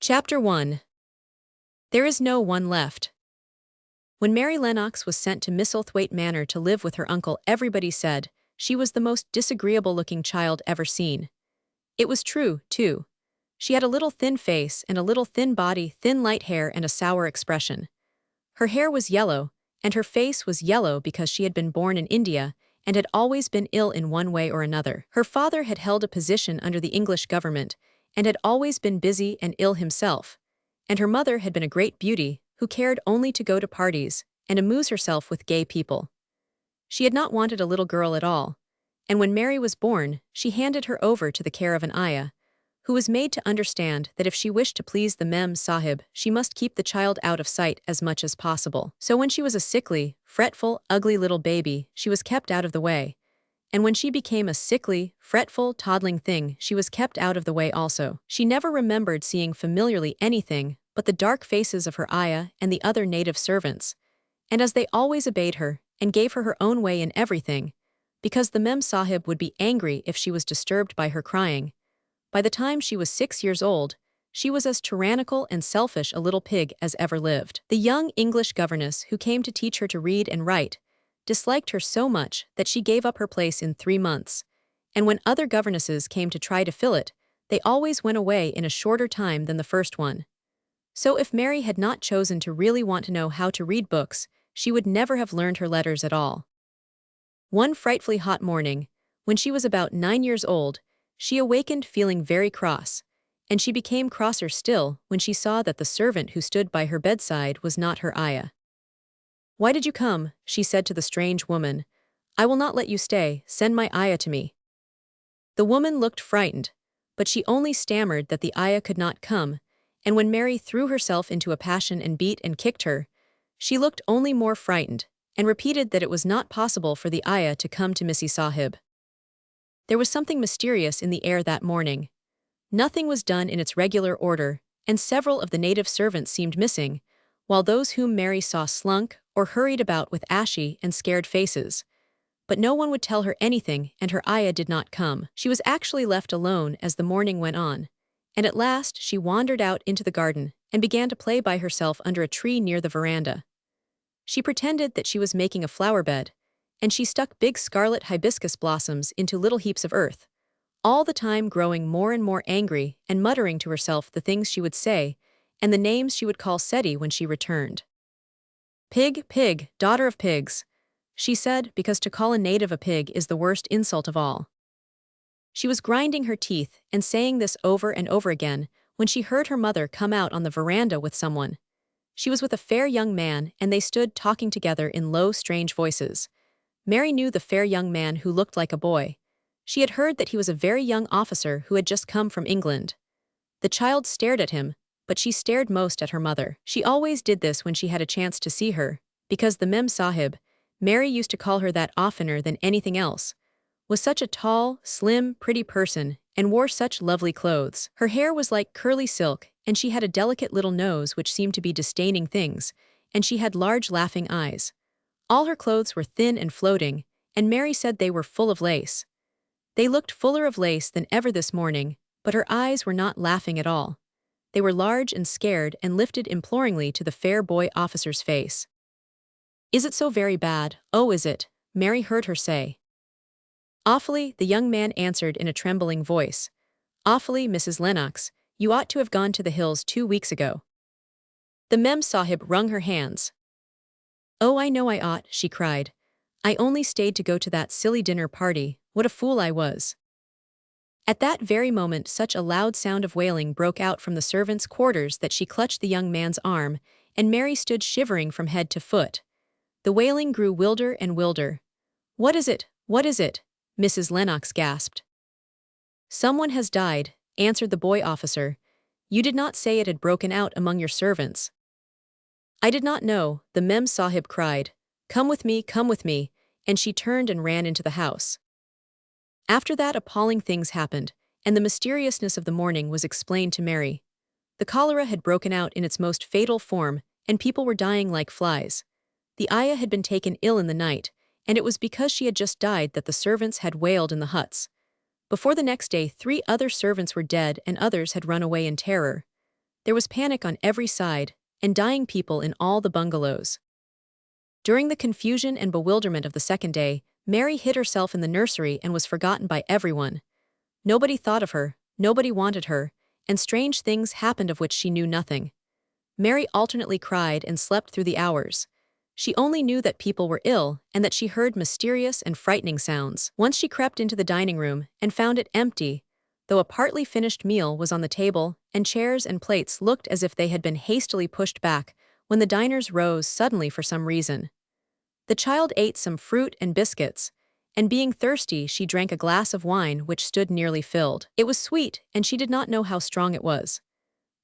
Chapter 1. There is no one left. When Mary Lennox was sent to Misselthwaite Manor to live with her uncle, everybody said she was the most disagreeable-looking child ever seen. It was true, too. She had a little thin face and a little thin body, thin light hair and a sour expression. Her hair was yellow, and her face was yellow because she had been born in India and had always been ill in one way or another. Her father had held a position under the English government and had always been busy and ill himself, and her mother had been a great beauty who cared only to go to parties and amuse herself with gay people. She had not wanted a little girl at all, and when Mary was born, she handed her over to the care of an ayah, who was made to understand that if she wished to please the Mem Sahib, she must keep the child out of sight as much as possible. So when she was a sickly, fretful, ugly little baby, she was kept out of the way, and when she became a sickly, fretful, toddling thing, she was kept out of the way also. She never remembered seeing familiarly anything but the dark faces of her ayah and the other native servants, and as they always obeyed her and gave her her own way in everything, because the Mem Sahib would be angry if she was disturbed by her crying, by the time she was 6 years old, she was as tyrannical and selfish a little pig as ever lived. The young English governess who came to teach her to read and write disliked her so much that she gave up her place in 3 months, and when other governesses came to try to fill it, they always went away in a shorter time than the first one. So if Mary had not chosen to really want to know how to read books, she would never have learned her letters at all. One frightfully hot morning, when she was about 9 years old, she awakened feeling very cross, and she became crosser still when she saw that the servant who stood by her bedside was not her ayah. "Why did you come?" she said to the strange woman. "I will not let you stay, send my ayah to me." The woman looked frightened, but she only stammered that the ayah could not come, and when Mary threw herself into a passion and beat and kicked her, she looked only more frightened, and repeated that it was not possible for the ayah to come to Missy Sahib. There was something mysterious in the air that morning. Nothing was done in its regular order, and several of the native servants seemed missing, while those whom Mary saw slunk or hurried about with ashy and scared faces. But no one would tell her anything, and her ayah did not come. She was actually left alone as the morning went on, and at last she wandered out into the garden and began to play by herself under a tree near the veranda. She pretended that she was making a flower bed, and she stuck big scarlet hibiscus blossoms into little heaps of earth, all the time growing more and more angry and muttering to herself the things she would say and the names she would call Seti when she returned. "Pig, pig, daughter of pigs," she said, because to call a native a pig is the worst insult of all. She was grinding her teeth and saying this over and over again when she heard her mother come out on the veranda with someone. She was with a fair young man, and they stood talking together in low, strange voices. Mary knew the fair young man who looked like a boy. She had heard that he was a very young officer who had just come from England. The child stared at him, but she stared most at her mother. She always did this when she had a chance to see her, because the Mem Sahib, Mary used to call her that oftener than anything else, was such a tall, slim, pretty person and wore such lovely clothes. Her hair was like curly silk, and she had a delicate little nose which seemed to be disdaining things, and she had large laughing eyes. All her clothes were thin and floating, and Mary said they were full of lace. They looked fuller of lace than ever this morning, but her eyes were not laughing at all. They were large and scared and lifted imploringly to the fair boy officer's face. "Is it so very bad? Oh, is it?" Mary heard her say. "Awfully," the young man answered in a trembling voice. "Awfully, Mrs. Lennox. You ought to have gone to the hills 2 weeks ago." The Mem Sahib wrung her hands. "Oh, I know I ought," she cried. "I only stayed to go to that silly dinner party. What a fool I was." At that very moment such a loud sound of wailing broke out from the servants' quarters that she clutched the young man's arm, and Mary stood shivering from head to foot. The wailing grew wilder and wilder. "What is it? What is it?" Mrs. Lennox gasped. "Someone has died," answered the boy officer. "You did not say it had broken out among your servants." "I did not know," the Mem Sahib cried. Come with me," and she turned and ran into the house. After that appalling things happened, and the mysteriousness of the morning was explained to Mary. The cholera had broken out in its most fatal form, and people were dying like flies. The ayah had been taken ill in the night, and it was because she had just died that the servants had wailed in the huts. Before the next day 3 other servants were dead and others had run away in terror. There was panic on every side, and dying people in all the bungalows. During the confusion and bewilderment of the second day, Mary hid herself in the nursery and was forgotten by everyone. Nobody thought of her, nobody wanted her, and strange things happened of which she knew nothing. Mary alternately cried and slept through the hours. She only knew that people were ill and that she heard mysterious and frightening sounds. Once she crept into the dining room and found it empty, though a partly finished meal was on the table and chairs and plates looked as if they had been hastily pushed back when the diners rose suddenly for some reason. The child ate some fruit and biscuits, and being thirsty she drank a glass of wine which stood nearly filled. It was sweet, and she did not know how strong it was.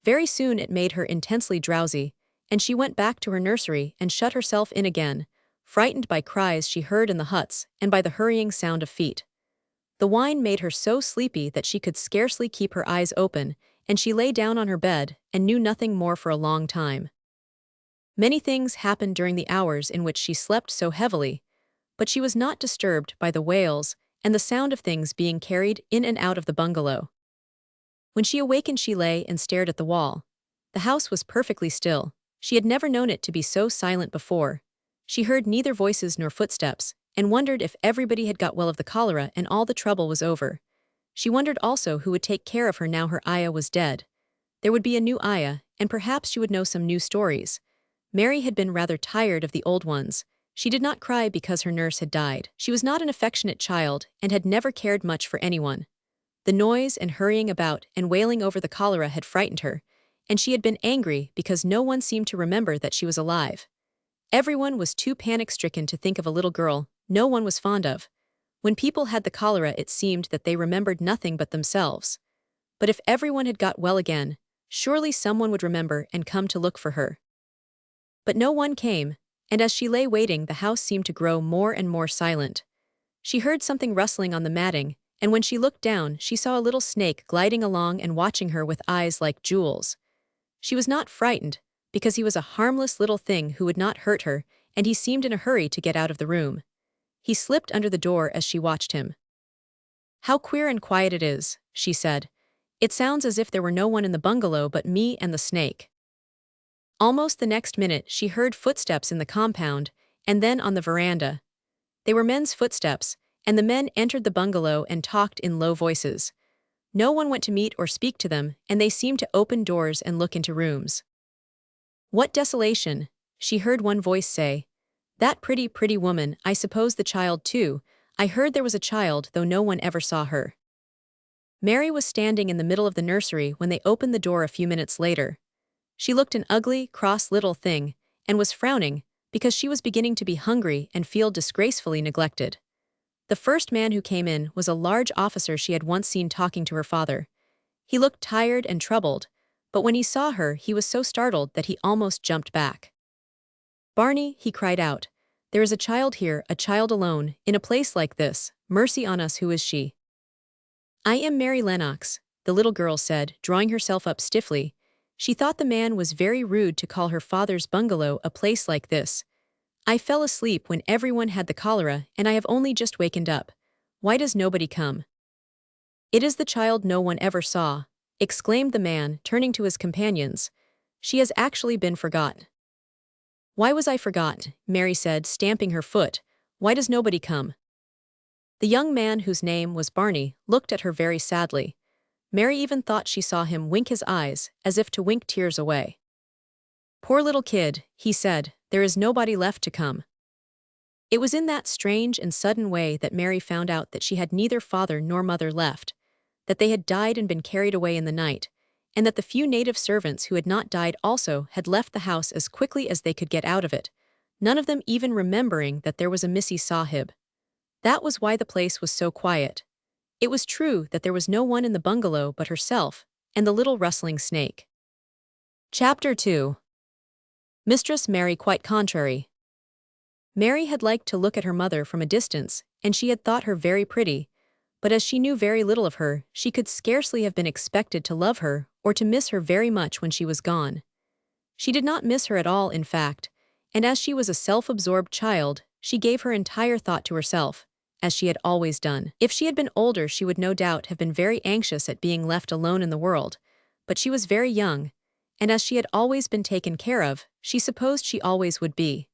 Very soon it made her intensely drowsy, and she went back to her nursery and shut herself in again, frightened by cries she heard in the huts and by the hurrying sound of feet. The wine made her so sleepy that she could scarcely keep her eyes open, and she lay down on her bed and knew nothing more for a long time. Many things happened during the hours in which she slept so heavily, but she was not disturbed by the wails and the sound of things being carried in and out of the bungalow. When she awakened she lay and stared at the wall. The house was perfectly still. She had never known it to be so silent before. She heard neither voices nor footsteps, and wondered if everybody had got well of the cholera and all the trouble was over. She wondered also who would take care of her now her ayah was dead. There would be a new ayah, and perhaps she would know some new stories. Mary had been rather tired of the old ones. She did not cry because her nurse had died. She was not an affectionate child and had never cared much for anyone. The noise and hurrying about and wailing over the cholera had frightened her, and she had been angry because no one seemed to remember that she was alive. Everyone was too panic-stricken to think of a little girl no one was fond of. When people had the cholera it seemed that they remembered nothing but themselves. But if everyone had got well again, surely someone would remember and come to look for her. But no one came, and as she lay waiting the house seemed to grow more and more silent. She heard something rustling on the matting, and when she looked down she saw a little snake gliding along and watching her with eyes like jewels. She was not frightened, because he was a harmless little thing who would not hurt her, and he seemed in a hurry to get out of the room. He slipped under the door as she watched him. "How queer and quiet it is," she said. "It sounds as if there were no one in the bungalow but me and the snake." Almost the next minute she heard footsteps in the compound, and then on the veranda. They were men's footsteps, and the men entered the bungalow and talked in low voices. No one went to meet or speak to them, and they seemed to open doors and look into rooms. "What desolation," she heard one voice say. "That pretty, pretty woman, I suppose the child too. I heard there was a child, though no one ever saw her." Mary was standing in the middle of the nursery when they opened the door a few minutes later. She looked an ugly, cross little thing, and was frowning, because she was beginning to be hungry and feel disgracefully neglected. The first man who came in was a large officer she had once seen talking to her father. He looked tired and troubled, but when he saw her he was so startled that he almost jumped back. "Barney," he cried out, "there is a child here, a child alone, in a place like this. Mercy on us, who is she?" "I am Mary Lennox," the little girl said, drawing herself up stiffly. She thought the man was very rude to call her father's bungalow a place like this. "I fell asleep when everyone had the cholera, and I have only just wakened up. Why does nobody come?" "It is the child no one ever saw," exclaimed the man, turning to his companions. "She has actually been forgotten." "Why was I forgotten?" Mary said, stamping her foot. "Why does nobody come?" The young man, whose name was Barney, looked at her very sadly. Mary even thought she saw him wink his eyes, as if to wink tears away. "Poor little kid," he said, "there is nobody left to come." It was in that strange and sudden way that Mary found out that she had neither father nor mother left, that they had died and been carried away in the night, and that the few native servants who had not died also had left the house as quickly as they could get out of it, none of them even remembering that there was a Missy Sahib. That was why the place was so quiet. It was true that there was no one in the bungalow but herself and the little rustling snake. Chapter 2. Mistress Mary quite contrary. Mary had liked to look at her mother from a distance, and she had thought her very pretty, but as she knew very little of her, she could scarcely have been expected to love her or to miss her very much when she was gone. She did not miss her at all, in fact, and as she was a self-absorbed child, she gave her entire thought to herself, as she had always done. If she had been older she would no doubt have been very anxious at being left alone in the world, but she was very young, and as she had always been taken care of, she supposed she always would be.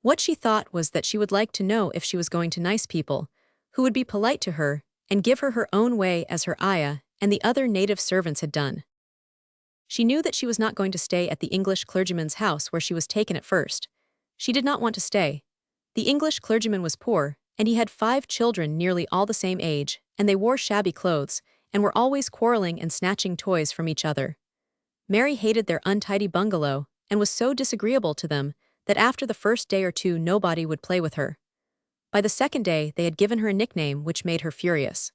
What she thought was that she would like to know if she was going to nice people, who would be polite to her and give her her own way as her ayah and the other native servants had done. She knew that she was not going to stay at the English clergyman's house where she was taken at first. She did not want to stay. The English clergyman was poor, and he had 5 children nearly all the same age, and they wore shabby clothes, and were always quarreling and snatching toys from each other. Mary hated their untidy bungalow, and was so disagreeable to them that after the first day or two nobody would play with her. By the second day they had given her a nickname which made her furious.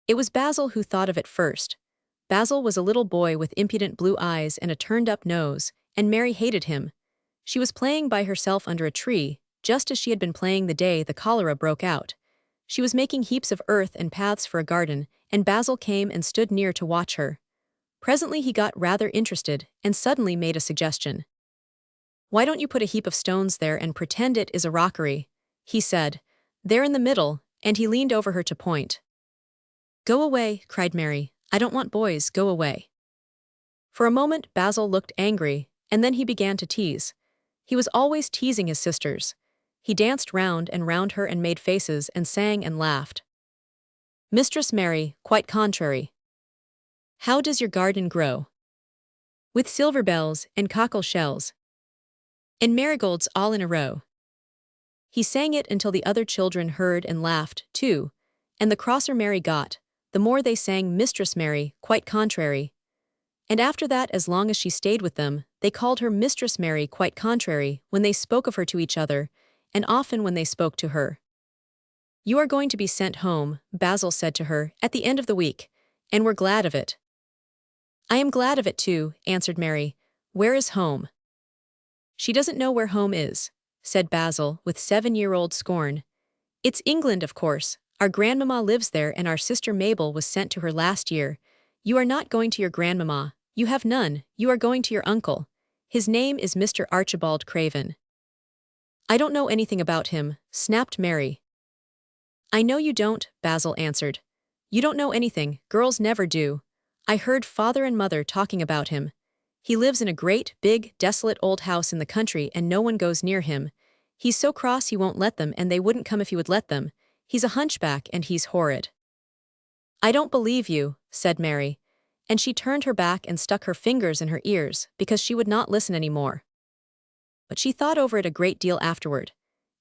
It was Basil who thought of it first. Basil was a little boy with impudent blue eyes and a turned-up nose, and Mary hated him. She was playing by herself under a tree, just as she had been playing the day the cholera broke out. She was making heaps of earth and paths for a garden, and Basil came and stood near to watch her. Presently he got rather interested, and suddenly made a suggestion. "Why don't you put a heap of stones there and pretend it is a rockery?" he said. "There in the middle," and he leaned over her to point. "Go away," cried Mary. "I don't want boys, go away." For a moment Basil looked angry, and then he began to tease. He was always teasing his sisters. He danced round and round her and made faces and sang and laughed. "Mistress Mary, quite contrary. How does your garden grow? With silver bells and cockle shells and marigolds all in a row." He sang it until the other children heard and laughed, too, and the crosser Mary got, the more they sang Mistress Mary, quite contrary. And after that, as long as she stayed with them, they called her Mistress Mary, quite contrary, when they spoke of her to each other, and often when they spoke to her. "You are going to be sent home," Basil said to her, "at the end of the week, and we're glad of it." "I am glad of it too," answered Mary. "Where is home?" "She doesn't know where home is," said Basil with 7-year-old scorn. "It's England, of course. Our grandmamma lives there and our sister Mabel was sent to her last year. You are not going to your grandmamma. You have none. You are going to your uncle. His name is Mr. Archibald Craven." "I don't know anything about him," snapped Mary. "I know you don't," Basil answered. "You don't know anything, girls never do. I heard father and mother talking about him. He lives in a great, big, desolate old house in the country and no one goes near him. He's so cross he won't let them and they wouldn't come if he would let them. He's a hunchback and he's horrid." "I don't believe you," said Mary, and she turned her back and stuck her fingers in her ears because she would not listen any more. But she thought over it a great deal afterward,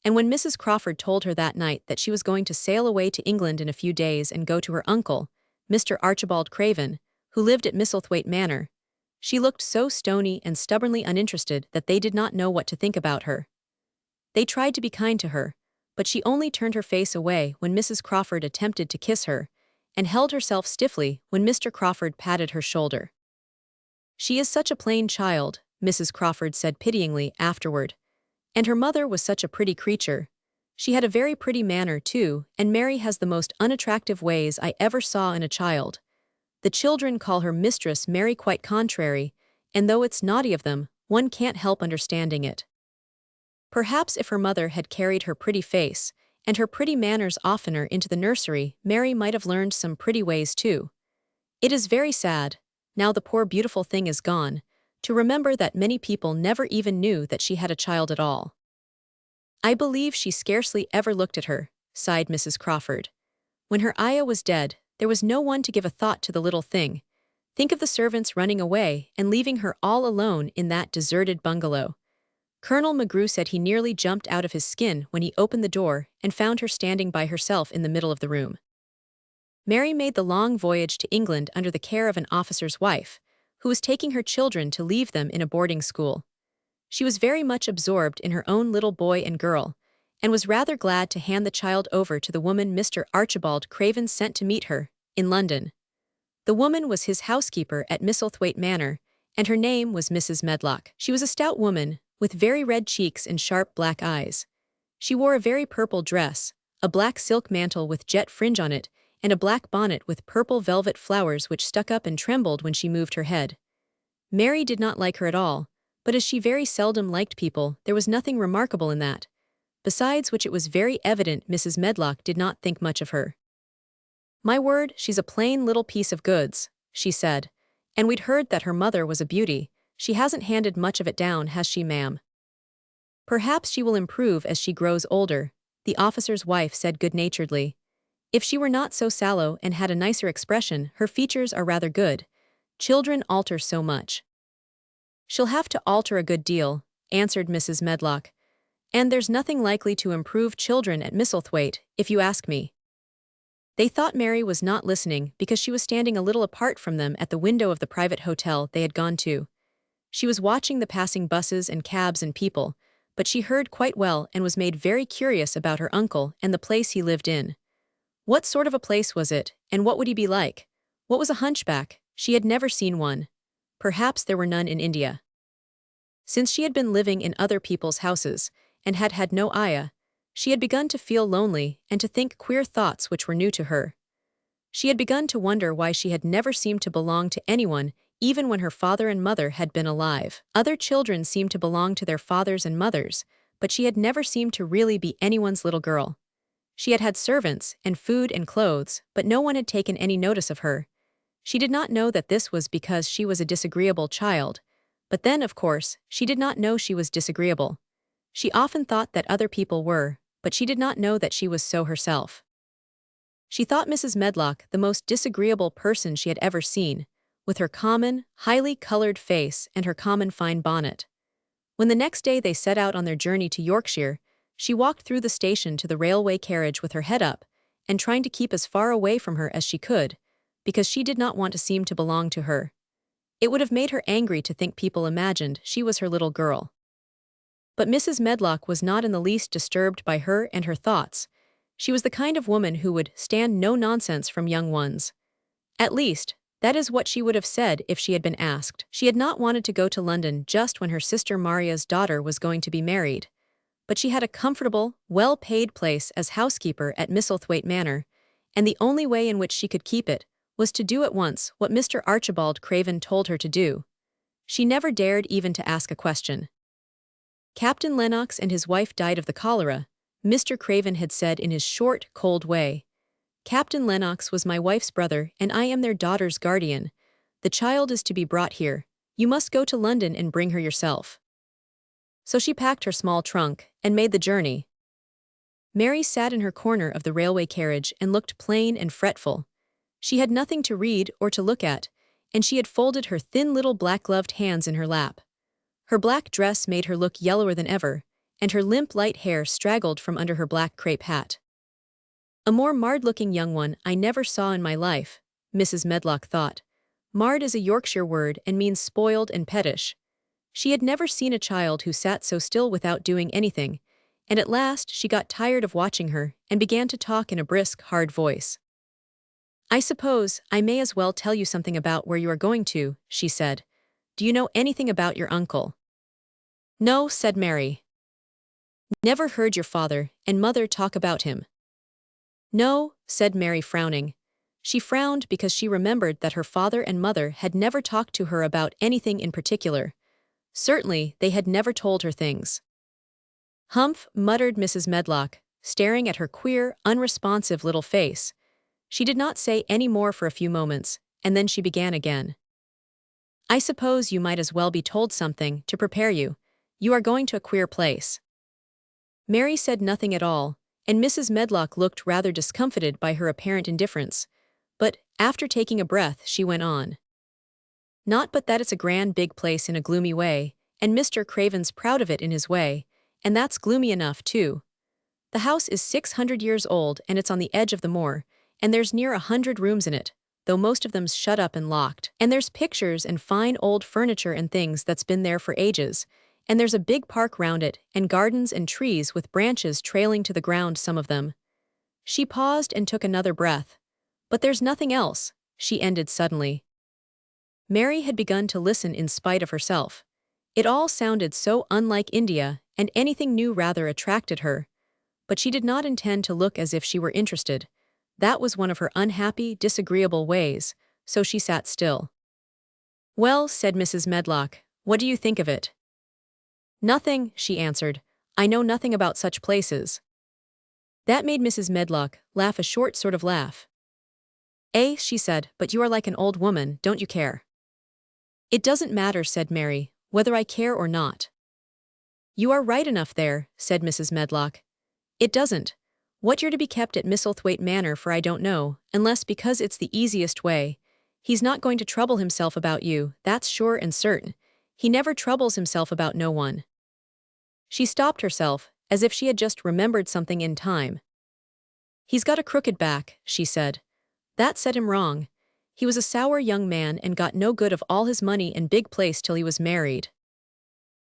and when Mrs. Crawford told her that night that she was going to sail away to England in a few days and go to her uncle, Mr. Archibald Craven, who lived at Misselthwaite Manor, she looked so stony and stubbornly uninterested that they did not know what to think about her. They tried to be kind to her, but she only turned her face away when Mrs. Crawford attempted to kiss her, and held herself stiffly when Mr. Crawford patted her shoulder. "She is such a plain child," Mrs. Crawford said pityingly afterward. "And her mother was such a pretty creature. She had a very pretty manner, too, and Mary has the most unattractive ways I ever saw in a child. The children call her Mistress Mary, quite contrary, and though it's naughty of them, one can't help understanding it." Perhaps if her mother had carried her pretty face and her pretty manners oftener into the nursery, Mary might have learned some pretty ways too. It is very sad, now the poor beautiful thing is gone, to remember that many people never even knew that she had a child at all. "I believe she scarcely ever looked at her," sighed Mrs. Crawford. "When her ayah was dead, there was no one to give a thought to the little thing. Think of the servants running away and leaving her all alone in that deserted bungalow. Colonel McGrew said he nearly jumped out of his skin when he opened the door and found her standing by herself in the middle of the room." Mary made the long voyage to England under the care of an officer's wife, who was taking her children to leave them in a boarding school. She was very much absorbed in her own little boy and girl, and was rather glad to hand the child over to the woman Mr. Archibald Craven sent to meet her, in London. The woman was his housekeeper at Misselthwaite Manor, and her name was Mrs. Medlock. She was a stout woman, with very red cheeks and sharp black eyes. She wore a very purple dress, a black silk mantle with jet fringe on it, and a black bonnet with purple velvet flowers which stuck up and trembled when she moved her head. Mary did not like her at all, but as she very seldom liked people, there was nothing remarkable in that. Besides which it was very evident Mrs. Medlock did not think much of her. "My word, she's a plain little piece of goods," she said, And we'd heard that her mother was a beauty. She hasn't handed much of it down, has she, ma'am? Perhaps she will improve as she grows older, the officer's wife said good-naturedly. If she were not so sallow and had a nicer expression, her features are rather good. Children alter so much. She'll have to alter a good deal, answered Mrs. Medlock. And there's nothing likely to improve children at Misselthwaite, if you ask me. They thought Mary was not listening because she was standing a little apart from them at the window of the private hotel they had gone to. She was watching the passing buses and cabs and people, but she heard quite well and was made very curious about her uncle and the place he lived in. What sort of a place was it, and what would he be like? What was a hunchback? She had never seen one. Perhaps there were none in India. Since she had been living in other people's houses, and had had no ayah, she had begun to feel lonely and to think queer thoughts which were new to her. She had begun to wonder why she had never seemed to belong to anyone, even when her father and mother had been alive. Other children seemed to belong to their fathers and mothers, but she had never seemed to really be anyone's little girl. She had had servants and food and clothes, but no one had taken any notice of her. She did not know that this was because she was a disagreeable child, but then, of course, she did not know she was disagreeable. She often thought that other people were, but she did not know that she was so herself. She thought Mrs. Medlock the most disagreeable person she had ever seen, with her common, highly colored face and her common fine bonnet. When the next day they set out on their journey to Yorkshire, she walked through the station to the railway carriage with her head up, and trying to keep as far away from her as she could, because she did not want to seem to belong to her. It would have made her angry to think people imagined she was her little girl. But Mrs. Medlock was not in the least disturbed by her and her thoughts. She was the kind of woman who would stand no nonsense from young ones. At least, that is what she would have said if she had been asked. She had not wanted to go to London just when her sister Maria's daughter was going to be married. But she had a comfortable, well-paid place as housekeeper at Misselthwaite Manor, and the only way in which she could keep it was to do at once what Mr. Archibald Craven told her to do. She never dared even to ask a question. Captain Lennox and his wife died of the cholera, Mr. Craven had said in his short, cold way. Captain Lennox was my wife's brother, and I am their daughter's guardian. The child is to be brought here. You must go to London and bring her yourself. So she packed her small trunk and made the journey. Mary sat in her corner of the railway carriage and looked plain and fretful. She had nothing to read or to look at, and she had folded her thin little black-gloved hands in her lap. Her black dress made her look yellower than ever, and her limp light hair straggled from under her black crepe hat. A more marred-looking young one I never saw in my life, Mrs. Medlock thought. Marred is a Yorkshire word and means spoiled and pettish. She had never seen a child who sat so still without doing anything, and at last she got tired of watching her and began to talk in a brisk, hard voice. I suppose I may as well tell you something about where you are going to, she said. Do you know anything about your uncle? No, said Mary. Never heard your father and mother talk about him. No, said Mary, frowning. She frowned because she remembered that her father and mother had never talked to her about anything in particular. Certainly, they had never told her things. Humph, muttered Mrs. Medlock, staring at her queer, unresponsive little face. She did not say any more for a few moments, and then she began again. I suppose you might as well be told something to prepare you. You are going to a queer place. Mary said nothing at all, and Mrs. Medlock looked rather discomfited by her apparent indifference. But, after taking a breath, she went on. Not but that it's a grand big place in a gloomy way, and Mr. Craven's proud of it in his way, and that's gloomy enough, too. The house is 600 years old, and it's on the edge of the moor, and there's near 100 rooms in it, though most of them's shut up and locked. And there's pictures and fine old furniture and things that's been there for ages, and there's a big park round it, and gardens and trees with branches trailing to the ground, some of them. She paused and took another breath. But there's nothing else, she ended suddenly. Mary had begun to listen in spite of herself. It all sounded so unlike India, and anything new rather attracted her. But she did not intend to look as if she were interested. That was one of her unhappy, disagreeable ways, so she sat still. Well, said Mrs. Medlock, what do you think of it? Nothing, she answered. I know nothing about such places. That made Mrs. Medlock laugh a short sort of laugh. Eh, she said, but you are like an old woman, don't you care? "It doesn't matter," said Mary, "whether I care or not." "You are right enough there," said Mrs. Medlock. "It doesn't. What you're to be kept at Misselthwaite Manor for I don't know, unless because it's the easiest way. He's not going to trouble himself about you, that's sure and certain. He never troubles himself about no one." She stopped herself, as if she had just remembered something in time. "He's got a crooked back," she said. "That set him wrong. He was a sour young man and got no good of all his money and big place till he was married."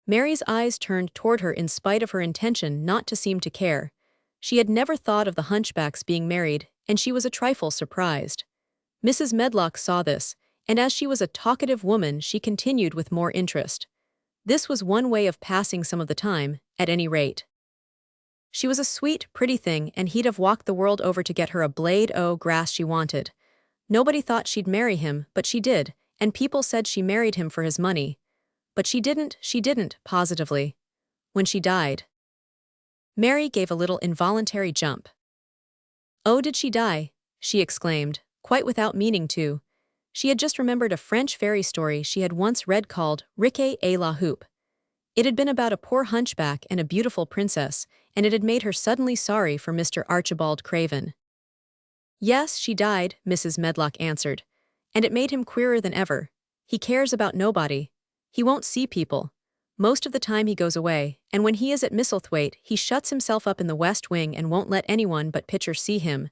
Mary's eyes turned toward her in spite of her intention not to seem to care. She had never thought of the hunchback's being married, and she was a trifle surprised. Mrs. Medlock saw this, and as she was a talkative woman she continued with more interest. This was one way of passing some of the time, at any rate. She was a sweet, pretty thing, and he'd have walked the world over to get her a blade o' grass she wanted. Nobody thought she'd marry him, but she did, and people said she married him for his money. But she didn't, positively. When she died. Mary gave a little involuntary jump. "Oh, did she die?" she exclaimed, quite without meaning to. She had just remembered a French fairy story she had once read called Riquet et la Houppe. It had been about a poor hunchback and a beautiful princess, and it had made her suddenly sorry for Mr. Archibald Craven. "Yes, she died," Mrs. Medlock answered. "And it made him queerer than ever. He cares about nobody. He won't see people. Most of the time he goes away, and when he is at Misselthwaite he shuts himself up in the west wing and won't let anyone but Pitcher see him.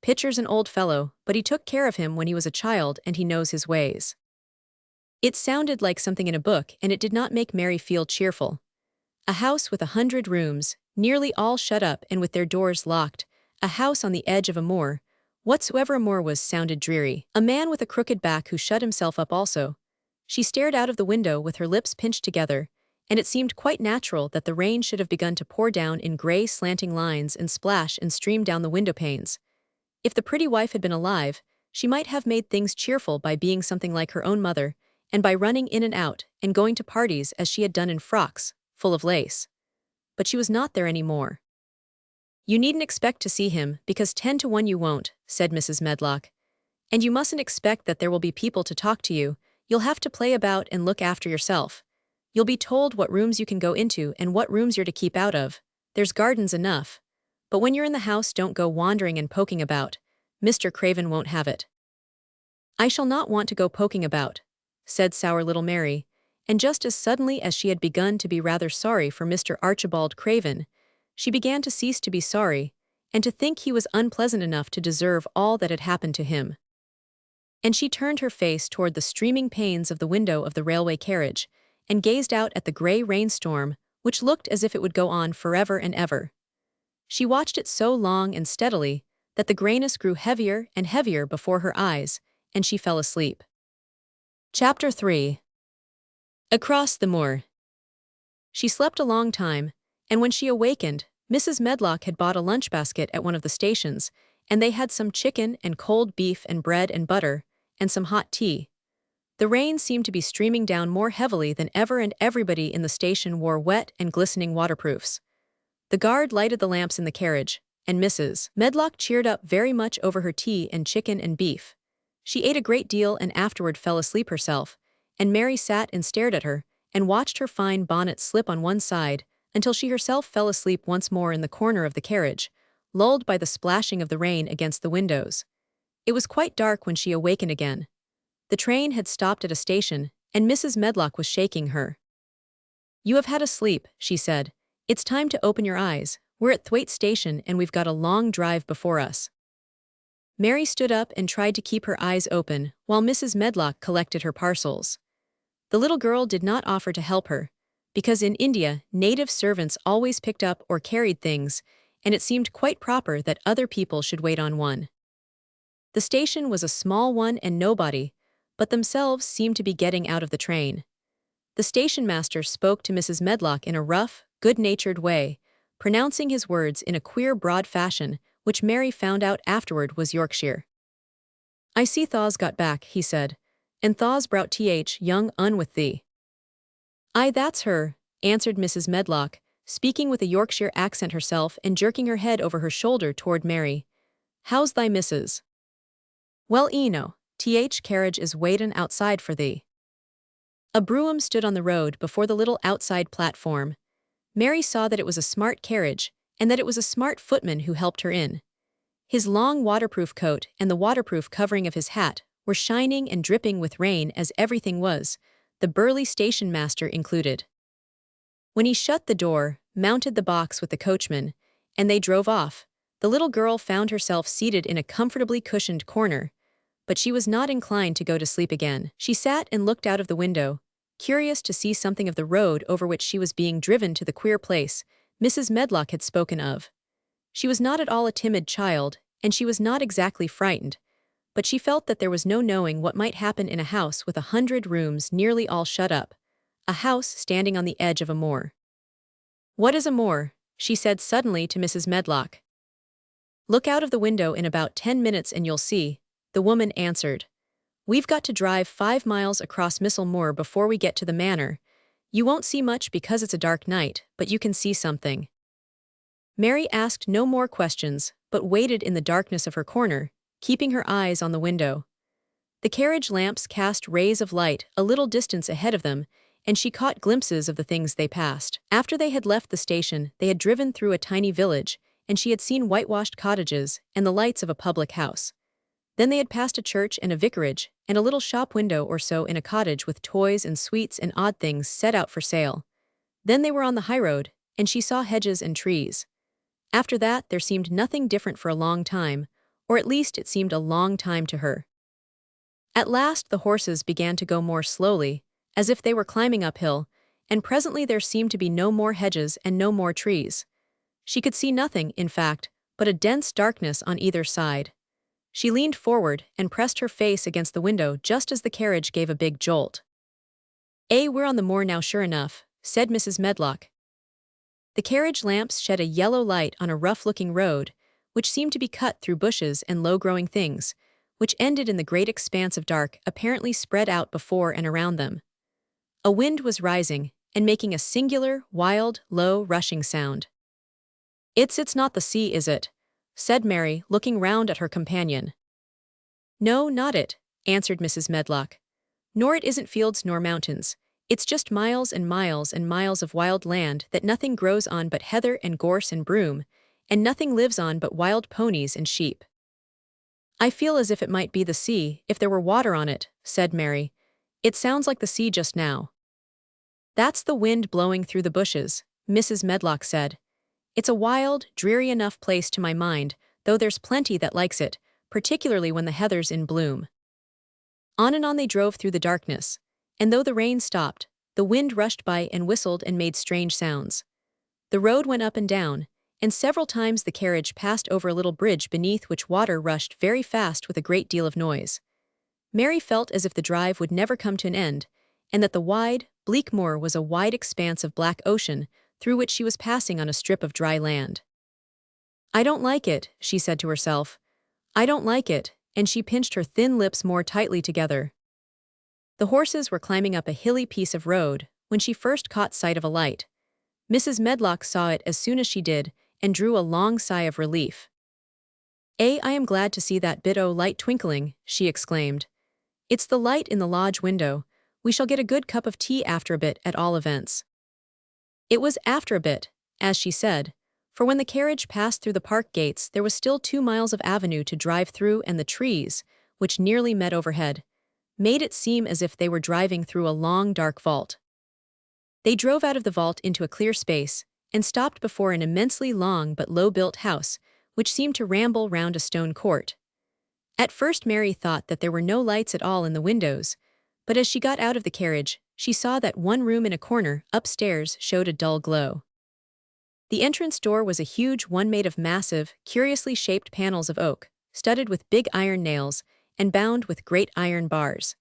Pitcher's an old fellow, but he took care of him when he was a child and he knows his ways." It sounded like something in a book, and it did not make Mary feel cheerful. A house with 100 rooms, nearly all shut up and with their doors locked, a house on the edge of a moor, whatsoever a moor was, sounded dreary. A man with a crooked back who shut himself up also. She stared out of the window with her lips pinched together, and it seemed quite natural that the rain should have begun to pour down in gray slanting lines and splash and stream down the window panes. If the pretty wife had been alive, she might have made things cheerful by being something like her own mother, and by running in and out, and going to parties as she had done in frocks, full of lace. But she was not there any more. "You needn't expect to see him, because 10 to 1 you won't," said Mrs. Medlock. "And you mustn't expect that there will be people to talk to you. You'll have to play about and look after yourself. You'll be told what rooms you can go into and what rooms you're to keep out of. There's gardens enough. But when you're in the house don't go wandering and poking about. Mr. Craven won't have it." "I shall not want to go poking about," said sour little Mary, and just as suddenly as she had begun to be rather sorry for Mr. Archibald Craven, she began to cease to be sorry, and to think he was unpleasant enough to deserve all that had happened to him. And she turned her face toward the streaming panes of the window of the railway carriage, and gazed out at the gray rainstorm, which looked as if it would go on forever and ever. She watched it so long and steadily that the grayness grew heavier and heavier before her eyes, and she fell asleep. Chapter 3. Across the moor. She slept a long time, and when she awakened, Mrs. Medlock had bought a lunch basket at one of the stations, and they had some chicken and cold beef and bread and butter, and some hot tea. The rain seemed to be streaming down more heavily than ever, and everybody in the station wore wet and glistening waterproofs. The guard lighted the lamps in the carriage, and Mrs. Medlock cheered up very much over her tea and chicken and beef. She ate a great deal and afterward fell asleep herself, and Mary sat and stared at her, and watched her fine bonnet slip on one side, until she herself fell asleep once more in the corner of the carriage, lulled by the splashing of the rain against the windows. It was quite dark when she awakened again. The train had stopped at a station, and Mrs. Medlock was shaking her. "You have had a sleep," she said. "It's time to open your eyes. We're at Thwaite Station and we've got a long drive before us." Mary stood up and tried to keep her eyes open while Mrs. Medlock collected her parcels. The little girl did not offer to help her, because in India native servants always picked up or carried things, and it seemed quite proper that other people should wait on one. The station was a small one and nobody, but themselves seemed to be getting out of the train. The station master spoke to Mrs. Medlock in a rough, good-natured way, pronouncing his words in a queer broad fashion, which Mary found out afterward was Yorkshire. "I see thaw's got back," he said, "and thaw's brought young un with thee." "Aye, that's her," answered Mrs. Medlock, speaking with a Yorkshire accent herself and jerking her head over her shoulder toward Mary. "How's thy missus?" "Well, carriage is waitin' outside for thee." A brougham stood on the road before the little outside platform. Mary saw that it was a smart carriage, and that it was a smart footman who helped her in. His long waterproof coat and the waterproof covering of his hat were shining and dripping with rain as everything was, the burly station master included. When he shut the door, mounted the box with the coachman, and they drove off, the little girl found herself seated in a comfortably cushioned corner, but she was not inclined to go to sleep again. She sat and looked out of the window, curious to see something of the road over which she was being driven to the queer place Mrs. Medlock had spoken of. She was not at all a timid child, and she was not exactly frightened, but she felt that there was no knowing what might happen in a house with 100 rooms nearly all shut up, a house standing on the edge of a moor. "What is a moor?" she said suddenly to Mrs. Medlock. "Look out of the window in about 10 minutes and you'll see," the woman answered. "We've got to drive 5 miles across Missel Moor before we get to the manor. You won't see much because it's a dark night, but you can see something." Mary asked no more questions, but waited in the darkness of her corner, keeping her eyes on the window. The carriage lamps cast rays of light a little distance ahead of them, and she caught glimpses of the things they passed. After they had left the station, they had driven through a tiny village, and she had seen whitewashed cottages and the lights of a public house. Then they had passed a church and a vicarage, and a little shop window or so in a cottage with toys and sweets and odd things set out for sale. Then they were on the highroad, and she saw hedges and trees. After that, there seemed nothing different for a long time, or at least it seemed a long time to her. At last the horses began to go more slowly, as if they were climbing uphill, and presently there seemed to be no more hedges and no more trees. She could see nothing, in fact, but a dense darkness on either side. She leaned forward and pressed her face against the window just as the carriage gave a big jolt. "We're on the moor now sure enough," said Mrs. Medlock. The carriage lamps shed a yellow light on a rough-looking road, which seemed to be cut through bushes and low-growing things, which ended in the great expanse of dark apparently spread out before and around them. A wind was rising, and making a singular, wild, low, rushing sound. It's not the sea, is it?" said Mary, looking round at her companion. "No, not it," answered Mrs. Medlock. "Nor it isn't fields nor mountains. It's just miles and miles and miles of wild land that nothing grows on but heather and gorse and broom, and nothing lives on but wild ponies and sheep." "I feel as if it might be the sea if there were water on it," said Mary. "It sounds like the sea just now." "That's the wind blowing through the bushes," Mrs. Medlock said. "It's a wild, dreary enough place to my mind, though there's plenty that likes it, particularly when the heather's in bloom." On and on they drove through the darkness, and though the rain stopped, the wind rushed by and whistled and made strange sounds. The road went up and down, and several times the carriage passed over a little bridge beneath which water rushed very fast with a great deal of noise. Mary felt as if the drive would never come to an end, and that the wide, bleak moor was a wide expanse of black ocean through which she was passing on a strip of dry land. "I don't like it," she said to herself. "I don't like it," and she pinched her thin lips more tightly together. The horses were climbing up a hilly piece of road when she first caught sight of a light. Mrs. Medlock saw it as soon as she did and drew a long sigh of relief. I am glad to see that bit o' light twinkling," she exclaimed. "It's the light in the lodge window. We shall get a good cup of tea after a bit at all events." It was after a bit, as she said, for when the carriage passed through the park gates there was still 2 miles of avenue to drive through, and the trees, which nearly met overhead, made it seem as if they were driving through a long dark vault. They drove out of the vault into a clear space, and stopped before an immensely long but low-built house, which seemed to ramble round a stone court. At first Mary thought that there were no lights at all in the windows, but as she got out of the carriage, she saw that one room in a corner, upstairs, showed a dull glow. The entrance door was a huge one made of massive, curiously shaped panels of oak, studded with big iron nails, and bound with great iron bars.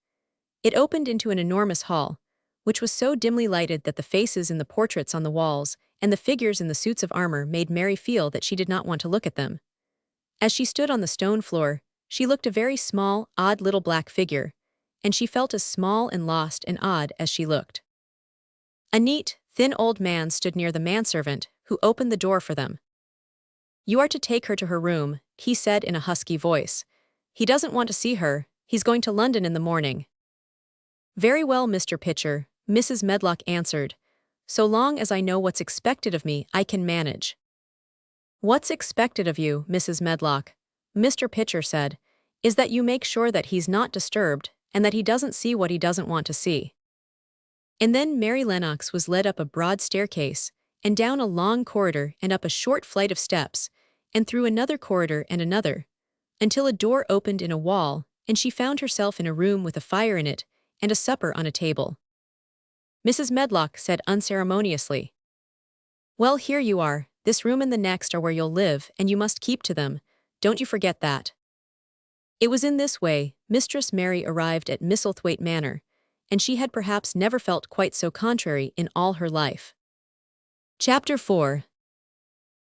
It opened into an enormous hall, which was so dimly lighted that the faces in the portraits on the walls and the figures in the suits of armor made Mary feel that she did not want to look at them. As she stood on the stone floor, she looked a very small, odd little black figure, and she felt as small and lost and odd as she looked. A neat, thin old man stood near the manservant, who opened the door for them. "You are to take her to her room," he said in a husky voice. "He doesn't want to see her. He's going to London in the morning." Very well, Mr. Pitcher, Mrs. Medlock answered. So long as I know what's expected of me, I can manage. What's expected of you, Mrs. Medlock, Mr. Pitcher said, is that you make sure that he's not disturbed and that he doesn't see what he doesn't want to see. And then Mary Lennox was led up a broad staircase, and down a long corridor and up a short flight of steps, and through another corridor and another, until a door opened in a wall, and she found herself in a room with a fire in it and a supper on a table. Mrs. Medlock said unceremoniously, "Well, here you are. This room and the next are where you'll live, and you must keep to them. Don't you forget that." It was in this way Mistress Mary arrived at Misselthwaite Manor, and she had perhaps never felt quite so contrary in all her life. Chapter 4.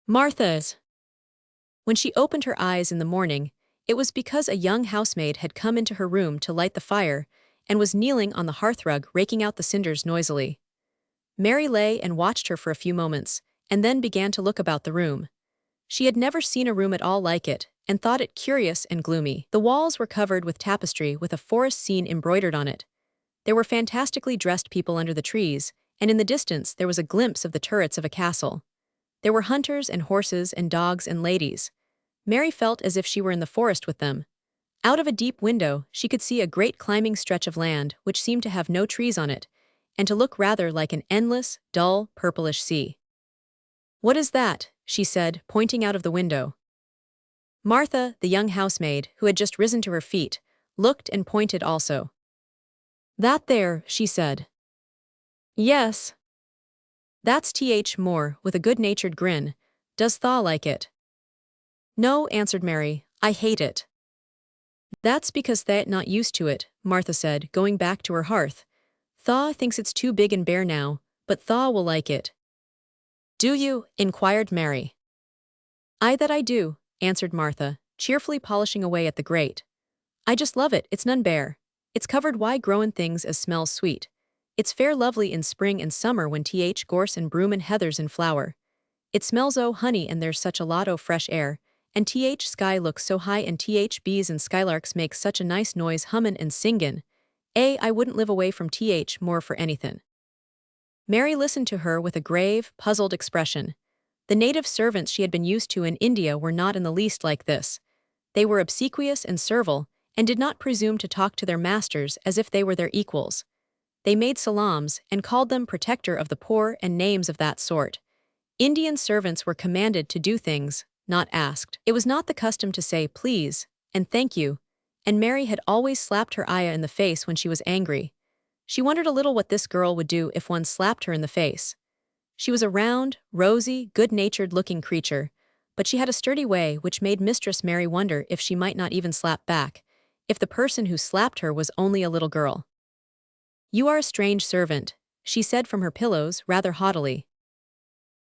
Martha's. When she opened her eyes in the morning, it was because a young housemaid had come into her room to light the fire and was kneeling on the hearthrug raking out the cinders noisily. Mary lay and watched her for a few moments, and then began to look about the room. She had never seen a room at all like it, and thought it curious and gloomy. The walls were covered with tapestry with a forest scene embroidered on it. There were fantastically dressed people under the trees, and in the distance there was a glimpse of the turrets of a castle. There were hunters and horses and dogs and ladies. Mary felt as if she were in the forest with them. Out of a deep window she could see a great climbing stretch of land which seemed to have no trees on it, and to look rather like an endless, dull, purplish sea. "What is that?" she said, pointing out of the window. Martha, the young housemaid, who had just risen to her feet, looked and pointed also. "That there," she said. "Yes." "That's Th. Moore," with a good-natured grin. "Does Thaw like it?" "No," answered Mary, "I hate it." "That's because Tha'd not used to it," Martha said, going back to her hearth. "Thaw thinks it's too big and bare now, but Thaw will like it." "Do you?" inquired Mary. "Aye, that I do," answered Martha, cheerfully polishing away at the grate. "I just love it, it's none bare. It's covered wi' growin' things as smells sweet. It's fair lovely in spring and summer when Th. gorse and broom and heather's in flower. It smells o' honey and there's such a lot o' fresh air, and Th. sky looks so high and Th. bees and skylarks make such a nice noise hummin' and singin'. I wouldn't live away from Th. Moore for anythin'." Mary listened to her with a grave, puzzled expression. The native servants she had been used to in India were not in the least like this. They were obsequious and servile, and did not presume to talk to their masters as if they were their equals. They made salams, and called them protector of the poor and names of that sort. Indian servants were commanded to do things, not asked. It was not the custom to say please and thank you, and Mary had always slapped her ayah in the face when she was angry. She wondered a little what this girl would do if one slapped her in the face. She was a round, rosy, good-natured-looking creature, but she had a sturdy way which made Mistress Mary wonder if she might not even slap back, if the person who slapped her was only a little girl. "You are a strange servant," she said from her pillows rather haughtily.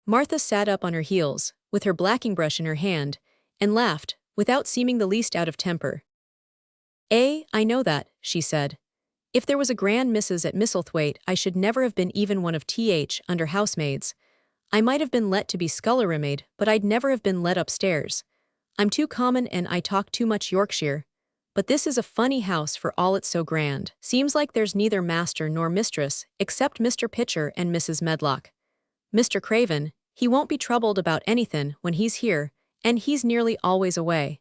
Martha sat up on her heels, with her blacking brush in her hand, and laughed, without seeming the least out of temper. I know that," she said. "If there was a grand missus at Misselthwaite, I should never have been even one of Th. under housemaids. I might have been let to be scullery-maid, but I'd never have been let upstairs. I'm too common and I talk too much Yorkshire. But this is a funny house for all it's so grand. Seems like there's neither master nor mistress, except Mr. Pitcher and Mrs. Medlock. Mr. Craven, he won't be troubled about anythin' when he's here, and he's nearly always away.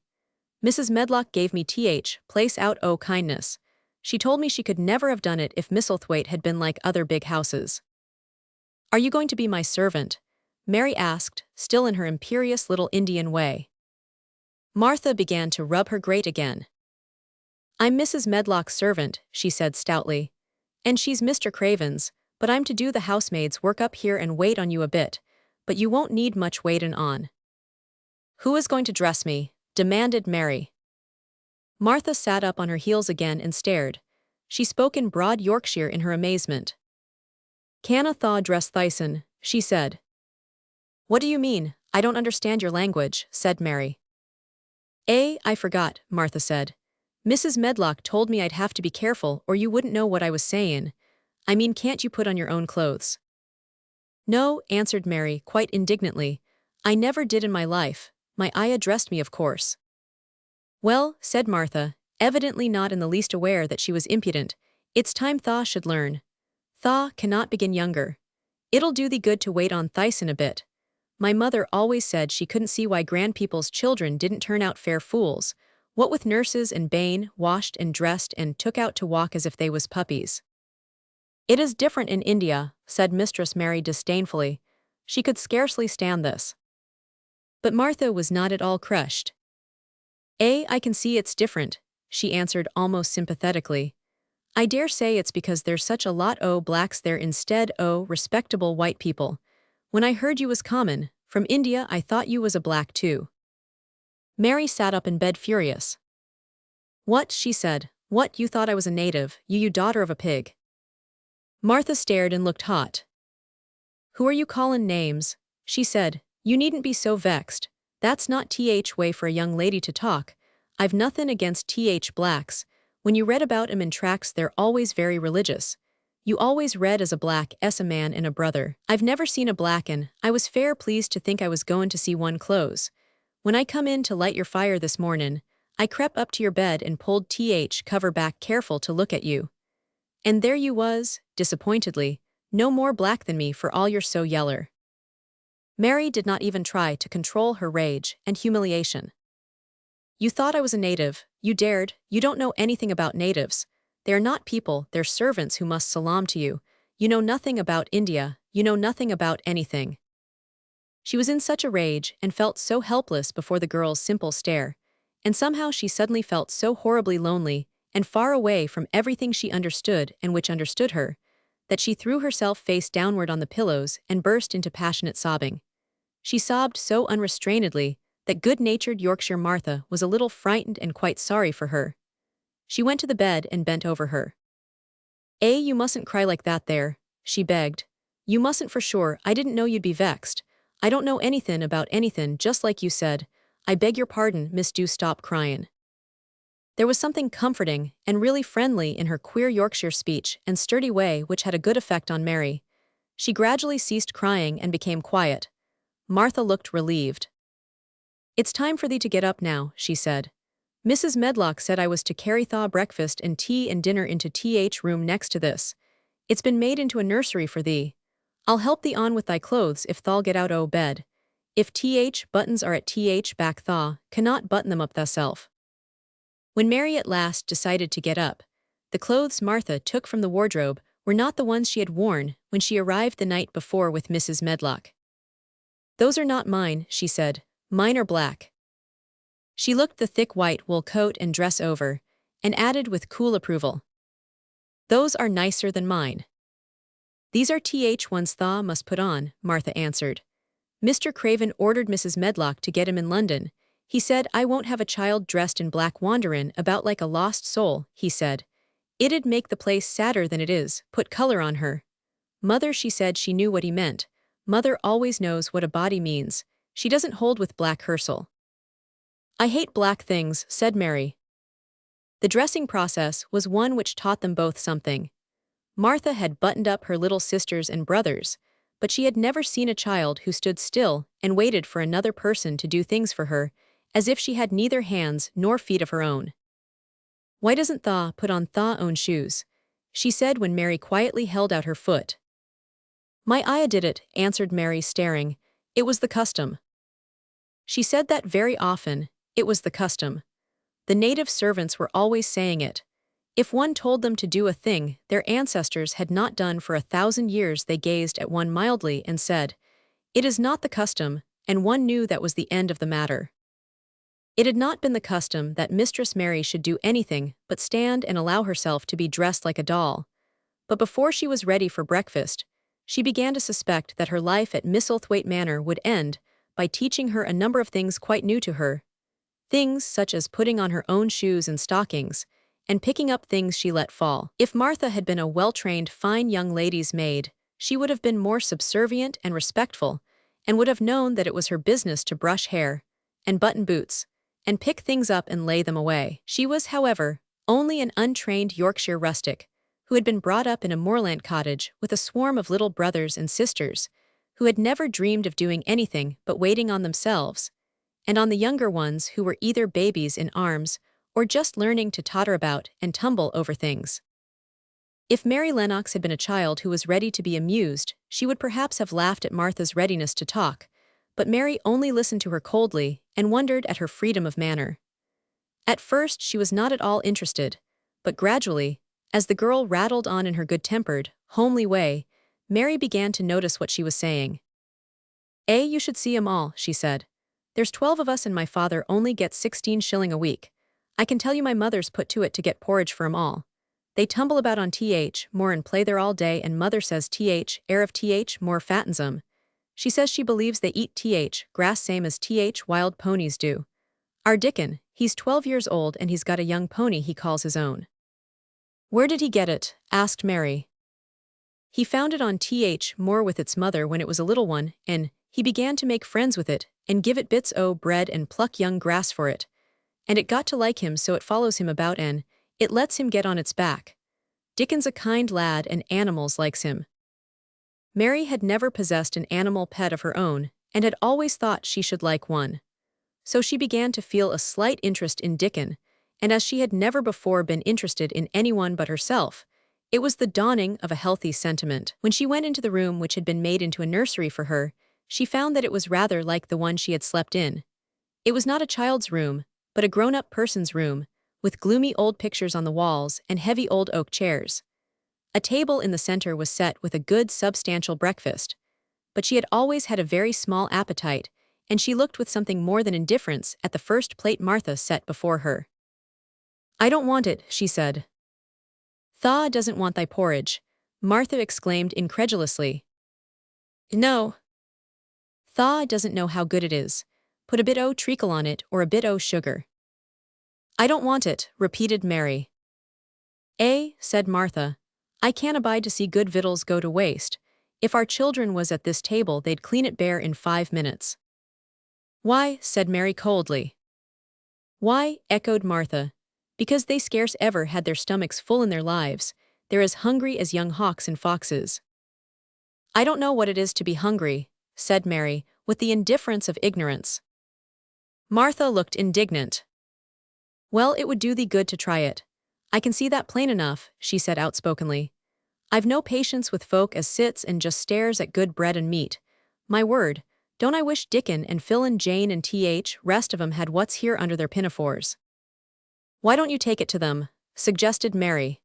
Mrs. Medlock gave me Th. place out o' kindness. She told me she could never have done it if Misselthwaite had been like other big houses." "Are you going to be my servant?" Mary asked, still in her imperious little Indian way. Martha began to rub her grate again. "I'm Mrs. Medlock's servant," she said stoutly. "And she's Mr. Craven's, but I'm to do the housemaid's work up here and wait on you a bit, but you won't need much waitin' on." "Who is going to dress me?" demanded Mary. Martha sat up on her heels again and stared. She spoke in broad Yorkshire in her amazement. "Canna thaw dress thyson," she said. "What do you mean? I don't understand your language," said Mary. I forgot," Martha said. "Mrs. Medlock told me I'd have to be careful or you wouldn't know what I was sayin'. I mean, can't you put on your own clothes?" "No," answered Mary, quite indignantly. "I never did in my life. My ayah dressed me, of course." "Well," said Martha, evidently not in the least aware that she was impudent, It's time Thaw should learn. Thaw cannot begin younger. It'll do thee good to wait on Thyson a bit. My mother always said she couldn't see why grandpeople's children didn't turn out fair fools, what with nurses and bane, washed and dressed and took out to walk as if they was puppies. It is different in India, said Mistress Mary disdainfully. She could scarcely stand this. But Martha was not at all crushed. I can see it's different, she answered almost sympathetically. I dare say it's because there's such a lot o' blacks there instead o' respectable white people. When I heard you was common, from India I thought you was a black too. Mary sat up in bed furious. What, she said, what, you thought I was a native, you daughter of a pig? Martha stared and looked hot. Who are you callin' names? She said, you needn't be so vexed. That's not way for a young lady to talk. I've nothin' against blacks. When you read about 'em in tracts they're always very religious. You always read as a black a man and a brother. I've never seen a blackin'. I was fair pleased to think I was goin' to see one close. When I come in to light your fire this mornin', I crep up to your bed and pulled cover back careful to look at you. And there you was, disappointedly, no more black than me for all you're so yeller. Mary did not even try to control her rage and humiliation. You thought I was a native, you dared, you don't know anything about natives. They are not people, they're servants who must salaam to you. You know nothing about India, you know nothing about anything. She was in such a rage and felt so helpless before the girl's simple stare, and somehow she suddenly felt so horribly lonely and far away from everything she understood and which understood her, that she threw herself face downward on the pillows and burst into passionate sobbing. She sobbed so unrestrainedly that good-natured Yorkshire Martha was a little frightened and quite sorry for her. She went to the bed and bent over her. You mustn't cry like that there, she begged. You mustn't for sure, I didn't know you'd be vexed. I don't know anythin' about anythin', just like you said. I beg your pardon, miss, do stop cryin'. There was something comforting and really friendly in her queer Yorkshire speech and sturdy way which had a good effect on Mary. She gradually ceased crying and became quiet. Martha looked relieved. It's time for thee to get up now, she said. Mrs. Medlock said I was to carry thaw breakfast and tea and dinner into room next to this. It's been made into a nursery for thee. I'll help thee on with thy clothes if thou'll get out o' bed. If buttons are at back thaw, cannot button them up thyself. When Mary at last decided to get up, the clothes Martha took from the wardrobe were not the ones she had worn when she arrived the night before with Mrs. Medlock. Those are not mine, she said. Mine are black. She looked the thick white wool coat and dress over, and added with cool approval. Those are nicer than mine. These are ones thaw must put on, Martha answered. Mr. Craven ordered Mrs. Medlock to get him in London. He said, I won't have a child dressed in black wanderin' about like a lost soul, he said. It'd make the place sadder than it is, put color on her. Mother, she said she knew what he meant. Mother always knows what a body means. She doesn't hold with black hersel. I hate black things, said Mary. The dressing process was one which taught them both something. Martha had buttoned up her little sisters and brothers, but she had never seen a child who stood still and waited for another person to do things for her, as if she had neither hands nor feet of her own. Why doesn't Thaw put on Thaw own shoes? She said when Mary quietly held out her foot. My ayah did it, answered Mary staring. It was the custom. She said that very often, it was the custom. The native servants were always saying it. If one told them to do a thing their ancestors had not done for 1,000 years, they gazed at one mildly and said, it is not the custom, and one knew that was the end of the matter. It had not been the custom that Mistress Mary should do anything but stand and allow herself to be dressed like a doll. But before she was ready for breakfast, she began to suspect that her life at Misselthwaite Manor would end by teaching her a number of things quite new to her. Things such as putting on her own shoes and stockings, and picking up things she let fall. If Martha had been a well-trained fine young lady's maid, she would have been more subservient and respectful, and would have known that it was her business to brush hair, and button boots, and pick things up and lay them away. She was, however, only an untrained Yorkshire rustic, who had been brought up in a moorland cottage with a swarm of little brothers and sisters, who had never dreamed of doing anything but waiting on themselves, and on the younger ones who were either babies in arms or just learning to totter about and tumble over things. If Mary Lennox had been a child who was ready to be amused, she would perhaps have laughed at Martha's readiness to talk, but Mary only listened to her coldly and wondered at her freedom of manner. At first she was not at all interested, but gradually, as the girl rattled on in her good-tempered, homely way, Mary began to notice what she was saying. You should see 'em all," she said. "There's 12 of us and my father only gets 16 shilling a week. I can tell you my mother's put to it to get porridge for 'em all. They tumble about on more and play there all day, and mother says air of more fattens 'em. She says she believes they eat grass same as wild ponies do. Our Dickon, he's 12 years old and he's got a young pony he calls his own." "Where did he get it?" asked Mary. "He found it on more with its mother when it was a little one, and he began to make friends with it and give it bits o' bread and pluck young grass for it. And it got to like him, so it follows him about and it lets him get on its back. Dickon's a kind lad and animals likes him." Mary had never possessed an animal pet of her own and had always thought she should like one. So she began to feel a slight interest in Dickon, and as she had never before been interested in anyone but herself, it was the dawning of a healthy sentiment. When she went into the room which had been made into a nursery for her, she found that it was rather like the one she had slept in. It was not a child's room, but a grown-up person's room, with gloomy old pictures on the walls and heavy old oak chairs. A table in the center was set with a good substantial breakfast, but she had always had a very small appetite, and she looked with something more than indifference at the first plate Martha set before her. "I don't want it," she said. "Thaw doesn't want thy porridge," Martha exclaimed incredulously. "No. Thaw doesn't know how good it is. Put a bit o' treacle on it or a bit o' sugar." "I don't want it," repeated Mary. Said Martha. "I can't abide to see good victuals go to waste. If our children was at this table they'd clean it bare in 5 minutes." "Why?" said Mary coldly. "Why?" echoed Martha. "Because they scarce ever had their stomachs full in their lives. They're as hungry as young hawks and foxes." "I don't know what it is to be hungry," said Mary, with the indifference of ignorance. Martha looked indignant. "Well, it would do thee good to try it. I can see that plain enough," she said outspokenly. "I've no patience with folk as sits and just stares at good bread and meat. My word, don't I wish Dickon and Phil and Jane and rest of 'em had what's here under their pinafores." "Why don't you take it to them?" suggested Mary.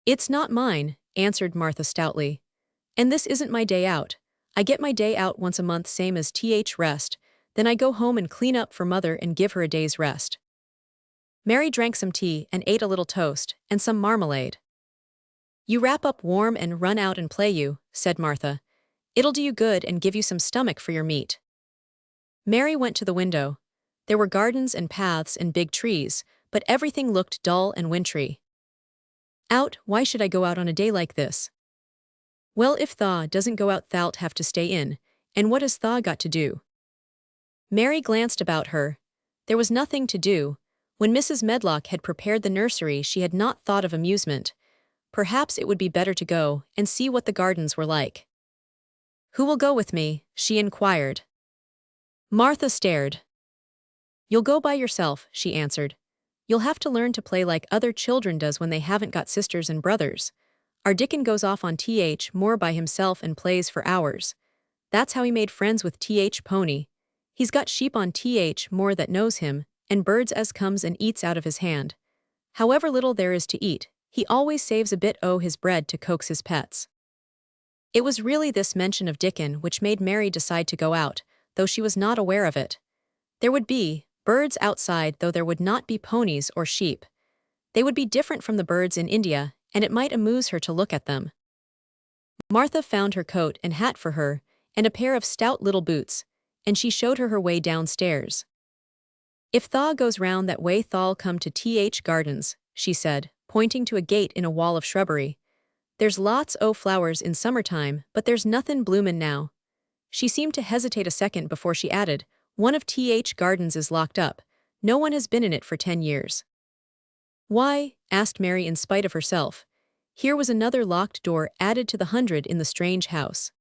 "It's not mine," answered Martha stoutly. "And this isn't my day out. I get my day out once a month same as rest, then I go home and clean up for mother and give her a day's rest." Mary drank some tea and ate a little toast and some marmalade. "You wrap up warm and run out and play you," said Martha. "It'll do you good and give you some stomach for your meat." Mary went to the window. There were gardens and paths and big trees, but everything looked dull and wintry. "Out? Why should I go out on a day like this?" "Well, if Thaw doesn't go out thou'lt have to stay in, and what has Thaw got to do?" Mary glanced about her. There was nothing to do. When Mrs. Medlock had prepared the nursery she had not thought of amusement. Perhaps it would be better to go and see what the gardens were like. "Who will go with me?" she inquired. Martha stared. "You'll go by yourself," she answered. "You'll have to learn to play like other children does when they haven't got sisters and brothers. Our Dickon goes off on more by himself and plays for hours. That's how he made friends with Pony. He's got sheep on more that knows him, and birds as comes and eats out of his hand. However little there is to eat, he always saves a bit o' his bread to coax his pets." It was really this mention of Dickon which made Mary decide to go out, though she was not aware of it. There would be birds outside, though there would not be ponies or sheep. They would be different from the birds in India, and it might amuse her to look at them. Martha found her coat and hat for her, and a pair of stout little boots, and she showed her way downstairs. "If Thaw goes round that way Thaw'll come to Gardens," she said, pointing to a gate in a wall of shrubbery. "There's lots o' flowers in summertime, but there's nothin' bloomin' now." She seemed to hesitate a second before she added, "One of Gardens is locked up. No one has been in it for 10 years. "Why?" asked Mary in spite of herself. Here was another locked door added to the 100 in the strange house.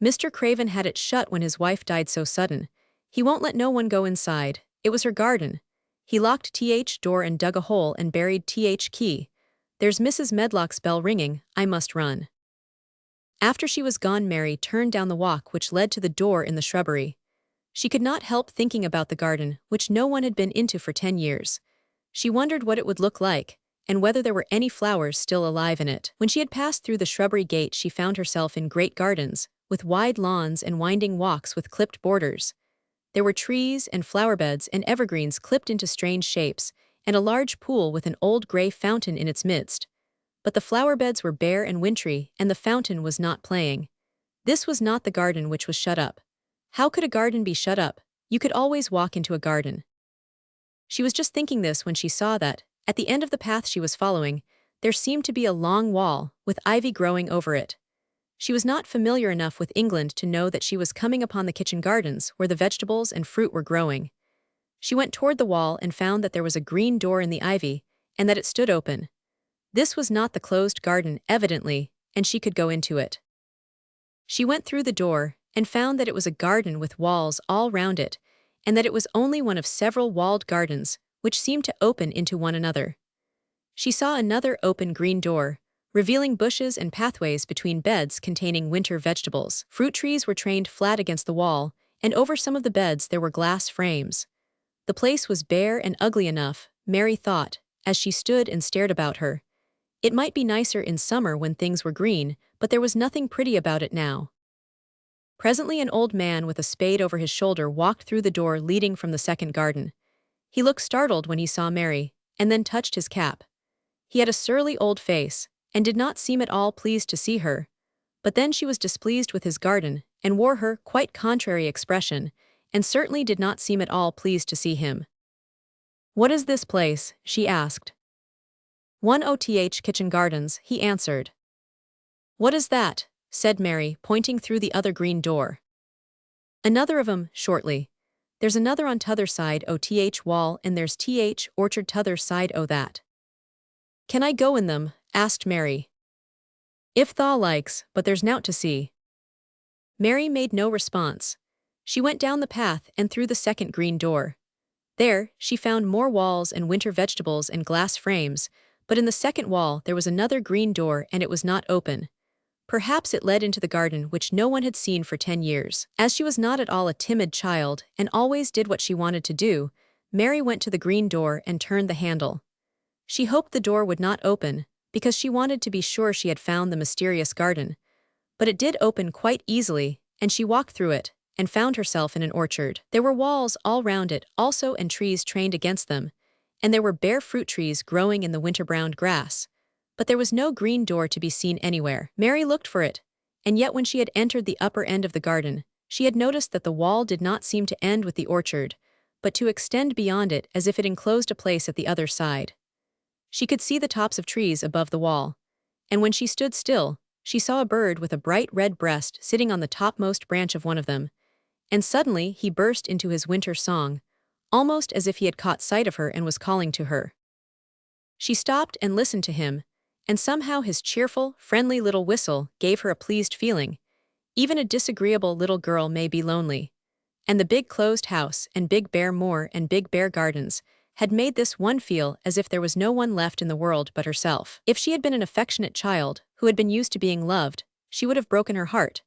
"Mr. Craven had it shut when his wife died so sudden. He won't let no one go inside. It was her garden. He locked door and dug a hole and buried key. There's Mrs. Medlock's bell ringing, I must run." After she was gone, Mary turned down the walk which led to the door in the shrubbery. She could not help thinking about the garden, which no one had been into for 10 years. She wondered what it would look like, and whether there were any flowers still alive in it. When she had passed through the shrubbery gate, she found herself in great gardens, with wide lawns and winding walks with clipped borders. There were trees and flower beds and evergreens clipped into strange shapes, and a large pool with an old gray fountain in its midst. But the flower beds were bare and wintry, and the fountain was not playing. This was not the garden which was shut up. How could a garden be shut up? You could always walk into a garden. She was just thinking this when she saw that, at the end of the path she was following, there seemed to be a long wall, with ivy growing over it. She was not familiar enough with England to know that she was coming upon the kitchen gardens where the vegetables and fruit were growing. She went toward the wall and found that there was a green door in the ivy, and that it stood open. This was not the closed garden, evidently, and she could go into it. She went through the door, and found that it was a garden with walls all round it, and that it was only one of several walled gardens, which seemed to open into one another. She saw another open green door, revealing bushes and pathways between beds containing winter vegetables. Fruit trees were trained flat against the wall, and over some of the beds there were glass frames. The place was bare and ugly enough, Mary thought, as she stood and stared about her. It might be nicer in summer when things were green, but there was nothing pretty about it now. Presently an old man with a spade over his shoulder walked through the door leading from the second garden. He looked startled when he saw Mary, and then touched his cap. He had a surly old face, and did not seem at all pleased to see her. But then she was displeased with his garden, and wore her quite contrary expression, and certainly did not seem at all pleased to see him. "What is this place?" she asked. "1OTH Kitchen Gardens," he answered. "What is that?" said Mary, pointing through the other green door. "Another of 'em, shortly. There's another on t'other side o' th wall, and there's th orchard t'other side o' that." "Can I go in them?" asked Mary. "If thaw likes, but there's nowt to see." Mary made no response. She went down the path and through the second green door. There, she found more walls and winter vegetables and glass frames, but in the second wall there was another green door and it was not open. Perhaps it led into the garden which no one had seen for 10 years. As she was not at all a timid child and always did what she wanted to do, Mary went to the green door and turned the handle. She hoped the door would not open, because she wanted to be sure she had found the mysterious garden. But it did open quite easily, and she walked through it, and found herself in an orchard. There were walls all round it also and trees trained against them, and there were bare fruit trees growing in the winter-browned grass. But there was no green door to be seen anywhere. Mary looked for it, and yet when she had entered the upper end of the garden, she had noticed that the wall did not seem to end with the orchard, but to extend beyond it as if it enclosed a place at the other side. She could see the tops of trees above the wall, and when she stood still, she saw a bird with a bright red breast sitting on the topmost branch of one of them, and suddenly he burst into his winter song, almost as if he had caught sight of her and was calling to her. She stopped and listened to him, and somehow his cheerful, friendly little whistle gave her a pleased feeling. Even a disagreeable little girl may be lonely. And the big closed house and big bare moor and big bare gardens had made this one feel as if there was no one left in the world but herself. If she had been an affectionate child who had been used to being loved, she would have broken her heart.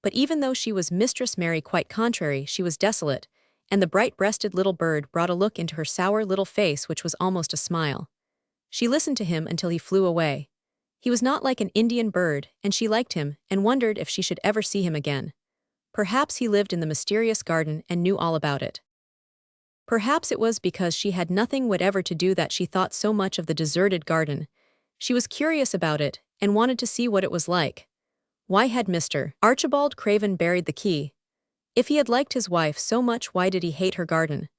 But even though she was Mistress Mary quite contrary, she was desolate, and the bright-breasted little bird brought a look into her sour little face which was almost a smile. She listened to him until he flew away. He was not like an Indian bird, and she liked him and wondered if she should ever see him again. Perhaps he lived in the mysterious garden and knew all about it. Perhaps it was because she had nothing whatever to do that she thought so much of the deserted garden. She was curious about it and wanted to see what it was like. Why had Mr. Archibald Craven buried the key? If he had liked his wife so much, why did he hate her garden?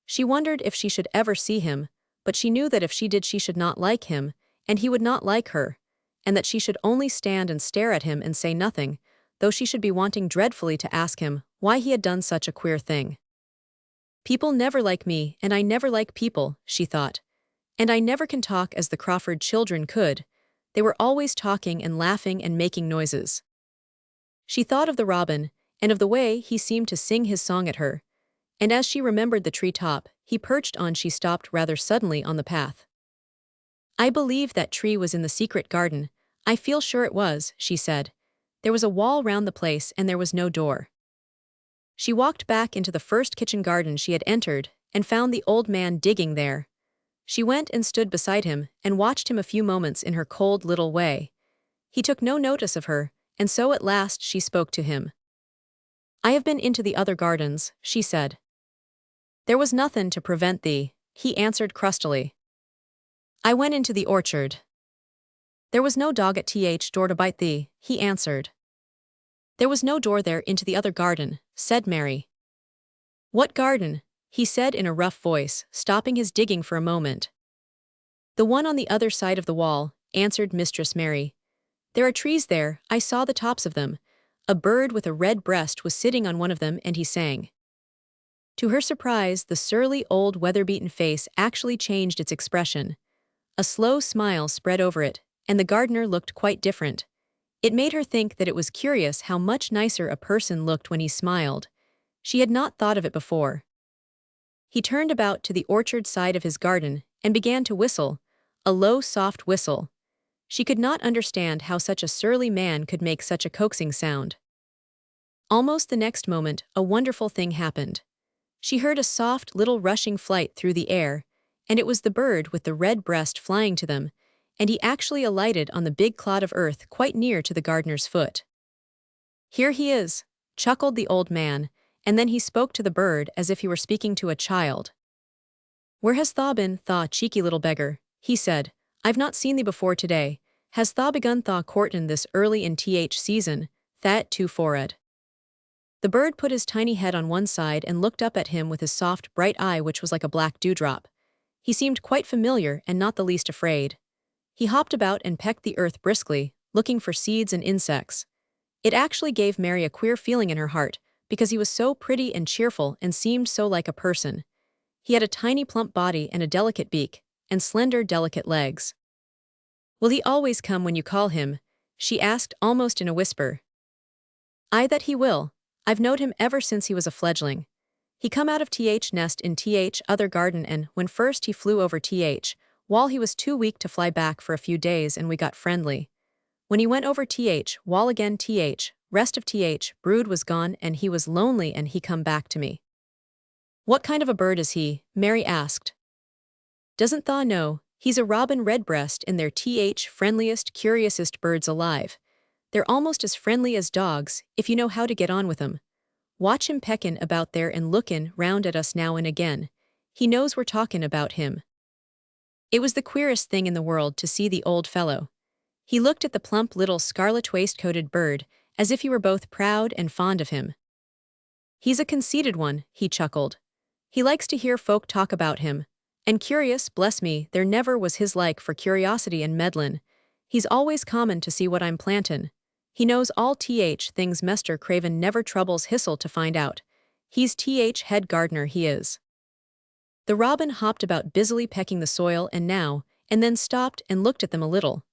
She wondered if she should ever see him, but she knew that if she did she should not like him, and he would not like her, and that she should only stand and stare at him and say nothing, though she should be wanting dreadfully to ask him why he had done such a queer thing. "People never like me, and I never like people," she thought. "And I never can talk as the Crawford children could. They were always talking and laughing and making noises." She thought of the robin, and of the way he seemed to sing his song at her, and as she remembered the tree top he perched on, she stopped rather suddenly on the path. I believe that tree was in the secret garden. I feel sure it was, she said. There was a wall round the place and there was no door. She walked back into the first kitchen garden she had entered and found the old man digging there. She went and stood beside him and watched him a few moments in her cold little way. He took no notice of her, and so at last she spoke to him. I have been into the other gardens, she said. There was nothing to prevent thee, he answered crustily. I went into the orchard. There was no dog at th door to bite thee, he answered. There was no door there into the other garden, said Mary. What garden? He said in a rough voice, stopping his digging for a moment. The one on the other side of the wall, answered Mistress Mary. There are trees there, I saw the tops of them. A bird with a red breast was sitting on one of them and he sang. To her surprise, the surly old weather-beaten face actually changed its expression. A slow smile spread over it, and the gardener looked quite different. It made her think that it was curious how much nicer a person looked when he smiled. She had not thought of it before. He turned about to the orchard side of his garden and began to whistle, a low, soft whistle. She could not understand how such a surly man could make such a coaxing sound. Almost the next moment, a wonderful thing happened. She heard a soft little rushing flight through the air, and it was the bird with the red breast flying to them, and he actually alighted on the big clod of earth quite near to the gardener's foot. Here he is, chuckled the old man, and then he spoke to the bird as if he were speaking to a child. Where has tha been, tha cheeky little beggar? He said. I've not seen thee before today. Has tha begun tha courtin' this early in th season, that too for'ard? The bird put his tiny head on one side and looked up at him with his soft, bright eye which was like a black dewdrop. He seemed quite familiar and not the least afraid. He hopped about and pecked the earth briskly, looking for seeds and insects. It actually gave Mary a queer feeling in her heart, because he was so pretty and cheerful and seemed so like a person. He had a tiny plump body and a delicate beak, and slender delicate legs. Will he always come when you call him? She asked almost in a whisper. Aye, that he will. I've knowed him ever since he was a fledgling. He come out of th nest in th other garden and, when first he flew over th, while he was too weak to fly back for a few days and we got friendly. When he went over th, while again th, rest of th, brood was gone and he was lonely and he come back to me. What kind of a bird is he? Mary asked. Doesn't tha know? He's a robin redbreast in their th friendliest, curiousest birds alive. They're almost as friendly as dogs, if you know how to get on with 'em. Watch him peckin' about there and lookin' round at us now and again. He knows we're talkin' about him. It was the queerest thing in the world to see the old fellow. He looked at the plump little scarlet waistcoated bird, as if he were both proud and fond of him. He's a conceited one, he chuckled. He likes to hear folk talk about him. And curious, bless me, there never was his like for curiosity and meddlin'. He's always common to see what I'm plantin'. He knows all th things Mester Craven never troubles hisself to find out. He's th head gardener, he is. The robin hopped about busily pecking the soil and then stopped and looked at them a little.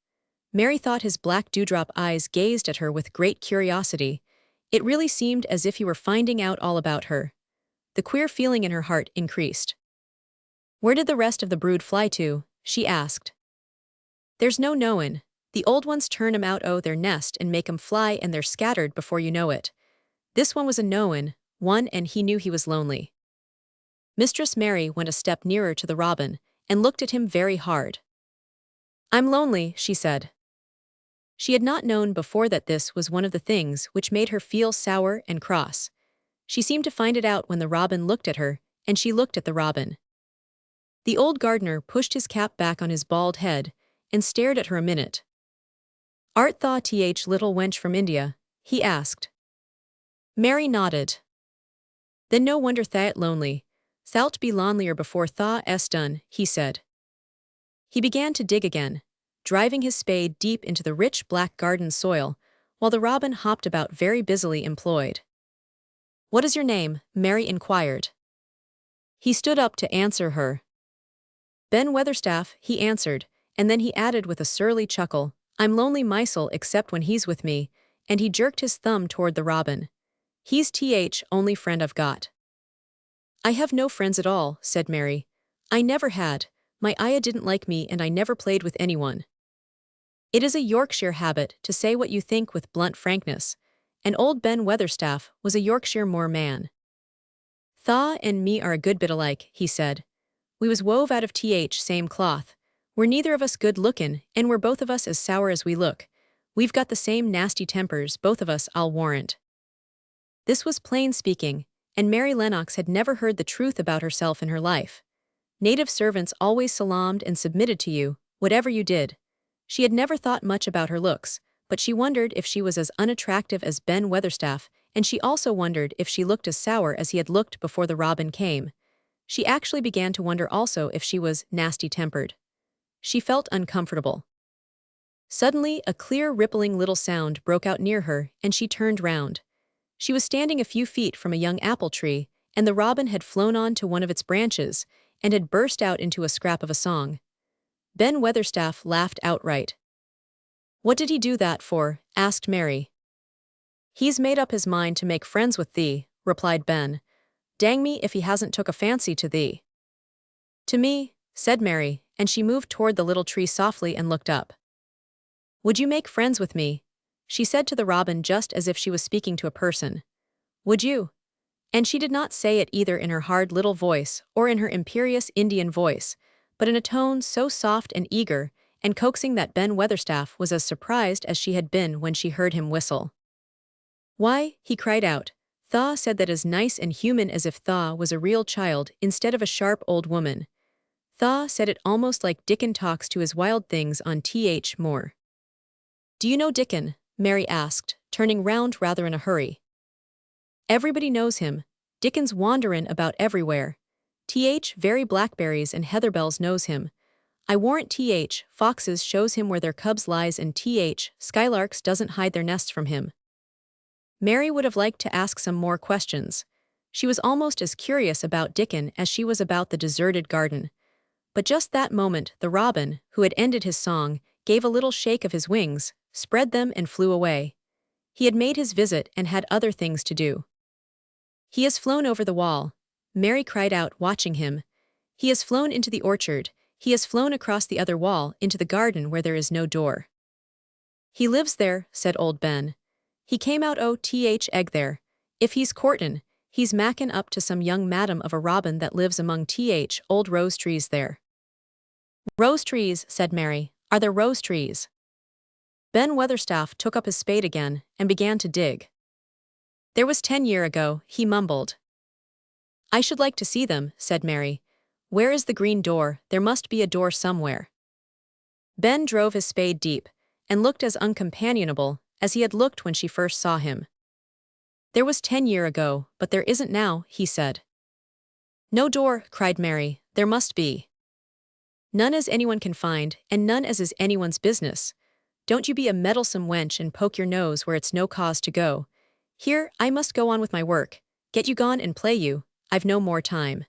Mary thought his black dewdrop eyes gazed at her with great curiosity. It really seemed as if he were finding out all about her. The queer feeling in her heart increased. Where did the rest of the brood fly to? She asked. There's no knowin'. The old ones turn 'em out o' their nest and make 'em fly and they're scattered before you know it. This one was a knowin' one and he knew he was lonely. Mistress Mary went a step nearer to the robin and looked at him very hard. I'm lonely, she said. She had not known before that this was one of the things which made her feel sour and cross. She seemed to find it out when the robin looked at her, and she looked at the robin. The old gardener pushed his cap back on his bald head and stared at her a minute. Art tha th little wench from India? He asked. Mary nodded. Then no wonder tha'rt lonely. Thou'lt be lonelier before tha es done, he said. He began to dig again, driving his spade deep into the rich black garden soil, while the robin hopped about very busily employed. What is your name? Mary inquired. He stood up to answer her. Ben Weatherstaff, he answered, and then he added with a surly chuckle, I'm lonely mysel except when he's with me, and he jerked his thumb toward the robin. He's th only friend I've got. I have no friends at all, said Mary. I never had. My ayah didn't like me and I never played with anyone. It is a Yorkshire habit to say what you think with blunt frankness, and old Ben Weatherstaff was a Yorkshire moor man. Tha and me are a good bit alike, he said. We was wove out of same cloth. We're neither of us good lookin', and we're both of us as sour as we look. We've got the same nasty tempers, both of us, I'll warrant. This was plain speaking, and Mary Lennox had never heard the truth about herself in her life. Native servants always salaamed and submitted to you, whatever you did. She had never thought much about her looks, but she wondered if she was as unattractive as Ben Weatherstaff, and she also wondered if she looked as sour as he had looked before the robin came. She actually began to wonder also if she was nasty-tempered. She felt uncomfortable. Suddenly, a clear, rippling little sound broke out near her, and she turned round. She was standing a few feet from a young apple tree, and the robin had flown on to one of its branches, and had burst out into a scrap of a song. Ben Weatherstaff laughed outright. "What did he do that for?" asked Mary. "He's made up his mind to make friends with thee," replied Ben. "Dang me if he hasn't took a fancy to thee." "To me," said Mary, and she moved toward the little tree softly and looked up. "Would you make friends with me?" she said to the robin just as if she was speaking to a person. "Would you?" And she did not say it either in her hard little voice or in her imperious Indian voice, but in a tone so soft and eager and coaxing that Ben Weatherstaff was as surprised as she had been when she heard him whistle. "Why," he cried out, "Tha said that as nice and human as if Tha was a real child instead of a sharp old woman. Tha said it almost like Dickon talks to his wild things on Moor." "Do you know Dickon?" Mary asked, turning round rather in a hurry. "Everybody knows him. Dickon's wanderin' about everywhere. Very blackberries and heatherbells knows him. I warrant foxes shows him where their cubs lies and skylarks doesn't hide their nests from him." Mary would have liked to ask some more questions. She was almost as curious about Dickon as she was about the deserted garden. But just that moment the robin, who had ended his song, gave a little shake of his wings, spread them and flew away. He had made his visit and had other things to do. "He has flown over the wall," Mary cried out, watching him. "He has flown into the orchard. He has flown across the other wall into the garden where there is no door." "He lives there," said old Ben. "He came out o' egg there. If he's courtin', he's mackin' up to some young madam of a robin that lives among old rose trees there." "Rose trees," said Mary. "Are there rose trees?" Ben Weatherstaff took up his spade again and began to dig. "There was 10 year ago," he mumbled. "I should like to see them," said Mary. "Where is the green door? There must be a door somewhere." Ben drove his spade deep, and looked as uncompanionable as he had looked when she first saw him. "There was 10 year ago, but there isn't now," he said. "No door," cried Mary. "There must be. None as anyone can find, and none as is anyone's business. Don't you be a meddlesome wench and poke your nose where it's no cause to go. Here, I must go on with my work. Get you gone and play you, I've no more time."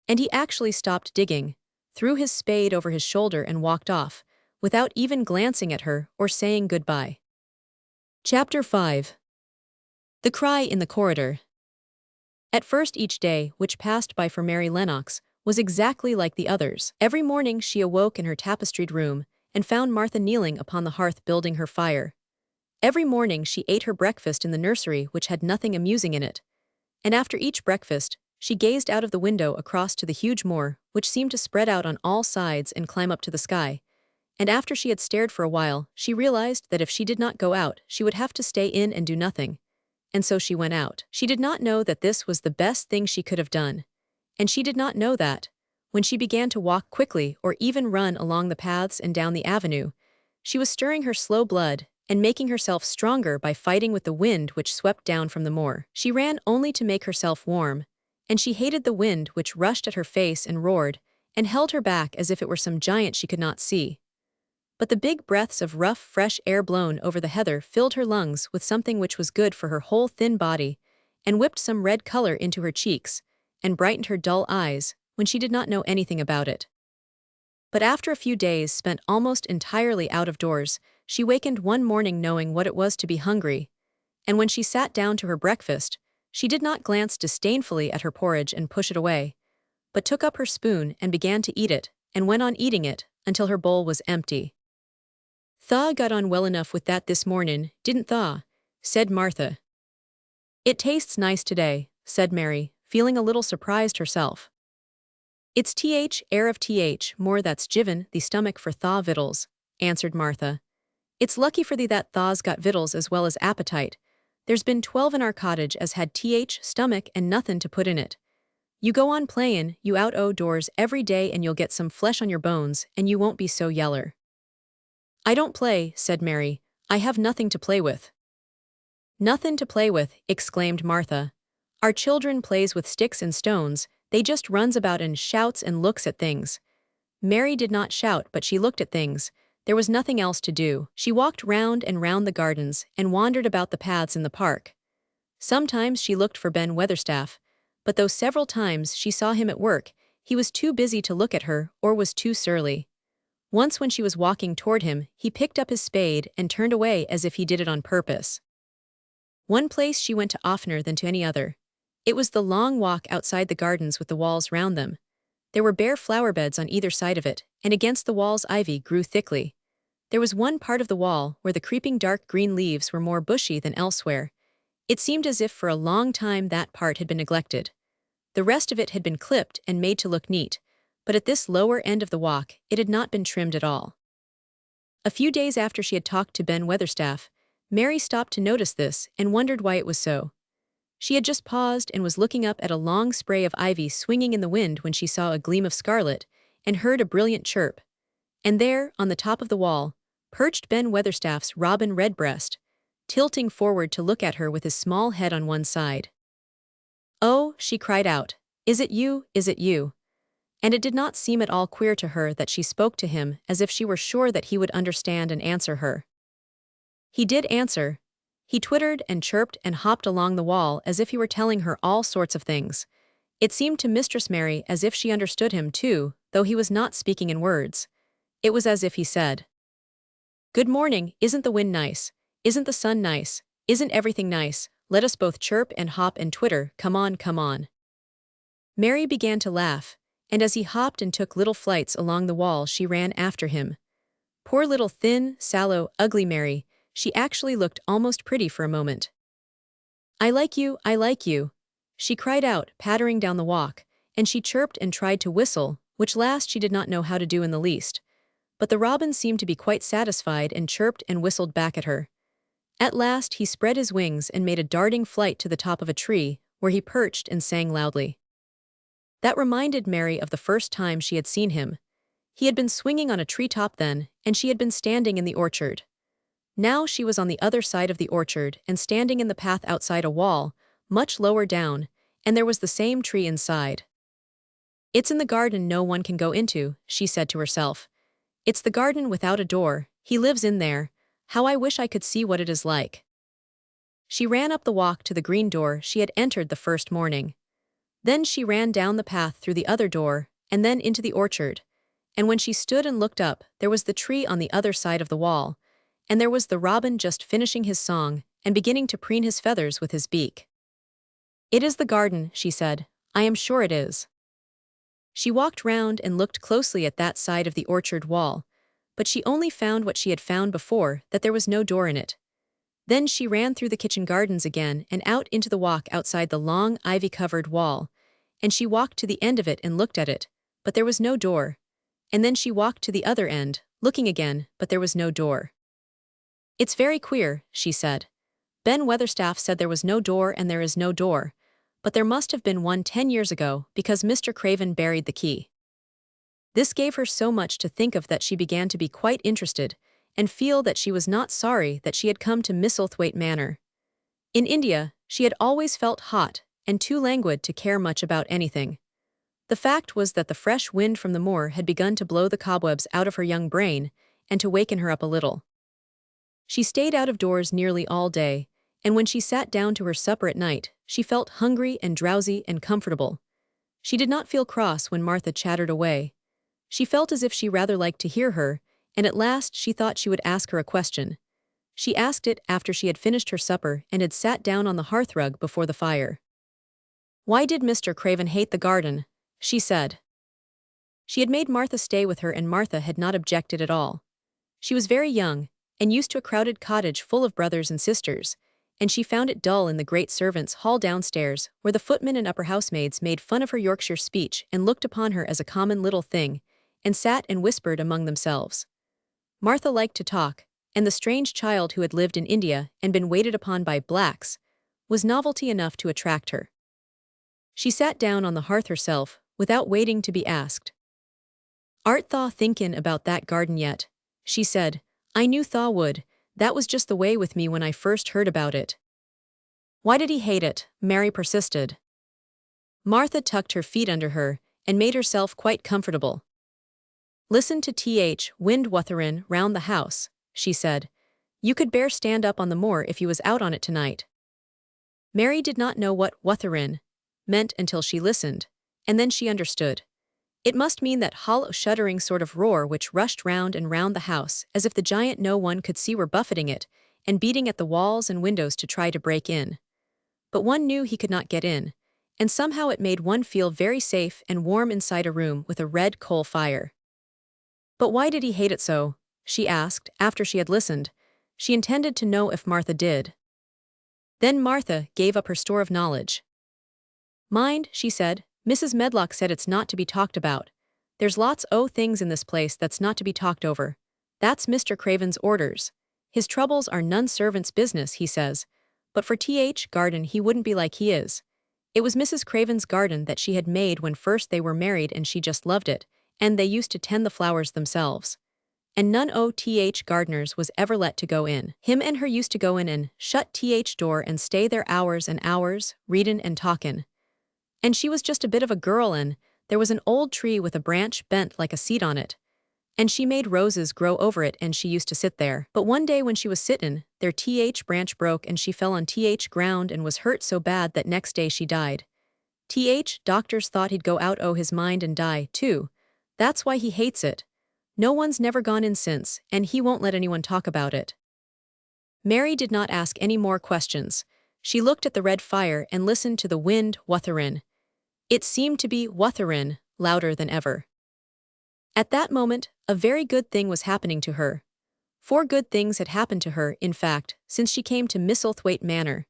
And he actually stopped digging, threw his spade over his shoulder and walked off, without even glancing at her or saying goodbye. Chapter 5. The Cry in the Corridor. At first each day, which passed by for Mary Lennox, was exactly like the others. Every morning she awoke in her tapestried room, and found Martha kneeling upon the hearth building her fire. Every morning she ate her breakfast in the nursery which had nothing amusing in it. And after each breakfast, she gazed out of the window across to the huge moor, which seemed to spread out on all sides and climb up to the sky. And after she had stared for a while, she realized that if she did not go out, she would have to stay in and do nothing. And so she went out. She did not know that this was the best thing she could have done. And she did not know that, when she began to walk quickly or even run along the paths and down the avenue, she was stirring her slow blood and making herself stronger by fighting with the wind which swept down from the moor. She ran only to make herself warm, and she hated the wind which rushed at her face and roared, and held her back as if it were some giant she could not see. But the big breaths of rough, fresh air blown over the heather filled her lungs with something which was good for her whole thin body, and whipped some red color into her cheeks, and brightened her dull eyes, when she did not know anything about it. But after a few days spent almost entirely out of doors, she wakened one morning knowing what it was to be hungry, and when she sat down to her breakfast, she did not glance disdainfully at her porridge and push it away, but took up her spoon and began to eat it, and went on eating it until her bowl was empty. "Thaw got on well enough with that this mornin', didn't Thaw?" said Martha. "It tastes nice today," said Mary, feeling a little surprised herself. "It's air of more that's jiven the stomach for Thaw victuals," answered Martha. "It's lucky for thee that Thaw's got victuals as well as appetite. There's been 12 in our cottage as had stomach and nothin' to put in it. You go on playin', you out o' doors every day and you'll get some flesh on your bones and you won't be so yeller." "I don't play," said Mary. "I have nothing to play with." "Nothin' to play with," exclaimed Martha. "Our children plays with sticks and stones, they just runs about and shouts and looks at things." Mary did not shout, but she looked at things. There was nothing else to do. She walked round and round the gardens and wandered about the paths in the park. Sometimes she looked for Ben Weatherstaff, but though several times she saw him at work, he was too busy to look at her or was too surly. Once when she was walking toward him, he picked up his spade and turned away as if he did it on purpose. One place she went to oftener than to any other. It was the long walk outside the gardens with the walls round them. There were bare flower beds on either side of it, and against the walls ivy grew thickly. There was one part of the wall where the creeping dark green leaves were more bushy than elsewhere. It seemed as if for a long time that part had been neglected. The rest of it had been clipped and made to look neat, but at this lower end of the walk it had not been trimmed at all. A few days after she had talked to Ben Weatherstaff, Mary stopped to notice this and wondered why it was so. She had just paused and was looking up at a long spray of ivy swinging in the wind when she saw a gleam of scarlet and heard a brilliant chirp. And there, on the top of the wall, perched Ben Weatherstaff's robin redbreast, tilting forward to look at her with his small head on one side. "Oh," she cried out, "is it you, is it you?" And it did not seem at all queer to her that she spoke to him as if she were sure that he would understand and answer her. He did answer. He twittered and chirped and hopped along the wall as if he were telling her all sorts of things. It seemed to Mistress Mary as if she understood him too, though he was not speaking in words. It was as if he said, "Good morning, isn't the wind nice? Isn't the sun nice? Isn't everything nice? Let us both chirp and hop and twitter, come on, come on." Mary began to laugh, and as he hopped and took little flights along the wall she ran after him. Poor little thin, sallow, ugly Mary, she actually looked almost pretty for a moment. I like you," she cried out, pattering down the walk, and she chirped and tried to whistle, which last she did not know how to do in the least. But the robin seemed to be quite satisfied and chirped and whistled back at her. At last he spread his wings and made a darting flight to the top of a tree, where he perched and sang loudly. That reminded Mary of the first time she had seen him. He had been swinging on a treetop then, and she had been standing in the orchard. Now she was on the other side of the orchard and standing in the path outside a wall, much lower down, and there was the same tree inside. "It's in the garden no one can go into," she said to herself. "It's the garden without a door, he lives in there. How I wish I could see what it is like." She ran up the walk to the green door she had entered the first morning. Then she ran down the path through the other door, and then into the orchard. And when she stood and looked up, there was the tree on the other side of the wall, and there was the robin just finishing his song and beginning to preen his feathers with his beak. "It is the garden," she said. "I am sure it is." She walked round and looked closely at that side of the orchard wall, but she only found what she had found before, that there was no door in it. Then she ran through the kitchen gardens again and out into the walk outside the long ivy-covered wall, and she walked to the end of it and looked at it, but there was no door. And then she walked to the other end, looking again, but there was no door. "It's very queer," she said. "Ben Weatherstaff said there was no door and there is no door, but there must have been one 10 years ago because Mr. Craven buried the key." This gave her so much to think of that she began to be quite interested and feel that she was not sorry that she had come to Misselthwaite Manor. In India, she had always felt hot and too languid to care much about anything. The fact was that the fresh wind from the moor had begun to blow the cobwebs out of her young brain and to waken her up a little. She stayed out of doors nearly all day, and when she sat down to her supper at night, she felt hungry and drowsy and comfortable. She did not feel cross when Martha chattered away. She felt as if she rather liked to hear her, and at last she thought she would ask her a question. She asked it after she had finished her supper and had sat down on the hearthrug before the fire. "Why did Mr. Craven hate the garden?" she said. She had made Martha stay with her and Martha had not objected at all. She was very young, and used to a crowded cottage full of brothers and sisters, and she found it dull in the great servants' hall downstairs, where the footmen and upper housemaids made fun of her Yorkshire speech and looked upon her as a common little thing, and sat and whispered among themselves. Martha liked to talk, and the strange child who had lived in India and been waited upon by blacks was novelty enough to attract her. She sat down on the hearth herself, without waiting to be asked. "Art thaw thinkin' about that garden yet?" she said. "I knew thaw would, that was just the way with me when I first heard about it." "Why did he hate it?" Mary persisted. Martha tucked her feet under her and made herself quite comfortable. "Listen to th wind wutherin' round the house," she said. "You could bear stand up on the moor if you was out on it tonight." Mary did not know what wutherin' meant until she listened, and then she understood. It must mean that hollow shuddering sort of roar which rushed round and round the house as if the giant no one could see were buffeting it and beating at the walls and windows to try to break in. But one knew he could not get in, and somehow it made one feel very safe and warm inside a room with a red coal fire. "But why did he hate it so?" she asked after she had listened. She intended to know if Martha did. Then Martha gave up her store of knowledge. "Mind," she said, "Mrs. Medlock said it's not to be talked about. There's lots o' things in this place that's not to be talked over. That's Mr. Craven's orders. His troubles are none servant's business, he says. But for th garden he wouldn't be like he is. It was Mrs. Craven's garden that she had made when first they were married and she just loved it, and they used to tend the flowers themselves. And none o' th gardeners was ever let to go in. Him and her used to go in and shut th door and stay there hours and hours, readin' and talkin'. And she was just a bit of a girl and there was an old tree with a branch bent like a seat on it. And she made roses grow over it and she used to sit there. But one day when she was sittin', their th branch broke and she fell on th ground and was hurt so bad that next day she died. Th doctors thought he'd go out o' his mind and die, too. That's why he hates it. No one's never gone in since, and he won't let anyone talk about it." Mary did not ask any more questions. She looked at the red fire and listened to the wind wutherin'. It seemed to be wutherin' louder than ever. At that moment, a very good thing was happening to her. 4 good things had happened to her, in fact, since she came to Misselthwaite Manor.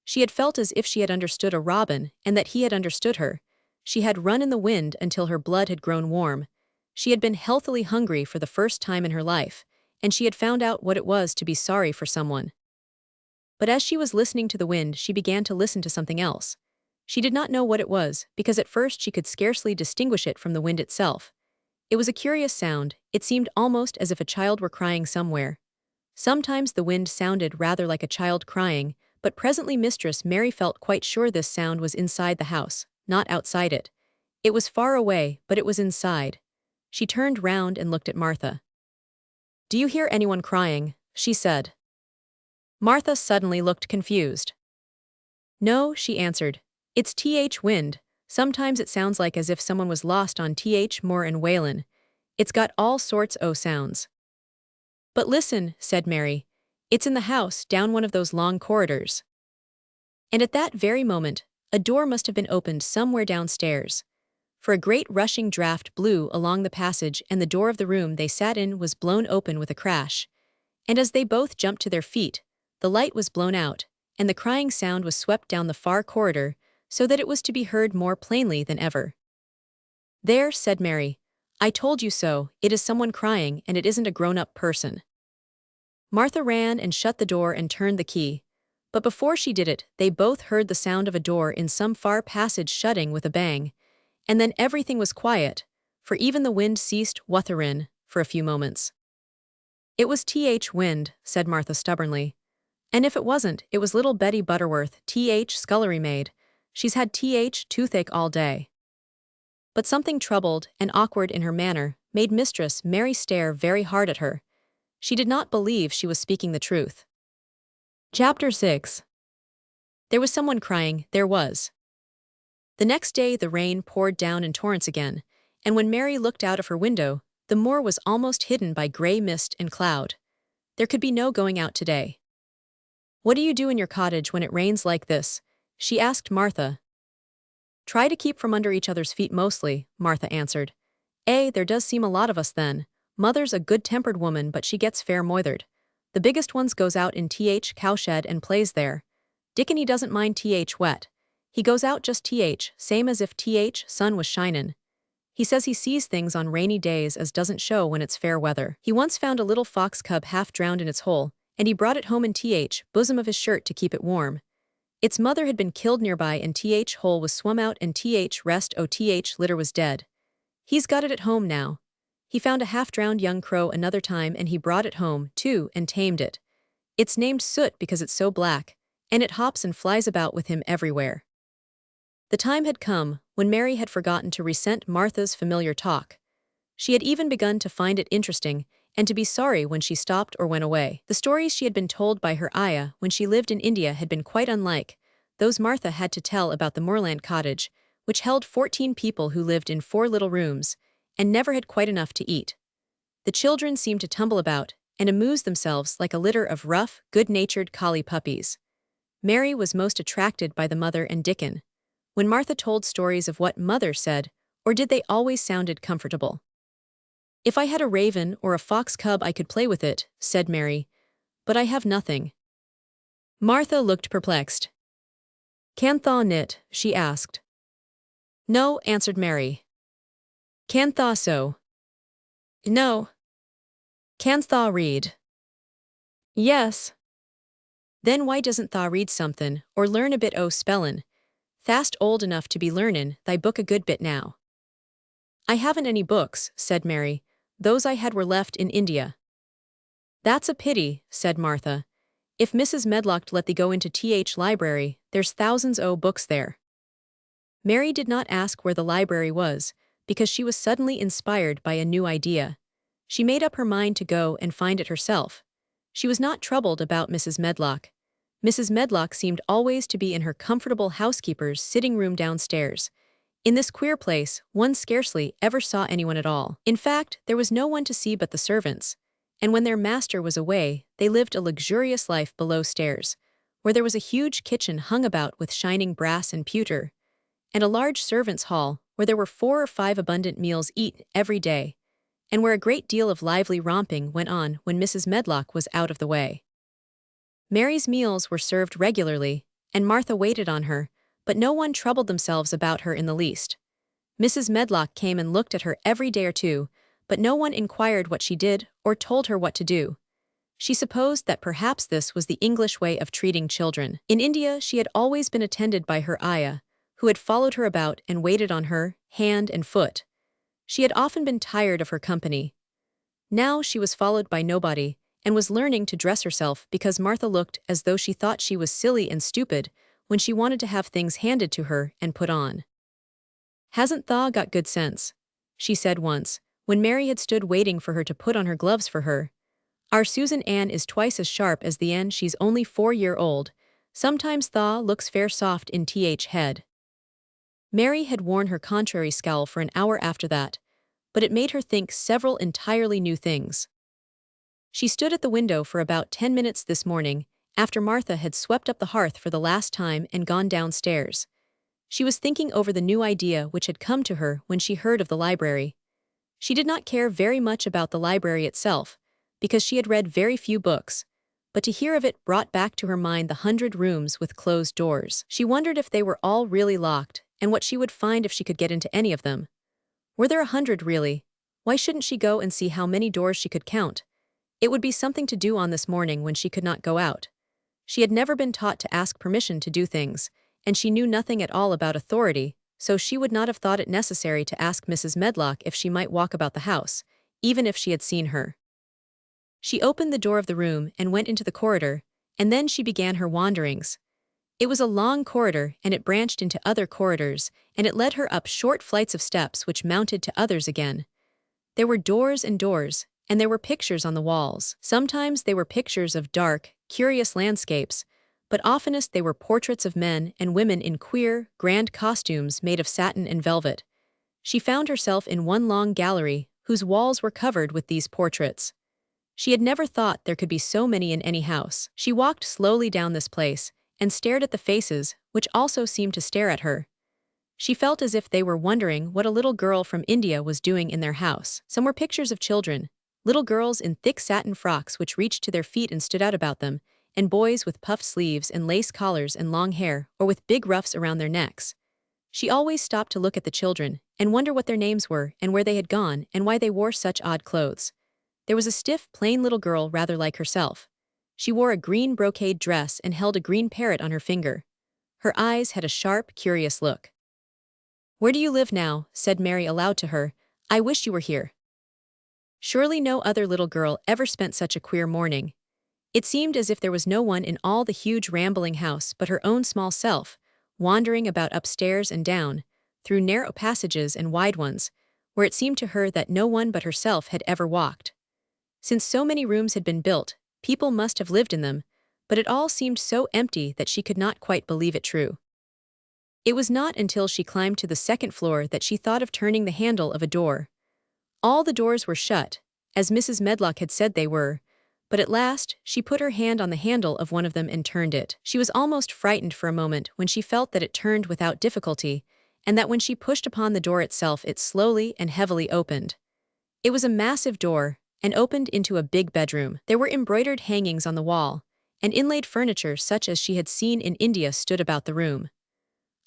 She had felt as if she had understood a robin and that he had understood her. She had run in the wind until her blood had grown warm. She had been healthily hungry for the first time in her life, and she had found out what it was to be sorry for someone. But as she was listening to the wind, she began to listen to something else. She did not know what it was, because at first she could scarcely distinguish it from the wind itself. It was a curious sound. It seemed almost as if a child were crying somewhere. Sometimes the wind sounded rather like a child crying, but presently Mistress Mary felt quite sure this sound was inside the house, not outside it. It was far away, but it was inside. She turned round and looked at Martha. "Do you hear anyone crying?" she said. Martha suddenly looked confused. "No," she answered. "It's th wind. Sometimes it sounds like as if someone was lost on th moor and wailin'. It's got all sorts o' sounds." "But listen," said Mary. "It's in the house, down one of those long corridors." And at that very moment, a door must have been opened somewhere downstairs. For a great rushing draught blew along the passage and the door of the room they sat in was blown open with a crash. And as they both jumped to their feet, the light was blown out, and the crying sound was swept down the far corridor, so that it was to be heard more plainly than ever. "There," said Mary. "I told you so, it is someone crying and it isn't a grown-up person." Martha ran and shut the door and turned the key. But before she did it, they both heard the sound of a door in some far passage shutting with a bang. And then everything was quiet, for even the wind ceased wutherin' for a few moments. "It was th wind," said Martha stubbornly. "And if it wasn't, it was little Betty Butterworth, th scullery maid. She's had th toothache all day." But something troubled and awkward in her manner made Mistress Mary stare very hard at her. She did not believe she was speaking the truth. Chapter 6. There was someone crying, there was. The next day the rain poured down in torrents again, and when Mary looked out of her window, the moor was almost hidden by grey mist and cloud. There could be no going out today. "What do you do in your cottage when it rains like this?" she asked Martha. "Try to keep from under each other's feet mostly," Martha answered. There does seem a lot of us then. Mother's a good-tempered woman but she gets fair moithered. The biggest ones goes out in cowshed and plays there. Dickon he doesn't mind wet. He goes out just same as if sun was shinin'. He says he sees things on rainy days as doesn't show when it's fair weather. He once found a little fox cub half drowned in its hole, and he brought it home in bosom of his shirt to keep it warm. Its mother had been killed nearby and hole was swum out and rest litter was dead. He's got it at home now. He found a half-drowned young crow another time and he brought it home, too, and tamed it. It's named Soot because it's so black, and it hops and flies about with him everywhere. The time had come when Mary had forgotten to resent Martha's familiar talk. She had even begun to find it interesting and to be sorry when she stopped or went away. The stories she had been told by her ayah when she lived in India had been quite unlike those Martha had to tell about the moorland cottage, which held 14 people who lived in 4 little rooms and never had quite enough to eat. The children seemed to tumble about and amuse themselves like a litter of rough, good-natured collie puppies. Mary was most attracted by the mother and Dickon. When Martha told stories of what mother said, or did they always sounded comfortable? If I had a raven or a fox cub I could play with it, said Mary, but I have nothing. Martha looked perplexed. Can thaw knit? She asked. No, answered Mary. Can thaw sew? No. Can thaw read? Yes. Then why doesn't thaw read somethin', or learn a bit o' spellin'? Thast old enough to be learnin' thy book a good bit now. I haven't any books, said Mary. Those I had were left in India. That's a pity, said Martha. If Mrs. Medlock'd let thee go into library, there's thousands o' books there. Mary did not ask where the library was, because she was suddenly inspired by a new idea. She made up her mind to go and find it herself. She was not troubled about Mrs. Medlock. Mrs. Medlock seemed always to be in her comfortable housekeeper's sitting room downstairs. In this queer place, one scarcely ever saw anyone at all. In fact, there was no one to see but the servants, and when their master was away, they lived a luxurious life below stairs, where there was a huge kitchen hung about with shining brass and pewter, and a large servants' hall where there were 4 or 5 abundant meals eaten every day, and where a great deal of lively romping went on when Mrs. Medlock was out of the way. Mary's meals were served regularly, and Martha waited on her, but no one troubled themselves about her in the least. Mrs. Medlock came and looked at her every day or two, but no one inquired what she did or told her what to do. She supposed that perhaps this was the English way of treating children. In India she had always been attended by her ayah, who had followed her about and waited on her, hand and foot. She had often been tired of her company. Now she was followed by nobody, and was learning to dress herself because Martha looked as though she thought she was silly and stupid when she wanted to have things handed to her and put on. Hasn't thaw got good sense? She said once, when Mary had stood waiting for her to put on her gloves for her. Our Susan Ann is twice as sharp as the Ann, she's only 4-year-old. Sometimes thaw looks fair soft in head. Mary had worn her contrary scowl for an hour after that, but it made her think several entirely new things. She stood at the window for about 10 minutes this morning, after Martha had swept up the hearth for the last time and gone downstairs. She was thinking over the new idea which had come to her when she heard of the library. She did not care very much about the library itself, because she had read very few books, but to hear of it brought back to her mind the 100 rooms with closed doors. She wondered if they were all really locked, and what she would find if she could get into any of them. Were there 100 really? Why shouldn't she go and see how many doors she could count? It would be something to do on this morning when she could not go out. She had never been taught to ask permission to do things, and she knew nothing at all about authority, so she would not have thought it necessary to ask Mrs. Medlock if she might walk about the house, even if she had seen her. She opened the door of the room and went into the corridor, and then she began her wanderings. It was a long corridor, and it branched into other corridors, and it led her up short flights of steps which mounted to others again. There were doors and doors, and there were pictures on the walls. Sometimes they were pictures of dark, curious landscapes, but oftenest they were portraits of men and women in queer, grand costumes made of satin and velvet. She found herself in one long gallery whose walls were covered with these portraits. She had never thought there could be so many in any house. She walked slowly down this place and stared at the faces, which also seemed to stare at her. She felt as if they were wondering what a little girl from India was doing in their house. Some were pictures of children, little girls in thick satin frocks which reached to their feet and stood out about them, and boys with puffed sleeves and lace collars and long hair, or with big ruffs around their necks. She always stopped to look at the children and wonder what their names were and where they had gone and why they wore such odd clothes. There was a stiff, plain little girl rather like herself. She wore a green brocade dress and held a green parrot on her finger. Her eyes had a sharp, curious look. "Where do you live now?" said Mary aloud to her. "I wish you were here." Surely no other little girl ever spent such a queer morning. It seemed as if there was no one in all the huge rambling house but her own small self, wandering about upstairs and down, through narrow passages and wide ones, where it seemed to her that no one but herself had ever walked. Since so many rooms had been built, people must have lived in them, but it all seemed so empty that she could not quite believe it true. It was not until she climbed to the second floor that she thought of turning the handle of a door. All the doors were shut, as Mrs. Medlock had said they were, but at last she put her hand on the handle of one of them and turned it. She was almost frightened for a moment when she felt that it turned without difficulty, and that when she pushed upon the door itself it slowly and heavily opened. It was a massive door, and opened into a big bedroom. There were embroidered hangings on the wall, and inlaid furniture such as she had seen in India stood about the room.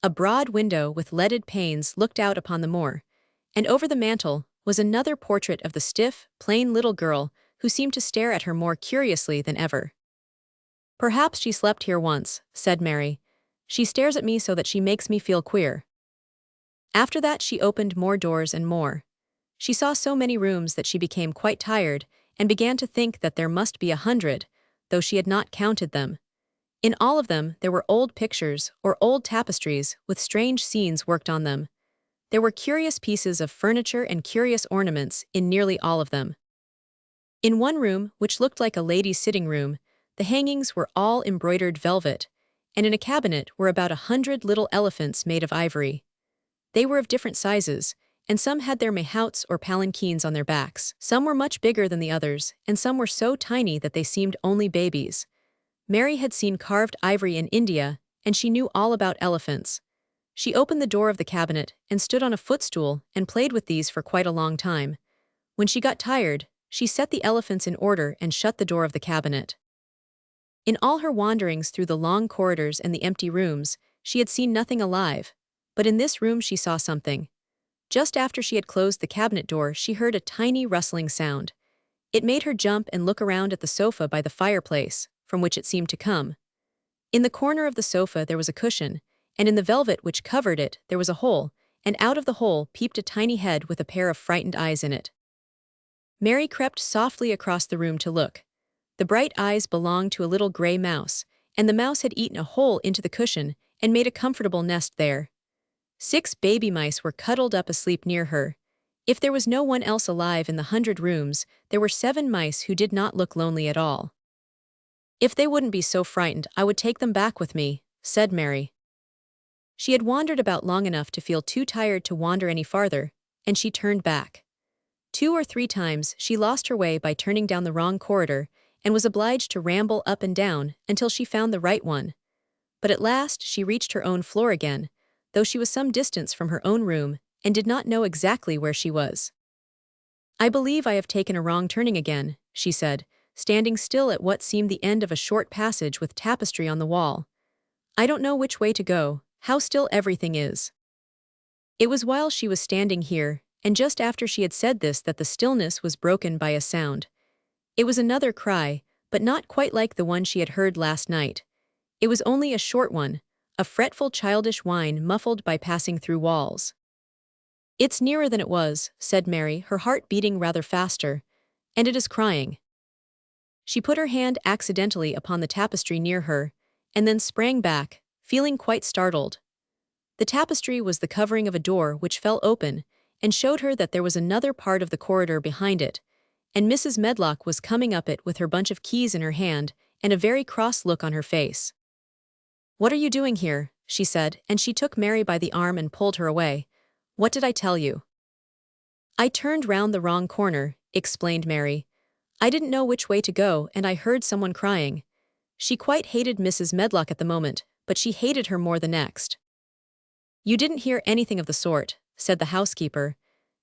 A broad window with leaded panes looked out upon the moor, and over the mantel was another portrait of the stiff, plain little girl who seemed to stare at her more curiously than ever. "Perhaps she slept here once," said Mary. "She stares at me so that she makes me feel queer." After that she opened more doors and more. She saw so many rooms that she became quite tired and began to think that there must be 100, though she had not counted them. In all of them there were old pictures or old tapestries with strange scenes worked on them. There were curious pieces of furniture and curious ornaments in nearly all of them. In one room, which looked like a lady's sitting room, the hangings were all embroidered velvet, and in a cabinet were about 100 little elephants made of ivory. They were of different sizes, and some had their mahouts or palanquins on their backs. Some were much bigger than the others, and some were so tiny that they seemed only babies. Mary had seen carved ivory in India, and she knew all about elephants. She opened the door of the cabinet and stood on a footstool and played with these for quite a long time. When she got tired, she set the elephants in order and shut the door of the cabinet. In all her wanderings through the long corridors and the empty rooms, she had seen nothing alive, but in this room she saw something. Just after she had closed the cabinet door, she heard a tiny rustling sound. It made her jump and look around at the sofa by the fireplace, from which it seemed to come. In the corner of the sofa there was a cushion, and in the velvet which covered it there was a hole, and out of the hole peeped a tiny head with a pair of frightened eyes in it. Mary crept softly across the room to look. The bright eyes belonged to a little gray mouse, and the mouse had eaten a hole into the cushion and made a comfortable nest there. 6 baby mice were cuddled up asleep near her. If there was no one else alive in the 100 rooms, there were 7 mice who did not look lonely at all. "If they wouldn't be so frightened, I would take them back with me," said Mary. She had wandered about long enough to feel too tired to wander any farther, and she turned back. 2 or 3 times she lost her way by turning down the wrong corridor and was obliged to ramble up and down until she found the right one. But at last she reached her own floor again, though she was some distance from her own room and did not know exactly where she was. "I believe I have taken a wrong turning again," she said, standing still at what seemed the end of a short passage with tapestry on the wall. "I don't know which way to go, how still everything is." It was while she was standing here, and just after she had said this, that the stillness was broken by a sound. It was another cry, but not quite like the one she had heard last night. It was only a short one, a fretful childish whine muffled by passing through walls. "It's nearer than it was," said Mary, her heart beating rather faster, "and it is crying." She put her hand accidentally upon the tapestry near her, and then sprang back, feeling quite startled. The tapestry was the covering of a door which fell open, and showed her that there was another part of the corridor behind it, and Mrs. Medlock was coming up it with her bunch of keys in her hand and a very cross look on her face. "What are you doing here?" she said, and she took Mary by the arm and pulled her away. "What did I tell you?" "I turned round the wrong corner," explained Mary. "I didn't know which way to go, and I heard someone crying." She quite hated Mrs. Medlock at the moment, but she hated her more the next. "You didn't hear anything of the sort," said the housekeeper.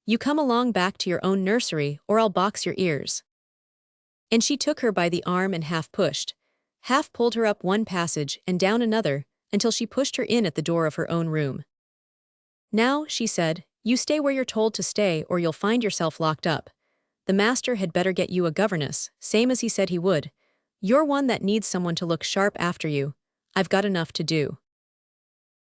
"You come along back to your own nursery, or I'll box your ears." And she took her by the arm and half pushed, half pulled her up one passage and down another, until she pushed her in at the door of her own room. "Now," she said, "you stay where you're told to stay or you'll find yourself locked up. The master had better get you a governess, same as he said he would. You're one that needs someone to look sharp after you. I've got enough to do."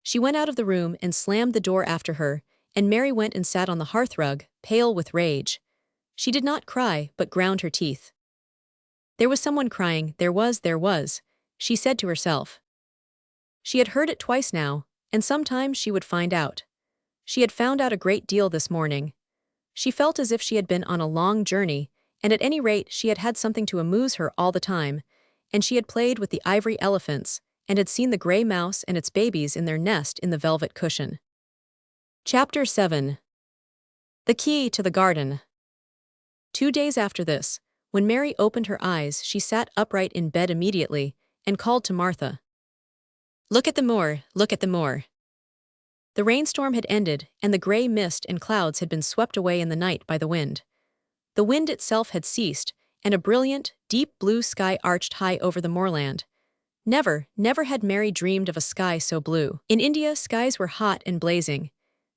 She went out of the room and slammed the door after her, and Mary went and sat on the hearthrug, pale with rage. She did not cry, but ground her teeth. There was someone crying, there was, she said to herself. She had heard it twice now, and sometime she would find out. She had found out a great deal this morning. She felt as if she had been on a long journey, and at any rate she had had something to amuse her all the time, and she had played with the ivory elephants, and had seen the gray mouse and its babies in their nest in the velvet cushion. Chapter 7. The Key to the Garden. 2 days after this, when Mary opened her eyes, she sat upright in bed immediately, and called to Martha. "Look at the moor, look at the moor." The rainstorm had ended, and the gray mist and clouds had been swept away in the night by the wind. The wind itself had ceased, and a brilliant, deep blue sky arched high over the moorland. Never had Mary dreamed of a sky so blue. In India, skies were hot and blazing.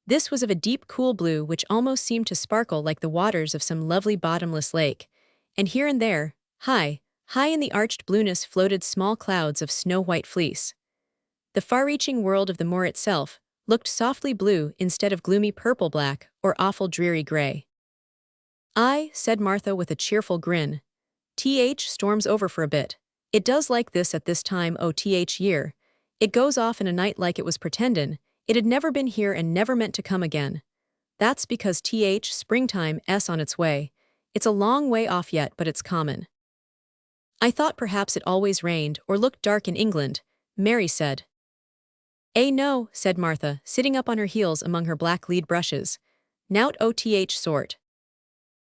This was of a deep, cool blue which almost seemed to sparkle like the waters of some lovely bottomless lake, and here and there, high in the arched blueness floated small clouds of snow-white fleece. The far-reaching world of the moor itself looked softly blue instead of gloomy purple-black or awful dreary gray. "Aye," said Martha with a cheerful grin. "Storms over for a bit. It does like this at this time year. It goes off in a night like it was pretendin' it had never been here and never meant to come again. That's because springtime's on its way. It's a long way off yet, but it's common." "I thought perhaps it always rained or looked dark in England," Mary said. No," said Martha, sitting up on her heels among her black lead brushes. "Nout sort."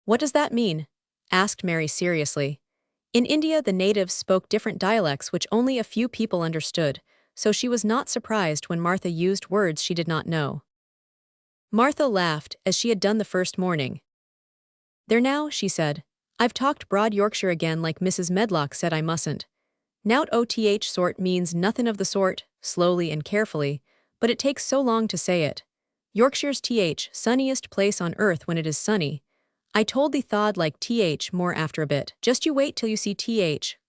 "What does that mean?" asked Mary seriously. In India the natives spoke different dialects which only a few people understood, so she was not surprised when Martha used words she did not know. Martha laughed, as she had done the first morning. "There now," she said. "I've talked broad Yorkshire again like Mrs. Medlock said I mustn't. Nout sort means nothin' of the sort," slowly and carefully, "but it takes so long to say it. Yorkshire's sunniest place on earth when it is sunny. I told thee thaw'd like more after a bit. Just you wait till you see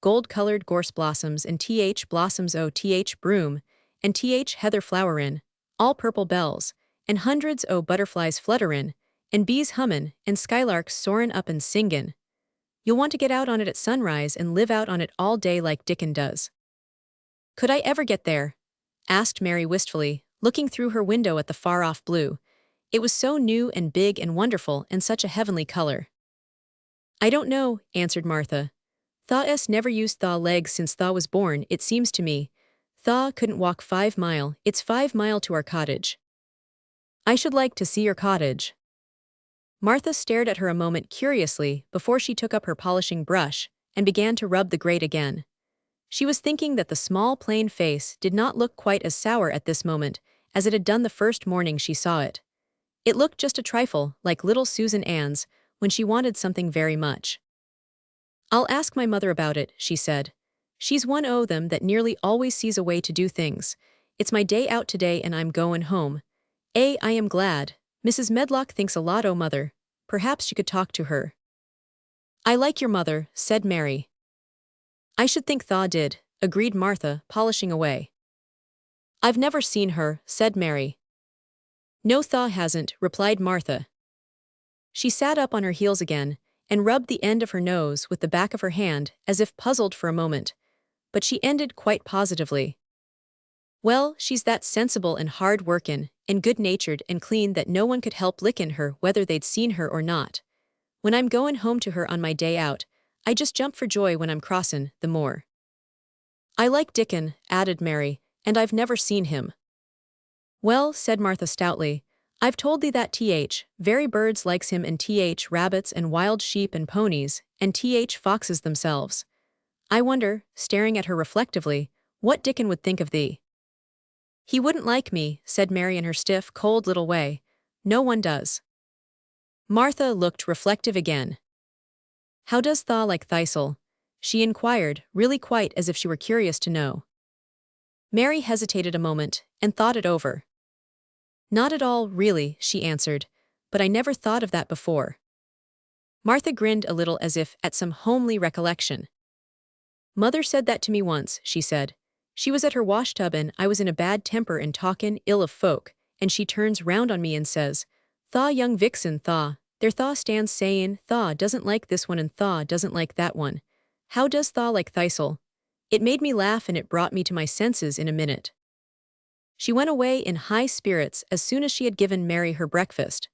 gold-colored gorse blossoms and blossoms broom, and heather flowerin', all purple bells, and hundreds butterflies flutterin', and bees hummin', and skylarks soarin' up and singin'. You'll want to get out on it at sunrise and live out on it all day like Dickon does." "Could I ever get there?" asked Mary wistfully, looking through her window at the far-off blue. It was so new and big and wonderful and such a heavenly color. "I don't know," answered Martha. "Thaw's never used thaw legs since Thaw was born, it seems to me. Thaw couldn't walk 5 mile, it's 5 mile to our cottage." "I should like to see your cottage." Martha stared at her a moment curiously before she took up her polishing brush and began to rub the grate again. She was thinking that the small plain face did not look quite as sour at this moment as it had done the first morning she saw it. It looked just a trifle like little Susan Ann's when she wanted something very much. "I'll ask my mother about it," she said. "She's one o' them that nearly always sees a way to do things. It's my day out today and I'm goin' home. I am glad. Mrs. Medlock thinks a lot o' mother. Perhaps you could talk to her." "I like your mother," said Mary. "I should think Thaw did," agreed Martha, polishing away. "I've never seen her," said Mary. "No, Thaw hasn't," replied Martha. She sat up on her heels again and rubbed the end of her nose with the back of her hand as if puzzled for a moment, but she ended quite positively. "Well, she's that sensible and hard-workin' and good-natured and clean that no one could help lickin' her whether they'd seen her or not. When I'm goin' home to her on my day out, I just jump for joy when I'm crossin' the moor." "I like Dickon," added Mary, "and I've never seen him." "Well," said Martha stoutly, "I've told thee that very birds likes him and rabbits and wild sheep and ponies and foxes themselves. I wonder," staring at her reflectively, "what Dickon would think of thee." He wouldn't like me, said Mary in her stiff, cold little way. No one does. Martha looked reflective again. How does thaw like thistle? She inquired, really quite as if she were curious to know. Mary hesitated a moment, and thought it over. Not at all, really, she answered, but I never thought of that before. Martha grinned a little as if at some homely recollection. Mother said that to me once, she said. She was at her washtub and I was in a bad temper and talkin' ill of folk, and she turns round on me and says, Thaw young vixen thaw, there thaw stands sayin', thaw doesn't like this one and thaw doesn't like that one. How does thaw like thistle? It made me laugh and it brought me to my senses in a minute. She went away in high spirits as soon as she had given Mary her breakfast.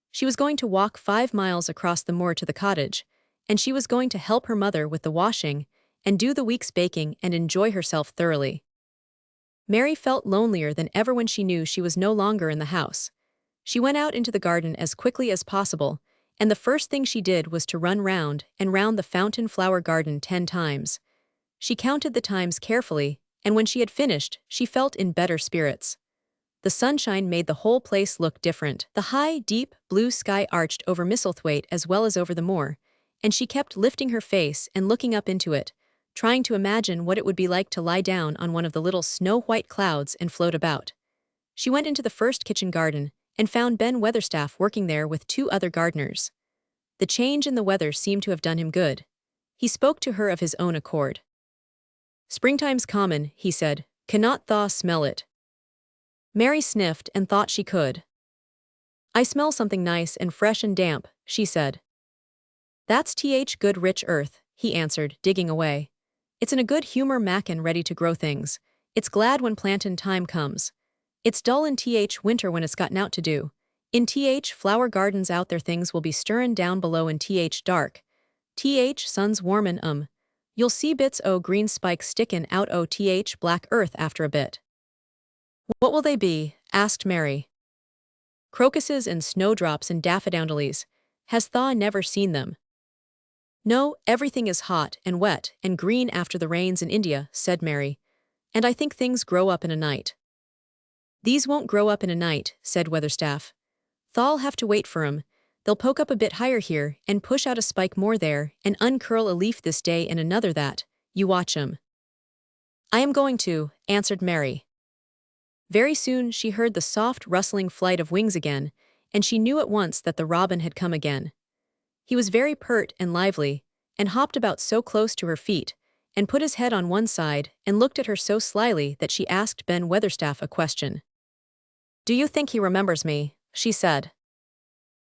She was going to walk 5 miles across the moor to the cottage, and she was going to help her mother with the washing, and do the week's baking and enjoy herself thoroughly. Mary felt lonelier than ever when she knew she was no longer in the house. She went out into the garden as quickly as possible, and the first thing she did was to run round and round the fountain flower garden 10 times. She counted the times carefully, and when she had finished, she felt in better spirits. The sunshine made the whole place look different. The high, deep, blue sky arched over Misselthwaite as well as over the moor, and she kept lifting her face and looking up into it, trying to imagine what it would be like to lie down on one of the little snow-white clouds and float about. She went into the first kitchen garden and found Ben Weatherstaff working there with 2 other gardeners. The change in the weather seemed to have done him good. He spoke to her of his own accord. Springtime's common, he said. Cannot thaw smell it? Mary sniffed and thought she could. I smell something nice and fresh and damp, she said. That's good rich earth, he answered, digging away. It's in a good humor mackin' ready to grow things. It's glad when plantin' time comes. It's dull in winter when it's got nowt to do. In flower gardens out there things will be stirrin' down below in dark. Sun's warmin' You'll see bits o' green spikes stickin' out o' black earth after a bit. What will they be? Asked Mary. Crocuses and snowdrops and daffodils. Has thaw never seen them? No, everything is hot and wet and green after the rains in India, said Mary. And I think things grow up in a night. These won't grow up in a night, said Weatherstaff. Thaw'll have to wait for 'em. They'll poke up a bit higher here and push out a spike more there and uncurl a leaf this day and another that. You watch 'em. I am going to, answered Mary. Very soon she heard the soft rustling flight of wings again, and she knew at once that the robin had come again. He was very pert and lively, and hopped about so close to her feet, and put his head on one side and looked at her so slyly that she asked Ben Weatherstaff a question. Do you think he remembers me? She said.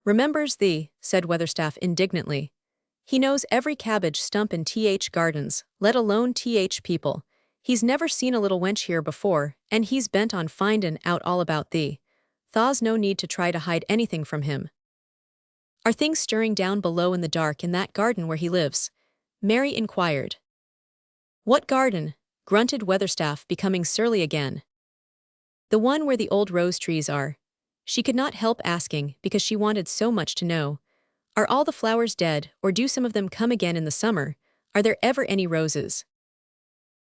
Remembers thee, said Weatherstaff indignantly. He knows every cabbage stump in gardens, let alone people. He's never seen a little wench here before, and he's bent on findin' out all about thee. Thaw's no need to try to hide anything from him. Are things stirring down below in the dark in that garden where he lives? Mary inquired. What garden? Grunted Weatherstaff, becoming surly again. The one where the old rose trees are. She could not help asking because she wanted so much to know. Are all the flowers dead, or do some of them come again in the summer? Are there ever any roses?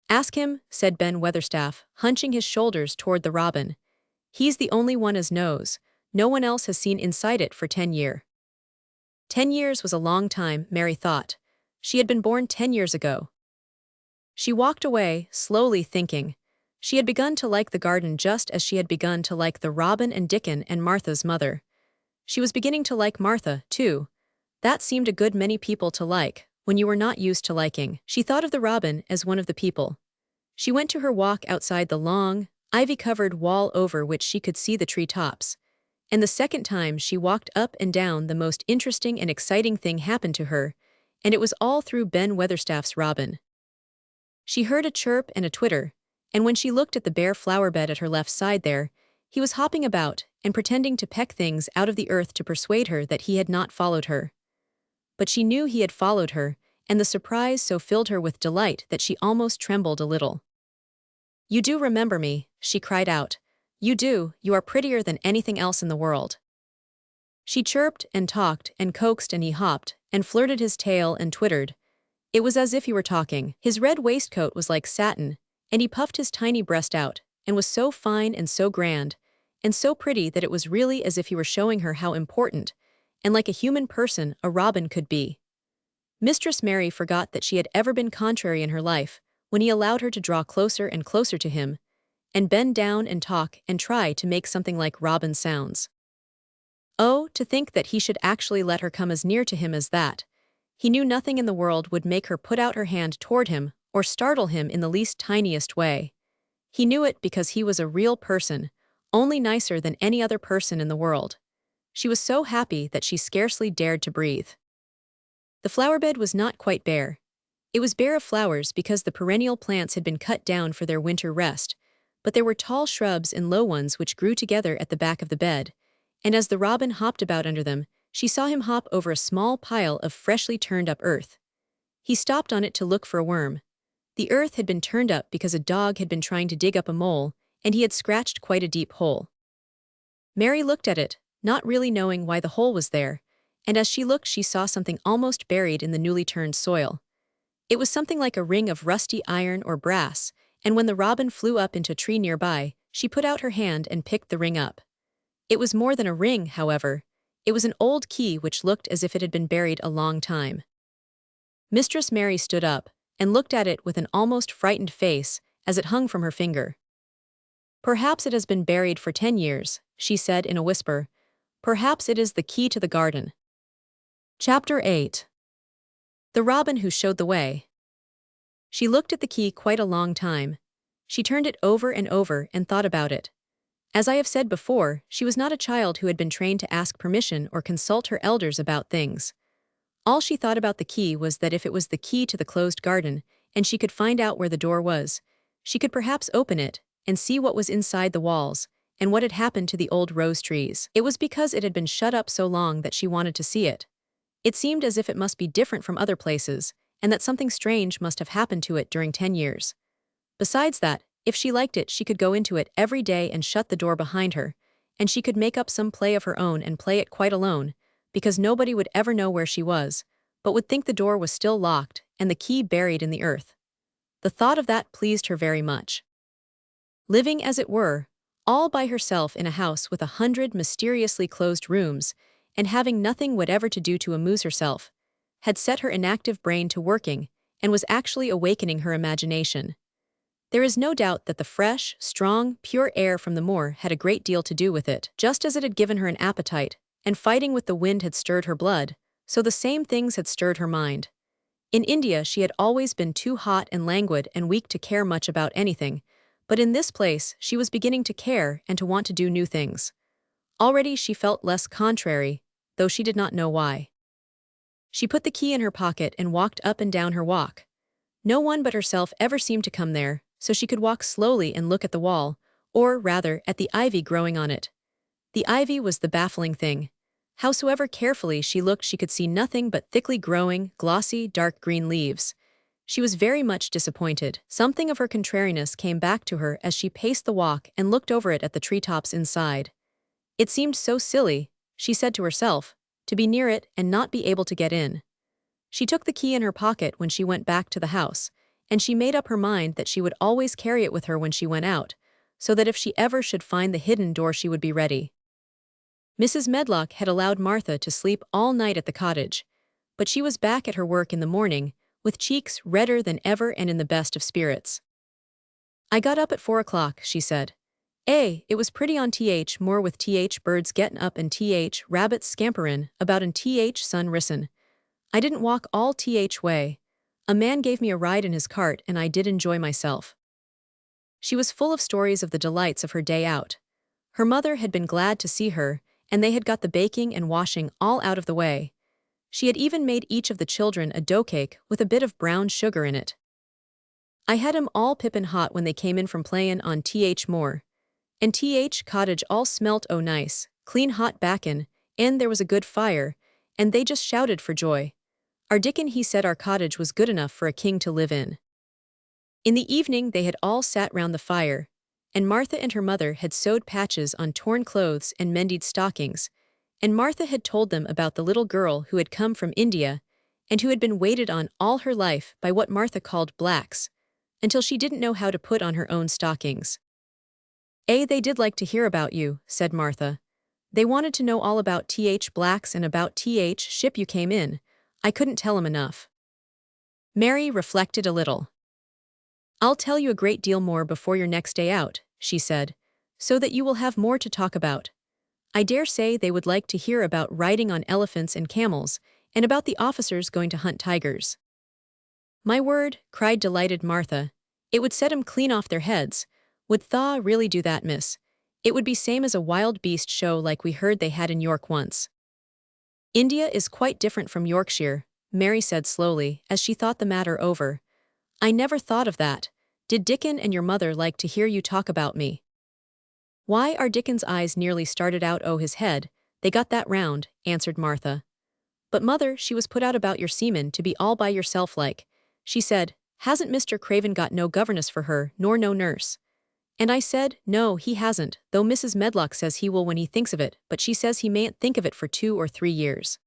Ask him, said Ben Weatherstaff, hunching his shoulders toward the robin. He's the only one as knows. No one else has seen inside it for 10 years. 10 years was a long time, Mary thought. She had been born 10 years ago. She walked away, slowly thinking. She had begun to like the garden just as she had begun to like the Robin and Dickon and Martha's mother. She was beginning to like Martha, too. That seemed a good many people to like, when you were not used to liking. She thought of the robin as one of the people. She went to her walk outside the long, ivy-covered wall over which she could see the tree-tops. And the second time she walked up and down, the most interesting and exciting thing happened to her, and it was all through Ben Weatherstaff's robin. She heard a chirp and a twitter, and when she looked at the bare flower bed at her left side there, he was hopping about and pretending to peck things out of the earth to persuade her that he had not followed her. But she knew he had followed her, and the surprise so filled her with delight that she almost trembled a little. You do remember me, she cried out. You do, you are prettier than anything else in the world. She chirped and talked and coaxed, and he hopped and flirted his tail and twittered. It was as if he were talking. His red waistcoat was like satin, and he puffed his tiny breast out, and was so fine and so grand, and so pretty that it was really as if he were showing her how important, and like a human person, a robin could be. Mistress Mary forgot that she had ever been contrary in her life, when he allowed her to draw closer and closer to him, and bend down and talk and try to make something like robin sounds. Oh, to think that he should actually let her come as near to him as that. He knew nothing in the world would make her put out her hand toward him or startle him in the least tiniest way. He knew it because he was a real person, only nicer than any other person in the world. She was so happy that she scarcely dared to breathe. The flowerbed was not quite bare. It was bare of flowers because the perennial plants had been cut down for their winter rest, but there were tall shrubs and low ones which grew together at the back of the bed, and as the robin hopped about under them, she saw him hop over a small pile of freshly turned up earth. He stopped on it to look for a worm. The earth had been turned up because a dog had been trying to dig up a mole, and he had scratched quite a deep hole. Mary looked at it, not really knowing why the hole was there, and as she looked she saw something almost buried in the newly turned soil. It was something like a ring of rusty iron or brass, and when the robin flew up into a tree nearby, she put out her hand and picked the ring up. It was more than a ring, however. It was an old key which looked as if it had been buried a long time. Mistress Mary stood up and looked at it with an almost frightened face as it hung from her finger. "Perhaps it has been buried for 10 years, she said in a whisper. "Perhaps it is the key to the garden." Chapter 8. The Robin Who Showed the Way. She looked at the key quite a long time. She turned it over and over and thought about it. As I have said before, she was not a child who had been trained to ask permission or consult her elders about things. All she thought about the key was that if it was the key to the closed garden, and she could find out where the door was, she could perhaps open it and see what was inside the walls, and what had happened to the old rose trees. It was because it had been shut up so long that she wanted to see it. It seemed as if it must be different from other places, and that something strange must have happened to it during 10 years. Besides that, if she liked it, she could go into it every day and shut the door behind her, and she could make up some play of her own and play it quite alone, because nobody would ever know where she was, but would think the door was still locked and the key buried in the earth. The thought of that pleased her very much. Living, as it were, all by herself in a house with 100 mysteriously closed rooms, and having nothing whatever to do to amuse herself, had set her inactive brain to working and was actually awakening her imagination. There is no doubt that the fresh, strong, pure air from the moor had a great deal to do with it. Just as it had given her an appetite, and fighting with the wind had stirred her blood, so the same things had stirred her mind. In India she had always been too hot and languid and weak to care much about anything, but in this place she was beginning to care and to want to do new things. Already she felt less contrary, though she did not know why. She put the key in her pocket and walked up and down her walk. No one but herself ever seemed to come there, so she could walk slowly and look at the wall, or, rather, at the ivy growing on it. The ivy was the baffling thing. Howsoever carefully she looked, she could see nothing but thickly growing, glossy, dark green leaves. She was very much disappointed. Something of her contrariness came back to her as she paced the walk and looked over it at the treetops inside. It seemed so silly, she said to herself, to be near it and not be able to get in. She took the key in her pocket when she went back to the house, and she made up her mind that she would always carry it with her when she went out, so that if she ever should find the hidden door she would be ready. Mrs. Medlock had allowed Martha to sleep all night at the cottage, but she was back at her work in the morning, with cheeks redder than ever and in the best of spirits. "I got up at 4 o'clock, she said. It was pretty on more with birds gettin' up and rabbits scamperin' about and sun risin'. I didn't walk all way. A man gave me a ride in his cart and I did enjoy myself." She was full of stories of the delights of her day out. Her mother had been glad to see her, and they had got the baking and washing all out of the way. She had even made each of the children a dough cake with a bit of brown sugar in it. "I had 'em all pippin' hot when they came in from playin' on moor. And cottage all smelt oh nice, clean hot bacon, and there was a good fire, and they just shouted for joy. Our Dickon, he said our cottage was good enough for a king to live in." In the evening they had all sat round the fire, and Martha and her mother had sewed patches on torn clothes and mended stockings, and Martha had told them about the little girl who had come from India, and who had been waited on all her life by what Martha called blacks, until she didn't know how to put on her own stockings. They did like to hear about you, said Martha. They wanted to know all about Th Blacks and about Th ship you came in. I couldn't tell 'em enough. Mary reflected a little. I'll tell you a great deal more before your next day out, she said, so that you will have more to talk about. I dare say they would like to hear about riding on elephants and camels, and about the officers going to hunt tigers. My word, cried delighted Martha. It would set 'em clean off their heads. Would thaw really do that, miss? It would be same as a wild beast show like we heard they had in York once. India is quite different from Yorkshire, Mary said slowly, as she thought the matter over. I never thought of that. Did Dickon and your mother like to hear you talk about me? Why, our Dickon's eyes nearly started out o' his head. They got that round, answered Martha. But mother, she was put out about your seaman to be all by yourself like. She said, hasn't Mr. Craven got no governess for her, nor no nurse? And I said, no, he hasn't, though Mrs. Medlock says he will when he thinks of it, but she says he mayn't think of it for 2 or 3 years.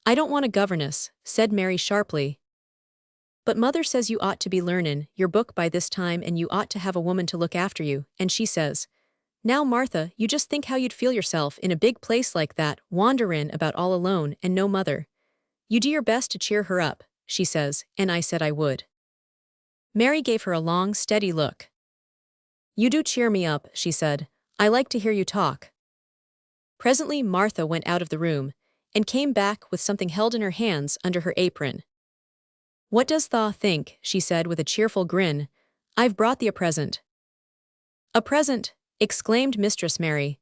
I don't want a governess, said Mary sharply. But mother says you ought to be learnin' your book by this time and you ought to have a woman to look after you, and she says, now Martha, you just think how you'd feel yourself in a big place like that, wanderin' about all alone and no mother. You do your best to cheer her up, she says, and I said I would. Mary gave her a long, steady look. You do cheer me up, she said. I like to hear you talk. Presently Martha went out of the room, and came back with something held in her hands under her apron. What does tha think, she said with a cheerful grin. I've brought thee a present. A present, exclaimed Mistress Mary.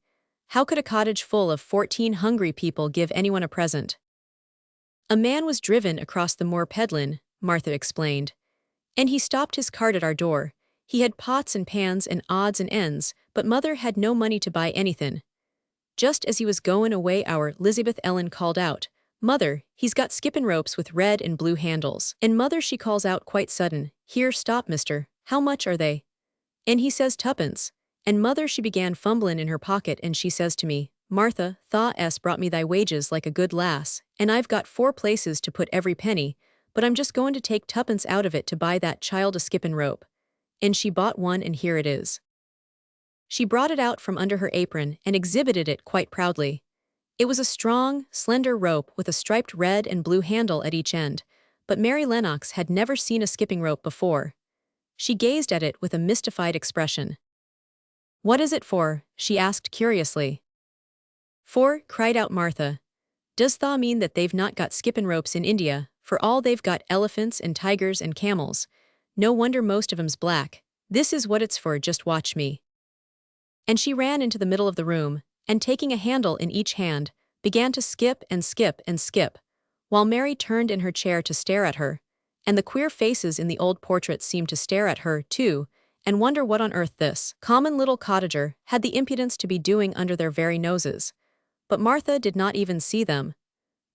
How could a cottage full of 14 hungry people give anyone a present? A man was driven across the moor peddlin', Martha explained. And he stopped his cart at our door. He had pots and pans and odds and ends, but mother had no money to buy anythin'. Just as he was goin' away our Lizabeth Ellen called out, Mother, he's got skippin' ropes with red and blue handles. And mother she calls out quite sudden, Here stop mister, how much are they? And he says 2pence. And mother she began fumblin' in her pocket and she says to me, Martha, tha brought me thy wages like a good lass, and I've got 4 places to put every penny, but I'm just goin' to take 2pence out of it to buy that child a skippin' rope. And she bought one and here it is. She brought it out from under her apron and exhibited it quite proudly. It was a strong, slender rope with a striped red and blue handle at each end, but Mary Lennox had never seen a skipping rope before. She gazed at it with a mystified expression. What is it for? She asked curiously. For, cried out Martha. Does tha mean that they've not got skippin' ropes in India, for all they've got elephants and tigers and camels? No wonder most of 'em's black. This is what it's for, just watch me. And she ran into the middle of the room, and taking a handle in each hand, began to skip and skip and skip, while Mary turned in her chair to stare at her, and the queer faces in the old portraits seemed to stare at her, too, and wonder what on earth this common little cottager had the impudence to be doing under their very noses. But Martha did not even see them.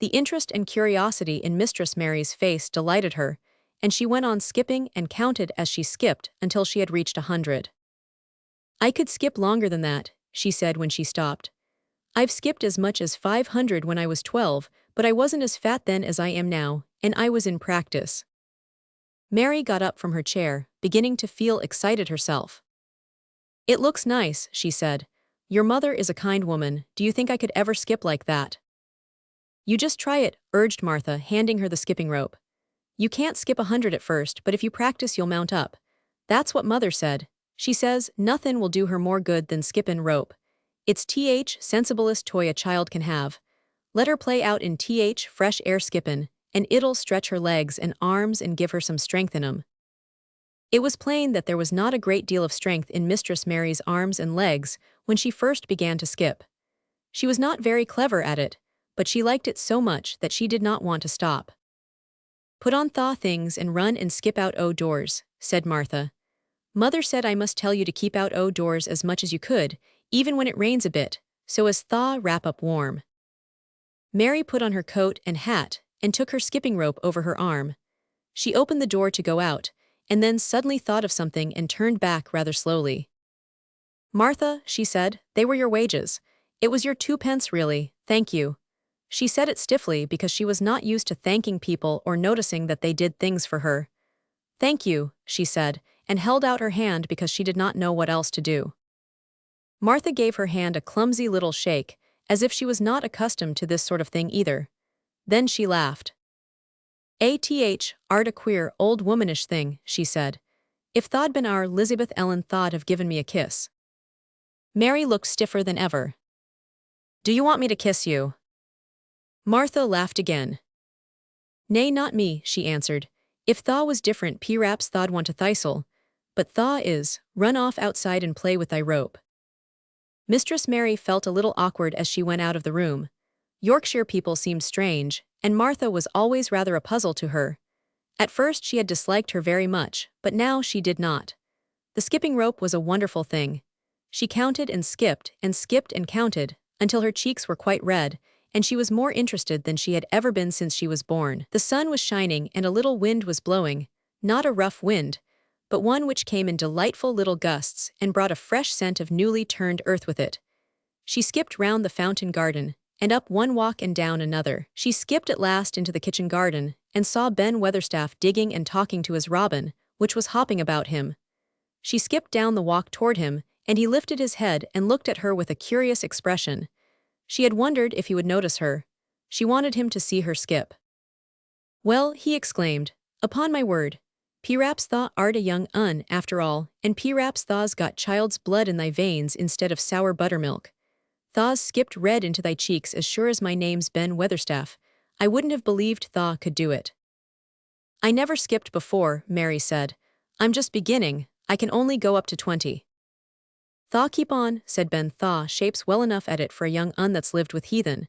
The interest and curiosity in Mistress Mary's face delighted her, and she went on skipping and counted as she skipped until she had reached 100. I could skip longer than that, she said when she stopped. I've skipped as much as 500 when I was 12, but I wasn't as fat then as I am now, and I was in practice. Mary got up from her chair, beginning to feel excited herself. It looks nice, she said. Your mother is a kind woman. Do you think I could ever skip like that? You just try it, urged Martha, handing her the skipping rope. You can't skip 100 at first, but if you practice you'll mount up. That's what mother said. She says nothin' will do her more good than skippin' rope. It's sensiblest toy a child can have. Let her play out in fresh air skippin', and it'll stretch her legs and arms and give her some strength in 'em. It was plain that there was not a great deal of strength in Mistress Mary's arms and legs when she first began to skip. She was not very clever at it, but she liked it so much that she did not want to stop. Put on thaw things and run and skip out o' doors, said Martha. Mother said I must tell you to keep out o' doors as much as you could, even when it rains a bit, so as thaw wrap up warm. Mary put on her coat and hat and took her skipping rope over her arm. She opened the door to go out, and then suddenly thought of something and turned back rather slowly. Martha, she said, they were your wages. It was your 2pence really, thank you. She said it stiffly because she was not used to thanking people or noticing that they did things for her. Thank you, she said, and held out her hand because she did not know what else to do. Martha gave her hand a clumsy little shake, as if she was not accustomed to this sort of thing either. Then she laughed. Art a queer, old womanish thing, she said. If tha'd been our Lizabeth Ellen tha'd have given me a kiss. Mary looked stiffer than ever. Do you want me to kiss you? Martha laughed again. Nay, not me, she answered. If tha was different, p'raps tha'd want a thistle. But tha is, run off outside and play with thy rope. Mistress Mary felt a little awkward as she went out of the room. Yorkshire people seemed strange, and Martha was always rather a puzzle to her. At first she had disliked her very much, but now she did not. The skipping rope was a wonderful thing. She counted and skipped and counted, until her cheeks were quite red, and she was more interested than she had ever been since she was born. The sun was shining and a little wind was blowing, not a rough wind, but one which came in delightful little gusts and brought a fresh scent of newly turned earth with it. She skipped round the fountain garden, and up one walk and down another. She skipped at last into the kitchen garden, and saw Ben Weatherstaff digging and talking to his robin, which was hopping about him. She skipped down the walk toward him, and he lifted his head and looked at her with a curious expression. She had wondered if he would notice her. She wanted him to see her skip. Well, he exclaimed, upon my word, p'raps tha art a young un, after all, and p'raps tha's got child's blood in thy veins instead of sour buttermilk. Tha's skipped red into thy cheeks as sure as my name's Ben Weatherstaff. I wouldn't have believed tha could do it. I never skipped before, Mary said. I'm just beginning, I can only go up to 20. Tha keep on, said Ben. Tha shapes well enough at it for a young un that's lived with heathen.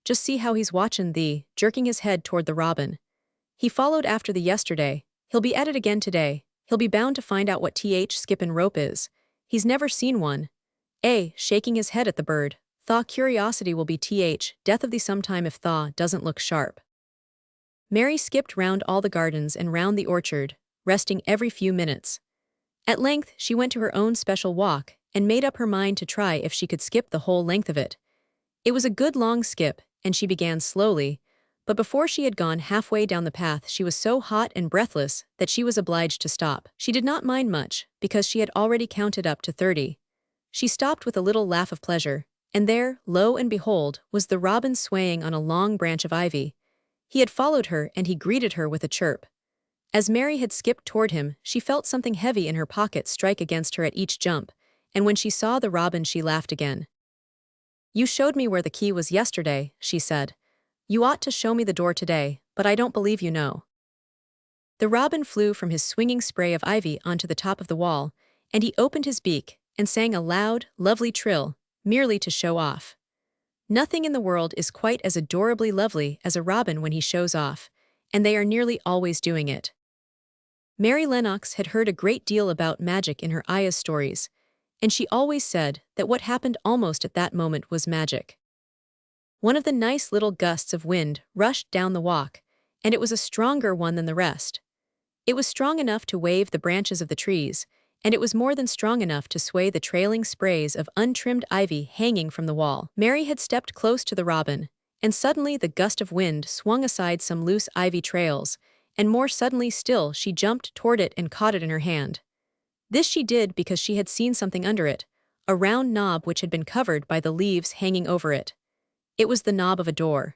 Just see how he's watchin' thee, jerking his head toward the robin. He followed after thee yesterday, he'll be at it again today, he'll be bound to find out what skippin' rope is. He's never seen one. Shaking his head at the bird. Tha curiosity will be death of thee sometime if tha doesn't look sharp. Mary skipped round all the gardens and round the orchard, resting every few minutes. At length she went to her own special walk, and made up her mind to try if she could skip the whole length of it. It was a good long skip, and she began slowly, but before she had gone halfway down the path she was so hot and breathless that she was obliged to stop. She did not mind much, because she had already counted up to 30. She stopped with a little laugh of pleasure, and there, lo and behold, was the robin swaying on a long branch of ivy. He had followed her and he greeted her with a chirp. As Mary had skipped toward him, she felt something heavy in her pocket strike against her at each jump, and when she saw the robin she laughed again. You showed me where the key was yesterday, she said. You ought to show me the door today, but I don't believe you know. The robin flew from his swinging spray of ivy onto the top of the wall, and he opened his beak and sang a loud, lovely trill, merely to show off. Nothing in the world is quite as adorably lovely as a robin when he shows off, and they are nearly always doing it. Mary Lennox had heard a great deal about magic in her Aya's stories, and she always said that what happened almost at that moment was magic. One of the nice little gusts of wind rushed down the walk, and it was a stronger one than the rest. It was strong enough to wave the branches of the trees, and it was more than strong enough to sway the trailing sprays of untrimmed ivy hanging from the wall. Mary had stepped close to the robin, and suddenly the gust of wind swung aside some loose ivy trails, and more suddenly still she jumped toward it and caught it in her hand. This she did because she had seen something under it, a round knob which had been covered by the leaves hanging over it. It was the knob of a door.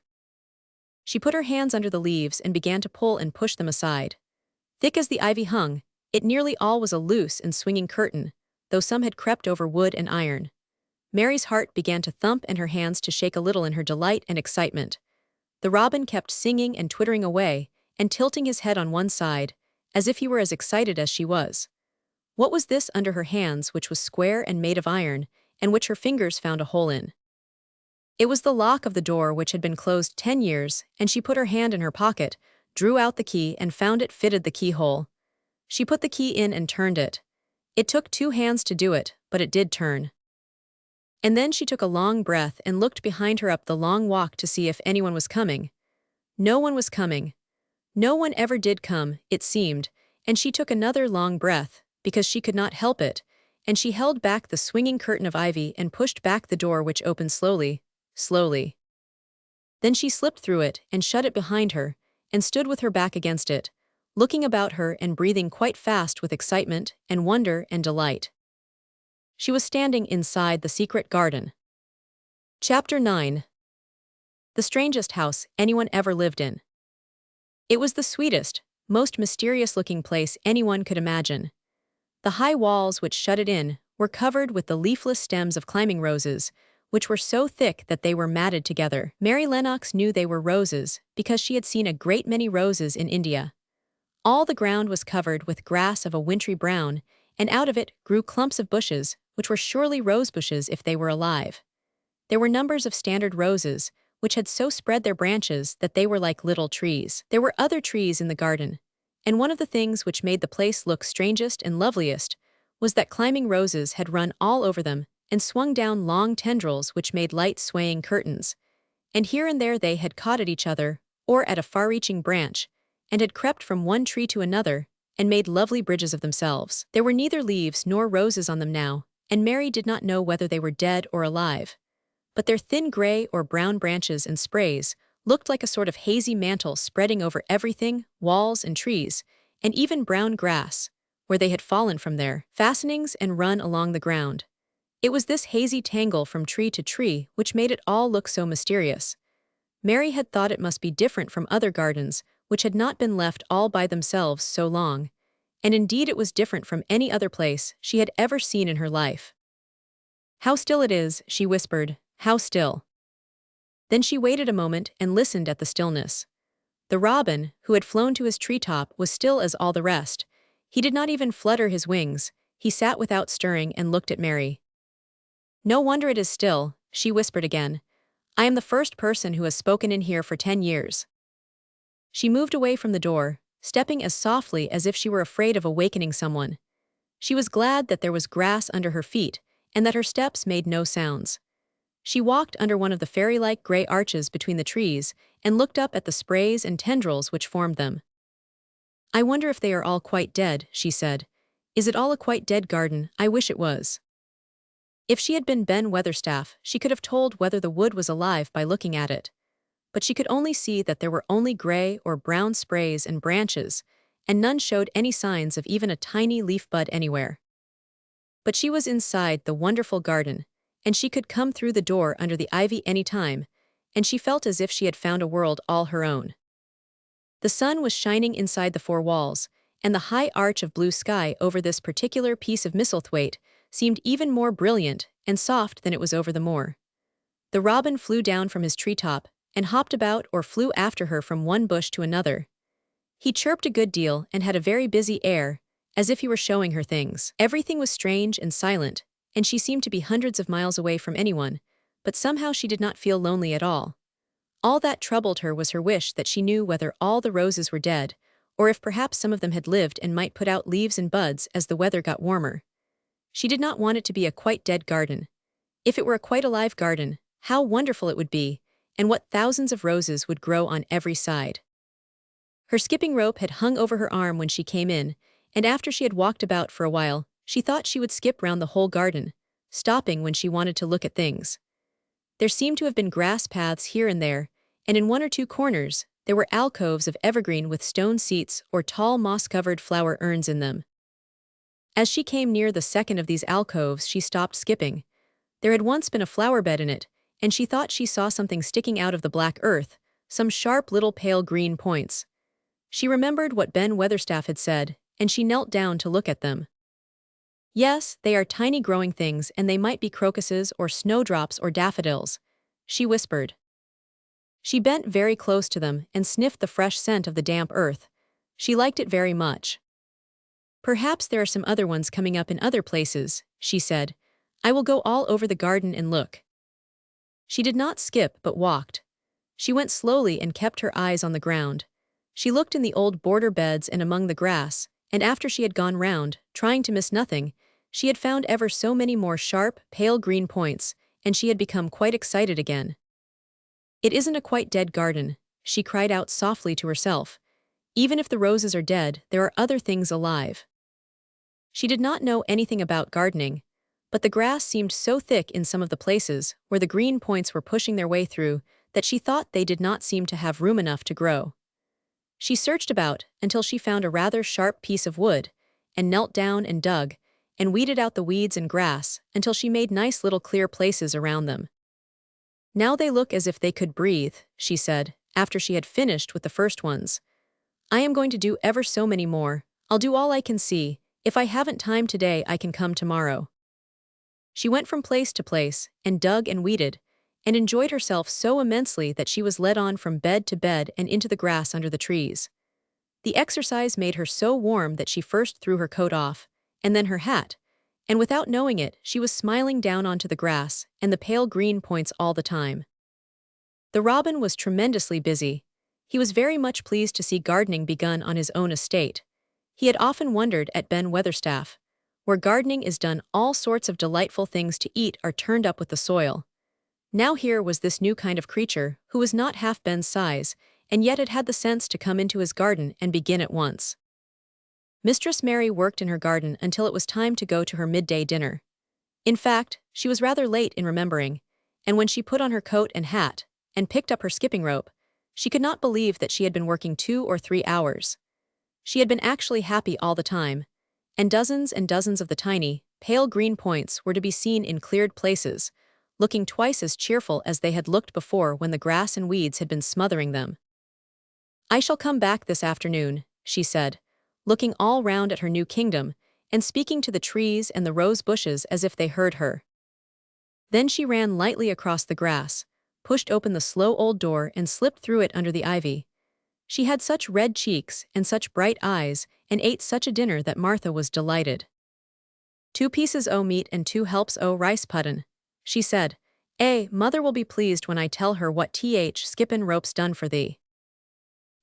She put her hands under the leaves and began to pull and push them aside. Thick as the ivy hung, it nearly all was a loose and swinging curtain, though some had crept over wood and iron. Mary's heart began to thump and her hands to shake a little in her delight and excitement. The robin kept singing and twittering away, and tilting his head on one side, as if he were as excited as she was. What was this under her hands which was square and made of iron, and which her fingers found a hole in? It was the lock of the door which had been closed 10 years, and she put her hand in her pocket, drew out the key and found it fitted the keyhole. She put the key in and turned it. It took 2 hands to do it, but it did turn. And then she took a long breath and looked behind her up the long walk to see if anyone was coming. No one was coming. No one ever did come, it seemed, and she took another long breath, because she could not help it, and she held back the swinging curtain of ivy and pushed back the door which opened slowly, slowly. Then she slipped through it and shut it behind her, and stood with her back against it, looking about her and breathing quite fast with excitement and wonder and delight. She was standing inside the secret garden. Chapter 9. The strangest house anyone ever lived in. It was the sweetest, most mysterious-looking place anyone could imagine. The high walls which shut it in were covered with the leafless stems of climbing roses, which were so thick that they were matted together. Mary Lennox knew they were roses because she had seen a great many roses in India. All the ground was covered with grass of a wintry brown, and out of it grew clumps of bushes, which were surely rose bushes if they were alive. There were numbers of standard roses, which had so spread their branches that they were like little trees. There were other trees in the garden, and one of the things which made the place look strangest and loveliest was that climbing roses had run all over them and swung down long tendrils which made light swaying curtains, and here and there they had caught at each other or at a far-reaching branch, and had crept from one tree to another and made lovely bridges of themselves. There were neither leaves nor roses on them now, and Mary did not know whether they were dead or alive. But their thin gray or brown branches and sprays looked like a sort of hazy mantle spreading over everything, walls and trees, and even brown grass, where they had fallen from their fastenings and run along the ground. It was this hazy tangle from tree to tree which made it all look so mysterious. Mary had thought it must be different from other gardens, which had not been left all by themselves so long, and indeed it was different from any other place she had ever seen in her life. "How still it is," she whispered, "how still." Then she waited a moment and listened at the stillness. The robin, who had flown to his treetop, was still as all the rest. He did not even flutter his wings. He sat without stirring and looked at Mary. "No wonder it is still," she whispered again. "I am the first person who has spoken in here for 10 years. She moved away from the door, stepping as softly as if she were afraid of awakening someone. She was glad that there was grass under her feet and that her steps made no sounds. She walked under one of the fairy-like gray arches between the trees and looked up at the sprays and tendrils which formed them. "I wonder if they are all quite dead," she said. "Is it all a quite dead garden? I wish it was." If she had been Ben Weatherstaff, she could have told whether the wood was alive by looking at it. But she could only see that there were only gray or brown sprays and branches, and none showed any signs of even a tiny leaf bud anywhere. But she was inside the wonderful garden, and she could come through the door under the ivy any time, and she felt as if she had found a world all her own. The sun was shining inside the 4 walls, and the high arch of blue sky over this particular piece of Misselthwaite seemed even more brilliant and soft than it was over the moor. The robin flew down from his treetop and hopped about or flew after her from one bush to another. He chirped a good deal and had a very busy air, as if he were showing her things. Everything was strange and silent, and she seemed to be hundreds of miles away from anyone, but somehow she did not feel lonely at all. All that troubled her was her wish that she knew whether all the roses were dead, or if perhaps some of them had lived and might put out leaves and buds as the weather got warmer. She did not want it to be a quite dead garden. If it were a quite alive garden, how wonderful it would be, and what thousands of roses would grow on every side. Her skipping rope had hung over her arm when she came in, and after she had walked about for a while, she thought she would skip round the whole garden, stopping when she wanted to look at things. There seemed to have been grass paths here and there, and in 1 or 2 corners, there were alcoves of evergreen with stone seats or tall moss-covered flower urns in them. As she came near the second of these alcoves, she stopped skipping. There had once been a flower bed in it, and she thought she saw something sticking out of the black earth, some sharp little pale green points. She remembered what Ben Weatherstaff had said, and she knelt down to look at them. "Yes, they are tiny growing things, and they might be crocuses or snowdrops or daffodils," she whispered. She bent very close to them and sniffed the fresh scent of the damp earth. She liked it very much. "Perhaps there are some other ones coming up in other places," she said. "I will go all over the garden and look." She did not skip but walked. She went slowly and kept her eyes on the ground. She looked in the old border beds and among the grass, and after she had gone round, trying to miss nothing, she had found ever so many more sharp, pale green points, and she had become quite excited again. "It isn't a quite dead garden," she cried out softly to herself. "Even if the roses are dead, there are other things alive." She did not know anything about gardening, but the grass seemed so thick in some of the places where the green points were pushing their way through that she thought they did not seem to have room enough to grow. She searched about until she found a rather sharp piece of wood, and knelt down and dug, and weeded out the weeds and grass until she made nice little clear places around them. "Now they look as if they could breathe," she said, after she had finished with the first ones. "I am going to do ever so many more. I'll do all I can see. If I haven't time today, I can come tomorrow." She went from place to place, and dug and weeded, and enjoyed herself so immensely that she was led on from bed to bed and into the grass under the trees. The exercise made her so warm that she first threw her coat off, and then her hat, and without knowing it, she was smiling down onto the grass and the pale green points all the time. The robin was tremendously busy. He was very much pleased to see gardening begun on his own estate. He had often wondered at Ben Weatherstaff, where gardening is done, all sorts of delightful things to eat are turned up with the soil. Now here was this new kind of creature who was not half Ben's size, and yet had had the sense to come into his garden and begin at once. Mistress Mary worked in her garden until it was time to go to her midday dinner. In fact, she was rather late in remembering, and when she put on her coat and hat, and picked up her skipping rope, she could not believe that she had been working 2 or 3 hours. She had been actually happy all the time, and dozens of the tiny, pale green points were to be seen in cleared places, looking twice as cheerful as they had looked before when the grass and weeds had been smothering them. "I shall come back this afternoon," she said, looking all round at her new kingdom, and speaking to the trees and the rose bushes as if they heard her. Then she ran lightly across the grass, pushed open the slow old door and slipped through it under the ivy. She had such red cheeks and such bright eyes, and ate such a dinner that Martha was delighted. "2 pieces o' meat and 2 helps o' rice puddin'," she said. Mother will be pleased when I tell her what skippin' rope's done for thee."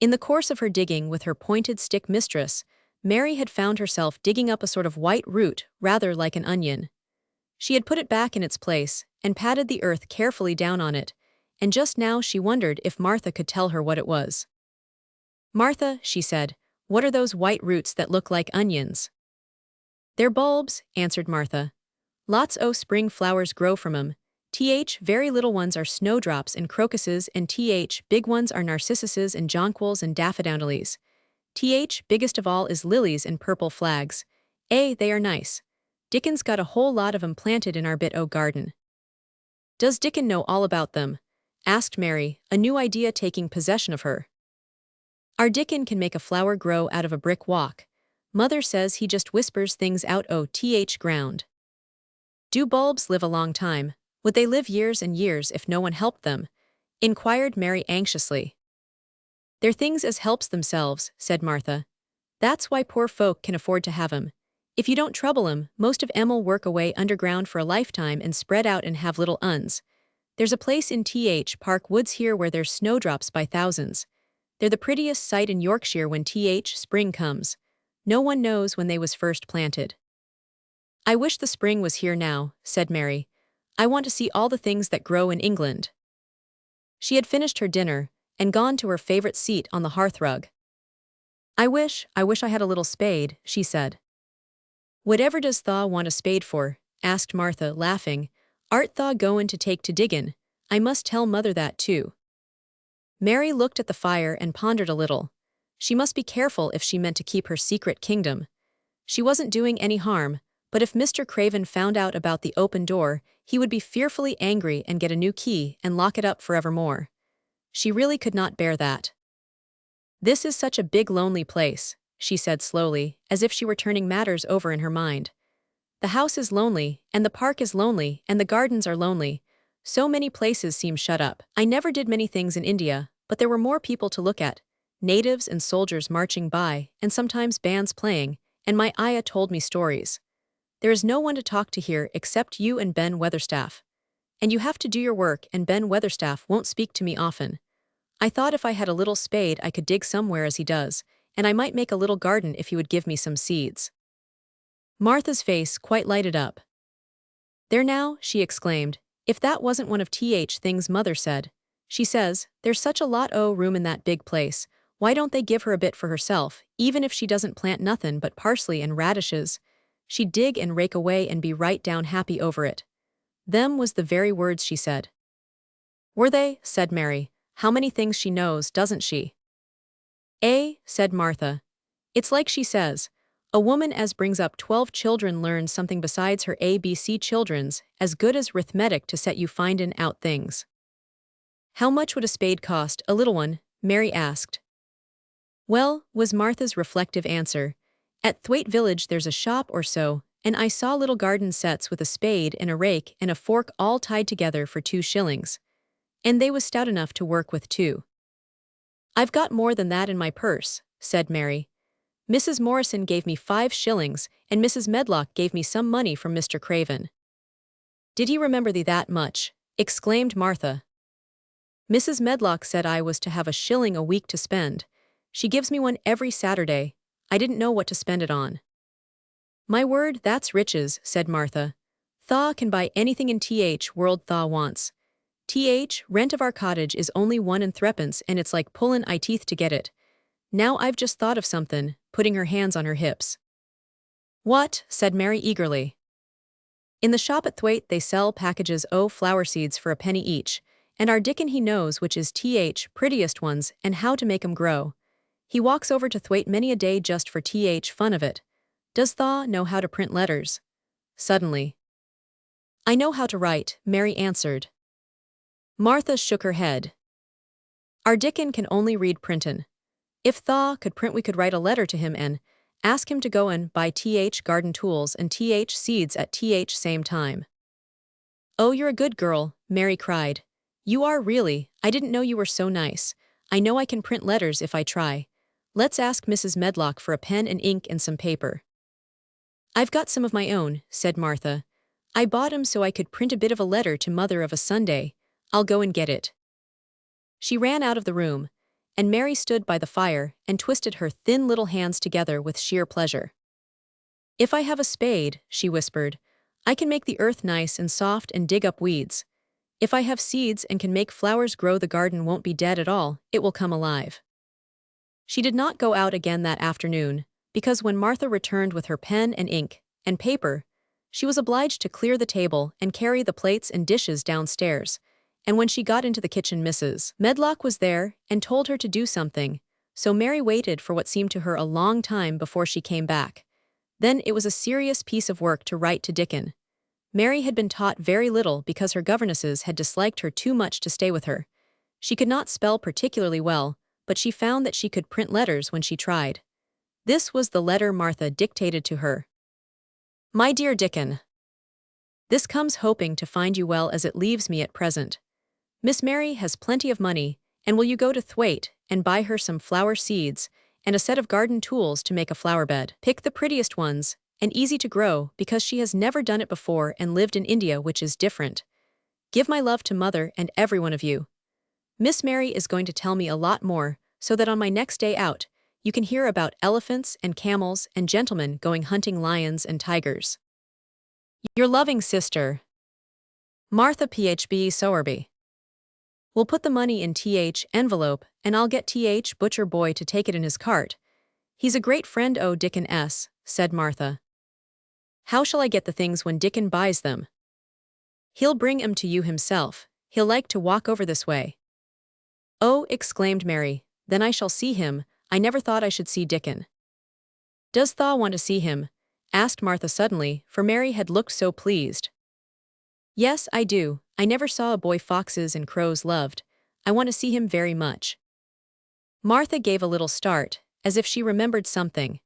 In the course of her digging with her pointed stick mistress, Mary had found herself digging up a sort of white root rather like an onion. She had put it back in its place, and patted the earth carefully down on it, and just now she wondered if Martha could tell her what it was. "Martha," she said, "what are those white roots that look like onions?" "They're bulbs," answered Martha. "Lots o' spring flowers grow from 'em. Very little ones are snowdrops and crocuses, and big ones are narcissuses and jonquils and daffodils. Biggest of all is lilies and purple flags. They are nice. Dickon's got a whole lot of 'em planted in our bit o' garden." "Does Dickon know all about them?" asked Mary, a new idea taking possession of her. "Our Dickon can make a flower grow out of a brick walk. Mother says he just whispers things out o' ground." "Do bulbs live a long time? Would they live years and years if no one helped them?" inquired Mary anxiously. "They're things as helps themselves," said Martha. "That's why poor folk can afford to have 'em. If you don't trouble 'em, most of 'em'll work away underground for a lifetime and spread out and have little uns. There's a place in Park Woods here where there's snowdrops by thousands. They're the prettiest sight in Yorkshire when spring comes. No one knows when they was first planted." "I wish the spring was here now," said Mary. "I want to see all the things that grow in England." She had finished her dinner, and gone to her favorite seat on the hearthrug. I wish I had a little spade," she said. "Whatever does thaw want a spade for?" asked Martha, laughing. "Art thaw goin' to take to diggin'? I must tell Mother that too." Mary looked at the fire and pondered a little. She must be careful if she meant to keep her secret kingdom. She wasn't doing any harm, but if Mr. Craven found out about the open door, he would be fearfully angry and get a new key and lock it up forevermore. She really could not bear that. "This is such a big lonely place," she said slowly, as if she were turning matters over in her mind. "The house is lonely, and the park is lonely, and the gardens are lonely. So many places seem shut up. I never did many things in India, but there were more people to look at. Natives and soldiers marching by, and sometimes bands playing, and my ayah told me stories. There is no one to talk to here except you and Ben Weatherstaff. And you have to do your work, and Ben Weatherstaff won't speak to me often. I thought if I had a little spade I could dig somewhere as he does, and I might make a little garden if he would give me some seeds." Martha's face quite lighted up. "There now," she exclaimed, "if that wasn't one of things Mother said. She says, there's such a lot o' room in that big place, why don't they give her a bit for herself, even if she doesn't plant nothin' but parsley and radishes? She'd dig and rake away and be right down happy over it." Them was the very words she said. "Were they?" said Mary. "How many things she knows, doesn't she?" Said Martha. "It's like she says, A woman as brings up 12 children learns something besides her ABC children's, as good as arithmetic to set you findin' out things. How much would a spade cost, a little one? Mary asked. Well, was Martha's reflective answer. At Thwaite Village there's a shop or so, and I saw little garden sets with a spade and a rake and a fork all tied together for 2 shillings. And they was stout enough to work with too. I've got more than that in my purse, said Mary. Mrs. Morrison gave me 5 shillings, and Mrs. Medlock gave me some money from Mr. Craven. Did he remember thee that much? Exclaimed Martha. Mrs. Medlock said I was to have a shilling a week to spend. She gives me one every Saturday. I didn't know what to spend it on. My word, that's riches, said Martha. Thaw can buy anything in th world Thaw wants. Rent of our cottage is only 1 and 3pence, and it's like pullin' I teeth to get it. Now I've just thought of somethin', putting her hands on her hips. What? Said Mary eagerly. In the shop at Thwaite they sell packages o' flower seeds for a penny each, and our Dickon he knows which is prettiest ones and how to make 'em grow. He walks over to Thwaite many a day just for fun of it. Does Thaw know how to print letters? Suddenly. I know how to write, Mary answered. Martha shook her head. Our Dickon can only read printin'. If Thaw could print we could write a letter to him and ask him to go and buy garden tools and seeds at same time. Oh, you're a good girl, Mary cried. You are really. I didn't know you were so nice. I know I can print letters if I try. Let's ask Mrs. Medlock for a pen and ink and some paper. I've got some of my own, said Martha. I bought 'em so I could print a bit of a letter to Mother of a Sunday. I'll go and get it. She ran out of the room, and Mary stood by the fire and twisted her thin little hands together with sheer pleasure. If I have a spade, she whispered, I can make the earth nice and soft and dig up weeds. If I have seeds and can make flowers grow, the garden won't be dead at all, it will come alive. She did not go out again that afternoon, because when Martha returned with her pen and ink and paper, she was obliged to clear the table and carry the plates and dishes downstairs, and when she got into the kitchen Mrs. Medlock was there and told her to do something, so Mary waited for what seemed to her a long time before she came back. Then it was a serious piece of work to write to Dickon. Mary had been taught very little because her governesses had disliked her too much to stay with her. She could not spell particularly well, but she found that she could print letters when she tried. This was the letter Martha dictated to her. My dear Dickon, this comes hoping to find you well as it leaves me at present. Miss Mary has plenty of money, and will you go to Thwaite and buy her some flower seeds and a set of garden tools to make a flower bed? Pick the prettiest ones, and easy to grow because she has never done it before and lived in India, which is different. Give my love to Mother and every one of you. Miss Mary is going to tell me a lot more, so that on my next day out, you can hear about elephants and camels and gentlemen going hunting lions and tigers. Your loving sister, Martha PHB Sowerby. We'll put the money in envelope, and I'll get butcher boy to take it in his cart. He's a great friend o' Dickon S., said Martha. How shall I get the things when Dickon buys them? He'll bring 'em to you himself. He'll like to walk over this way. Oh, exclaimed Mary, then I shall see him. I never thought I should see Dickon. Does Thaw want to see him? Asked Martha suddenly, for Mary had looked so pleased. Yes, I do. I never saw a boy foxes and crows loved. I want to see him very much. Martha gave a little start, as if she remembered something.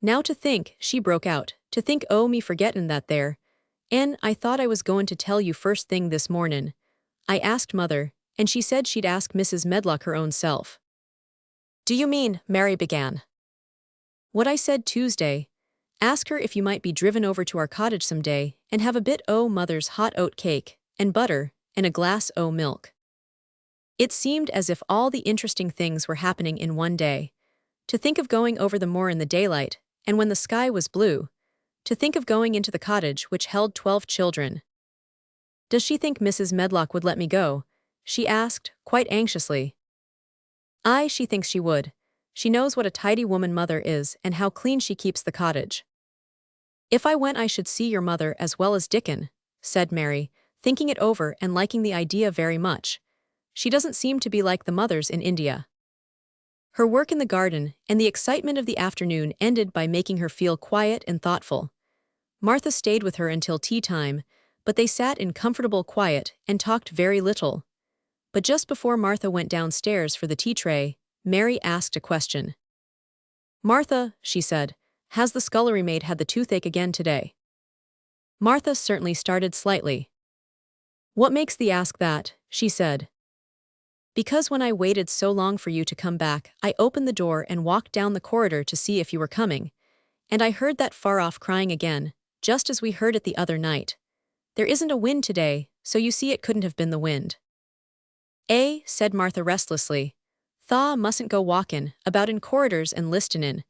Now to think, she broke out, to think o' me forgettin' that there. An' I thought I was goin' to tell you first thing this mornin'. I asked Mother, and she said she'd ask Mrs. Medlock her own self. Do you mean, Mary began. What I said Tuesday. Ask her if you might be driven over to our cottage some day and have a bit o' Mother's hot oat cake, and butter, and a glass o' milk. It seemed as if all the interesting things were happening in one day. To think of going over the moor in the daylight, and when the sky was blue. To think of going into the cottage which held 12 children. Does she think Mrs. Medlock would let me go? She asked, quite anxiously. Aye, she thinks she would. She knows what a tidy woman Mother is and how clean she keeps the cottage. If I went I should see your mother as well as Dickon, said Mary, thinking it over and liking the idea very much. She doesn't seem to be like the mothers in India. Her work in the garden and the excitement of the afternoon ended by making her feel quiet and thoughtful. Martha stayed with her until tea time, but they sat in comfortable quiet and talked very little. But just before Martha went downstairs for the tea tray, Mary asked a question. "Martha," she said, "has the scullery maid had the toothache again today?" Martha certainly started slightly. "What makes thee ask that?" she said. "Because when I waited so long for you to come back, I opened the door and walked down the corridor to see if you were coming. And I heard that far-off crying again, just as we heard it the other night. There isn't a wind today, so you see it couldn't have been the wind." Said Martha restlessly. "Thaw mustn't go walkin' about in corridors and listenin'.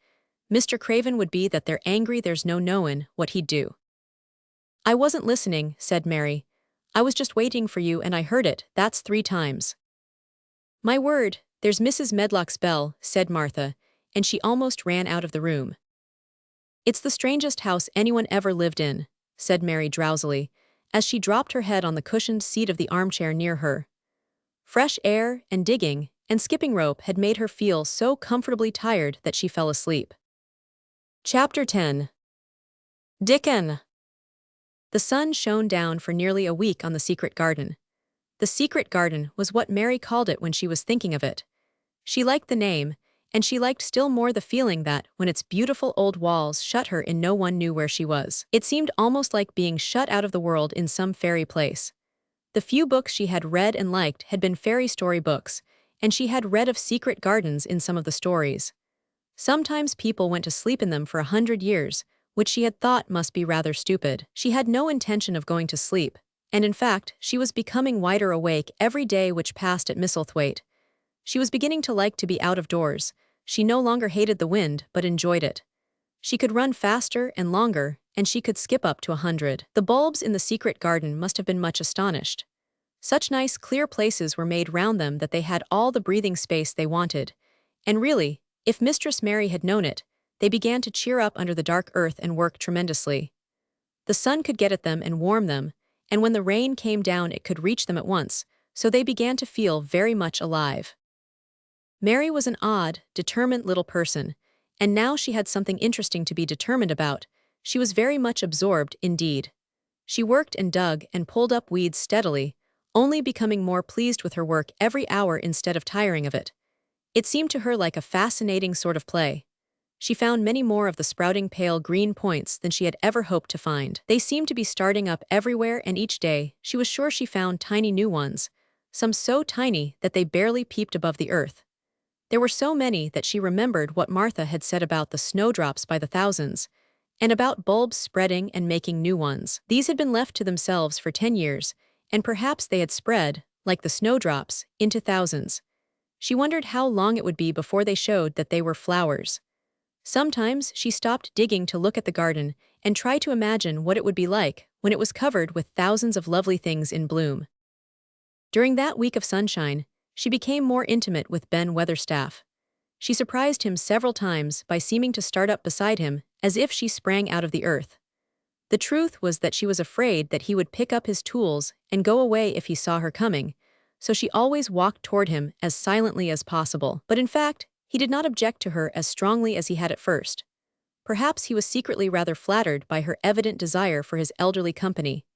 Mr. Craven would be that they're angry there's no knowin' what he'd do." "I wasn't listening," said Mary. "I was just waiting for you and I heard it, that's 3 times. "My word, there's Mrs. Medlock's bell," said Martha, and she almost ran out of the room. "It's the strangest house anyone ever lived in," said Mary drowsily, as she dropped her head on the cushioned seat of the armchair near her. Fresh air and digging and skipping rope had made her feel so comfortably tired that she fell asleep. Chapter 10. Dickon. The sun shone down for nearly a week on the secret garden. The secret garden was what Mary called it when she was thinking of it. She liked the name, and she liked still more the feeling that, when its beautiful old walls shut her in, no one knew where she was. It seemed almost like being shut out of the world in some fairy place. The few books she had read and liked had been fairy story books, and she had read of secret gardens in some of the stories. Sometimes people went to sleep in them for 100 years, which she had thought must be rather stupid. She had no intention of going to sleep, and in fact, she was becoming wider awake every day which passed at Misselthwaite. She was beginning to like to be out of doors. She no longer hated the wind, but enjoyed it. She could run faster and longer, and she could skip up to 100. The bulbs in the secret garden must have been much astonished. Such nice, clear places were made round them that they had all the breathing space they wanted. And really, if Mistress Mary had known it, they began to cheer up under the dark earth and work tremendously. The sun could get at them and warm them, and when the rain came down it could reach them at once, so they began to feel very much alive. Mary was an odd, determined little person, and now she had something interesting to be determined about. She was very much absorbed indeed. She worked and dug and pulled up weeds steadily, only becoming more pleased with her work every hour instead of tiring of it. It seemed to her like a fascinating sort of play. She found many more of the sprouting pale green points than she had ever hoped to find. They seemed to be starting up everywhere, and each day she was sure she found tiny new ones, some so tiny that they barely peeped above the earth. There were so many that she remembered what Martha had said about the snowdrops by the thousands, and about bulbs spreading and making new ones. These had been left to themselves for 10 years, and perhaps they had spread, like the snowdrops, into thousands. She wondered how long it would be before they showed that they were flowers. Sometimes she stopped digging to look at the garden and try to imagine what it would be like when it was covered with thousands of lovely things in bloom. During that week of sunshine, she became more intimate with Ben Weatherstaff. She surprised him several times by seeming to start up beside him as if she sprang out of the earth. The truth was that she was afraid that he would pick up his tools and go away if he saw her coming, so she always walked toward him as silently as possible. But in fact, he did not object to her as strongly as he had at first. Perhaps he was secretly rather flattered by her evident desire for his elderly company.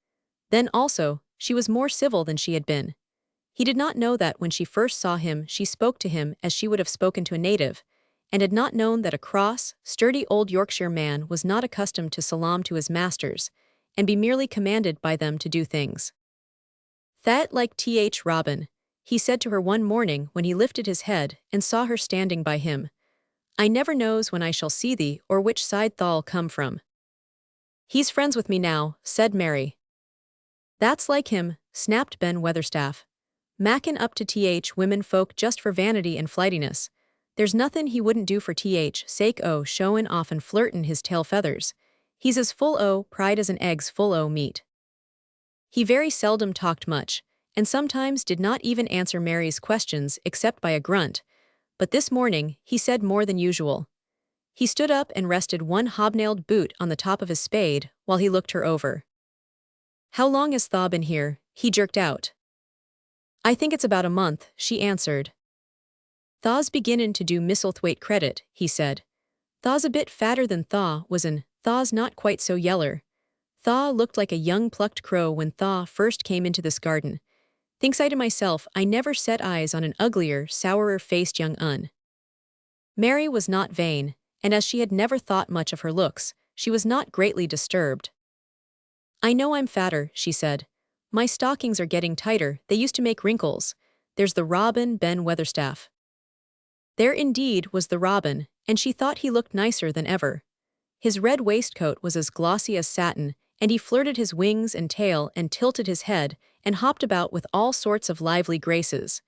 Then also, she was more civil than she had been. He did not know that when she first saw him she spoke to him as she would have spoken to a native, and had not known that a cross, sturdy old Yorkshire man was not accustomed to salaam to his masters, and be merely commanded by them to do things. "That like Th. Robin," he said to her one morning when he lifted his head and saw her standing by him. "I never knows when I shall see thee or which side thou'll come from." "He's friends with me now," said Mary. "That's like him," snapped Ben Weatherstaff. "Mackin' up to Th. women folk just for vanity and flightiness. There's nothin' he wouldn't do for Th. sake o' showin' off and flirtin' his tail feathers. He's as full o' pride as an egg's full o' meat." He very seldom talked much, and sometimes did not even answer Mary's questions except by a grunt, but this morning he said more than usual. He stood up and rested one hobnailed boot on the top of his spade while he looked her over. "How long has thaw been here?" he jerked out. "I think it's about a month," she answered. "Thaw's beginnin' to do Misselthwaite credit," he said. "Thaw's a bit fatter than Thaw was, Thaw's not quite so yeller. Thaw looked like a young plucked crow when Thaw first came into this garden. Thinks I to myself, I never set eyes on an uglier, sourer-faced young un." Mary was not vain, and as she had never thought much of her looks, she was not greatly disturbed. "I know I'm fatter," she said. "My stockings are getting tighter, they used to make wrinkles. There's the Robin, Ben Weatherstaff." There indeed was the Robin, and she thought he looked nicer than ever. His red waistcoat was as glossy as satin, and he flirted his wings and tail and tilted his head and hopped about with all sorts of lively graces.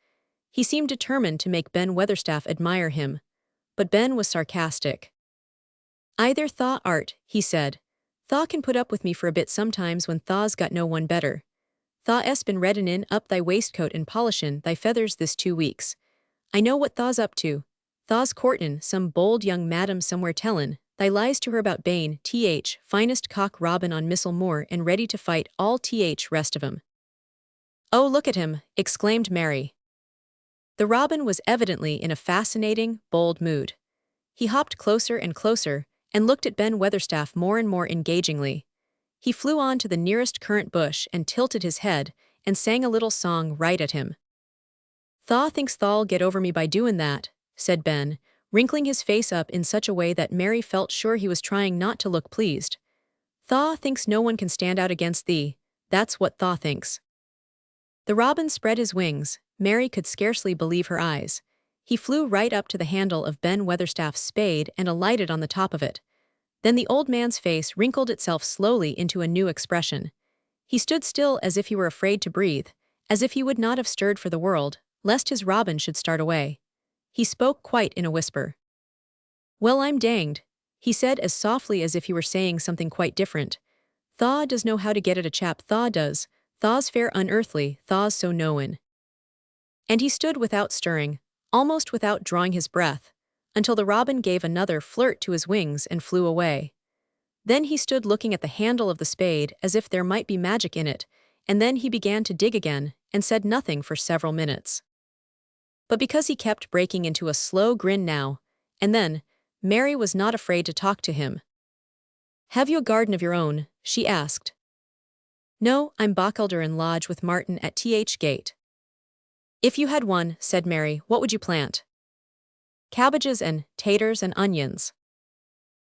He seemed determined to make Ben Weatherstaff admire him. But Ben was sarcastic. "Either Thaw art," he said. "Thaw can put up with me for a bit sometimes when Thaw's got no one better. Thaw es been reddenin' up thy waistcoat and polishin' thy feathers this 2 weeks. I know what Thaw's up to. Thaw's courtin' some bold young madam somewhere tellin' thy lies to her about Bane, finest cock robin on Missel Moor and ready to fight all rest of 'em." "Oh, look at him," exclaimed Mary. The Robin was evidently in a fascinating, bold mood. He hopped closer and closer, and looked at Ben Weatherstaff more and more engagingly. He flew on to the nearest currant bush and tilted his head, and sang a little song right at him. "Thaw thinks Thaw'll get over me by doin' that," said Ben, wrinkling his face up in such a way that Mary felt sure he was trying not to look pleased. "Thaw thinks no one can stand out against thee, that's what Thaw thinks." The Robin spread his wings. Mary could scarcely believe her eyes. He flew right up to the handle of Ben Weatherstaff's spade and alighted on the top of it. Then the old man's face wrinkled itself slowly into a new expression. He stood still as if he were afraid to breathe, as if he would not have stirred for the world, lest his Robin should start away. He spoke quite in a whisper. "Well, I'm danged," he said as softly as if he were saying something quite different. "Thaw does know how to get at a chap, Thaw does. Thaw's fair unearthly, Thaw's so knowin'." And he stood without stirring, almost without drawing his breath, until the Robin gave another flirt to his wings and flew away. Then he stood looking at the handle of the spade as if there might be magic in it, and then he began to dig again and said nothing for several minutes. But because he kept breaking into a slow grin now and then, Mary was not afraid to talk to him. "Have you a garden of your own?" she asked. "No, I'm Bachelder and lodge with Martin at Gate." "If you had one," said Mary, "what would you plant?" "Cabbages and taters and onions."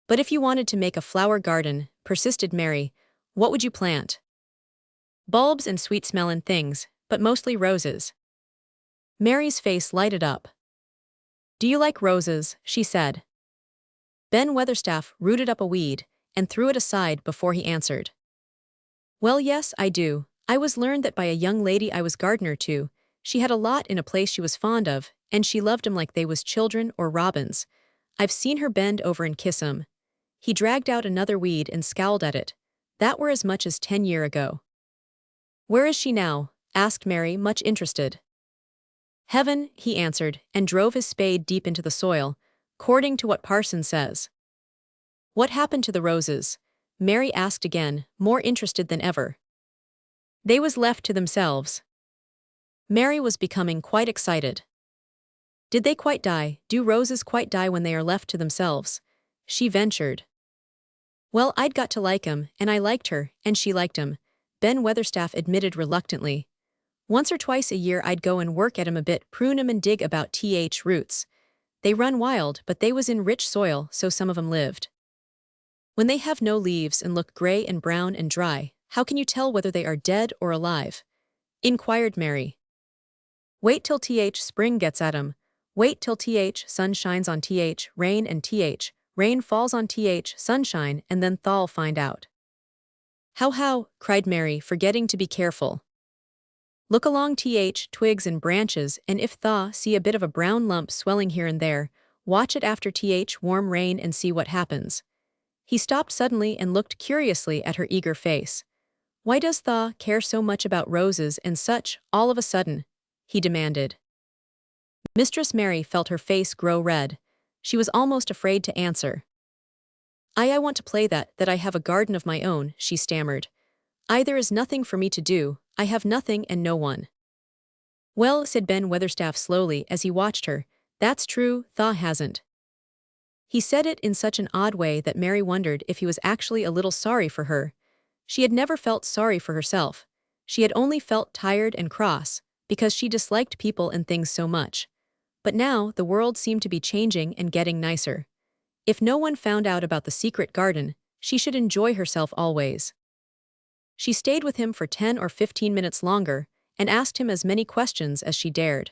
"But if you wanted to make a flower garden," persisted Mary, "what would you plant?" "Bulbs and sweet-smellin' things, but mostly roses." Mary's face lighted up. "Do you like roses?" she said. Ben Weatherstaff rooted up a weed and threw it aside before he answered. "Well, yes, I do. I was learned that by a young lady I was gardener to. She had a lot in a place she was fond of, and she loved 'em like they was children or robins. I've seen her bend over and kiss 'em." He dragged out another weed and scowled at it. "That were as much as 10 year ago." "Where is she now?" asked Mary, much interested. "Heaven," he answered, and drove his spade deep into the soil, "'cording to what parson says." "What happened to the roses?" Mary asked again, more interested than ever. "They was left to themselves." Mary was becoming quite excited. "Did they quite die? Do roses quite die when they are left to themselves?" she ventured. "Well, I'd got to like 'em, and I liked her, and she liked 'em," Ben Weatherstaff admitted reluctantly. "Once or twice a year I'd go and work at 'em a bit, prune 'em and dig about roots. They run wild, but they was in rich soil, so some of 'em lived." "When they have no leaves and look gray and brown and dry, how can you tell whether they are dead or alive?" inquired Mary. "Wait till spring gets at 'em. Wait till sun shines on rain and rain falls on sunshine, and then thaw'll find out." How, cried Mary, forgetting to be careful. "Look along twigs and branches, and if thaw see a bit of a brown lump swelling here and there, watch it after warm rain and see what happens." He stopped suddenly and looked curiously at her eager face. "Why does Thaw care so much about roses and such, all of a sudden?" he demanded. Mistress Mary felt her face grow red. She was almost afraid to answer. I want to play that I have a garden of my own," she stammered. "There is nothing for me to do, I have nothing and no one." "Well," said Ben Weatherstaff slowly as he watched her, That's true, Thaw hasn't. He said it in such an odd way that Mary wondered if he was actually a little sorry for her. She had never felt sorry for herself. She had only felt tired and cross, because she disliked people and things so much. But now, the world seemed to be changing and getting nicer. If no one found out about the secret garden, she should enjoy herself always. She stayed with him for 10 or 15 minutes longer, and asked him as many questions as she dared.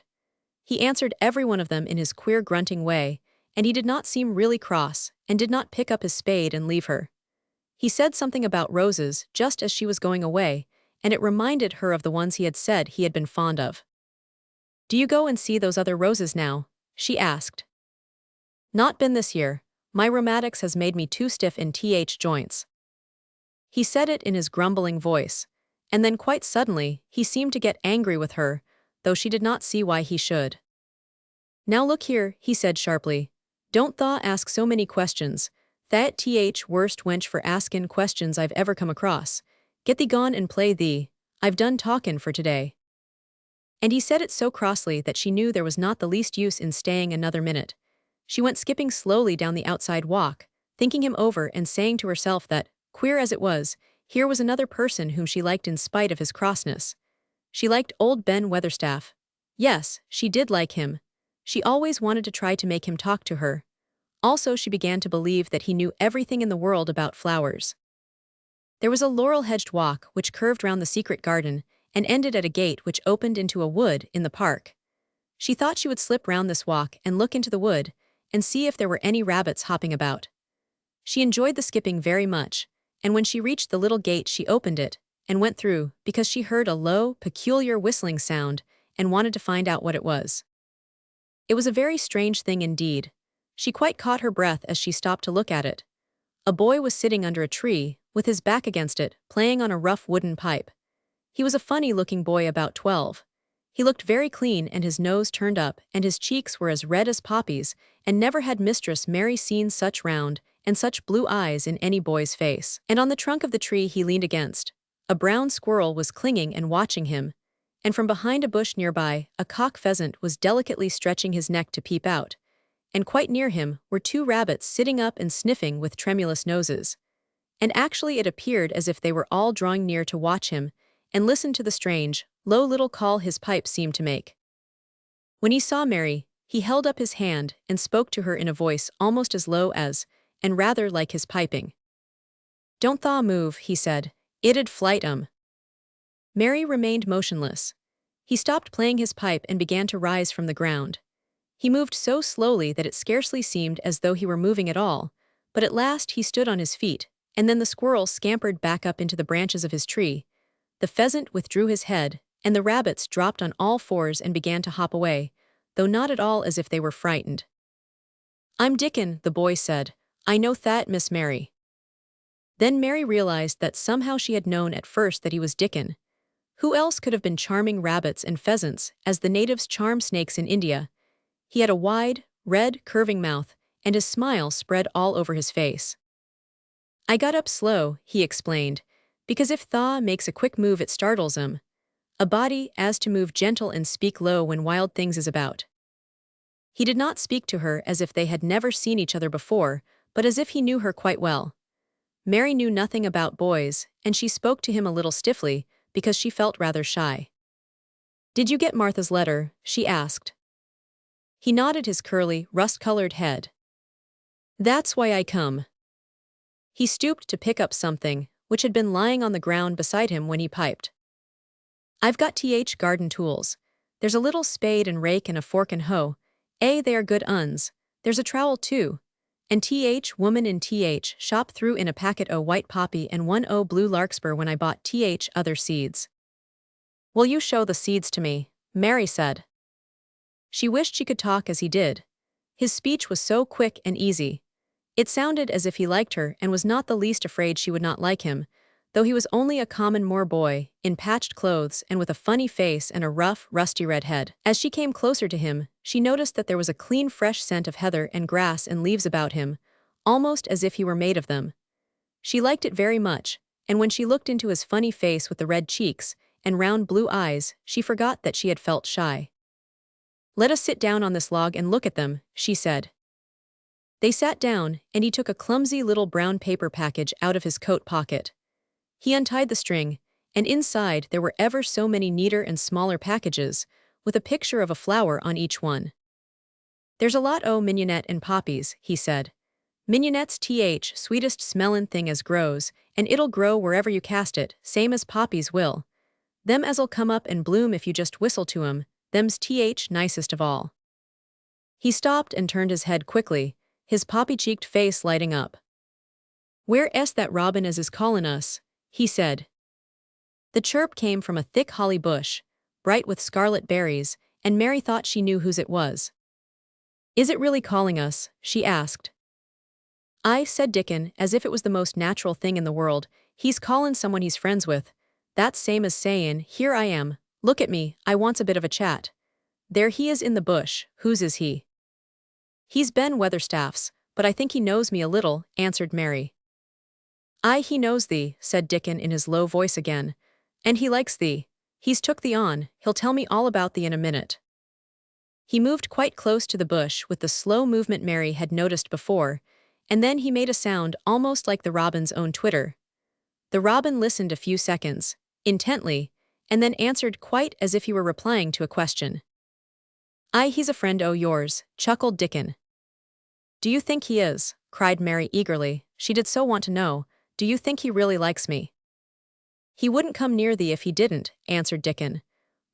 He answered every one of them in his queer grunting way, and he did not seem really cross, and did not pick up his spade and leave her. He said something about roses just as she was going away, and it reminded her of the ones he had said he had been fond of. "Do you go and see those other roses now?" she asked. "Not been this year. My rheumatics has made me too stiff in joints." He said it in his grumbling voice, and then quite suddenly he seemed to get angry with her, though she did not see why he should. "Now look here," he said sharply. "Don't thaw ask so many questions. That worst wench for askin' questions I've ever come across. Get thee gone and play thee. I've done talkin' for today." And he said it so crossly that she knew there was not the least use in staying another minute. She went skipping slowly down the outside walk, thinking him over and saying to herself that, queer as it was, here was another person whom she liked in spite of his crossness. She liked old Ben Weatherstaff. Yes, she did like him. She always wanted to try to make him talk to her. Also, she began to believe that he knew everything in the world about flowers. There was a laurel-hedged walk which curved round the secret garden and ended at a gate which opened into a wood in the park. She thought she would slip round this walk and look into the wood and see if there were any rabbits hopping about. She enjoyed the skipping very much, and when she reached the little gate she opened it and went through because she heard a low, peculiar whistling sound and wanted to find out what it was. It was a very strange thing indeed. She quite caught her breath as she stopped to look at it. A boy was sitting under a tree, with his back against it, playing on a rough wooden pipe. He was a funny-looking boy about 12. He looked very clean and his nose turned up and his cheeks were as red as poppies, and never had Mistress Mary seen such round and such blue eyes in any boy's face. And on the trunk of the tree he leaned against, a brown squirrel was clinging and watching him, and from behind a bush nearby, a cock pheasant was delicately stretching his neck to peep out, and quite near him were 2 rabbits sitting up and sniffing with tremulous noses. And actually it appeared as if they were all drawing near to watch him and listen to the strange, low little call his pipe seemed to make. When he saw Mary, he held up his hand and spoke to her in a voice almost as low as, and rather like his piping. "Don't thaw move," he said. "It'd flight 'em." Mary remained motionless. He stopped playing his pipe and began to rise from the ground. He moved so slowly that it scarcely seemed as though he were moving at all, but at last he stood on his feet, and then the squirrel scampered back up into the branches of his tree. The pheasant withdrew his head, and the rabbits dropped on all fours and began to hop away, though not at all as if they were frightened. "I'm Dickon," the boy said. "I know that, Miss Mary." Then Mary realized that somehow she had known at first that he was Dickon. Who else could have been charming rabbits and pheasants, as the natives charm snakes in India? He had a wide, red, curving mouth, and his smile spread all over his face. "I got up slow," he explained, "because if Thaw makes a quick move it startles him. A body as to move gentle and speak low when wild things is about." He did not speak to her as if they had never seen each other before, but as if he knew her quite well. Mary knew nothing about boys, and she spoke to him a little stiffly, because she felt rather shy. "Did you get Martha's letter?" she asked. He nodded his curly, rust-colored head. "That's why I come." He stooped to pick up something, which had been lying on the ground beside him when he piped. "I've got garden tools. There's a little spade and rake and a fork and hoe. They are good uns. There's a trowel too. And woman in shop threw in a packet o' white poppy and 1 o' blue larkspur when I bought other seeds." "Will you show the seeds to me?" Mary said. She wished she could talk as he did. His speech was so quick and easy. It sounded as if he liked her and was not the least afraid she would not like him, though he was only a common Moor boy, in patched clothes and with a funny face and a rough, rusty red head. As she came closer to him, she noticed that there was a clean fresh scent of heather and grass and leaves about him, almost as if he were made of them. She liked it very much, and when she looked into his funny face with the red cheeks and round blue eyes, she forgot that she had felt shy. Let us sit down on this log and look at them, she said. They sat down, and he took a clumsy little brown paper package out of his coat pocket. He untied the string, and inside there were ever so many neater and smaller packages, with a picture of a flower on each one. There's a lot o' mignonette and poppies, he said. Mignonette's sweetest smellin' thing as grows, and it'll grow wherever you cast it, same as poppies will. Them as'll come up and bloom if you just whistle to 'em, them's nicest of all. He stopped and turned his head quickly, his poppy-cheeked face lighting up. Where est that robin as is callin' us? He said. The chirp came from a thick holly bush, bright with scarlet berries, and Mary thought she knew whose it was. Is it really calling us? She asked. Aye, said Dickon, as if it was the most natural thing in the world. He's callin' someone he's friends with. That's same as sayin', here I am, look at me, I wants a bit of a chat. There he is in the bush, whose is he? He's Ben Weatherstaff's, but I think he knows me a little, answered Mary. Aye, he knows thee, said Dickon in his low voice again. And he likes thee. He's took thee on, he'll tell me all about thee in a minute. He moved quite close to the bush with the slow movement Mary had noticed before, and then he made a sound almost like the robin's own twitter. The robin listened a few seconds, intently, and then answered quite as if he were replying to a question. Aye, he's a friend o' yours, chuckled Dickon. Do you think he is? Cried Mary eagerly. She did so want to know. Do you think he really likes me? He wouldn't come near thee if he didn't, answered Dickon.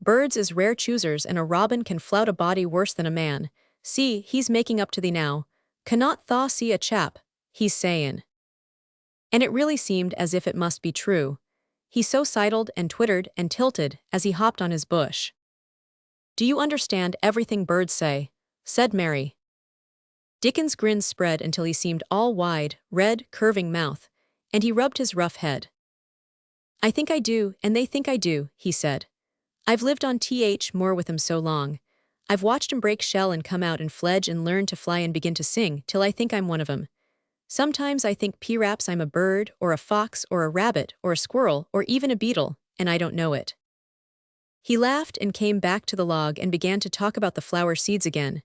Birds is rare choosers, and a robin can flout a body worse than a man. See, he's making up to thee now. Cannot thaw see a chap, he's sayin'. And it really seemed as if it must be true. He so sidled and twittered and tilted as he hopped on his bush. Do you understand everything birds say? Said Mary. Dickon's grin spread until he seemed all wide, red, curving mouth, and he rubbed his rough head. I think I do, and they think I do, he said. I've lived on more with 'em so long. I've watched 'em break shell and come out and fledge and learn to fly and begin to sing till I think I'm one of 'em. Sometimes I think p'raps I'm a bird or a fox or a rabbit or a squirrel or even a beetle, and I don't know it. He laughed and came back to the log and began to talk about the flower seeds again.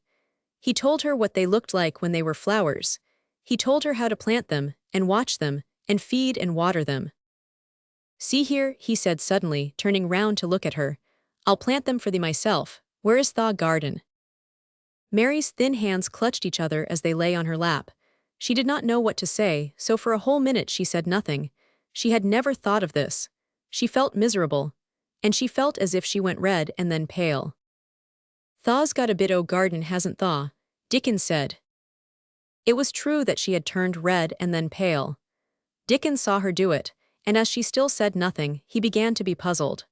He told her what they looked like when they were flowers. He told her how to plant them, and watch them, and feed and water them. See here, he said suddenly, turning round to look at her. I'll plant them for thee myself. Where is thy garden? Mary's thin hands clutched each other as they lay on her lap. She did not know what to say, so for a whole minute she said nothing. She had never thought of this. She felt miserable, and she felt as if she went red and then pale. Thaw's got a bit o' garden, hasn't thaw? Dickon said. It was true that she had turned red and then pale. Dickon saw her do it, and as she still said nothing, he began to be puzzled.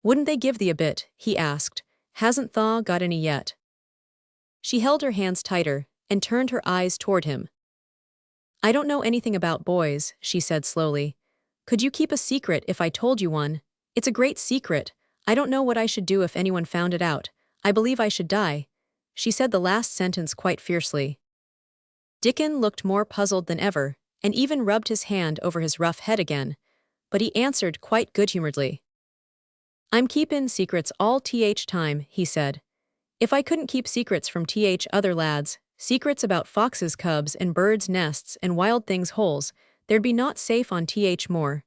Wouldn't they give thee a bit? He asked. Hasn't thaw got any yet? She held her hands tighter and turned her eyes toward him. I don't know anything about boys, she said slowly. Could you keep a secret if I told you one? It's a great secret. I don't know what I should do if anyone found it out. I believe I should die. She said the last sentence quite fiercely. Dickon looked more puzzled than ever, and even rubbed his hand over his rough head again, but he answered quite good-humoredly. I'm keepin' secrets all time, he said. If I couldn't keep secrets from other lads, secrets about foxes' cubs and birds' nests and wild things' holes, there'd be not safe on more.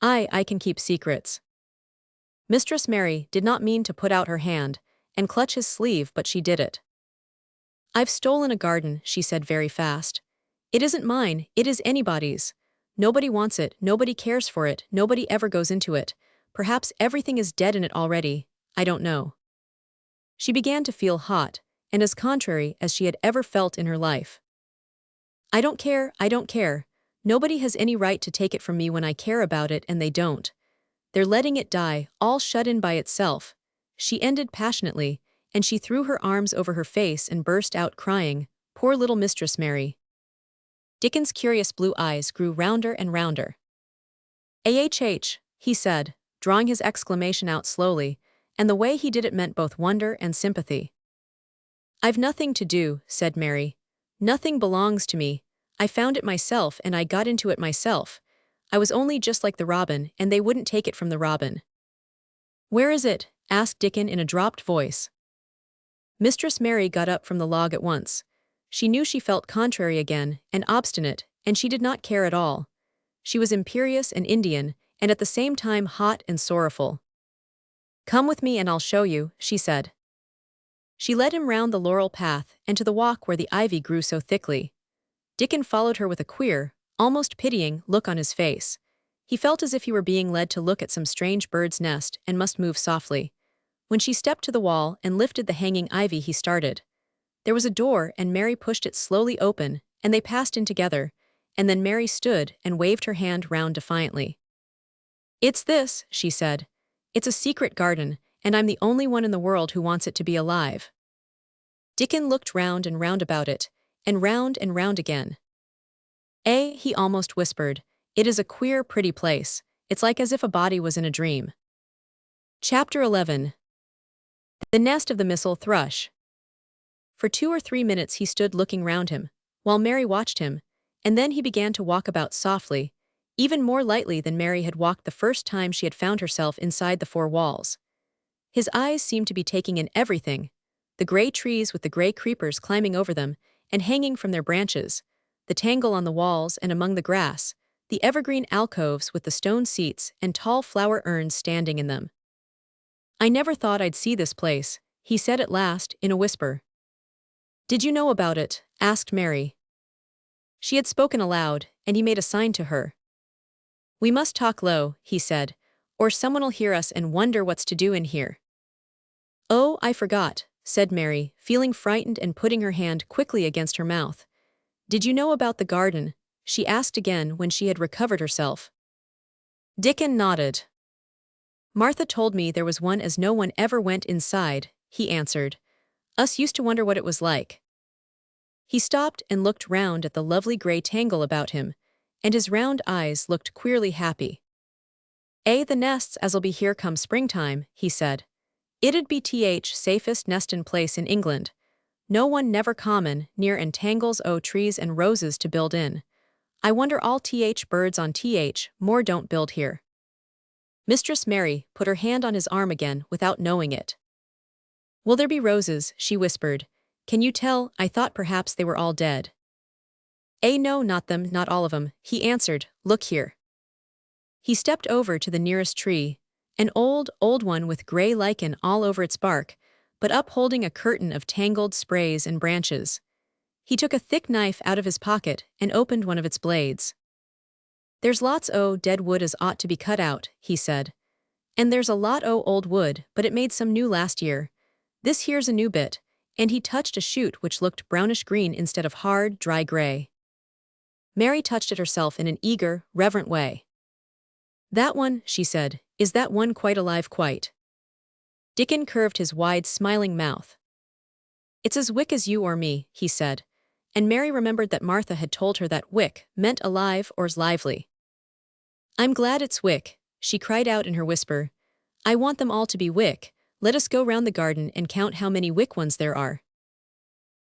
I can keep secrets. Mistress Mary did not mean to put out her hand and clutch his sleeve, but she did it. I've stolen a garden, she said very fast. It isn't mine, it is anybody's. Nobody wants it, nobody cares for it, nobody ever goes into it. Perhaps everything is dead in it already, I don't know. She began to feel hot, and as contrary as she had ever felt in her life. I don't care, I don't care. Nobody has any right to take it from me when I care about it, and they don't. They're letting it die, all shut in by itself. She ended passionately, and she threw her arms over her face and burst out crying, poor little Mistress Mary. Dickon's curious blue eyes grew rounder and rounder. He said, drawing his exclamation out slowly, and the way he did it meant both wonder and sympathy. I've nothing to do, said Mary. Nothing belongs to me. I found it myself and I got into it myself. I was only just like the robin, and they wouldn't take it from the robin. Where is it? Asked Dickon in a dropped voice. Mistress Mary got up from the log at once. She knew she felt contrary again, and obstinate, and she did not care at all. She was imperious and Indian, and at the same time hot and sorrowful. "Come with me and I'll show you," she said. She led him round the laurel path and to the walk where the ivy grew so thickly. Dickon followed her with a queer, almost pitying, look on his face. He felt as if he were being led to look at some strange bird's nest and must move softly. When she stepped to the wall and lifted the hanging ivy, he started. There was a door and Mary pushed it slowly open, and they passed in together, and then Mary stood and waved her hand round defiantly. "It's this," she said. "It's a secret garden, and I'm the only one in the world who wants it to be alive." Dickon looked round and round about it, and round again. He almost whispered, "It is a queer, pretty place. It's like as if a body was in a dream." Chapter 11. The Nest of the Missel Thrush. For 2 or 3 minutes he stood looking round him, while Mary watched him, and then he began to walk about softly, even more lightly than Mary had walked the first time she had found herself inside the 4 walls. His eyes seemed to be taking in everything: the gray trees with the gray creepers climbing over them and hanging from their branches, the tangle on the walls and among the grass, the evergreen alcoves with the stone seats and tall flower urns standing in them. "I never thought I'd see this place," he said at last, in a whisper. "Did you know about it?" asked Mary. She had spoken aloud, and he made a sign to her. "We must talk low," he said, "or someone'll hear us and wonder what's to do in here." "Oh, I forgot," said Mary, feeling frightened and putting her hand quickly against her mouth. "Did you know about the garden?" she asked again when she had recovered herself. Dickon nodded. "Martha told me there was one as no one ever went inside," he answered. "Us used to wonder what it was like." He stopped and looked round at the lovely grey tangle about him, and his round eyes looked queerly happy. "The nests as'll be here come springtime," he said. "It'd be safest nestin' place in England. No one never common, near and tangles o' trees and roses to build in. I wonder all birds on more don't build here." Mistress Mary put her hand on his arm again without knowing it. "Will there be roses?" she whispered. "Can you tell? I thought perhaps they were all dead." No, not them, not all of 'em," he answered. "Look here." He stepped over to the nearest tree, an old one with grey lichen all over its bark, but upholding a curtain of tangled sprays and branches. He took a thick knife out of his pocket and opened one of its blades. "There's lots o' dead wood as ought to be cut out," he said. "And there's a lot o' old wood, but it made some new last year. This here's a new bit," and he touched a shoot which looked brownish-green instead of hard, dry gray. Mary touched it herself in an eager, reverent way. "That one," she said, "is that one quite alive quite?" Dickon curved his wide, smiling mouth. "It's as wick as you or me," he said, and Mary remembered that Martha had told her that wick meant alive or's lively. "I'm glad it's wick," she cried out in her whisper. "I want them all to be wick. Let us go round the garden and count how many wick ones there are."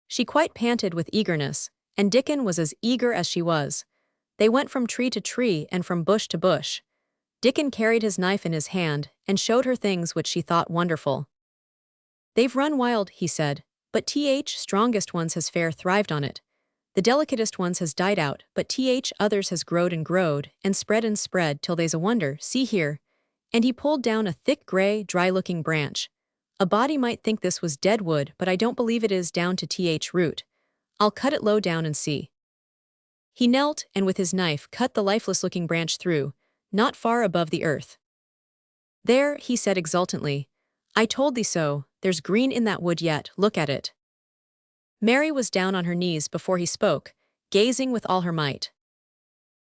She quite panted with eagerness, and Dickon was as eager as she was. They went from tree to tree and from bush to bush. Dickon carried his knife in his hand and showed her things which she thought wonderful. "They've run wild," he said, "but strongest ones has fair thrived on it. The delicatest ones has died out, but others has growed and spread till they's a wonder. See here." And he pulled down a thick gray, dry-looking branch. "A body might think this was dead wood, but I don't believe it is down to root. I'll cut it low down and see." He knelt and with his knife cut the lifeless-looking branch through, not far above the earth. "There," he said exultantly. "I told thee so, there's green in that wood yet, look at it." Mary was down on her knees before he spoke, gazing with all her might.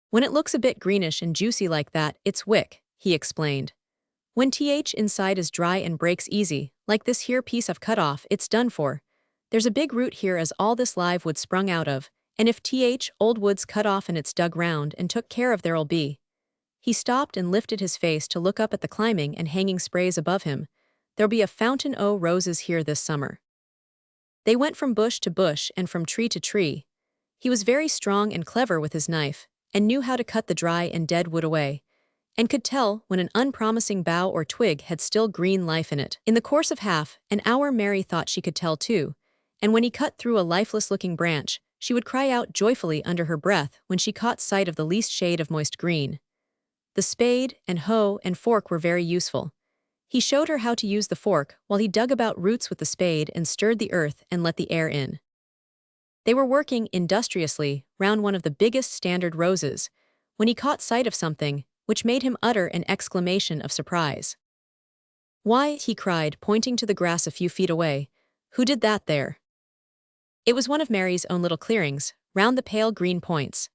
"When it looks a bit greenish and juicy like that, it's wick," he explained. "When inside is dry and breaks easy, like this here piece I've cut off, it's done for. There's a big root here as all this live wood sprung out of, and if old wood's cut off and it's dug round and took care of there'll be." He stopped and lifted his face to look up at the climbing and hanging sprays above him. "There'll be a fountain o' roses here this summer." They went from bush to bush and from tree to tree. He was very strong and clever with his knife, and knew how to cut the dry and dead wood away, and could tell when an unpromising bough or twig had still green life in it. In the course of half an hour, Mary thought she could tell too, and when he cut through a lifeless-looking branch, she would cry out joyfully under her breath when she caught sight of the least shade of moist green. The spade and hoe and fork were very useful. He showed her how to use the fork while he dug about roots with the spade and stirred the earth and let the air in. They were working industriously round one of the biggest standard roses when he caught sight of something which made him utter an exclamation of surprise. "Why," he cried, pointing to the grass a few feet away, "who did that there?" It was one of Mary's own little clearings, round the pale green points.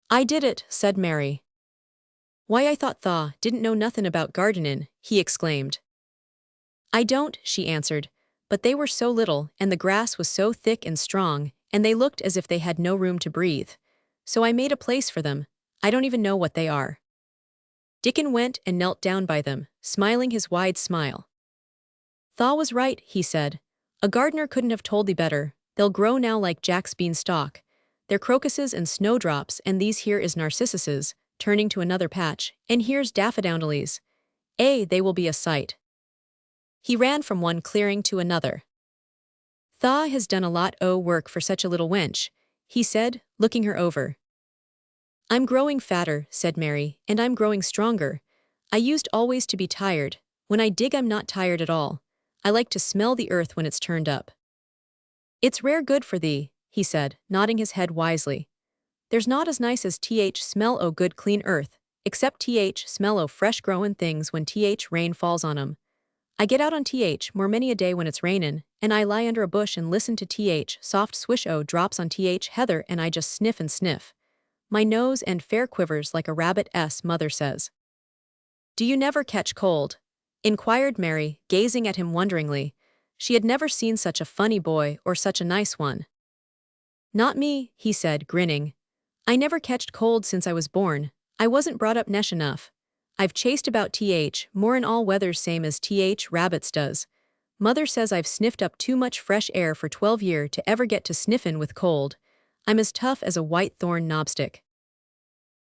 "I did it," said Mary. "Why, I thought tha didn't know nothin' about gardenin'," he exclaimed. "I don't," she answered, "but they were so little and the grass was so thick and strong, and they looked as if they had no room to breathe. So I made a place for them. I don't even know what they are." Dickon went and knelt down by them, smiling his wide smile. "Tha was right," he said. "A gardener couldn't have told thee better. They'll grow now like Jack's beanstalk. They're crocuses and snowdrops, and these here is narcissuses," turning to another patch, "and here's daffodillies. They will be a sight." He ran from one clearing to another. "Tha has done a lot o' work for such a little wench," he said, looking her over. "I'm growing fatter," said Mary, "and I'm growing stronger. I used always to be tired. When I dig I'm not tired at all. I like to smell the earth when it's turned up." "It's rare good for thee," he said, nodding his head wisely. "There's not as nice as smell o' good clean earth, except smell o' fresh growin' things when rain falls on 'em. I get out on more many a day when it's rainin', and I lie under a bush and listen to soft swish o' drops on heather, and I just sniff and sniff. My nose and fair quivers like a rabbit's, mother says." "Do you never catch cold?" inquired Mary, gazing at him wonderingly. She had never seen such a funny boy or such a nice one. "Not me," he said, grinning. "I never catched cold since I was born. I wasn't brought up nesh enough. I've chased about more in all weathers same as rabbits does. Mother says I've sniffed up too much fresh air for 12 year to ever get to sniffin' with cold. I'm as tough as a white thorn knobstick."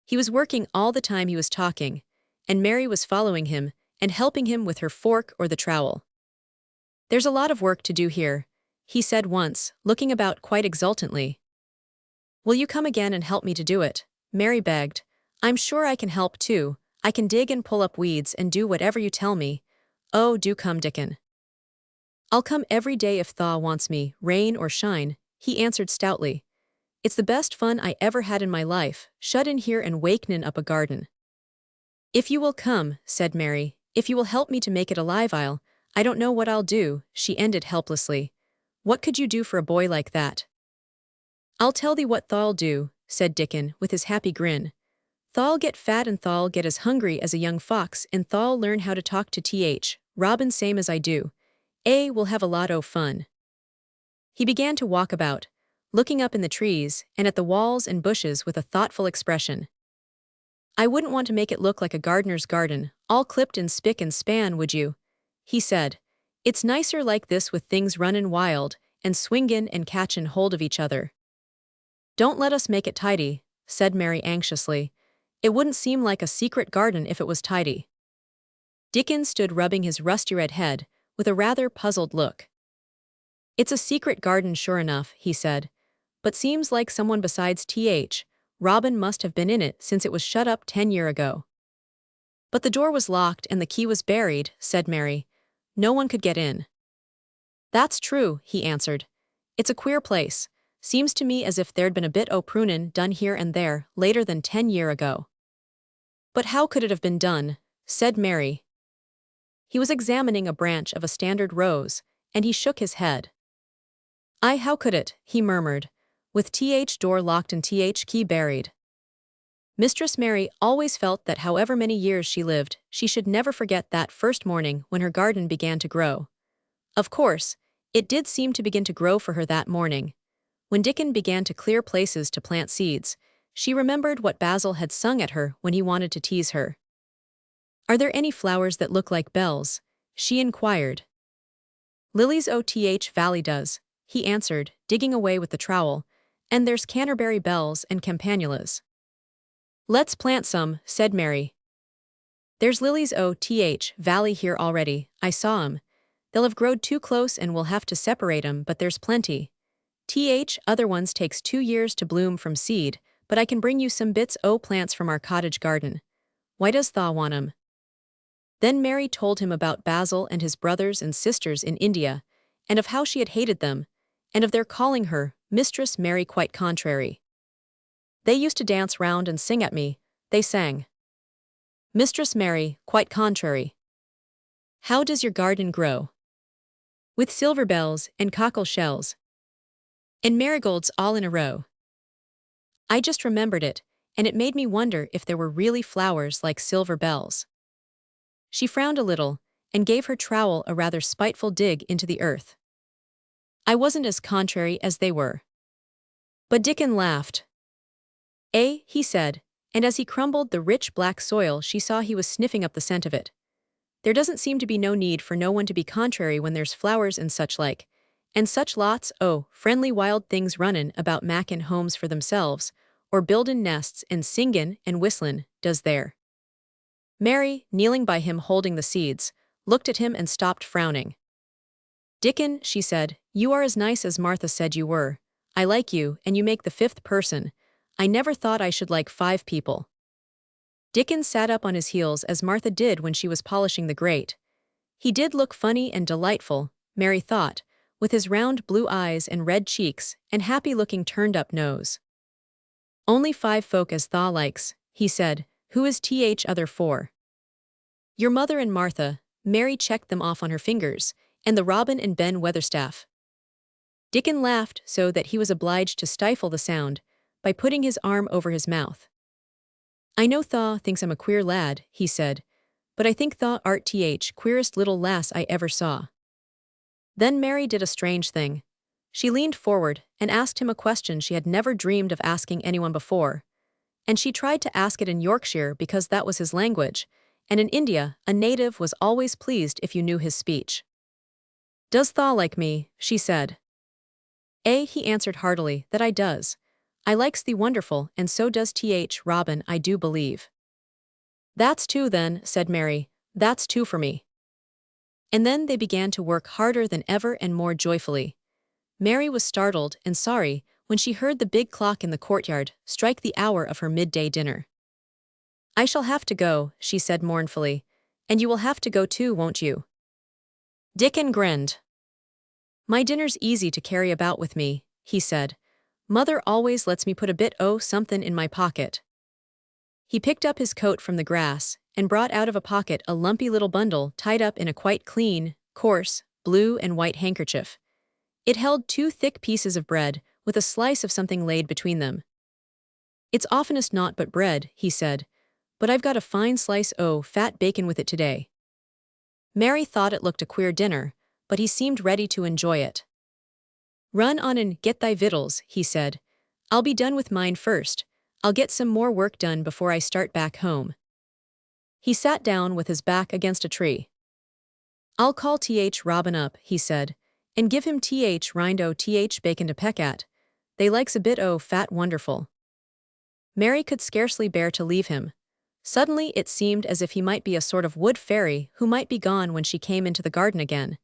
He was working all the time he was talking, and Mary was following him and helping him with her fork or the trowel. "There's a lot of work to do here," he said once, looking about quite exultantly. "Will you come again and help me to do it?" Mary begged. "I'm sure I can help too. I can dig and pull up weeds and do whatever you tell me. Oh, do come, Dickon." "I'll come every day if tha wants me, rain or shine," he answered stoutly. "It's the best fun I ever had in my life, shut in here and wakenin' up a garden." "If you will come," said Mary, "if you will help me to make it alive, I don't know what I'll do," she ended helplessly. "What could you do for a boy like that?" "I'll tell thee what tha'll do," said Dickon with his happy grin. "Tha'll get fat and tha'll get as hungry as a young fox, and tha'll learn how to talk to Robin same as I do. We'll have a lot o' fun." He began to walk about, looking up in the trees and at the walls and bushes with a thoughtful expression. "I wouldn't want to make it look like a gardener's garden, all clipped in spick and span, would you?" he said. "It's nicer like this with things runnin' wild and swingin' and catchin' hold of each other." "Don't let us make it tidy," said Mary anxiously. "It wouldn't seem like a secret garden if it was tidy." Dickon stood rubbing his rusty red head with a rather puzzled look. "It's a secret garden sure enough," he said, "but seems like someone besides Robin must have been in it since it was shut up 10 year ago." "But the door was locked and the key was buried," said Mary. "No one could get in." "That's true," he answered. "It's a queer place. Seems to me as if there'd been a bit o' prunin' done here and there later than 10 year ago." "But how could it have been done?" said Mary. He was examining a branch of a standard rose, and he shook his head. How could it?" he murmured, "with door locked and key buried." Mistress Mary always felt that however many years she lived, she should never forget that first morning when her garden began to grow. Of course, it did seem to begin to grow for her that morning. When Dickon began to clear places to plant seeds, she remembered what Basil had sung at her when he wanted to tease her. "Are there any flowers that look like bells?" she inquired. "Lilies o' valley does," he answered, digging away with the trowel, "and there's Canterbury bells and campanulas." "Let's plant some," said Mary. There's lilies valley here already, I saw 'em. They'll have growed too close and we'll have to separate 'em, but there's plenty. Other ones takes 2 years to bloom from seed, but I can bring you some bits plants from our cottage garden. Why does Thaw want 'em? Then Mary told him about Basil and his brothers and sisters in India, and of how she had hated them, and of their calling her Mistress Mary quite contrary. They used to dance round and sing at me, they sang. Mistress Mary, quite contrary. How does your garden grow? With silver bells and cockle shells. And marigolds all in a row. I just remembered it, and it made me wonder if there were really flowers like silver bells. She frowned a little, and gave her trowel a rather spiteful dig into the earth. I wasn't as contrary as they were. But Dickon laughed. He said, and as he crumbled the rich black soil she saw he was sniffing up the scent of it. There doesn't seem to be no need for no one to be contrary when there's flowers and such like, and such lots friendly wild things runnin' about mackin' homes for themselves, or buildin' nests and singin' and whistlin', does there. Mary, kneeling by him holding the seeds, looked at him and stopped frowning. Dickon, she said, you are as nice as Martha said you were. I like you, and you make the 5th person. I never thought I should like 5 people. Dickon sat up on his heels as Martha did when she was polishing the grate. He did look funny and delightful, Mary thought, with his round blue eyes and red cheeks and happy-looking turned-up nose. Only 5 folk as Thaw likes, he said. Who is other 4? Your mother and Martha. Mary checked them off on her fingers, and the Robin and Ben Weatherstaff. Dickon laughed so that he was obliged to stifle the sound by putting his arm over his mouth. I know Thaw thinks I'm a queer lad, he said, but I think Thaw art queerest little lass I ever saw. Then Mary did a strange thing. She leaned forward and asked him a question she had never dreamed of asking anyone before, and she tried to ask it in Yorkshire because that was his language, and in India a native was always pleased if you knew his speech. Does Thaw like me? She said. He answered heartily, that I does. I likes thee wonderful, and so does Robin, I do believe. That's 2 then, said Mary, that's 2 for me. And then they began to work harder than ever and more joyfully. Mary was startled and sorry when she heard the big clock in the courtyard strike the hour of her midday dinner. I shall have to go, she said mournfully, and you will have to go too, won't you? Dickon grinned. My dinner's easy to carry about with me, he said. Mother always lets me put a bit something in my pocket. He picked up his coat from the grass and brought out of a pocket a lumpy little bundle tied up in a quite clean, coarse, blue and white handkerchief. It held 2 thick pieces of bread with a slice of something laid between them. It's oftenest naught but bread, he said, but I've got a fine slice fat bacon with it today. Mary thought it looked a queer dinner, but he seemed ready to enjoy it. Run on and get thy victuals, he said. I'll be done with mine first. I'll get some more work done before I start back home. He sat down with his back against a tree. I'll call Robin up, he said, and give him rind bacon to peck at. They likes a bit fat wonderful. Mary could scarcely bear to leave him. Suddenly it seemed as if he might be a sort of wood fairy who might be gone when she came into the garden again.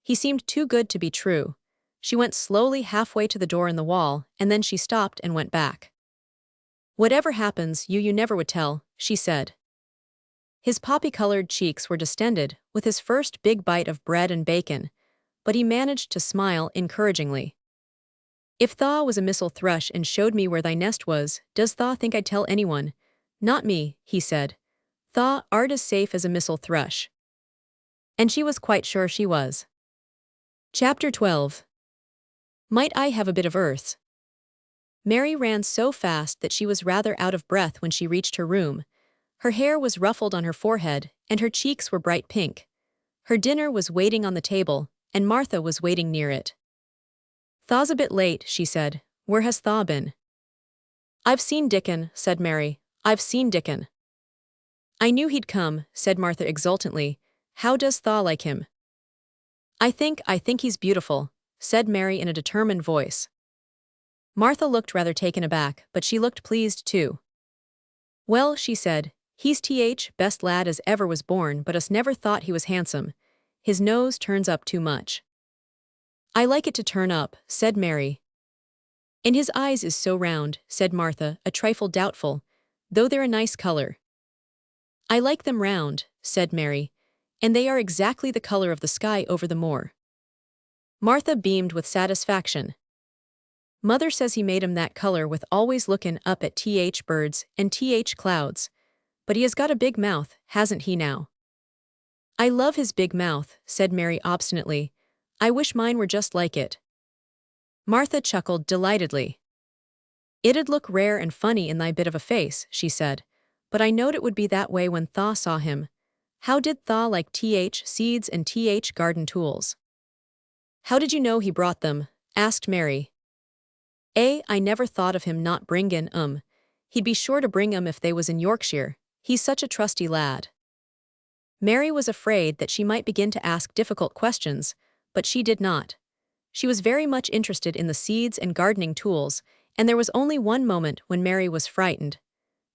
He seemed too good to be true. She went slowly halfway to the door in the wall, and then she stopped and went back. Whatever happens, you never would tell, she said. His poppy-colored cheeks were distended with his first big bite of bread and bacon, but he managed to smile encouragingly. If Thaw was a missel thrush and showed me where thy nest was, does Thaw think I'd tell anyone? Not me, he said. Thaw art as safe as a missel thrush. And she was quite sure she was. Chapter 12. Might I have a bit of earth? Mary ran so fast that she was rather out of breath when she reached her room. Her hair was ruffled on her forehead, and her cheeks were bright pink. Her dinner was waiting on the table, and Martha was waiting near it. Thaw's a bit late, she said. Where has Thaw been? I've seen Dickon, said Mary. I've seen Dickon. I knew he'd come, said Martha exultantly. How does Thaw like him? I think he's beautiful, said Mary in a determined voice. Martha looked rather taken aback, but she looked pleased too. Well, she said, He's best lad as ever was born, but us never thought he was handsome. His nose turns up too much. I like it to turn up, said Mary. And his eyes is so round, said Martha, a trifle doubtful, though they're a nice color. I like them round, said Mary, and they are exactly the color of the sky over the moor. Martha beamed with satisfaction. Mother says he made 'em that color with always lookin' up at birds and clouds. But he has got a big mouth, hasn't he now? I love his big mouth, said Mary obstinately. I wish mine were just like it. Martha chuckled delightedly. It'd look rare and funny in thy bit of a face, she said, but I knowed it would be that way when Thaw saw him. How did Thaw like seeds and garden tools? How did you know he brought them? Asked Mary. I never thought of him not bringin' 'em. He'd be sure to bring 'em if they was in Yorkshire. He's such a trusty lad. Mary was afraid that she might begin to ask difficult questions, but she did not. She was very much interested in the seeds and gardening tools, and there was only one moment when Mary was frightened.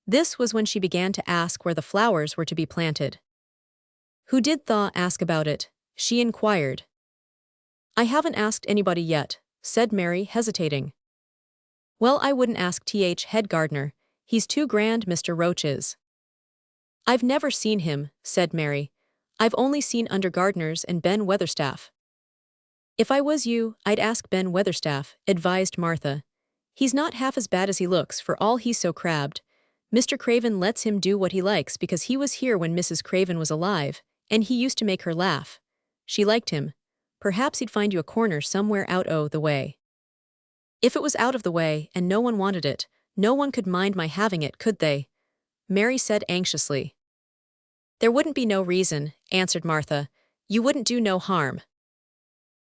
This was when she began to ask where the flowers were to be planted. Who did Thaw ask about it? She inquired. I haven't asked anybody yet, said Mary, hesitating. Well, I wouldn't ask head gardener. He's too grand, Mr. Roach is. I've never seen him, said Mary. I've only seen under gardeners and Ben Weatherstaff. If I was you, I'd ask Ben Weatherstaff, advised Martha. He's not half as bad as he looks for all he's so crabbed. Mr. Craven lets him do what he likes because he was here when Mrs. Craven was alive, and he used to make her laugh. She liked him. Perhaps he'd find you a corner somewhere out o' the way. If it was out of the way and no one wanted it, no one could mind my having it, could they? Mary said anxiously. There wouldn't be no reason, answered Martha. You wouldn't do no harm.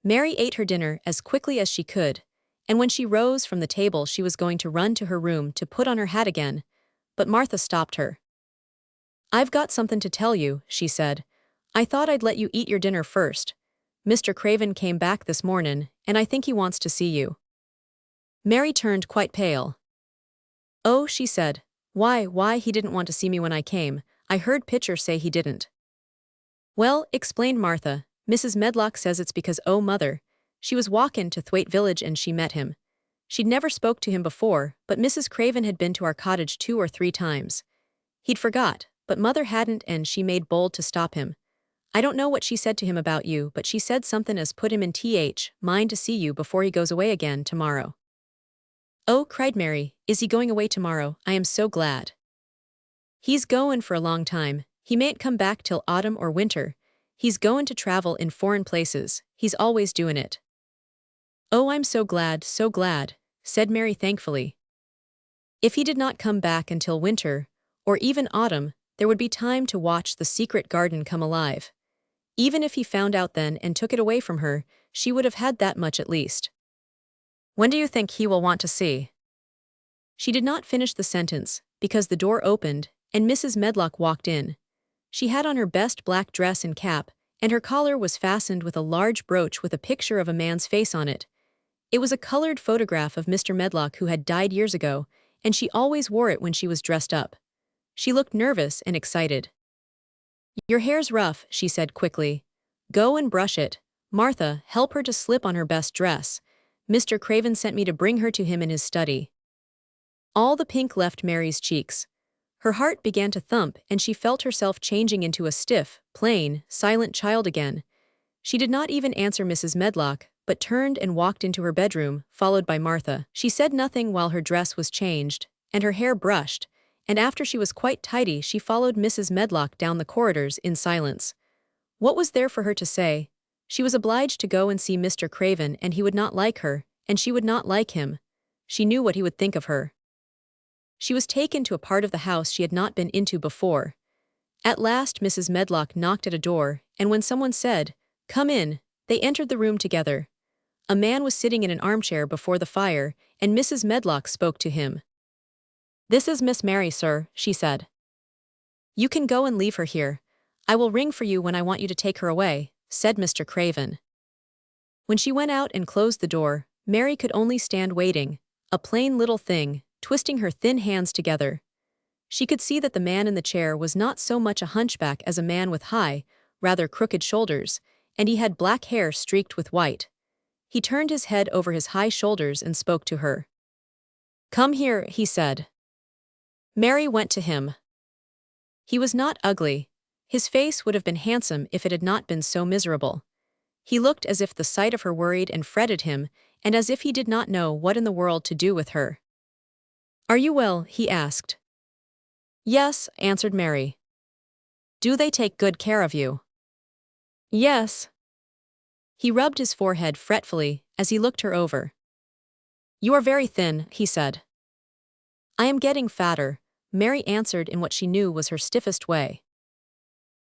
Mary ate her dinner as quickly as she could, and when she rose from the table she was going to run to her room to put on her hat again, but Martha stopped her. I've got something to tell you, she said. I thought I'd let you eat your dinner first. Mr. Craven came back this mornin', and I think he wants to see you. Mary turned quite pale. Oh, she said. Why, he didn't want to see me when I came. I heard Pitcher say he didn't. Well, explained Martha, Mrs. Medlock says it's because, oh mother, she was walkin' to Thwaite Village and she met him. She'd never spoke to him before, but Mrs. Craven had been to our cottage 2 or 3 times. He'd forgot, but mother hadn't, and she made bold to stop him. I don't know what she said to him about you, but she said something as put him in mind to see you before he goes away again tomorrow. Oh, cried Mary, is he going away tomorrow? I am so glad. He's goin' for a long time. He mayn't come back till autumn or winter. He's goin' to travel in foreign places. He's always doin' it. Oh, I'm so glad, said Mary thankfully. If he did not come back until winter, or even autumn, there would be time to watch the secret garden come alive. Even if he found out then and took it away from her, she would have had that much at least. When do you think he will want to see? She did not finish the sentence, because the door opened, and Mrs. Medlock walked in. She had on her best black dress and cap, and her collar was fastened with a large brooch with a picture of a man's face on it. It was a colored photograph of Mr. Medlock who had died years ago, and she always wore it when she was dressed up. She looked nervous and excited. Your hair's rough, she said quickly. Go and brush it. Martha, help her to slip on her best dress. Mr. Craven sent me to bring her to him in his study. All the pink left Mary's cheeks. Her heart began to thump and she felt herself changing into a stiff, plain, silent child again. She did not even answer Mrs. Medlock, but turned and walked into her bedroom, followed by Martha. She said nothing while her dress was changed, and her hair brushed, and after she was quite tidy she followed Mrs. Medlock down the corridors in silence. What was there for her to say? She was obliged to go and see Mr. Craven, and he would not like her, and she would not like him. She knew what he would think of her. She was taken to a part of the house she had not been into before. At last Mrs. Medlock knocked at a door, and when someone said, "Come in," they entered the room together. A man was sitting in an armchair before the fire, and Mrs. Medlock spoke to him. "This is Miss Mary, sir," she said. "You can go and leave her here. I will ring for you when I want you to take her away," said Mr. Craven. When she went out and closed the door, Mary could only stand waiting, a plain little thing, twisting her thin hands together. She could see that the man in the chair was not so much a hunchback as a man with high, rather crooked shoulders, and he had black hair streaked with white. He turned his head over his high shoulders and spoke to her. "Come here," he said. Mary went to him. He was not ugly. His face would have been handsome if it had not been so miserable. He looked as if the sight of her worried and fretted him, and as if he did not know what in the world to do with her. "Are you well?" he asked. "Yes," answered Mary. "Do they take good care of you?" "Yes." He rubbed his forehead fretfully as he looked her over. "You are very thin," he said. "I am getting fatter," Mary answered in what she knew was her stiffest way.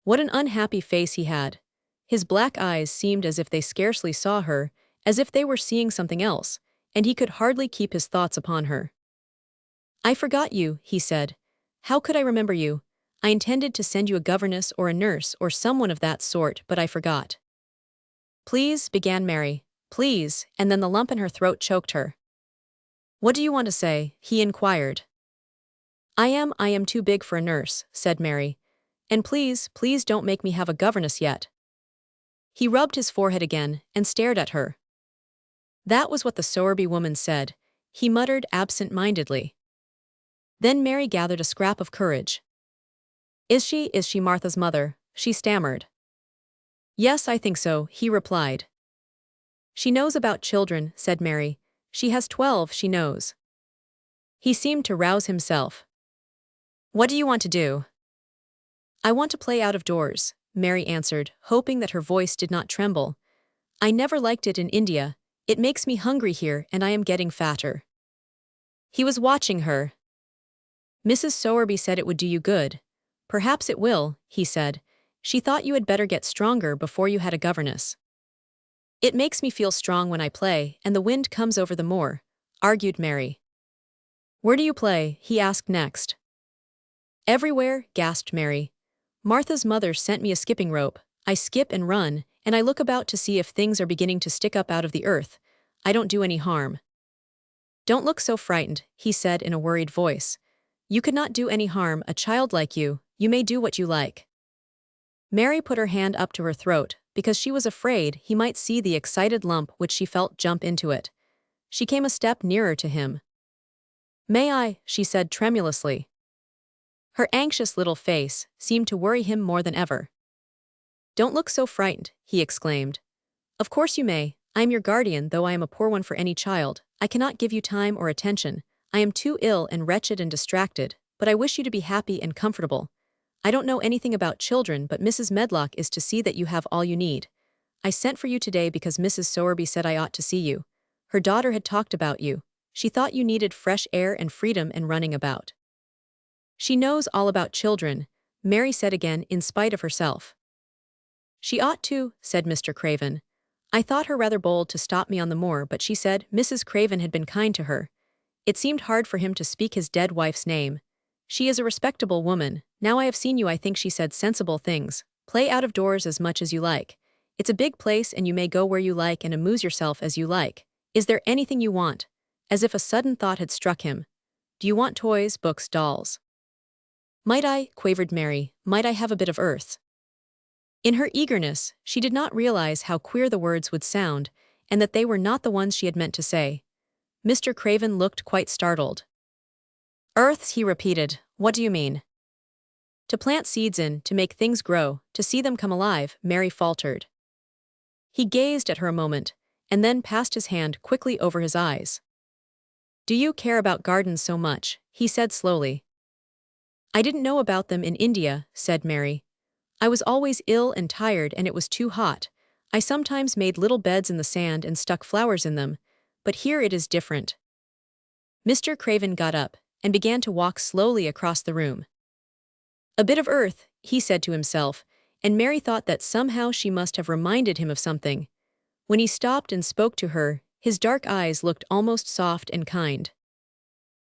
What an unhappy face he had. His black eyes seemed as if they scarcely saw her, as if they were seeing something else, and he could hardly keep his thoughts upon her. "I forgot you," he said. "How could I remember you? I intended to send you a governess or a nurse or someone of that sort, but I forgot." "Please," began Mary. "Please," and then the lump in her throat choked her. "What do you want to say?" he inquired. I am too big for a nurse," said Mary. "And please don't make me have a governess yet." He rubbed his forehead again and stared at her. That was what the Sowerby woman said, he muttered absent-mindedly. Then Mary gathered a scrap of courage. Is she Martha's mother?" she stammered. "Yes, I think so," he replied. "She knows about children," said Mary. "She has 12, she knows." He seemed to rouse himself. "What do you want to do?" "I want to play out of doors," Mary answered, hoping that her voice did not tremble. "I never liked it in India. It makes me hungry here and I am getting fatter." He was watching her. "Mrs. Sowerby said it would do you good." "Perhaps it will," he said. "She thought you had better get stronger before you had a governess." "It makes me feel strong when I play, and the wind comes over the moor," argued Mary. "Where do you play?" he asked next. "Everywhere," gasped Mary. "Martha's mother sent me a skipping rope. I skip and run, and I look about to see if things are beginning to stick up out of the earth. I don't do any harm." "Don't look so frightened," he said in a worried voice. "You could not do any harm, a child like you may do what you like." Mary put her hand up to her throat, because she was afraid he might see the excited lump which she felt jump into it. She came a step nearer to him. "May I?" she said tremulously. Her anxious little face seemed to worry him more than ever. "Don't look so frightened," he exclaimed. "Of course you may. I am your guardian, though I am a poor one for any child. I cannot give you time or attention. I am too ill and wretched and distracted, but I wish you to be happy and comfortable. I don't know anything about children, but Mrs. Medlock is to see that you have all you need. I sent for you today because Mrs. Sowerby said I ought to see you. Her daughter had talked about you. She thought you needed fresh air and freedom and running about." "She knows all about children," Mary said again in spite of herself. "She ought to," said Mr. Craven. "I thought her rather bold to stop me on the moor, but she said Mrs. Craven had been kind to her." It seemed hard for him to speak his dead wife's name. "She is a respectable woman. Now I have seen you, I think she said sensible things. Play out of doors as much as you like. It's a big place and you may go where you like and amuse yourself as you like. Is there anything you want?" As if a sudden thought had struck him. "Do you want toys, books, dolls?" "Might I," quavered Mary, "might I have a bit of earth?" In her eagerness, she did not realize how queer the words would sound, and that they were not the ones she had meant to say. Mr. Craven looked quite startled. "Earths," he repeated. "What do you mean?" "To plant seeds in, to make things grow, to see them come alive," Mary faltered. He gazed at her a moment, and then passed his hand quickly over his eyes. "Do you care about gardens so much?" he said slowly. "I didn't know about them in India," said Mary. "I was always ill and tired and it was too hot. I sometimes made little beds in the sand and stuck flowers in them, but here it is different." Mr. Craven got up and began to walk slowly across the room. "A bit of earth," he said to himself, and Mary thought that somehow she must have reminded him of something. When he stopped and spoke to her, his dark eyes looked almost soft and kind.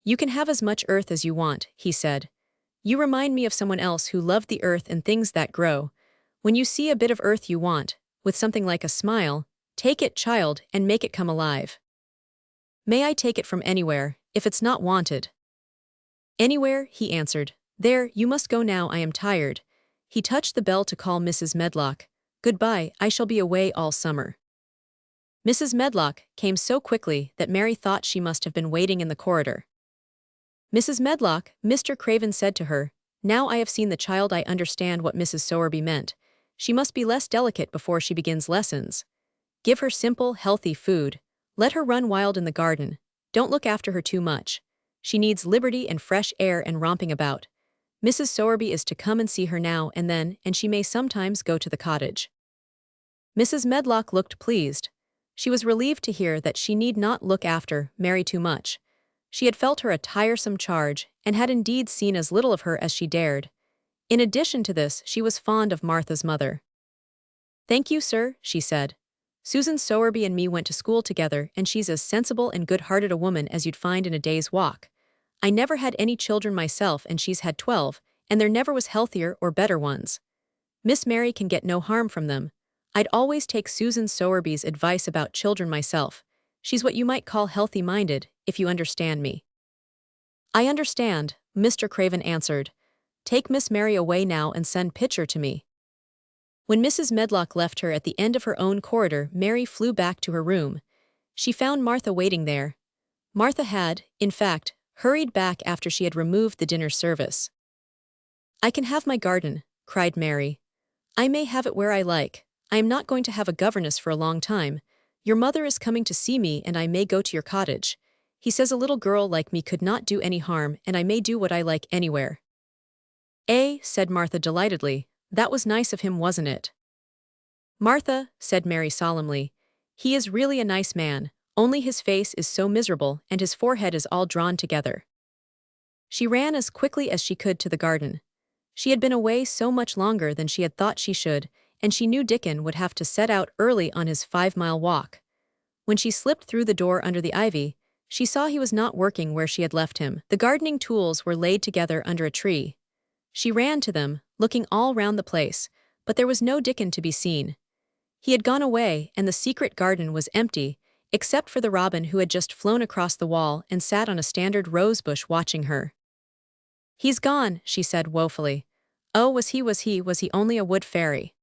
"You can have as much earth as you want," he said. "You remind me of someone else who loved the earth and things that grow. When you see a bit of earth you want, with something like a smile, take it, child, and make it come alive." "May I take it from anywhere, if it's not wanted?" "Anywhere," he answered, There, you must go now, I am tired. He touched the bell to call Mrs. Medlock. Goodbye, I shall be away all summer. Mrs. Medlock came so quickly that Mary thought she must have been waiting in the corridor. Mrs. Medlock, Mr. Craven said to her, now I have seen the child, I understand what Mrs. Sowerby meant. She must be less delicate before she begins lessons. Give her simple, healthy food. Let her run wild in the garden. Don't look after her too much. She needs liberty and fresh air and romping about. Mrs. Sowerby is to come and see her now and then, and she may sometimes go to the cottage. Mrs. Medlock looked pleased. She was relieved to hear that she need not look after Mary too much. She had felt her a tiresome charge, and had indeed seen as little of her as she dared. In addition to this, she was fond of Martha's mother. Thank you, sir, she said. Susan Sowerby and me went to school together, and she's as sensible and good-hearted a woman as you'd find in a day's walk. I never had any children myself, and she's had 12, and there never was healthier or better ones. Miss Mary can get no harm from them. I'd always take Susan Sowerby's advice about children myself. She's what you might call healthy-minded, if you understand me. I understand, Mr. Craven answered. Take Miss Mary away now and send Pitcher to me. When Mrs. Medlock left her at the end of her own corridor, Mary flew back to her room. She found Martha waiting there. Martha had, in fact, hurried back after she had removed the dinner service. I can have my garden, cried Mary. I may have it where I like. I am not going to have a governess for a long time. Your mother is coming to see me, and I may go to your cottage. He says a little girl like me could not do any harm, and I may do what I like anywhere. Said Martha delightedly. That was nice of him, wasn't it? Martha, said Mary solemnly, he is really a nice man, only his face is so miserable and his forehead is all drawn together. She ran as quickly as she could to the garden. She had been away so much longer than she had thought she should, and she knew Dickon would have to set out early on his 5-mile walk. When she slipped through the door under the ivy, she saw he was not working where she had left him. The gardening tools were laid together under a tree. She ran to them, looking all round the place, but there was no Dickon to be seen. He had gone away, and the secret garden was empty, except for the robin who had just flown across the wall and sat on a standard rosebush watching her. He's gone, she said woefully. Oh, was he only a wood fairy?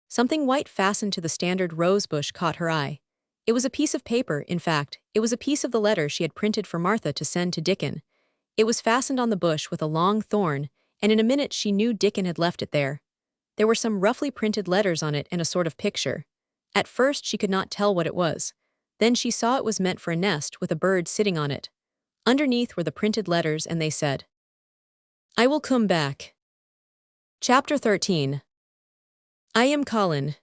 Something white fastened to the standard rosebush caught her eye. It was a piece of paper, in fact, it was a piece of the letter she had printed for Martha to send to Dickon. It was fastened on the bush with a long thorn, and in a minute she knew Dickon had left it there. There were some roughly printed letters on it and a sort of picture. At first she could not tell what it was. Then she saw it was meant for a nest with a bird sitting on it. Underneath were the printed letters, and they said, I will come back. Chapter 13. I am Colin.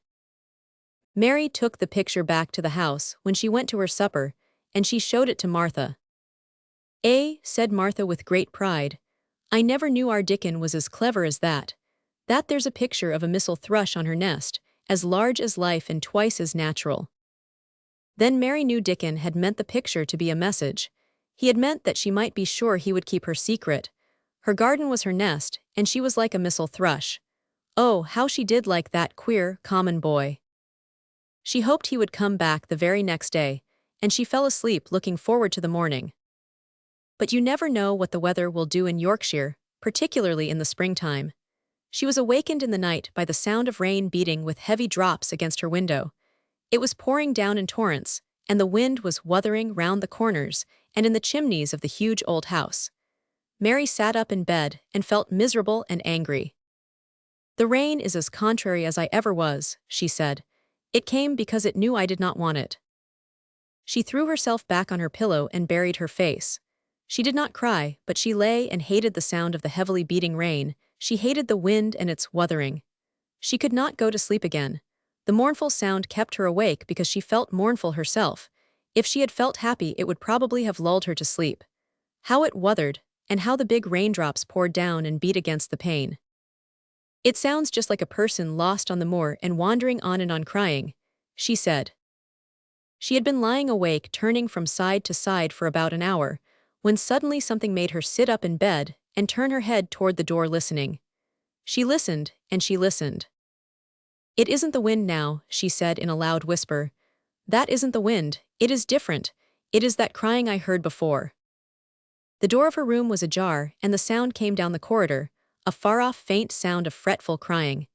Mary took the picture back to the house when she went to her supper, and she showed it to Martha. Said Martha with great pride. I never knew our Dickon was as clever as that. That there's a picture of a missel thrush on her nest, as large as life and twice as natural. Then Mary knew Dickon had meant the picture to be a message. He had meant that she might be sure he would keep her secret. Her garden was her nest, and she was like a missel thrush. Oh, how she did like that queer, common boy. She hoped he would come back the very next day, and she fell asleep looking forward to the morning. But you never know what the weather will do in Yorkshire, particularly in the springtime. She was awakened in the night by the sound of rain beating with heavy drops against her window. It was pouring down in torrents, and the wind was wuthering round the corners and in the chimneys of the huge old house. Mary sat up in bed and felt miserable and angry. The rain is as contrary as I ever was, she said. It came because it knew I did not want it. She threw herself back on her pillow and buried her face. She did not cry, but she lay and hated the sound of the heavily beating rain. She hated the wind and its wuthering. She could not go to sleep again. The mournful sound kept her awake because she felt mournful herself. If she had felt happy, it would probably have lulled her to sleep. How it wuthered, and how the big raindrops poured down and beat against the pane. It sounds just like a person lost on the moor and wandering on and on crying, she said. She had been lying awake, turning from side to side for about an hour, when suddenly something made her sit up in bed and turn her head toward the door listening. She listened, and she listened. It isn't the wind now, she said in a loud whisper. That isn't the wind, it is different. It is that crying I heard before. The door of her room was ajar, and the sound came down the corridor, a far-off faint sound of fretful crying.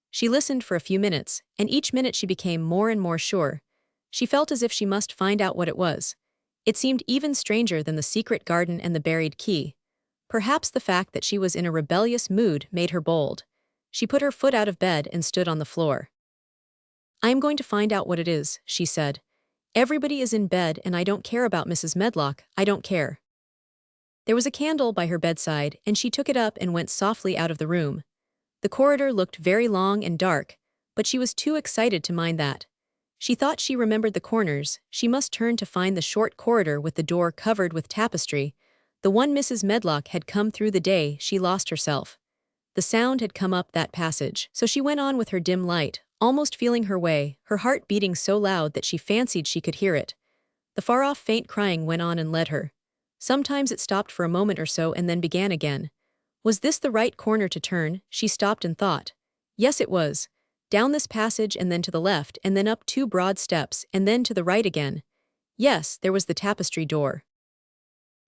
She listened for a few minutes, and each minute she became more and more sure. She felt as if she must find out what it was. It seemed even stranger than the secret garden and the buried key. Perhaps the fact that she was in a rebellious mood made her bold. She put her foot out of bed and stood on the floor. "I am going to find out what it is," she said. "Everybody is in bed and I don't care about Mrs. Medlock, I don't care." There was a candle by her bedside, and she took it up and went softly out of the room. The corridor looked very long and dark, but she was too excited to mind that. She thought she remembered the corners. She must turn to find the short corridor with the door covered with tapestry, the one Mrs. Medlock had come through the day she lost herself. The sound had come up that passage, so she went on with her dim light, almost feeling her way, her heart beating so loud that she fancied she could hear it. The far-off faint crying went on and led her. Sometimes it stopped for a moment or so and then began again. Was this the right corner to turn? She stopped and thought. Yes, it was. Down this passage and then to the left and then up 2 broad steps and then to the right again. Yes, there was the tapestry door.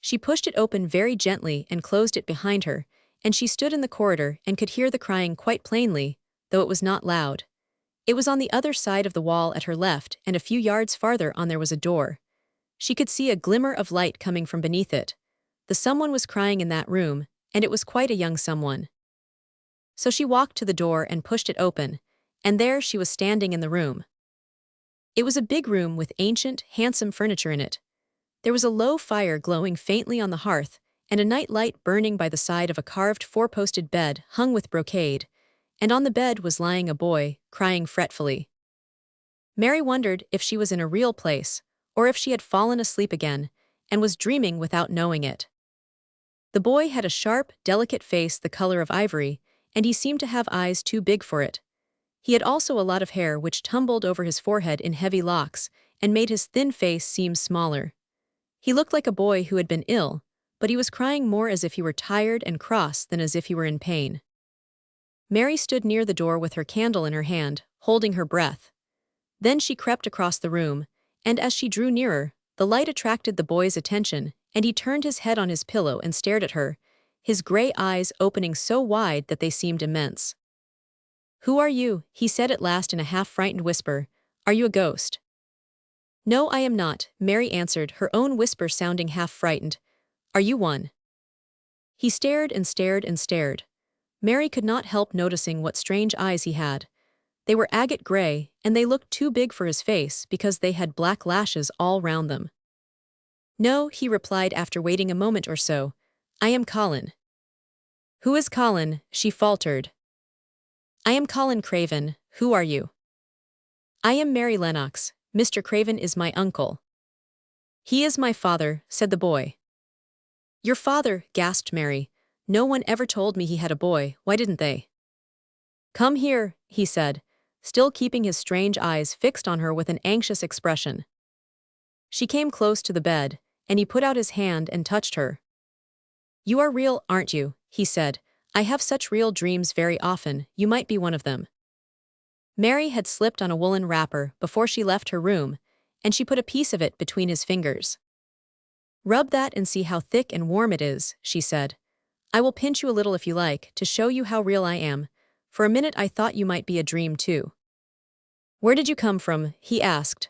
She pushed it open very gently and closed it behind her, and she stood in the corridor and could hear the crying quite plainly, though it was not loud. It was on the other side of the wall at her left, and a few yards farther on there was a door. She could see a glimmer of light coming from beneath it. The someone was crying in that room, and it was quite a young someone. So she walked to the door and pushed it open, and there she was standing in the room. It was a big room with ancient, handsome furniture in it. There was a low fire glowing faintly on the hearth, and a night light burning by the side of a carved 4-posted bed hung with brocade, and on the bed was lying a boy, crying fretfully. Mary wondered if she was in a real place, or if she had fallen asleep again, and was dreaming without knowing it. The boy had a sharp, delicate face the color of ivory, and he seemed to have eyes too big for it. He had also a lot of hair which tumbled over his forehead in heavy locks, and made his thin face seem smaller. He looked like a boy who had been ill, but he was crying more as if he were tired and cross than as if he were in pain. Mary stood near the door with her candle in her hand, holding her breath. Then she crept across the room, and as she drew nearer, the light attracted the boy's attention, and he turned his head on his pillow and stared at her, his gray eyes opening so wide that they seemed immense. "Who are you?" he said at last in a half-frightened whisper. "Are you a ghost?" "No, I am not," Mary answered, her own whisper sounding half-frightened. "Are you one?" He stared and stared and stared. Mary could not help noticing what strange eyes he had. They were agate gray, and they looked too big for his face because they had black lashes all round them. "No," he replied after waiting a moment or so. "I am Colin." "Who is Colin?" she faltered. "I am Colin Craven. Who are you?" "I am Mary Lennox. Mr. Craven is my uncle." "He is my father," said the boy. "Your father," gasped Mary. "No one ever told me he had a boy, why didn't they?" "Come here," he said, still keeping his strange eyes fixed on her with an anxious expression. She came close to the bed, and he put out his hand and touched her. "You are real, aren't you?" he said. "I have such real dreams very often, you might be one of them." Mary had slipped on a woolen wrapper before she left her room, and she put a piece of it between his fingers. "Rub that and see how thick and warm it is," she said. "I will pinch you a little if you like, to show you how real I am. For a minute I thought you might be a dream too." "Where did you come from?" he asked.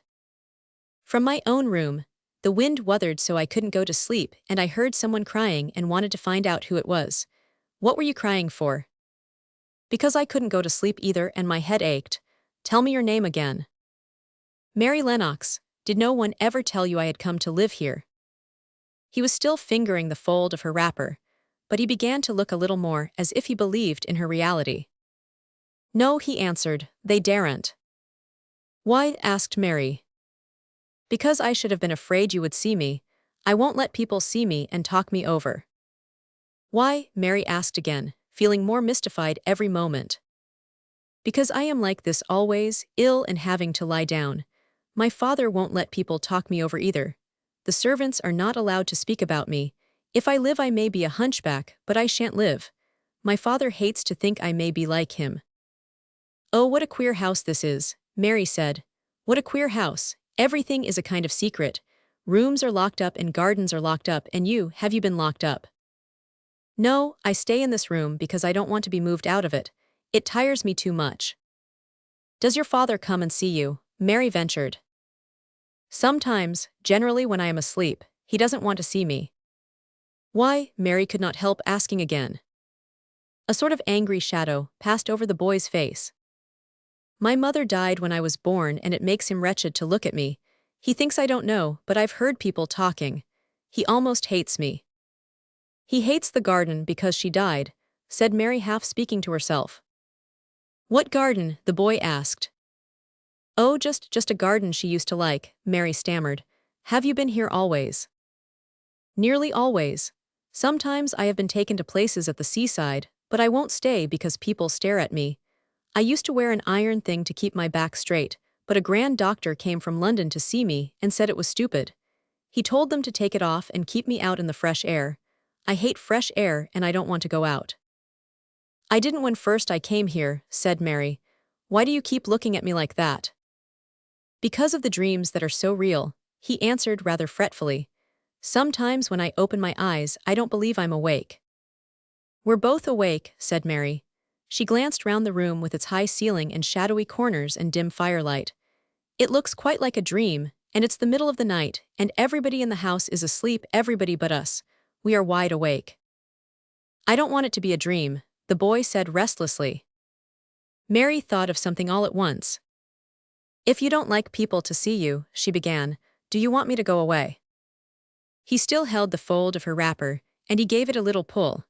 "From my own room. The wind wuthered so I couldn't go to sleep, and I heard someone crying and wanted to find out who it was." "What were you crying for?" "Because I couldn't go to sleep either and my head ached. Tell me your name again." "Mary Lennox. Did no one ever tell you I had come to live here?" He was still fingering the fold of her wrapper, but he began to look a little more as if he believed in her reality. "No," he answered, "they daren't." "Why?" asked Mary. "Because I should have been afraid you would see me. I won't let people see me and talk me over." "Why?" Mary asked again, feeling more mystified every moment. "Because I am like this always, ill and having to lie down. My father won't let people talk me over either. The servants are not allowed to speak about me. If I live I may be a hunchback, but I shan't live. My father hates to think I may be like him." "Oh, what a queer house this is," Mary said. "What a queer house. Everything is a kind of secret. Rooms are locked up and gardens are locked up, and have you been locked up? No, I stay in this room because I don't want to be moved out of it. It tires me too much. Does your father come and see you? Mary ventured. Sometimes, generally when I am asleep, he doesn't want to see me. Why? Mary could not help asking again. A sort of angry shadow passed over the boy's face. My mother died when I was born, and it makes him wretched to look at me. He thinks I don't know, but I've heard people talking. He almost hates me. He hates the garden because she died, said Mary, half speaking to herself. What garden? The boy asked. Oh, just a garden she used to like, Mary stammered. Have you been here always? Nearly always. Sometimes I have been taken to places at the seaside, but I won't stay because people stare at me. I used to wear an iron thing to keep my back straight, but a grand doctor came from London to see me and said it was stupid. He told them to take it off and keep me out in the fresh air. I hate fresh air and I don't want to go out. I didn't when first I came here, said Mary. Why do you keep looking at me like that? Because of the dreams that are so real, he answered rather fretfully. Sometimes when I open my eyes, I don't believe I'm awake. We're both awake, said Mary. She glanced round the room with its high ceiling and shadowy corners and dim firelight. It looks quite like a dream, and it's the middle of the night, and everybody in the house is asleep, everybody but us. We are wide awake. I don't want it to be a dream, the boy said restlessly. Mary thought of something all at once. If you don't like people to see you, she began, do you want me to go away? He still held the fold of her wrapper, and he gave it a little pull.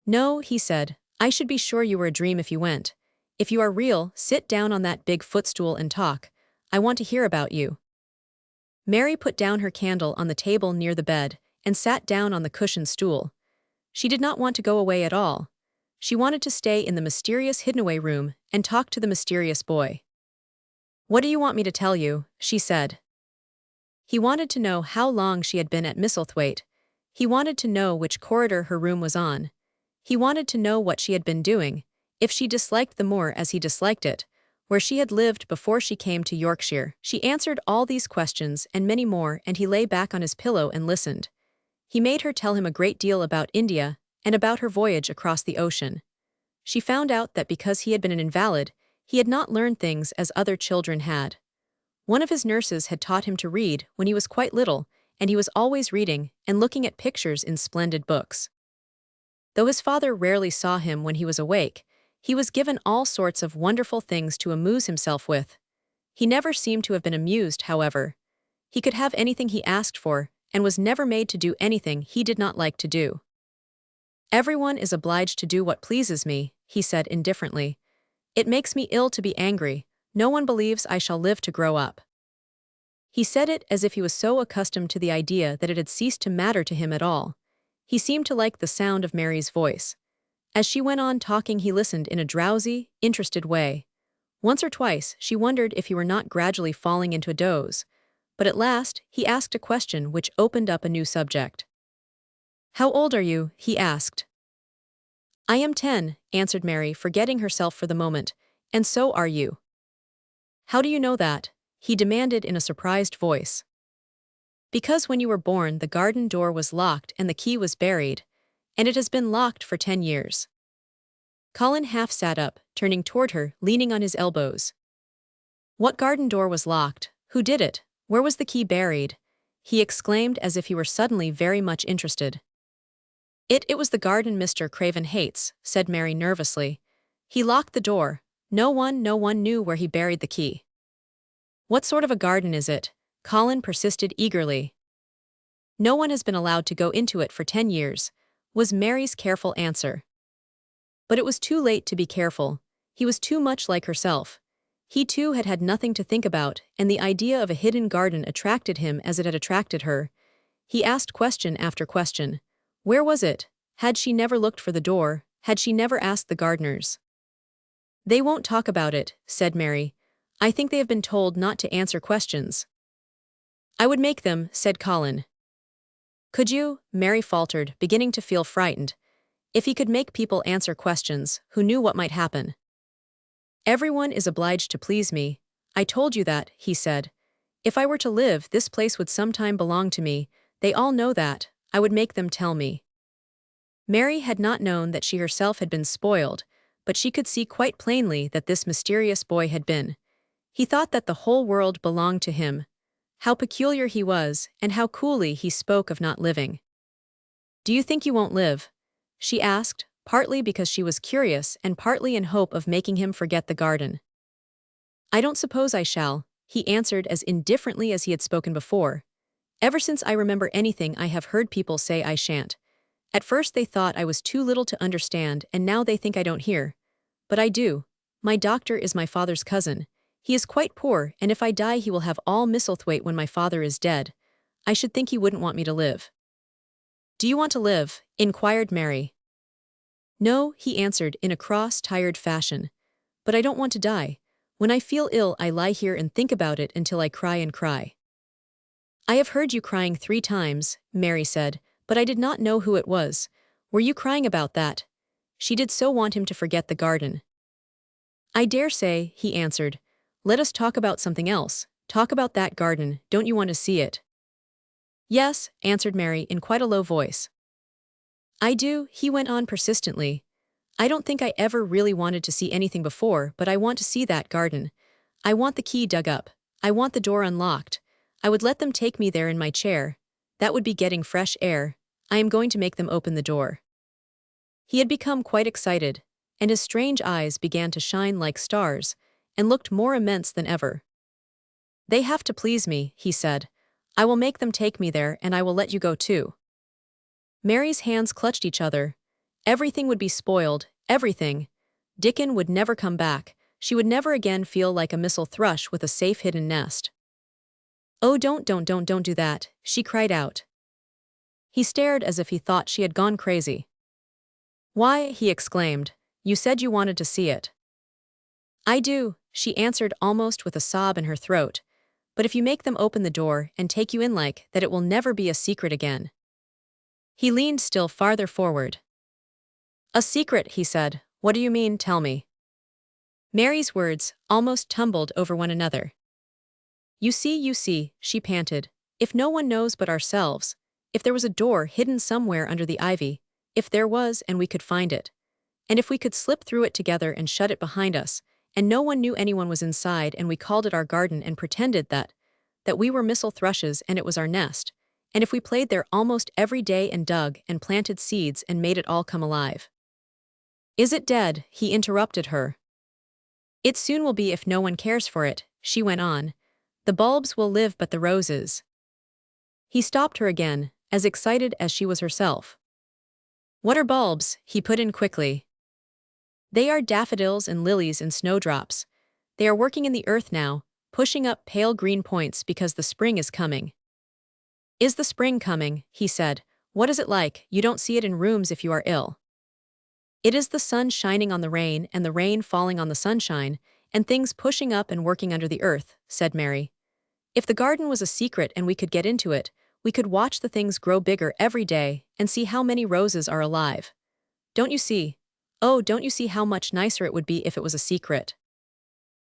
No, he said, I should be sure you were a dream if you went. If you are real, sit down on that big footstool and talk. I want to hear about you. Mary put down her candle on the table near the bed and sat down on the cushioned stool. She did not want to go away at all. She wanted to stay in the mysterious hidden-away room and talk to the mysterious boy. What do you want me to tell you? She said. He wanted to know how long she had been at Misselthwaite. He wanted to know which corridor her room was on. He wanted to know what she had been doing, if she disliked the moor as he disliked it, where she had lived before she came to Yorkshire. She answered all these questions and many more, and he lay back on his pillow and listened. He made her tell him a great deal about India and about her voyage across the ocean. She found out that because he had been an invalid, he had not learned things as other children had. One of his nurses had taught him to read when he was quite little, and he was always reading and looking at pictures in splendid books. Though his father rarely saw him when he was awake, he was given all sorts of wonderful things to amuse himself with. He never seemed to have been amused, however. He could have anything he asked for, and was never made to do anything he did not like to do. Everyone is obliged to do what pleases me, he said indifferently. It makes me ill to be angry. No one believes I shall live to grow up. He said it as if he was so accustomed to the idea that it had ceased to matter to him at all. He seemed to like the sound of Mary's voice. As she went on talking, he listened in a drowsy, interested way. Once or twice, she wondered if he were not gradually falling into a doze. But at last, he asked a question which opened up a new subject. How old are you? He asked. I am 10, answered Mary, forgetting herself for the moment. And so are you. How do you know that? He demanded in a surprised voice. Because when you were born, the garden door was locked and the key was buried, and it has been locked for 10 years. Colin half sat up, turning toward her, leaning on his elbows. What garden door was locked? Who did it? Where was the key buried? He exclaimed as if he were suddenly very much interested. It was the garden Mr. Craven hates, said Mary nervously. He locked the door. No one knew where he buried the key. What sort of a garden is it? Colin persisted eagerly. No one has been allowed to go into it for 10 years, was Mary's careful answer. But it was too late to be careful. He was too much like herself. He too had had nothing to think about, and the idea of a hidden garden attracted him as it had attracted her. He asked question after question. Where was it? Had she never looked for the door? Had she never asked the gardeners? They won't talk about it, said Mary. I think they have been told not to answer questions. I would make them, said Colin. Could you? Mary faltered, beginning to feel frightened. If he could make people answer questions, who knew what might happen? Everyone is obliged to please me. I told you that, he said. If I were to live, this place would sometime belong to me. They all know that. I would make them tell me. Mary had not known that she herself had been spoiled, but she could see quite plainly that this mysterious boy had been. He thought that the whole world belonged to him. How peculiar he was, and how coolly he spoke of not living. "Do you think you won't live?" she asked, partly because she was curious and partly in hope of making him forget the garden. "I don't suppose I shall," he answered as indifferently as he had spoken before. "Ever since I remember anything, I have heard people say I shan't. At first they thought I was too little to understand, and now they think I don't hear. But I do. My doctor is my father's cousin. He is quite poor, and if I die he will have all Misselthwaite when my father is dead. I should think he wouldn't want me to live." "Do you want to live?" inquired Mary. "No," he answered in a cross, tired fashion. "But I don't want to die. When I feel ill I lie here and think about it until I cry and cry." "I have heard you crying 3 times, Mary said, "but I did not know who it was. Were you crying about that?" She did so want him to forget the garden. "I dare say," he answered. "Let us talk about something else. Talk about that garden. Don't you want to see it?" "Yes," answered Mary in quite a low voice. "I do," he went on persistently. "I don't think I ever really wanted to see anything before, but I want to see that garden. I want the key dug up. I want the door unlocked. I would let them take me there in my chair. That would be getting fresh air. I am going to make them open the door." He had become quite excited, and his strange eyes began to shine like stars, and looked more immense than ever. "They have to please me," he said. "I will make them take me there, and I will let you go too." Mary's hands clutched each other. Everything would be spoiled, everything. Dickon would never come back. She would never again feel like a missel thrush with a safe hidden nest. "Oh, don't do that," she cried out. He stared as if he thought she had gone crazy. "Why," he exclaimed, "you said you wanted to see it." "I do," she answered almost with a sob in her throat. "But if you make them open the door and take you in like that, it will never be a secret again." He leaned still farther forward. "A secret," he said. "What do you mean, tell me?" Mary's words almost tumbled over one another. You see," she panted. "If no one knows but ourselves. If there was a door hidden somewhere under the ivy. If there was and we could find it. And if we could slip through it together and shut it behind us, and no one knew anyone was inside, and we called it our garden and pretended that we were missel thrushes and it was our nest, and if we played there almost every day and dug and planted seeds and made it all come alive." "Is it dead?" he interrupted her. "It soon will be if no one cares for it," she went on. "The bulbs will live but the roses." He stopped her again, as excited as she was herself. "What are bulbs?" he put in quickly. "They are daffodils and lilies and snowdrops. They are working in the earth now, pushing up pale green points because the spring is coming." "Is the spring coming?" he said. "What is it like? You don't see it in rooms if you are ill." "It is the sun shining on the rain and the rain falling on the sunshine, and things pushing up and working under the earth," said Mary. "If the garden was a secret and we could get into it, we could watch the things grow bigger every day and see how many roses are alive. Don't you see? Oh, don't you see how much nicer it would be if it was a secret?"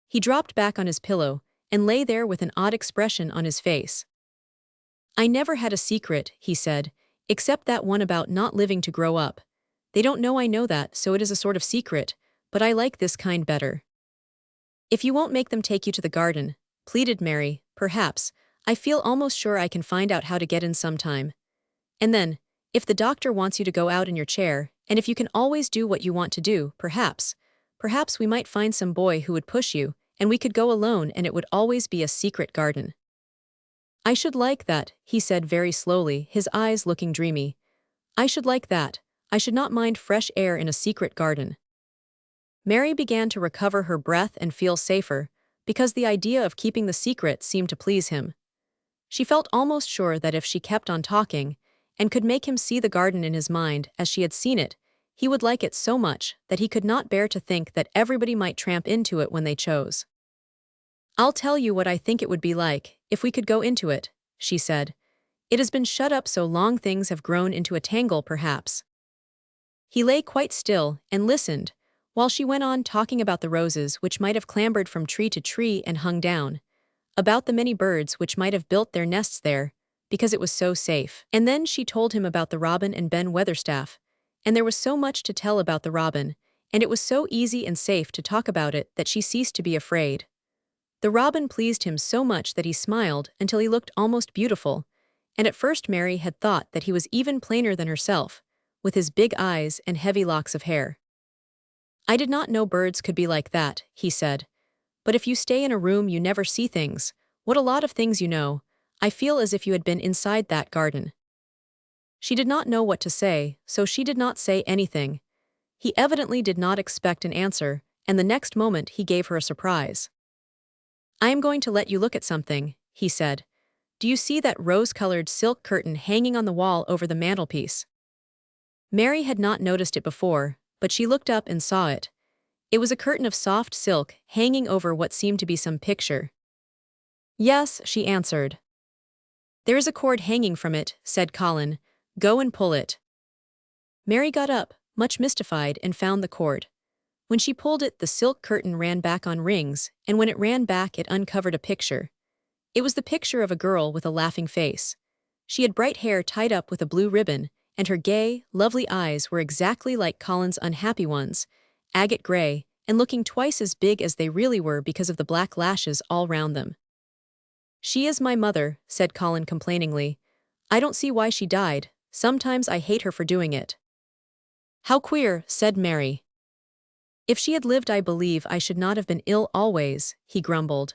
He dropped back on his pillow and lay there with an odd expression on his face. "I never had a secret," he said, "except that one about not living to grow up. They don't know I know that, so it is a sort of secret, but I like this kind better." "If you won't make them take you to the garden," pleaded Mary, "perhaps, I feel almost sure I can find out how to get in sometime. And then, if the doctor wants you to go out in your chair, and if you can always do what you want to do, perhaps we might find some boy who would push you, and we could go alone and it would always be a secret garden." "I should like that," he said very slowly, his eyes looking dreamy. "I should like that. I should not mind fresh air in a secret garden." Mary began to recover her breath and feel safer, because the idea of keeping the secret seemed to please him. She felt almost sure that if she kept on talking, and could make him see the garden in his mind as she had seen it, he would like it so much that he could not bear to think that everybody might tramp into it when they chose. "I'll tell you what I think it would be like, if we could go into it," she said. "It has been shut up so long things have grown into a tangle perhaps." He lay quite still and listened, while she went on talking about the roses which might have clambered from tree to tree and hung down. about the many birds which might have built their nests there, because it was so safe. And then she told him about the robin and Ben Weatherstaff, and there was so much to tell about the robin, and it was so easy and safe to talk about it that she ceased to be afraid. The robin pleased him so much that he smiled until he looked almost beautiful, and at first Mary had thought that he was even plainer than herself, with his big eyes and heavy locks of hair. "I did not know birds could be like that," he said. "But if you stay in a room you never see things, what a lot of things you know. I feel as if you had been inside that garden." She did not know what to say, so she did not say anything. He evidently did not expect an answer, and the next moment he gave her a surprise. "I am going to let you look at something," he said. "Do you see that rose-colored silk curtain hanging on the wall over the mantelpiece?" Mary had not noticed it before, but she looked up and saw it. It was a curtain of soft silk hanging over what seemed to be some picture. "Yes," she answered. "There is a cord hanging from it," said Colin. "Go and pull it." Mary got up, much mystified, and found the cord. When she pulled it, the silk curtain ran back on rings, and when it ran back it uncovered a picture. It was the picture of a girl with a laughing face. She had bright hair tied up with a blue ribbon, and her gay, lovely eyes were exactly like Colin's unhappy ones, agate gray, and looking twice as big as they really were because of the black lashes all round them. "She is my mother," said Colin complainingly. "I don't see why she died. Sometimes I hate her for doing it." "How queer," said Mary. "If she had lived I believe I should not have been ill always," he grumbled.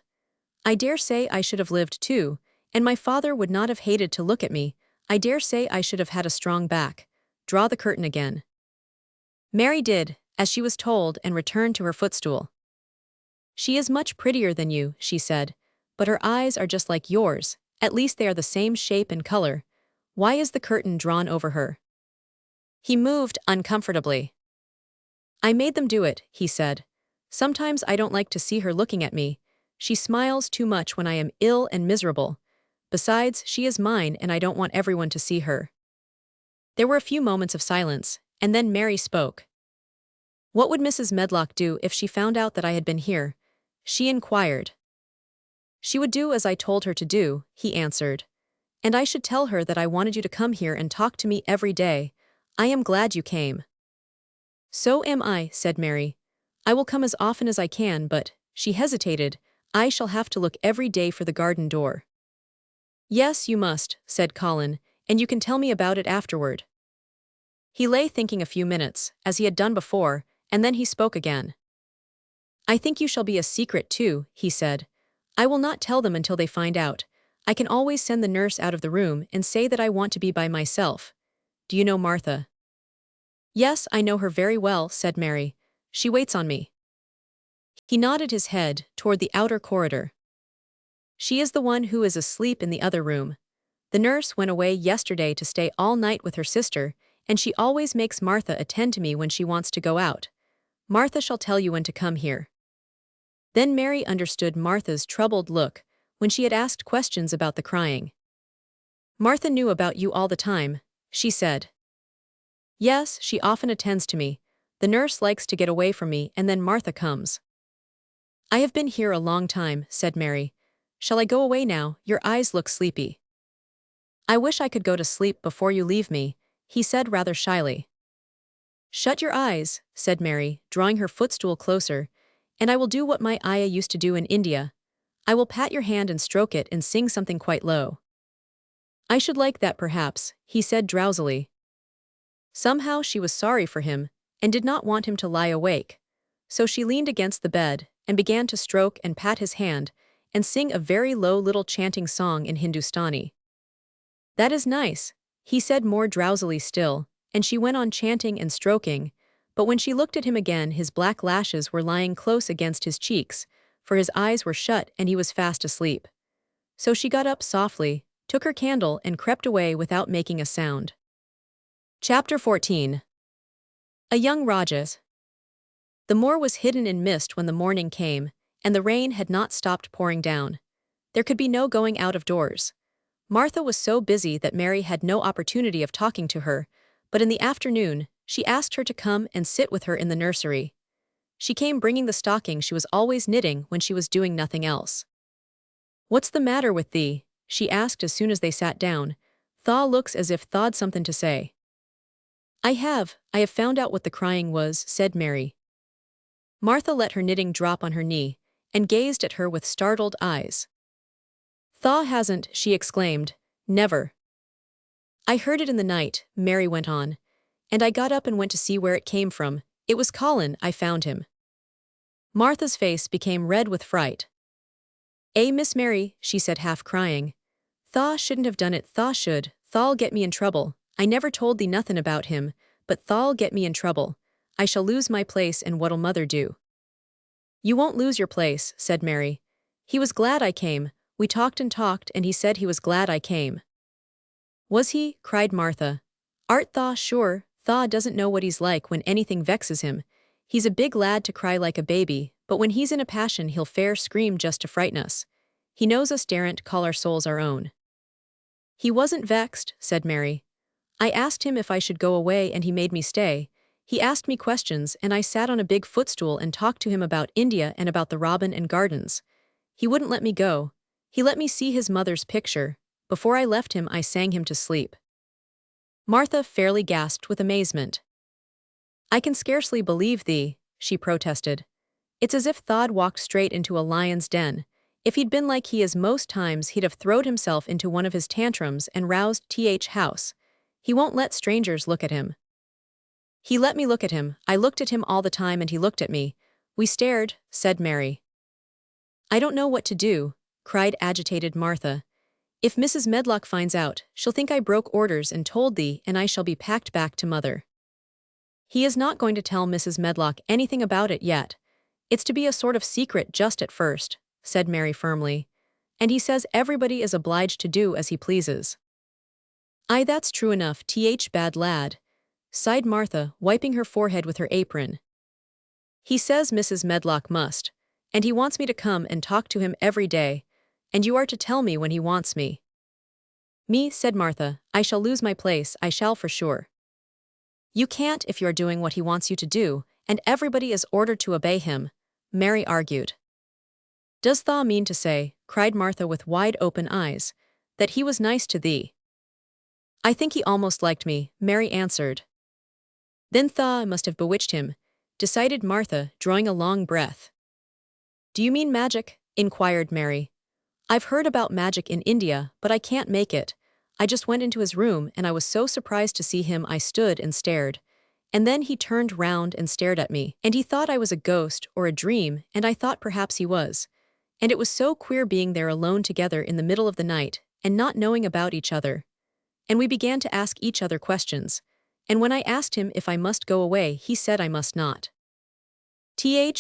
"I dare say I should have lived too, and my father would not have hated to look at me. I dare say I should have had a strong back. Draw the curtain again." Mary did, as she was told, and returned to her footstool. "She is much prettier than you," she said, "but her eyes are just like yours, at least they are the same shape and color. Why is the curtain drawn over her?" He moved uncomfortably. "I made them do it," he said. "Sometimes I don't like to see her looking at me. She smiles too much when I am ill and miserable. Besides, she is mine and I don't want everyone to see her." There were a few moments of silence, and then Mary spoke. "What would Mrs. Medlock do if she found out that I had been here?" she inquired. "She would do as I told her to do," he answered. "And I should tell her that I wanted you to come here and talk to me every day. I am glad you came." "So am I," said Mary. "I will come as often as I can, but," she hesitated, "I shall have to look every day for the garden door." "Yes, you must," said Colin, "and you can tell me about it afterward." He lay thinking a few minutes, as he had done before, and then he spoke again. "I think you shall be a secret too," he said. "I will not tell them until they find out. I can always send the nurse out of the room and say that I want to be by myself. Do you know Martha?" "Yes, I know her very well," said Mary. "She waits on me." He nodded his head toward the outer corridor. "She is the one who is asleep in the other room. The nurse went away yesterday to stay all night with her sister, and she always makes Martha attend to me when she wants to go out. Martha shall tell you when to come here." Then Mary understood Martha's troubled look when she had asked questions about the crying. "Martha knew about you all the time," she said. "Yes, she often attends to me. The nurse likes to get away from me and then Martha comes." "I have been here a long time," said Mary. "Shall I go away now? Your eyes look sleepy." "I wish I could go to sleep before you leave me," he said rather shyly. "Shut your eyes," said Mary, drawing her footstool closer, "and I will do what my ayah used to do in India. I will pat your hand and stroke it and sing something quite low." "I should like that perhaps," he said drowsily. Somehow she was sorry for him, and did not want him to lie awake. So she leaned against the bed, and began to stroke and pat his hand, and sing a very low little chanting song in Hindustani. "That is nice," he said more drowsily still, and she went on chanting and stroking, but when she looked at him again his black lashes were lying close against his cheeks, for his eyes were shut and he was fast asleep. So she got up softly, took her candle and crept away without making a sound. Chapter 14. A Young Rajas. The moor was hidden in mist when the morning came, and the rain had not stopped pouring down. There could be no going out of doors. Martha was so busy that Mary had no opportunity of talking to her, but in the afternoon, she asked her to come and sit with her in the nursery. She came bringing the stocking she was always knitting when she was doing nothing else. What's the matter with thee? She asked as soon as they sat down. Thaw looks as if tha'd something to say. I have found out what the crying was, said Mary. Martha let her knitting drop on her knee, and gazed at her with startled eyes. Thaw hasn't, she exclaimed. Never. I heard it in the night, Mary went on, and I got up and went to see where it came from. It was Colin, I found him. Martha's face became red with fright. Miss Mary, she said half crying. Thaw shouldn't have done it, Thaw should, Thaw'll get me in trouble. I never told thee nothin' about him, but Thaw'll get me in trouble. I shall lose my place and what'll mother do? You won't lose your place, said Mary. He was glad I came. We talked and he said he was glad I came. Was he? Cried Martha. Art Thaw sure? Thaw doesn't know what he's like when anything vexes him. He's a big lad to cry like a baby, but when he's in a passion he'll fair scream just to frighten us. He knows us daren't call our souls our own. He wasn't vexed, said Mary. I asked him if I should go away and he made me stay. He asked me questions and I sat on a big footstool and talked to him about India and about the robin and gardens. He wouldn't let me go. He let me see his mother's picture. Before I left him I sang him to sleep. Martha fairly gasped with amazement. I can scarcely believe thee, she protested. It's as if Thaw'd walked straight into a lion's den. If he'd been like he is most times he'd have throwed himself into one of his tantrums and roused house. He won't let strangers look at him. He let me look at him. I looked at him all the time and he looked at me. We stared, said Mary. I don't know what to do, cried agitated Martha. If Mrs. Medlock finds out, she'll think I broke orders and told thee and I shall be packed back to mother. He is not going to tell Mrs. Medlock anything about it yet. It's to be a sort of secret just at first, said Mary firmly. And he says everybody is obliged to do as he pleases. Aye, that's true enough, bad lad, sighed Martha, wiping her forehead with her apron. He says Mrs. Medlock must, and he wants me to come and talk to him every day, and you are to tell me when he wants me. Me, said Martha, I shall lose my place, I shall for sure. You can't if you're doing what he wants you to do, and everybody is ordered to obey him, Mary argued. Does Thaw mean to say, cried Martha with wide-open eyes, that he was nice to thee? I think he almost liked me, Mary answered. Then Thaw must have bewitched him, decided Martha, drawing a long breath. Do you mean magic? Inquired Mary. I've heard about magic in India, but I can't make it. I just went into his room and I was so surprised to see him I stood and stared. And then he turned round and stared at me, and he thought I was a ghost or a dream, and I thought perhaps he was. And it was so queer being there alone together in the middle of the night, and not knowing about each other. And we began to ask each other questions, and when I asked him if I must go away he said I must not.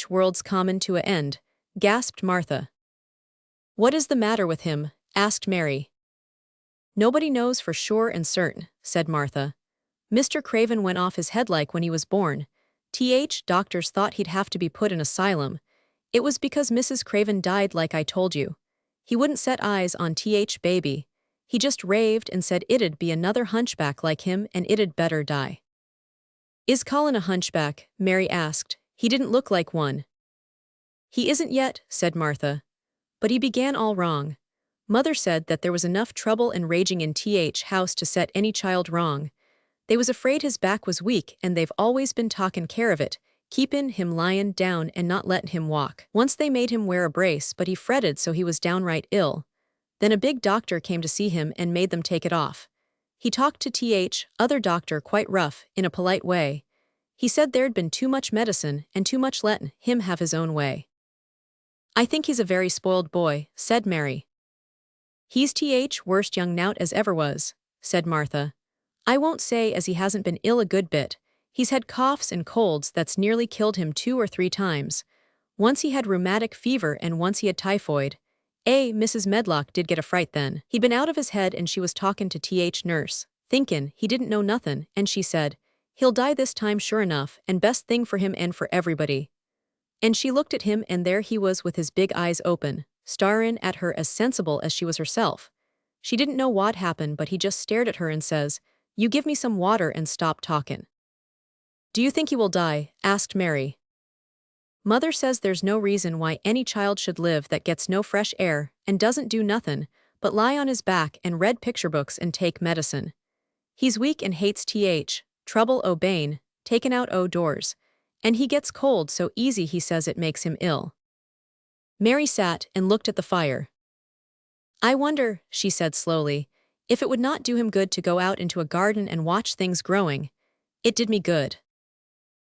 World's common to a end, gasped Martha. What is the matter with him? Asked Mary. Nobody knows for sure and certain, said Martha. Mr. Craven went off his head like when he was born. Doctors thought he'd have to be put in asylum. It was because Mrs. Craven died like I told you. He wouldn't set eyes on baby. He just raved and said it'd be another hunchback like him and it'd better die. Is Colin a hunchback? Mary asked. He didn't look like one. He isn't yet, said Martha. But he began all wrong. Mother said that there was enough trouble and raging in house to set any child wrong. They was afraid his back was weak and they've always been talkin' care of it, keepin' him lyin' down and not lettin' him walk. Once they made him wear a brace but he fretted so he was downright ill. Then a big doctor came to see him and made them take it off. He talked to other doctor quite rough, in a polite way. He said there'd been too much medicine and too much lettin' him have his own way. I think he's a very spoiled boy, said Mary. He's worst young nowt as ever was, said Martha. I won't say as he hasn't been ill a good bit. He's had coughs and colds that's nearly killed him 2 or 3 times. Once he had rheumatic fever and once he had typhoid. Mrs. Medlock did get a fright then. He'd been out of his head and she was talkin' to nurse, thinkin' he didn't know nothin', and she said, he'll die this time sure enough, and best thing for him and for everybody. And she looked at him and there he was with his big eyes open, starin' at her as sensible as she was herself. She didn't know what happened but he just stared at her and says, you give me some water and stop talkin'. Do you think he will die? Asked Mary. Mother says there's no reason why any child should live that gets no fresh air and doesn't do nothin' but lie on his back and read picture books and take medicine. He's weak and hates trouble bane, taken out doors. And he gets cold so easy he says it makes him ill. Mary sat and looked at the fire. I wonder, she said slowly, if it would not do him good to go out into a garden and watch things growing. It did me good.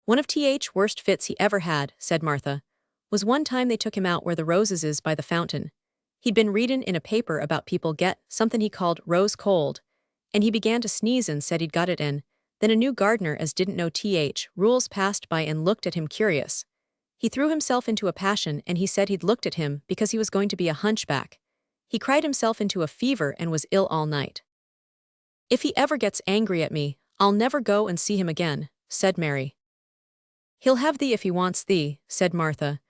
One of worst fits he ever had, said Martha, was one time they took him out where the roses is by the fountain. He'd been readin' in a paper about people get something he called rose cold, and he began to sneeze and said he'd got it in. Then a new gardener as didn't know rules passed by and looked at him curious. He threw himself into a passion and he said he'd looked at him because he was going to be a hunchback. He cried himself into a fever and was ill all night. If he ever gets angry at me, I'll never go and see him again, said Mary. He'll have thee if he wants thee, said Martha.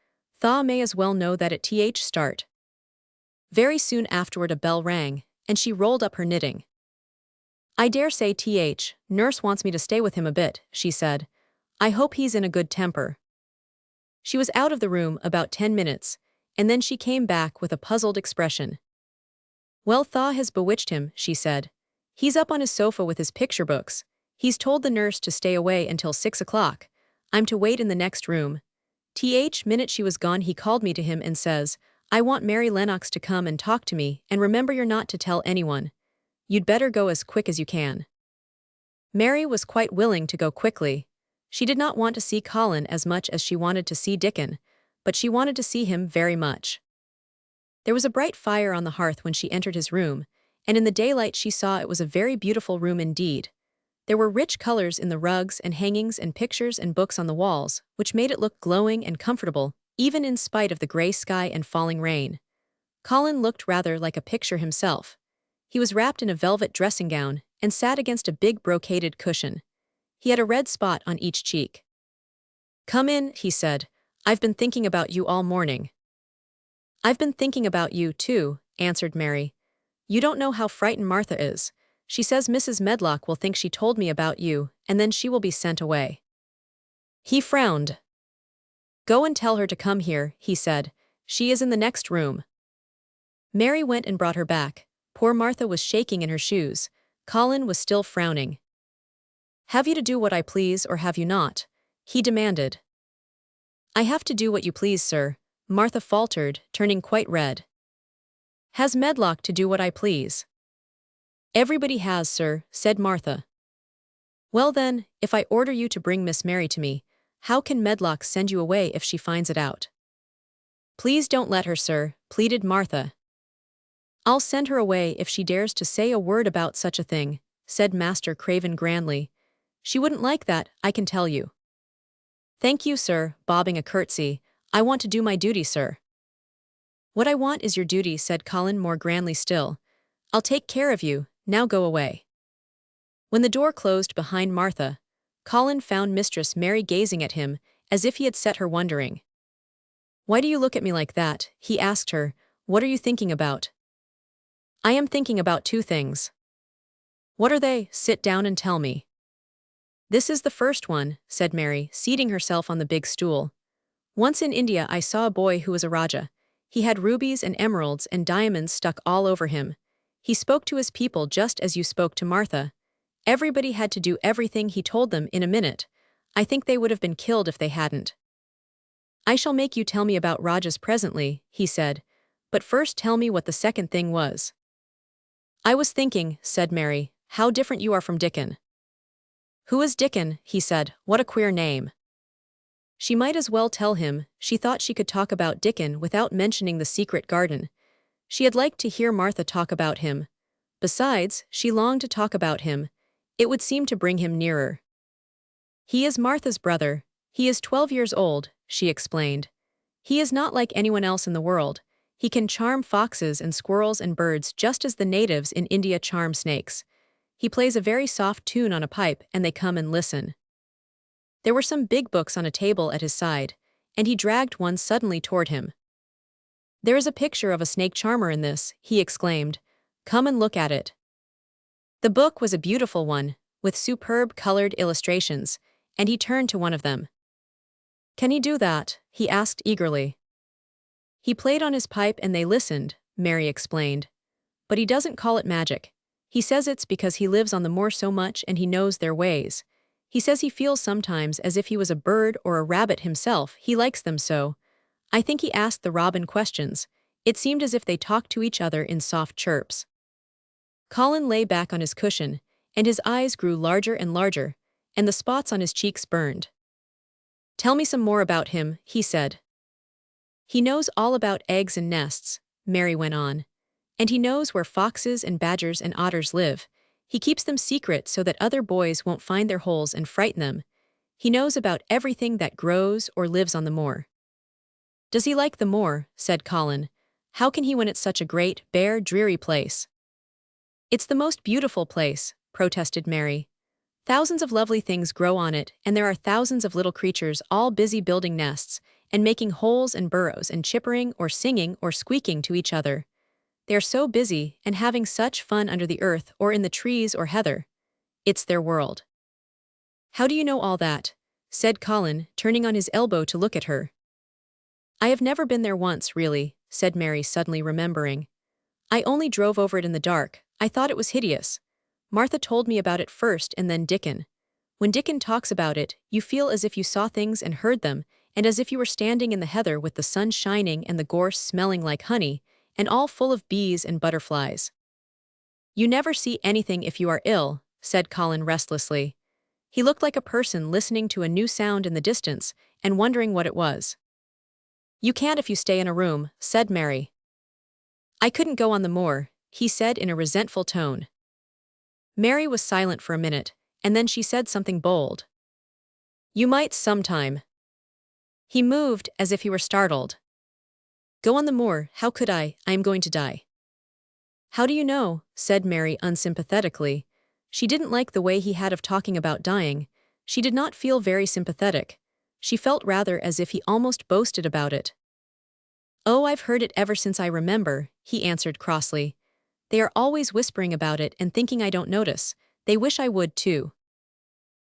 Tha may as well know that at start. Very soon afterward a bell rang, and she rolled up her knitting. I dare say nurse wants me to stay with him a bit, she said. I hope he's in a good temper. She was out of the room about 10 minutes, and then she came back with a puzzled expression. Well, Tha has bewitched him, she said. He's up on his sofa with his picture books. He's told the nurse to stay away until 6 o'clock. I'm to wait in the next room. Minute she was gone he called me to him and says, I want Mary Lennox to come and talk to me, and remember you're not to tell anyone. You'd better go as quick as you can. Mary was quite willing to go quickly. She did not want to see Colin as much as she wanted to see Dickon, but she wanted to see him very much. There was a bright fire on the hearth when she entered his room, and in the daylight she saw it was a very beautiful room indeed. There were rich colors in the rugs and hangings and pictures and books on the walls, which made it look glowing and comfortable, even in spite of the gray sky and falling rain. Colin looked rather like a picture himself. He was wrapped in a velvet dressing gown and sat against a big brocaded cushion. He had a red spot on each cheek. Come in, he said. I've been thinking about you all morning. I've been thinking about you, too, answered Mary. You don't know how frightened Martha is. She says Mrs. Medlock will think she told me about you, and then she will be sent away. He frowned. Go and tell her to come here, he said. She is in the next room. Mary went and brought her back. Poor Martha was shaking in her shoes. Colin was still frowning. Have you to do what I please or have you not? He demanded. I have to do what you please, sir, Martha faltered, turning quite red. Has Medlock to do what I please? Everybody has, sir, said Martha. Well then, if I order you to bring Miss Mary to me, how can Medlock send you away if she finds it out? Please don't let her, sir, pleaded Martha. I'll send her away if she dares to say a word about such a thing, said Master Craven grandly. She wouldn't like that, I can tell you. Thank you, sir, bobbing a curtsy. I want to do my duty, sir. What I want is your duty, said Colin more grandly still. I'll take care of you, now go away. When the door closed behind Martha, Colin found Mistress Mary gazing at him, as if he had set her wondering. Why do you look at me like that? He asked her. What are you thinking about? I am thinking about two things. What are they? Sit down and tell me. This is the first one, said Mary, seating herself on the big stool. Once in India I saw a boy who was a Raja. He had rubies and emeralds and diamonds stuck all over him. He spoke to his people just as you spoke to Martha. Everybody had to do everything he told them in a minute. I think they would have been killed if they hadn't. I shall make you tell me about Rajas presently, he said. But first tell me what the second thing was. I was thinking, said Mary, how different you are from Dickon. Who is Dickon? He said. What a queer name. She might as well tell him. She thought she could talk about Dickon without mentioning the secret garden. She had liked to hear Martha talk about him. Besides, she longed to talk about him. It would seem to bring him nearer. He is Martha's brother. He is 12 years old, she explained. He is not like anyone else in the world. He can charm foxes and squirrels and birds just as the natives in India charm snakes. He plays a very soft tune on a pipe and they come and listen. There were some big books on a table at his side, and he dragged one suddenly toward him. There is a picture of a snake charmer in this, he exclaimed. Come and look at it. The book was a beautiful one, with superb colored illustrations, and he turned to one of them. Can he do that? He asked eagerly. He played on his pipe and they listened, Mary explained. But he doesn't call it magic. He says it's because he lives on the moor so much and he knows their ways. He says he feels sometimes as if he was a bird or a rabbit himself, he likes them so. I think he asked the robin questions. It seemed as if they talked to each other in soft chirps. Colin lay back on his cushion, and his eyes grew larger and larger, and the spots on his cheeks burned. Tell me some more about him, he said. He knows all about eggs and nests, Mary went on. And he knows where foxes and badgers and otters live. He keeps them secret so that other boys won't find their holes and frighten them. He knows about everything that grows or lives on the moor. Does he like the moor? Said Colin. How can he when it's such a great, bare, dreary place? It's the most beautiful place, protested Mary. Thousands of lovely things grow on it, and there are thousands of little creatures all busy building nests, and making holes and burrows and chippering or singing or squeaking to each other. They are so busy and having such fun under the earth or in the trees or heather. It's their world. How do you know all that? Said Colin, turning on his elbow to look at her. I have never been there once, really, said Mary, suddenly remembering. I only drove over it in the dark. I thought it was hideous. Martha told me about it first and then Dickon. When Dickon talks about it, you feel as if you saw things and heard them, and as if you were standing in the heather with the sun shining and the gorse smelling like honey, and all full of bees and butterflies. You never see anything if you are ill, said Colin restlessly. He looked like a person listening to a new sound in the distance and wondering what it was. You can't if you stay in a room, said Mary. I couldn't go on the moor, he said in a resentful tone. Mary was silent for a minute, and then she said something bold. You might sometime. He moved as if he were startled. Go on the moor, how could I am going to die. How do you know? Said Mary unsympathetically. She didn't like the way he had of talking about dying. She did not feel very sympathetic. She felt rather as if he almost boasted about it. Oh, I've heard it ever since I remember, he answered crossly. They are always whispering about it and thinking I don't notice. They wish I would too.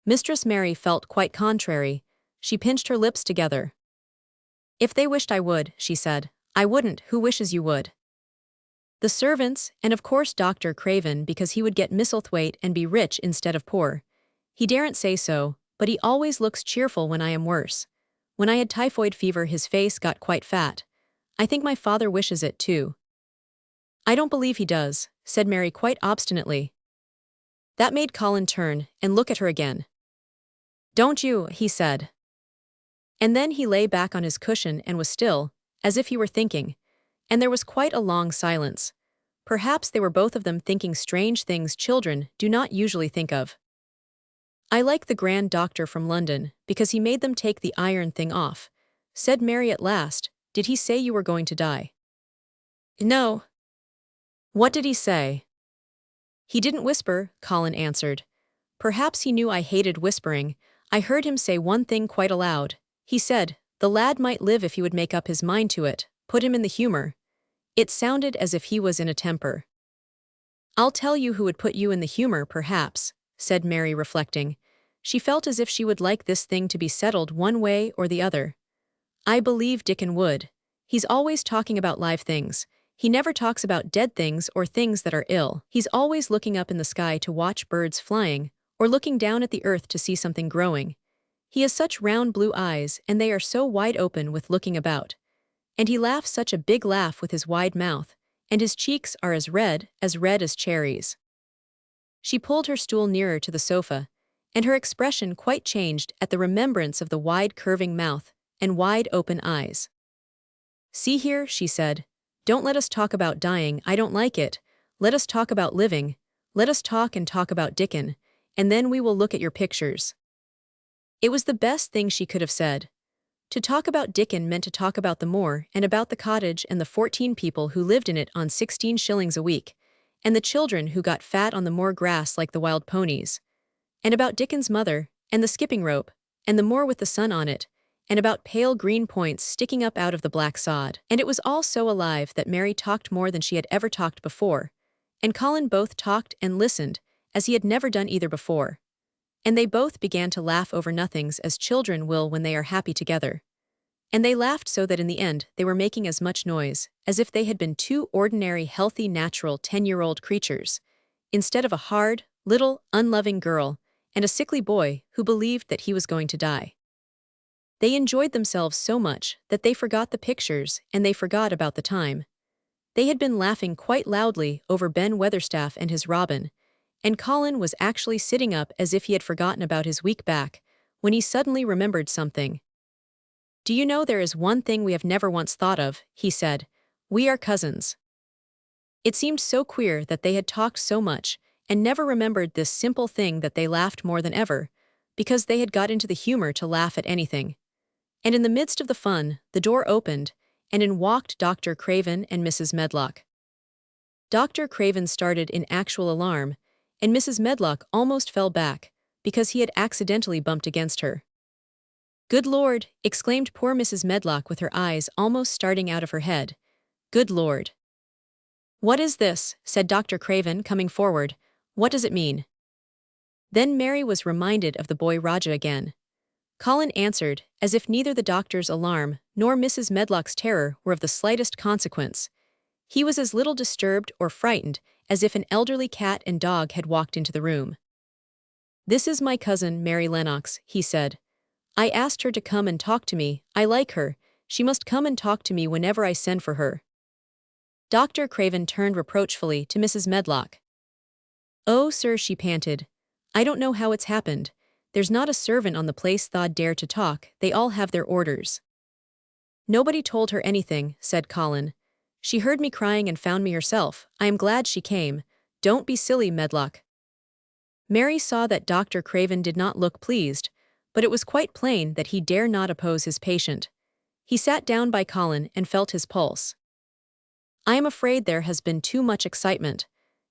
Mistress Mary felt quite contrary. She pinched her lips together. If they wished I would, she said. I wouldn't, who wishes you would? The servants, and of course Dr. Craven because he would get Misselthwaite and be rich instead of poor. He daren't say so, but he always looks cheerful when I am worse. When I had typhoid fever his face got quite fat. I think my father wishes it too. I don't believe he does, said Mary quite obstinately. That made Colin turn and look at her again. Don't you, he said. And then he lay back on his cushion and was still, as if he were thinking, and there was quite a long silence. Perhaps they were both of them thinking strange things children do not usually think of. I like the grand doctor from London, because he made them take the iron thing off, said Mary at last. Did he say you were going to die? No. What did he say? He didn't whisper, Colin answered. Perhaps he knew I hated whispering. I heard him say one thing quite aloud. He said, the lad might live if he would make up his mind to it, put him in the humor. It sounded as if he was in a temper. I'll tell you who would put you in the humor, perhaps, said Mary, reflecting. She felt as if she would like this thing to be settled one way or the other. I believe Dickon would. He's always talking about live things. He never talks about dead things or things that are ill. He's always looking up in the sky to watch birds flying, or looking down at the earth to see something growing. He has such round blue eyes, and they are so wide open with looking about. And he laughs such a big laugh with his wide mouth, and his cheeks are as red as cherries. She pulled her stool nearer to the sofa, and her expression quite changed at the remembrance of the wide curving mouth and wide open eyes. See here, she said, don't let us talk about dying, I don't like it. Let us talk about living. Let us talk and talk about Dickon, and then we will look at your pictures. It was the best thing she could have said. To talk about Dickon meant to talk about the moor and about the cottage and the 14 people who lived in it on 16 shillings a week, and the children who got fat on the moor grass like the wild ponies, and about Dickon's mother, and the skipping rope, and the moor with the sun on it, and about pale green points sticking up out of the black sod. And it was all so alive that Mary talked more than she had ever talked before, and Colin both talked and listened, as he had never done either before. And they both began to laugh over nothings as children will when they are happy together. And they laughed so that in the end they were making as much noise as if they had been two ordinary, healthy, natural 10-year-old creatures, instead of a hard, little, unloving girl and a sickly boy who believed that he was going to die. They enjoyed themselves so much that they forgot the pictures and they forgot about the time. They had been laughing quite loudly over Ben Weatherstaff and his robin, and Colin was actually sitting up as if he had forgotten about his weak back, when he suddenly remembered something. "Do you know there is one thing we have never once thought of," he said. "We are cousins." It seemed so queer that they had talked so much and never remembered this simple thing that they laughed more than ever, because they had got into the humor to laugh at anything. And in the midst of the fun, the door opened, and in walked Dr. Craven and Mrs. Medlock. Dr. Craven started in actual alarm, and Mrs. Medlock almost fell back, because he had accidentally bumped against her. "Good Lord!" exclaimed poor Mrs. Medlock with her eyes almost starting out of her head. "Good Lord!" "What is this?" said Dr. Craven, coming forward. "What does it mean?" Then Mary was reminded of the boy Raja again. Colin answered, as if neither the doctor's alarm nor Mrs. Medlock's terror were of the slightest consequence. He was as little disturbed or frightened as if an elderly cat and dog had walked into the room. "This is my cousin, Mary Lennox," he said. "I asked her to come and talk to me. I like her. She must come and talk to me whenever I send for her." Dr. Craven turned reproachfully to Mrs. Medlock. "Oh, sir," she panted. "I don't know how it's happened. There's not a servant on the place tha'd dare to talk. They all have their orders." "Nobody told her anything," said Colin. "She heard me crying and found me herself. I am glad she came. Don't be silly, Medlock." Mary saw that Dr. Craven did not look pleased, but it was quite plain that he dare not oppose his patient. He sat down by Colin and felt his pulse. "I am afraid there has been too much excitement.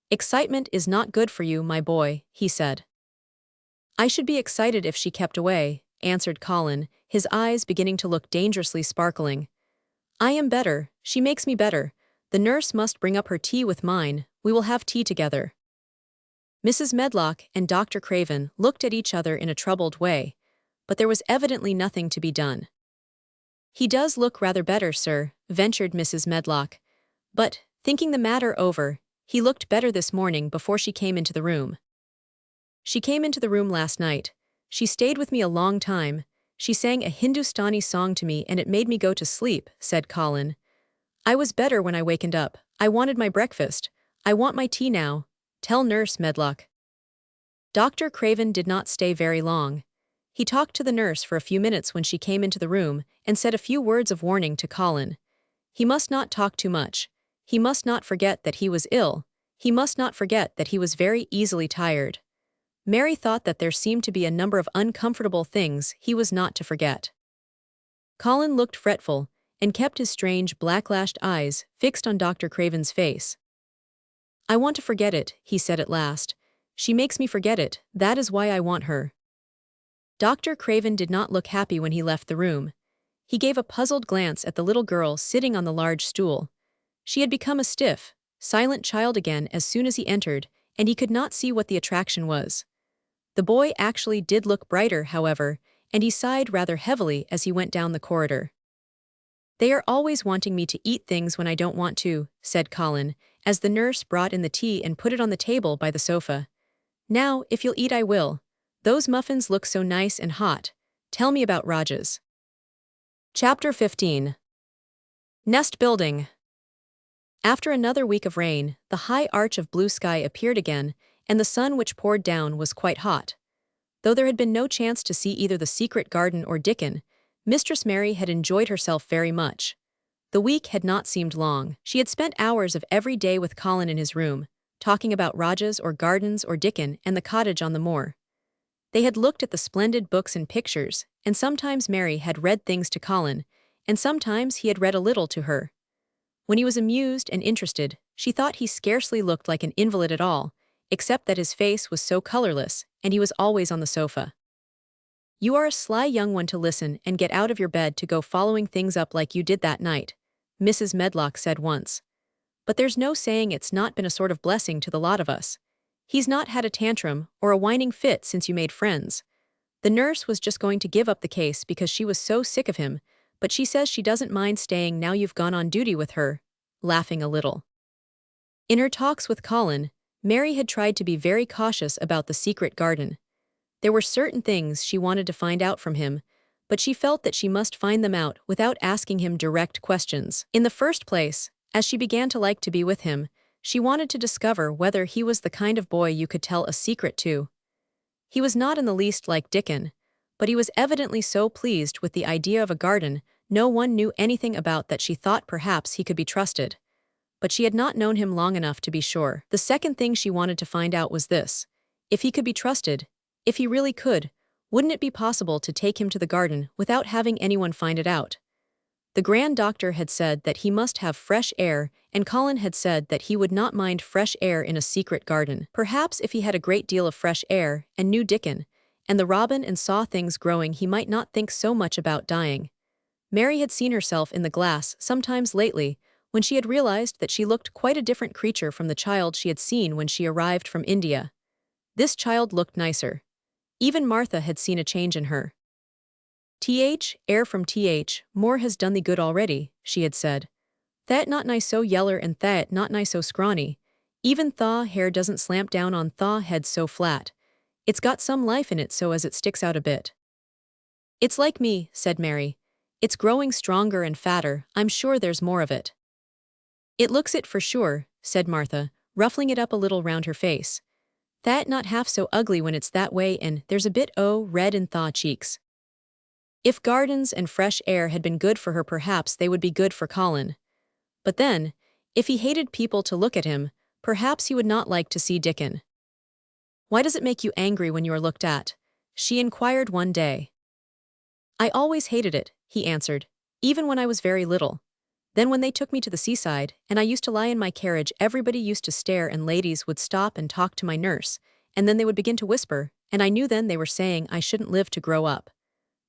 Excitement is not good for you, my boy," he said. "I should be excited if she kept away," answered Colin, his eyes beginning to look dangerously sparkling. "I am better. She makes me better. The nurse must bring up her tea with mine. We will have tea together." Mrs. Medlock and Dr. Craven looked at each other in a troubled way, but there was evidently nothing to be done. "He does look rather better, sir," ventured Mrs. Medlock. "But, thinking the matter over, he looked better this morning before she came into the room." "She came into the room last night. She stayed with me a long time. She sang a Hindustani song to me and it made me go to sleep," said Colin. "I was better when I wakened up. I wanted my breakfast. I want my tea now. Tell Nurse Medlock." Dr. Craven did not stay very long. He talked to the nurse for a few minutes when she came into the room and said a few words of warning to Colin. He must not talk too much. He must not forget that he was ill. He must not forget that he was very easily tired. Mary thought that there seemed to be a number of uncomfortable things he was not to forget. Colin looked fretful and kept his strange black-lashed eyes fixed on Dr. Craven's face. "I want to forget it," he said at last. "She makes me forget it. That is why I want her." Dr. Craven did not look happy when he left the room. He gave a puzzled glance at the little girl sitting on the large stool. She had become a stiff, silent child again as soon as he entered, and he could not see what the attraction was. The boy actually did look brighter, however, and he sighed rather heavily as he went down the corridor. "They are always wanting me to eat things when I don't want to," said Colin, as the nurse brought in the tea and put it on the table by the sofa. "Now, if you'll eat I will. Those muffins look so nice and hot. Tell me about Rajas." Chapter 15. Nest Building. After another week of rain, the high arch of blue sky appeared again, and the sun which poured down was quite hot. Though there had been no chance to see either the secret garden or Dickon, Mistress Mary had enjoyed herself very much. The week had not seemed long. She had spent hours of every day with Colin in his room, talking about Rajas or gardens or Dickon and the cottage on the moor. They had looked at the splendid books and pictures, and sometimes Mary had read things to Colin, and sometimes he had read a little to her. When he was amused and interested, she thought he scarcely looked like an invalid at all, except that his face was so colorless, and he was always on the sofa. "You are a sly young one to listen and get out of your bed to go following things up like you did that night," Mrs. Medlock said once. "But there's no saying it's not been a sort of blessing to the lot of us." He's not had a tantrum or a whining fit since you made friends. The nurse was just going to give up the case because she was so sick of him, but she says she doesn't mind staying now you've gone on duty with her, laughing a little. In her talks with Colin, Mary had tried to be very cautious about the secret garden. There were certain things she wanted to find out from him, but she felt that she must find them out without asking him direct questions. In the first place, as she began to like to be with him, she wanted to discover whether he was the kind of boy you could tell a secret to. He was not in the least like Dickon, but he was evidently so pleased with the idea of a garden no one knew anything about that she thought perhaps he could be trusted. But she had not known him long enough to be sure. The second thing she wanted to find out was this: if he could be trusted, if he really could, wouldn't it be possible to take him to the garden without having anyone find it out? The grand doctor had said that he must have fresh air, and Colin had said that he would not mind fresh air in a secret garden. Perhaps if he had a great deal of fresh air, and knew Dickon, and the robin and saw things growing, he might not think so much about dying. Mary had seen herself in the glass sometimes lately, when she had realized that she looked quite a different creature from the child she had seen when she arrived from India. This child looked nicer. Even Martha had seen a change in her. Air from more has done thee good already, she had said. That not nice so yeller and that not nice so scrawny. Even thaw hair doesn't slamp down on thaw head so flat. It's got some life in it so as it sticks out a bit. It's like me, said Mary. It's growing stronger and fatter, I'm sure there's more of it. It looks it for sure, said Martha, ruffling it up a little round her face. That not half so ugly when it's that way, and there's a bit red in thaw cheeks. If gardens and fresh air had been good for her, perhaps they would be good for Colin. But then, if he hated people to look at him, perhaps he would not like to see Dickon. Why does it make you angry when you are looked at? She inquired one day. I always hated it, he answered, even when I was very little. Then when they took me to the seaside, and I used to lie in my carriage, everybody used to stare and ladies would stop and talk to my nurse, and then they would begin to whisper, and I knew then they were saying I shouldn't live to grow up.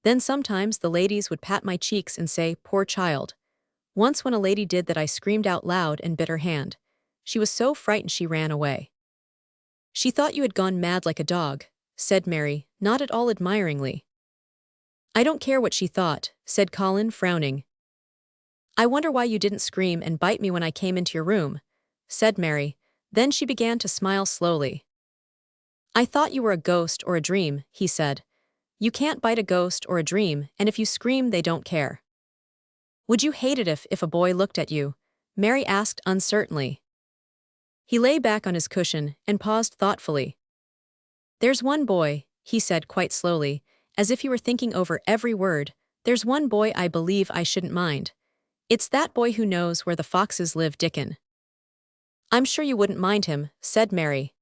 Then sometimes the ladies would pat my cheeks and say, poor child. Once when a lady did that, I screamed out loud and bit her hand. She was so frightened she ran away. She thought you had gone mad like a dog, said Mary, not at all admiringly. I don't care what she thought, said Colin, frowning. I wonder why you didn't scream and bite me when I came into your room, said Mary. Then she began to smile slowly. I thought you were a ghost or a dream, he said. You can't bite a ghost or a dream, and if you scream they don't care. Would you hate it if a boy looked at you? Mary asked uncertainly. He lay back on his cushion and paused thoughtfully. There's one boy, he said quite slowly, as if he were thinking over every word. There's one boy I believe I shouldn't mind. It's that boy who knows where the foxes live, Dickon. I'm sure you wouldn't mind him, said Mary.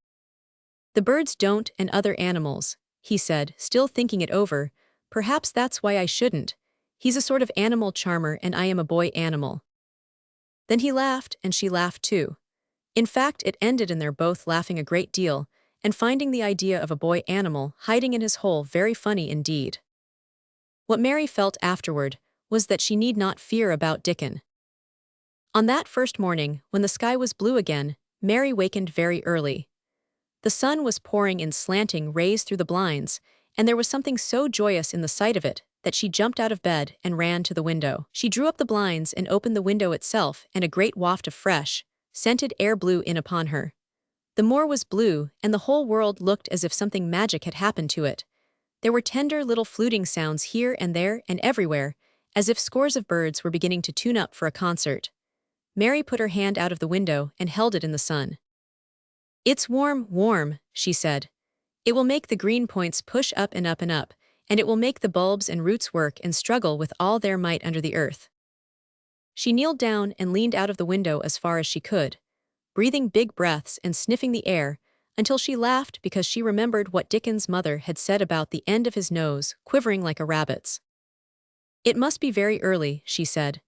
The birds don't, and other animals, he said, still thinking it over. Perhaps that's why I shouldn't. He's a sort of animal charmer and I am a boy animal. Then he laughed and she laughed too. In fact, it ended in their both laughing a great deal and finding the idea of a boy animal hiding in his hole very funny indeed. What Mary felt afterward was that she need not fear about Dickon. On that first morning, when the sky was blue again, Mary wakened very early. The sun was pouring in slanting rays through the blinds, and there was something so joyous in the sight of it that she jumped out of bed and ran to the window. She drew up the blinds and opened the window itself, and a great waft of fresh, scented air blew in upon her. The moor was blue, and the whole world looked as if something magic had happened to it. There were tender little fluting sounds here and there and everywhere, as if scores of birds were beginning to tune up for a concert. Mary put her hand out of the window and held it in the sun. It's warm, warm, she said. It will make the green points push up and up and up, and it will make the bulbs and roots work and struggle with all their might under the earth. She kneeled down and leaned out of the window as far as she could, breathing big breaths and sniffing the air, until she laughed because she remembered what Dickon's mother had said about the end of his nose quivering like a rabbit's. It must be very early, she said.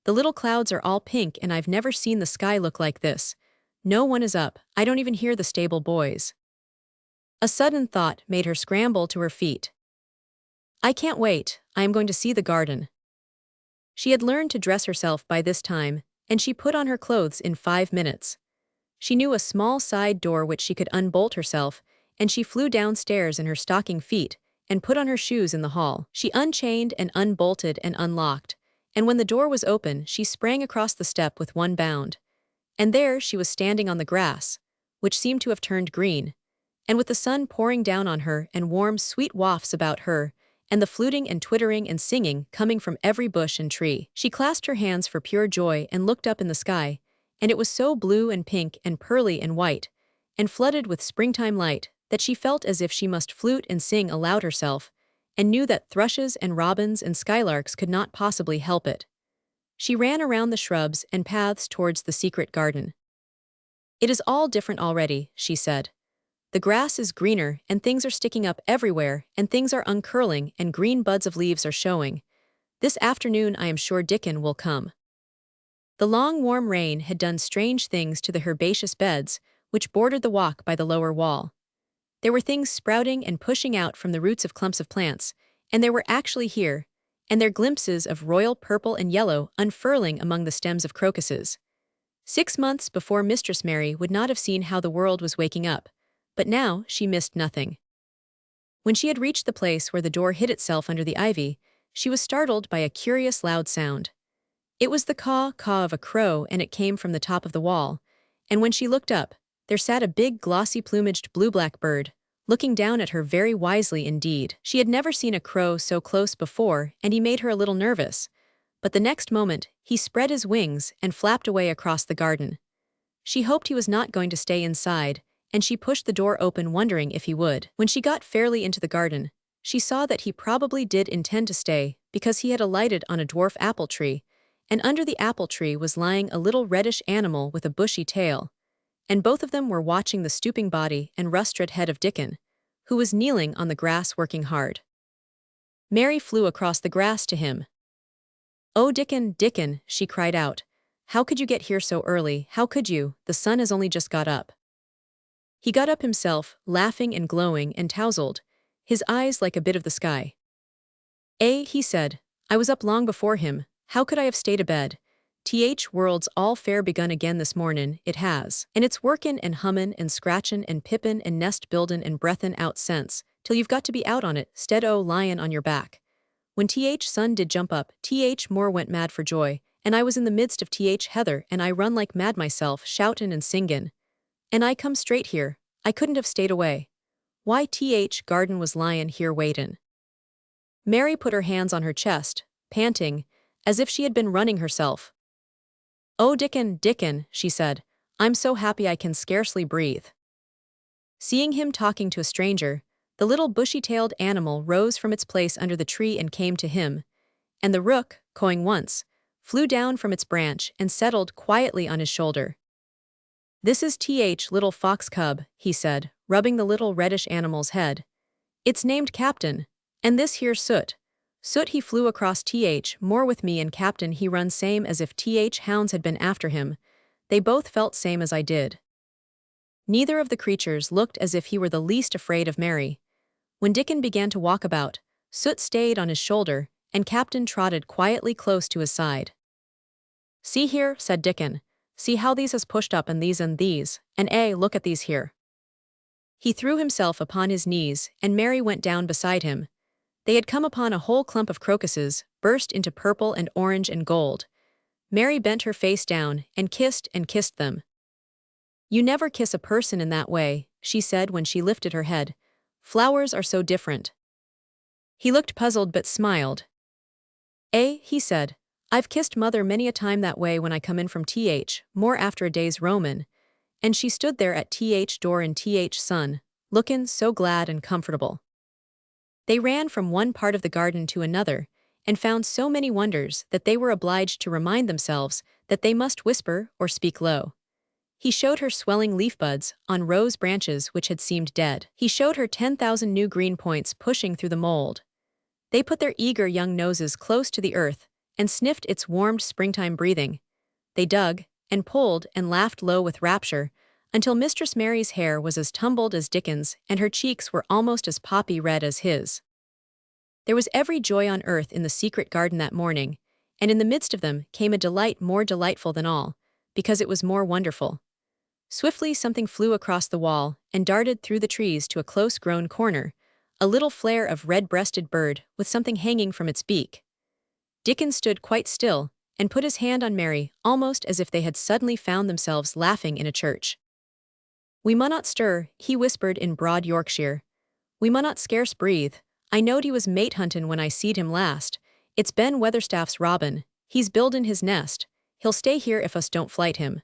The little clouds are all pink and I've never seen the sky look like this. No one is up, I don't even hear the stable boys. A sudden thought made her scramble to her feet. I can't wait, I am going to see the garden. She had learned to dress herself by this time, and she put on her clothes in 5 minutes. She knew a small side door which she could unbolt herself, and she flew downstairs in her stocking feet and put on her shoes in the hall. She unchained and unbolted and unlocked, and when the door was open, she sprang across the step with one bound. And there she was standing on the grass, which seemed to have turned green, and with the sun pouring down on her and warm, sweet wafts about her, and the fluting and twittering and singing coming from every bush and tree. She clasped her hands for pure joy and looked up in the sky, and it was so blue and pink and pearly and white, and flooded with springtime light, that she felt as if she must flute and sing aloud herself, and knew that thrushes and robins and skylarks could not possibly help it. She ran around the shrubs and paths towards the secret garden. "It is all different already," she said. "The grass is greener, and things are sticking up everywhere, and things are uncurling, and green buds of leaves are showing. This afternoon I am sure Dickon will come." The long warm rain had done strange things to the herbaceous beds, which bordered the walk by the lower wall. There were things sprouting and pushing out from the roots of clumps of plants, and they were actually here, and their glimpses of royal purple and yellow unfurling among the stems of crocuses. 6 months before Mistress Mary would not have seen how the world was waking up, but now she missed nothing. When she had reached the place where the door hid itself under the ivy, she was startled by a curious loud sound. It was the caw-caw of a crow, and it came from the top of the wall, and when she looked up, there sat a big glossy-plumaged blue-black bird, looking down at her very wisely indeed. She had never seen a crow so close before, and he made her a little nervous, but the next moment he spread his wings and flapped away across the garden. She hoped he was not going to stay inside, and she pushed the door open wondering if he would. When she got fairly into the garden, she saw that he probably did intend to stay because he had alighted on a dwarf apple tree, and under the apple tree was lying a little reddish animal with a bushy tail, and both of them were watching the stooping body and rustred head of Dickon, who was kneeling on the grass working hard. Mary flew across the grass to him. "Oh, Dickon, Dickon," she cried out. "How could you get here so early? How could you? The sun has only just got up." He got up himself, laughing and glowing and tousled, his eyes like a bit of the sky. He said, "I was up long before him. How could I have stayed abed? World's all fair begun again this mornin', it has. And it's workin' and hummin' and scratchin' and pippin' and nest buildin' and breathin' out sense, till you've got to be out on it, 'stead o' lyin' on your back. When sun did jump up, more went mad for joy, and I was in the midst of heather, and I run like mad myself, shoutin' and singin'. And I come straight here, I couldn't have stayed away. Why garden was lyin' here waitin'." Mary put her hands on her chest, panting, as if she had been running herself. "Oh, Dickon, Dickon," she said, "I'm so happy I can scarcely breathe." Seeing him talking to a stranger, the little bushy-tailed animal rose from its place under the tree and came to him, and the rook, cawing once, flew down from its branch and settled quietly on his shoulder. "This is little fox cub," he said, rubbing the little reddish animal's head. "It's named Captain, and this here Soot. Soot he flew across more with me, and Captain he run same as if hounds had been after him. They both felt same as I did." Neither of the creatures looked as if he were the least afraid of Mary. When Dickon began to walk about, Soot stayed on his shoulder, and Captain trotted quietly close to his side. "See here," said Dickon. "See how these has pushed up and these, and look at these here." He threw himself upon his knees, and Mary went down beside him. They had come upon a whole clump of crocuses, burst into purple and orange and gold. Mary bent her face down and kissed them. "You never kiss a person in that way," she said when she lifted her head. "Flowers are so different." He looked puzzled but smiled. He said, "I've kissed mother many a time that way when I come in from more after a day's roamin'," and she stood there at door in sun, lookin' so glad and comfortable. They ran from one part of the garden to another, and found so many wonders that they were obliged to remind themselves that they must whisper or speak low. He showed her swelling leaf buds on rose branches which had seemed dead. He showed her 10,000 new green points pushing through the mold. They put their eager young noses close to the earth and sniffed its warmed springtime breathing. They dug and pulled and laughed low with rapture until Mistress Mary's hair was as tumbled as Dickon's and her cheeks were almost as poppy red as his. There was every joy on earth in the secret garden that morning, and in the midst of them came a delight more delightful than all, because it was more wonderful. Swiftly something flew across the wall and darted through the trees to a close-grown corner, a little flare of red-breasted bird with something hanging from its beak. Dickon stood quite still and put his hand on Mary, almost as if they had suddenly found themselves laughing in a church. "We munnot stir," he whispered in broad Yorkshire. "We munnot scarce breathe. I knowed he was mate huntin' when I seed him last. It's Ben Weatherstaff's robin. He's buildin' his nest. He'll stay here if us don't flight him."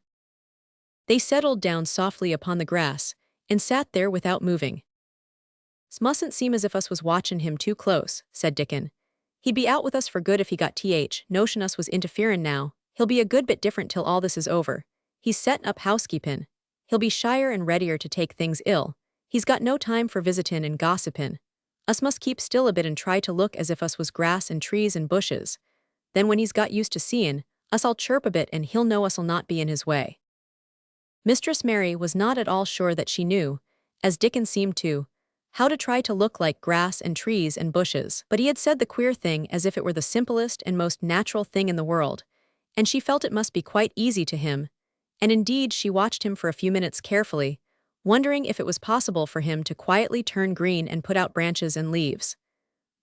They settled down softly upon the grass and sat there without moving. "'Smustn't seem as if us was watchin' him too close," said Dickon. "He'd be out with us for good if he got notion us was interferin' now. He'll be a good bit different till all this is over. He's settin' up housekeepin'. He'll be shyer and readier to take things ill. He's got no time for visitin' and gossipin'. Us must keep still a bit and try to look as if us was grass and trees and bushes. Then when he's got used to seein' us all chirp a bit and he'll know us'll not be in his way." Mistress Mary was not at all sure that she knew, as Dickon seemed to, how to try to look like grass and trees and bushes, but he had said the queer thing as if it were the simplest and most natural thing in the world, and she felt it must be quite easy to him, and indeed she watched him for a few minutes carefully, wondering if it was possible for him to quietly turn green and put out branches and leaves.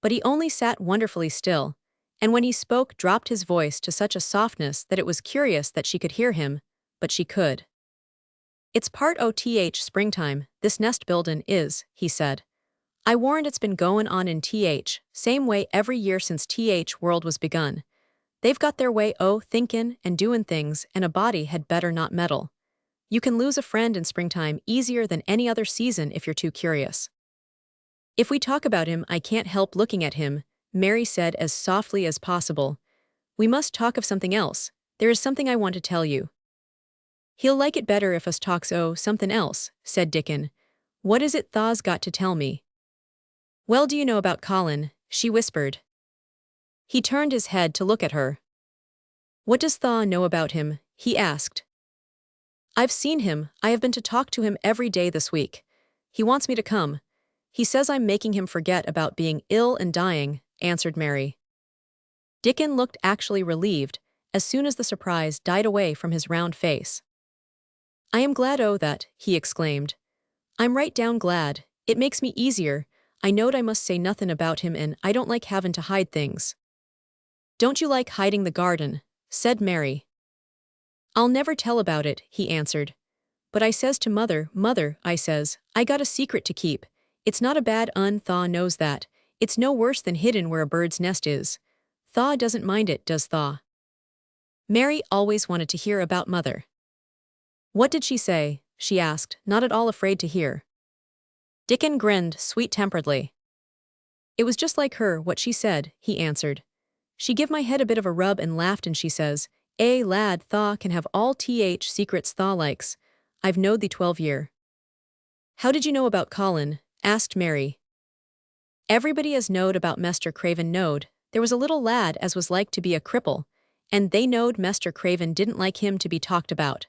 But he only sat wonderfully still, and when he spoke dropped his voice to such a softness that it was curious that she could hear him, but she could. "It's part o' springtime, this nest buildin' is," he said. "I warrant it's been goin' on in same way every year since world was begun. They've got their way o' thinkin' and doin' things, and a body had better not meddle. You can lose a friend in springtime easier than any other season if you're too curious." "If we talk about him I can't help looking at him," Mary said as softly as possible. "We must talk of something else. There is something I want to tell you." "He'll like it better if us talks o' somethin' else," said Dickon. "What is it thaw's got to tell me?" "Well, do you know about Colin?" she whispered. He turned his head to look at her. "What does Thaw know about him?" he asked. "I've seen him. I have been to talk to him every day this week. He wants me to come. He says I'm making him forget about being ill and dying," answered Mary. Dickon looked actually relieved as soon as the surprise died away from his round face. "I am glad o' that," he exclaimed. "I'm right down glad. It makes me easier. I knowed I must say nothin' about him and I don't like havin' to hide things." "Don't you like hiding the garden?" said Mary. "I'll never tell about it," he answered. "But I says to Mother, 'Mother,' I says, 'I got a secret to keep. It's not a bad un, Thaw knows that. It's no worse than hidden where a bird's nest is. Thaw doesn't mind it, does Thaw?'" Mary always wanted to hear about Mother. "What did she say?" she asked, not at all afraid to hear. Dickon grinned sweet-temperedly. "It was just like her, what she said," he answered. "She give my head a bit of a rub and laughed and she says, 'Lad, Thaw can have all secrets Thaw likes. I've knowed thee 12 year.'" "How did you know about Colin?" asked Mary. "Everybody as knowed about Mester Craven knowed. There was a little lad as was like to be a cripple, and they knowed Mester Craven didn't like him to be talked about.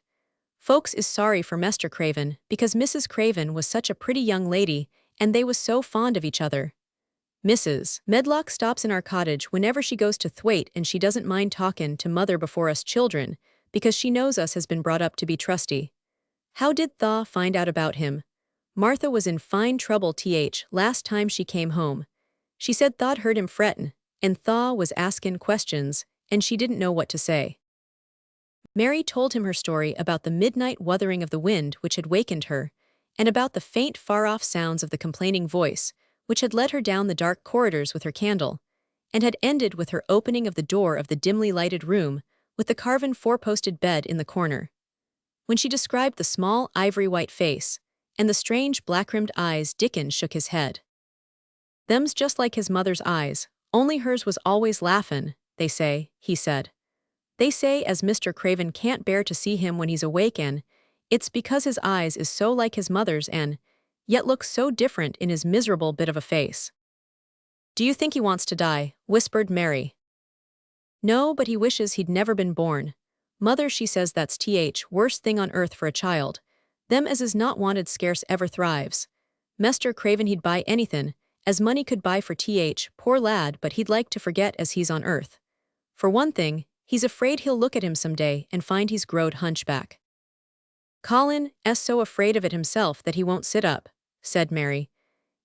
Folks is sorry for Mester Craven because Mrs. Craven was such a pretty young lady and they was so fond of each other. Mrs. Medlock stops in our cottage whenever she goes to Thwaite and she doesn't mind talkin' to Mother before us children because she knows us has been brought up to be trusty. How did Thaw find out about him? Martha was in fine trouble last time she came home. She said Thaw'd heard him frettin', and Thaw was askin' questions, and she didn't know what to say." Mary told him her story about the midnight wuthering of the wind which had wakened her, and about the faint far-off sounds of the complaining voice, which had led her down the dark corridors with her candle, and had ended with her opening of the door of the dimly lighted room, with the carven four-posted bed in the corner. When she described the small ivory-white face, and the strange black-rimmed eyes, Dickon shook his head. "Them's just like his mother's eyes, only hers was always laughin', they say," he said. "They say as Mr. Craven can't bear to see him when he's awake and it's because his eyes is so like his mother's and yet looks so different in his miserable bit of a face." "Do you think he wants to die?" whispered Mary. "No, but he wishes he'd never been born. Mother she says that's worst thing on earth for a child. Them as is not wanted scarce ever thrives. Mester Craven he'd buy anythin', as money could buy for poor lad, but he'd like to forget as he's on earth. For one thing, he's afraid he'll look at him some day and find he's growed hunchback." Colin's so afraid of it himself that he won't sit up, said Mary.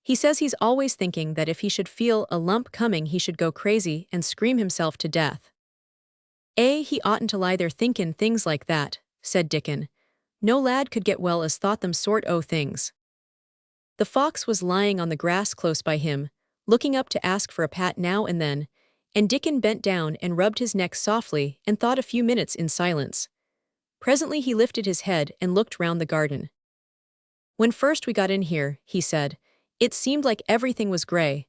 He says he's always thinking that if he should feel a lump coming he should go crazy and scream himself to death. He oughtn't to lie there thinkin' things like that, said Dickon. No lad could get well as thought them sort o' things. The fox was lying on the grass close by him, looking up to ask for a pat now and then, and Dickon bent down and rubbed his neck softly and thought a few minutes in silence. Presently he lifted his head and looked round the garden. When first we got in here, he said, it seemed like everything was grey.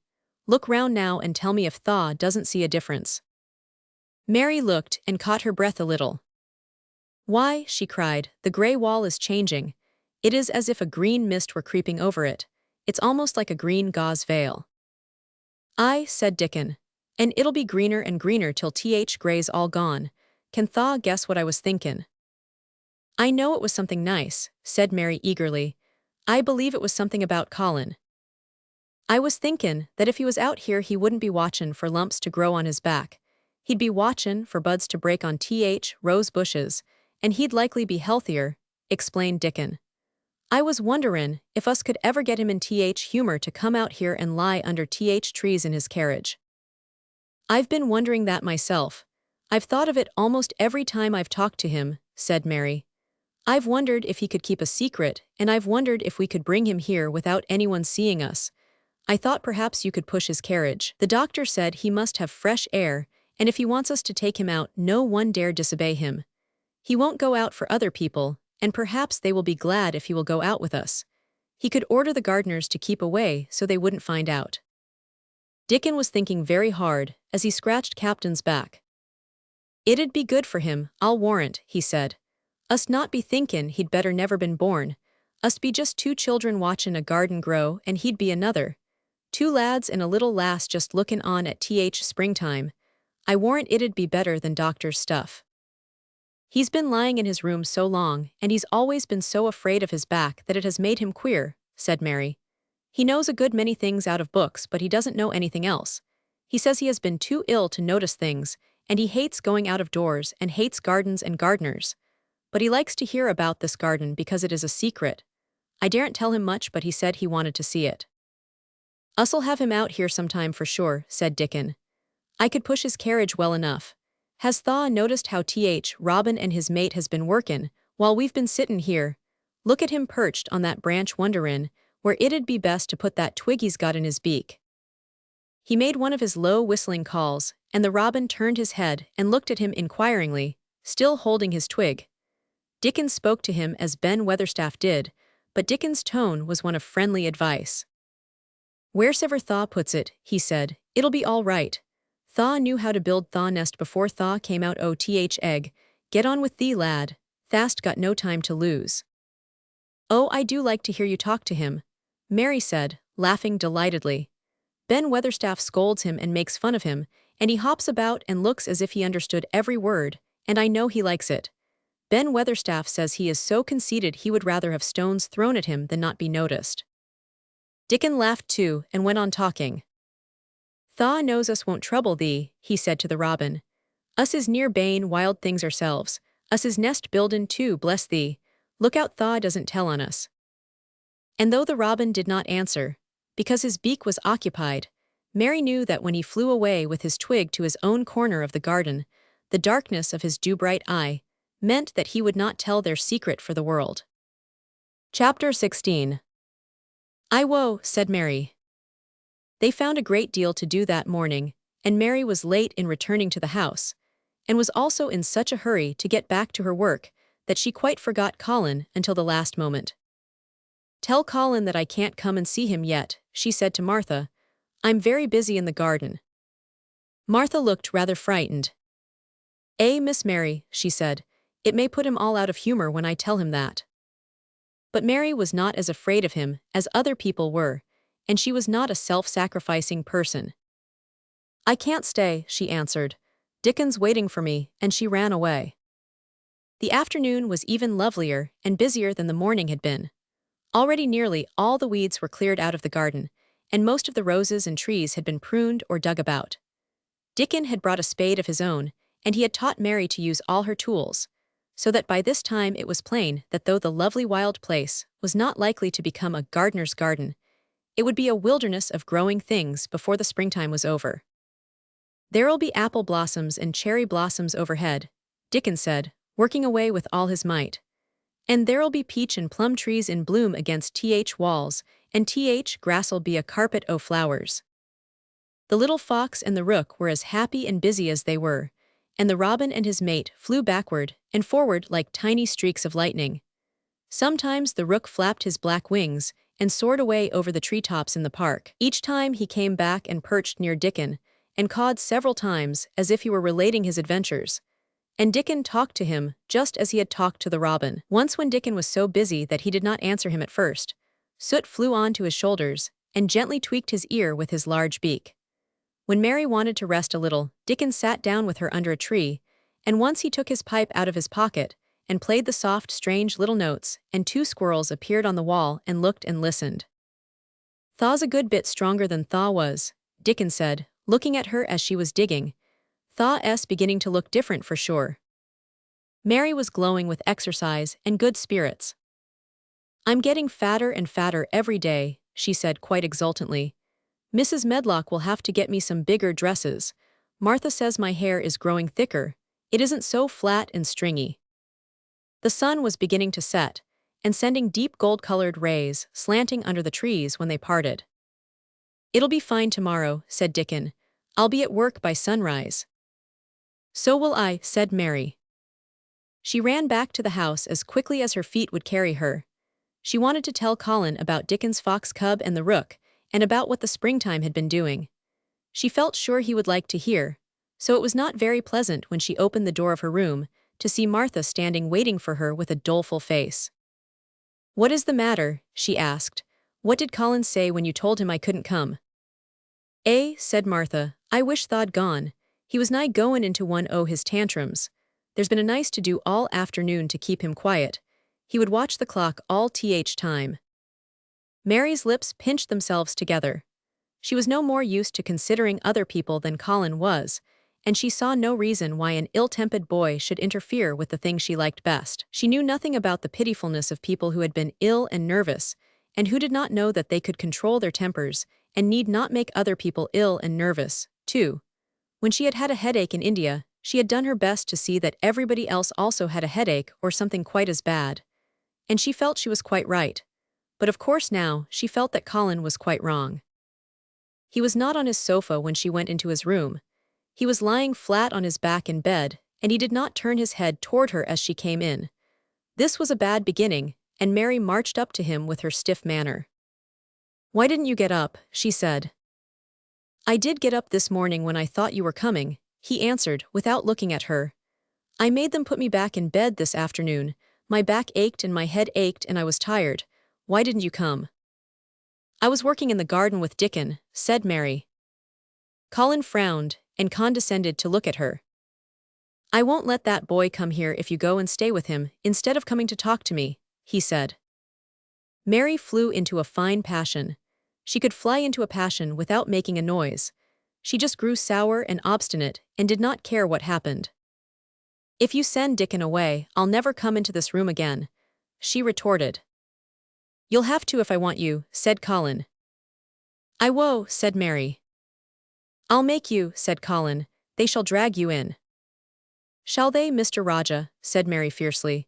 Look round now and tell me if Thaw doesn't see a difference. Mary looked and caught her breath a little. Why, she cried, the grey wall is changing. It is as if a green mist were creeping over it. It's almost like a green gauze veil. Aye, said Dickon. And it'll be greener and greener till grey's all gone. Can Thaw guess what I was thinkin'? I know it was something nice, said Mary eagerly. I believe it was something about Colin. I was thinkin' that if he was out here he wouldn't be watchin' for lumps to grow on his back. He'd be watchin' for buds to break on rose bushes, and he'd likely be healthier, explained Dickon. I was wonderin' if us could ever get him in humor to come out here and lie under trees in his carriage. I've been wondering that myself. I've thought of it almost every time I've talked to him, said Mary. I've wondered if he could keep a secret, and I've wondered if we could bring him here without anyone seeing us. I thought perhaps you could push his carriage. The doctor said he must have fresh air, and if he wants us to take him out, no one dare disobey him. He won't go out for other people, and perhaps they will be glad if he will go out with us. He could order the gardeners to keep away so they wouldn't find out. Dickon was thinking very hard as he scratched Captain's back. It'd be good for him, I'll warrant, he said. Us not be thinkin' he'd better never been born. Us be just two children watchin' a garden grow and he'd be another. Two lads and a little lass just lookin' on at springtime. I warrant it'd be better than doctor's stuff. He's been lying in his room so long, and he's always been so afraid of his back that it has made him queer, said Mary. He knows a good many things out of books, but he doesn't know anything else. He says he has been too ill to notice things, and he hates going out of doors and hates gardens and gardeners. But he likes to hear about this garden because it is a secret. I daren't tell him much, but he said he wanted to see it. Us'll have him out here sometime for sure, said Dickon. I could push his carriage well enough. Has Thaw noticed how Robin and his mate has been workin', while we've been sittin' here? Look at him perched on that branch wonderin' where it'd be best to put that twig he's got in his beak. He made one of his low whistling calls, and the robin turned his head and looked at him inquiringly, still holding his twig. Dickon spoke to him as Ben Weatherstaff did, but Dickon's tone was one of friendly advice. Wheresoever Thaw puts it, he said, it'll be all right. Thaw knew how to build Thaw nest before Thaw came out o' egg. Get on with thee, lad. Thast got no time to lose. Oh, I do like to hear you talk to him, Mary said, laughing delightedly. Ben Weatherstaff scolds him and makes fun of him, and he hops about and looks as if he understood every word, and I know he likes it. Ben Weatherstaff says he is so conceited he would rather have stones thrown at him than not be noticed. Dickon laughed too and went on talking. Thaw knows us won't trouble thee, he said to the robin. Us is near bane wild things ourselves. Us is nest buildin' too, bless thee. Look out Thaw doesn't tell on us. And though the robin did not answer, because his beak was occupied, Mary knew that when he flew away with his twig to his own corner of the garden, the darkness of his dew-bright eye meant that he would not tell their secret for the world. Chapter 16. I woe, said Mary. They found a great deal to do that morning, and Mary was late in returning to the house, and was also in such a hurry to get back to her work that she quite forgot Colin until the last moment. Tell Colin that I can't come and see him yet, she said to Martha. I'm very busy in the garden. Martha looked rather frightened. Miss Mary, she said, it may put him all out of humor when I tell him that. But Mary was not as afraid of him as other people were, and she was not a self-sacrificing person. I can't stay, she answered. Dickon's waiting for me, and she ran away. The afternoon was even lovelier and busier than the morning had been. Already nearly all the weeds were cleared out of the garden, and most of the roses and trees had been pruned or dug about. Dickon had brought a spade of his own, and he had taught Mary to use all her tools, so that by this time it was plain that though the lovely wild place was not likely to become a gardener's garden, it would be a wilderness of growing things before the springtime was over. "There'll be apple blossoms and cherry blossoms overhead," Dickon said, working away with all his might. "And there'll be peach and plum trees in bloom against walls, and grass'll be a carpet o' flowers." The little fox and the rook were as happy and busy as they were, and the robin and his mate flew backward and forward like tiny streaks of lightning. Sometimes the rook flapped his black wings and soared away over the treetops in the park. Each time he came back and perched near Dickon, and cawed several times as if he were relating his adventures. And Dickon talked to him just as he had talked to the robin. Once when Dickon was so busy that he did not answer him at first, Soot flew on to his shoulders and gently tweaked his ear with his large beak. When Mary wanted to rest a little, Dickon sat down with her under a tree, and once he took his pipe out of his pocket and played the soft, strange little notes, and two squirrels appeared on the wall and looked and listened. "Thaw's a good bit stronger than Thaw was," Dickon said, looking at her as she was digging. "Thaw's beginning to look different for sure." Mary was glowing with exercise and good spirits. "I'm getting fatter and fatter every day," she said quite exultantly. "Mrs. Medlock will have to get me some bigger dresses. Martha says my hair is growing thicker. It isn't so flat and stringy." The sun was beginning to set, and sending deep gold-colored rays slanting under the trees when they parted. "It'll be fine tomorrow," said Dickon. "I'll be at work by sunrise." "So will I," said Mary. She ran back to the house as quickly as her feet would carry her. She wanted to tell Colin about Dickon's fox cub and the rook, and about what the springtime had been doing. She felt sure he would like to hear, so it was not very pleasant when she opened the door of her room to see Martha standing waiting for her with a doleful face. "What is the matter?" she asked. "What did Colin say when you told him I couldn't come?" Said Martha, "I wish Thaw'd gone. He was nigh goin' into one o' his tantrums. There's been a nice to-do all afternoon to keep him quiet. He would watch the clock all time." Mary's lips pinched themselves together. She was no more used to considering other people than Colin was, and she saw no reason why an ill-tempered boy should interfere with the thing she liked best. She knew nothing about the pitifulness of people who had been ill and nervous, and who did not know that they could control their tempers and need not make other people ill and nervous, too. When she had had a headache in India, she had done her best to see that everybody else also had a headache or something quite as bad. And she felt she was quite right. But of course now, she felt that Colin was quite wrong. He was not on his sofa when she went into his room. He was lying flat on his back in bed, and he did not turn his head toward her as she came in. This was a bad beginning, and Mary marched up to him with her stiff manner. "Why didn't you get up?" she said. "I did get up this morning when I thought you were coming," he answered without looking at her. "I made them put me back in bed this afternoon. My back ached and my head ached and I was tired. Why didn't you come?" "I was working in the garden with Dickon," said Mary. Colin frowned and condescended to look at her. "I won't let that boy come here if you go and stay with him instead of coming to talk to me," he said. Mary flew into a fine passion. She could fly into a passion without making a noise. She just grew sour and obstinate and did not care what happened. "If you send Dickon away, I'll never come into this room again," she retorted. "You'll have to if I want you," said Colin. "I won't," said Mary. "I'll make you," said Colin. "They shall drag you in." "Shall they, Mr. Raja?" said Mary fiercely.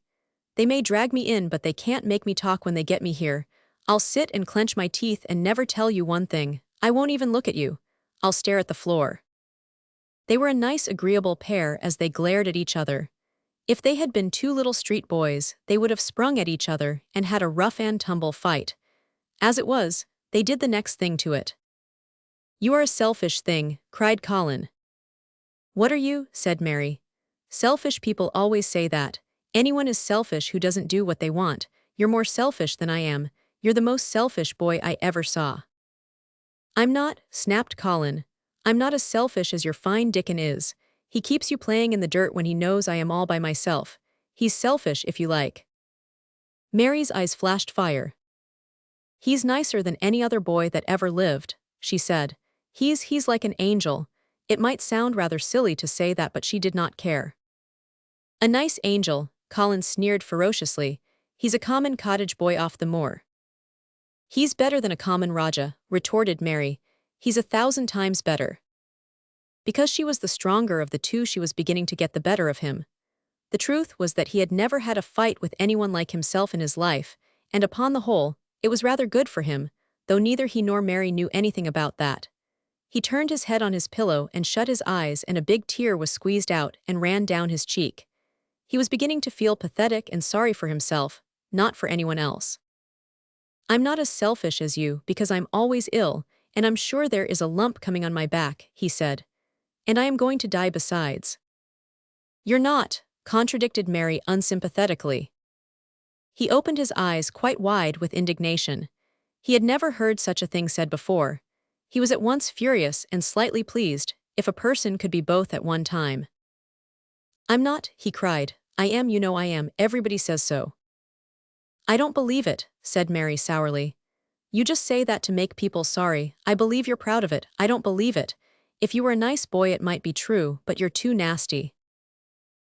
"They may drag me in, but they can't make me talk when they get me here. I'll sit and clench my teeth and never tell you one thing. I won't even look at you. I'll stare at the floor." They were a nice agreeable pair as they glared at each other. If they had been two little street boys, they would have sprung at each other and had a rough-and-tumble fight. As it was, they did the next thing to it. "You are a selfish thing," cried Colin. "What are you?" said Mary. "Selfish people always say that. Anyone is selfish who doesn't do what they want. You're more selfish than I am. You're the most selfish boy I ever saw." "I'm not," snapped Colin. "I'm not as selfish as your fine Dickon is. He keeps you playing in the dirt when he knows I am all by myself. He's selfish if you like." Mary's eyes flashed fire. "He's nicer than any other boy that ever lived," she said. He's like an angel." It might sound rather silly to say that, but she did not care. "A nice angel," Colin sneered ferociously. He's a common cottage boy off the moor. He's better than a common Raja, retorted Mary. He's 1,000 times better. Because she was the stronger of the two, she was beginning to get the better of him. The truth was that he had never had a fight with anyone like himself in his life, and upon the whole, it was rather good for him, though neither he nor Mary knew anything about that. He turned his head on his pillow and shut his eyes, and a big tear was squeezed out and ran down his cheek. He was beginning to feel pathetic and sorry for himself, not for anyone else. I'm not as selfish as you because I'm always ill, and I'm sure there is a lump coming on my back, he said. And I am going to die besides. You're not, contradicted Mary unsympathetically. He opened his eyes quite wide with indignation. He had never heard such a thing said before. He was at once furious and slightly pleased, if a person could be both at one time. I'm not, he cried. I am, you know I am, everybody says so. I don't believe it, said Mary sourly. You just say that to make people sorry. I believe you're proud of it. I don't believe it. If you were a nice boy it might be true, but you're too nasty.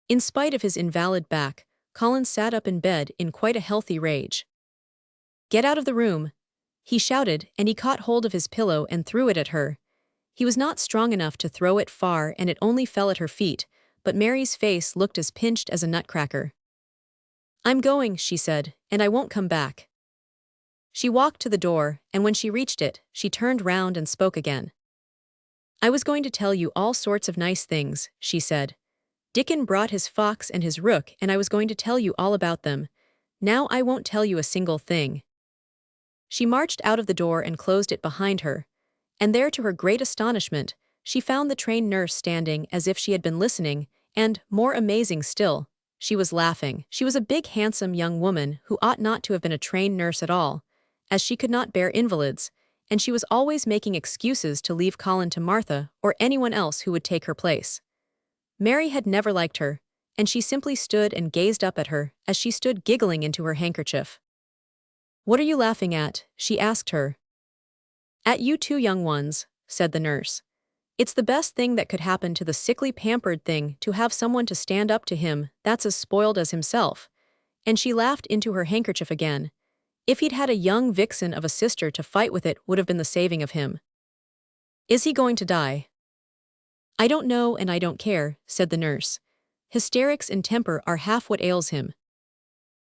In spite of his invalid back, Colin sat up in bed in quite a healthy rage. Get out of the room, he shouted, and he caught hold of his pillow and threw it at her. He was not strong enough to throw it far, and it only fell at her feet, but Mary's face looked as pinched as a nutcracker. I'm going, she said, and I won't come back. She walked to the door, and when she reached it, she turned round and spoke again. I was going to tell you all sorts of nice things, she said. Dickon brought his fox and his rook, and I was going to tell you all about them. Now I won't tell you a single thing. She marched out of the door and closed it behind her, and there, to her great astonishment, she found the trained nurse standing as if she had been listening, and, more amazing still, she was laughing. She was a big, handsome young woman who ought not to have been a trained nurse at all, as she could not bear invalids, and she was always making excuses to leave Colin to Martha or anyone else who would take her place. Mary had never liked her, and she simply stood and gazed up at her as she stood giggling into her handkerchief. What are you laughing at? She asked her. At you two young ones, said the nurse. It's the best thing that could happen to the sickly pampered thing to have someone to stand up to him that's as spoiled as himself. And she laughed into her handkerchief again. If he'd had a young vixen of a sister to fight with, it would have been the saving of him. Is he going to die? I don't know and I don't care, said the nurse. Hysterics and temper are half what ails him.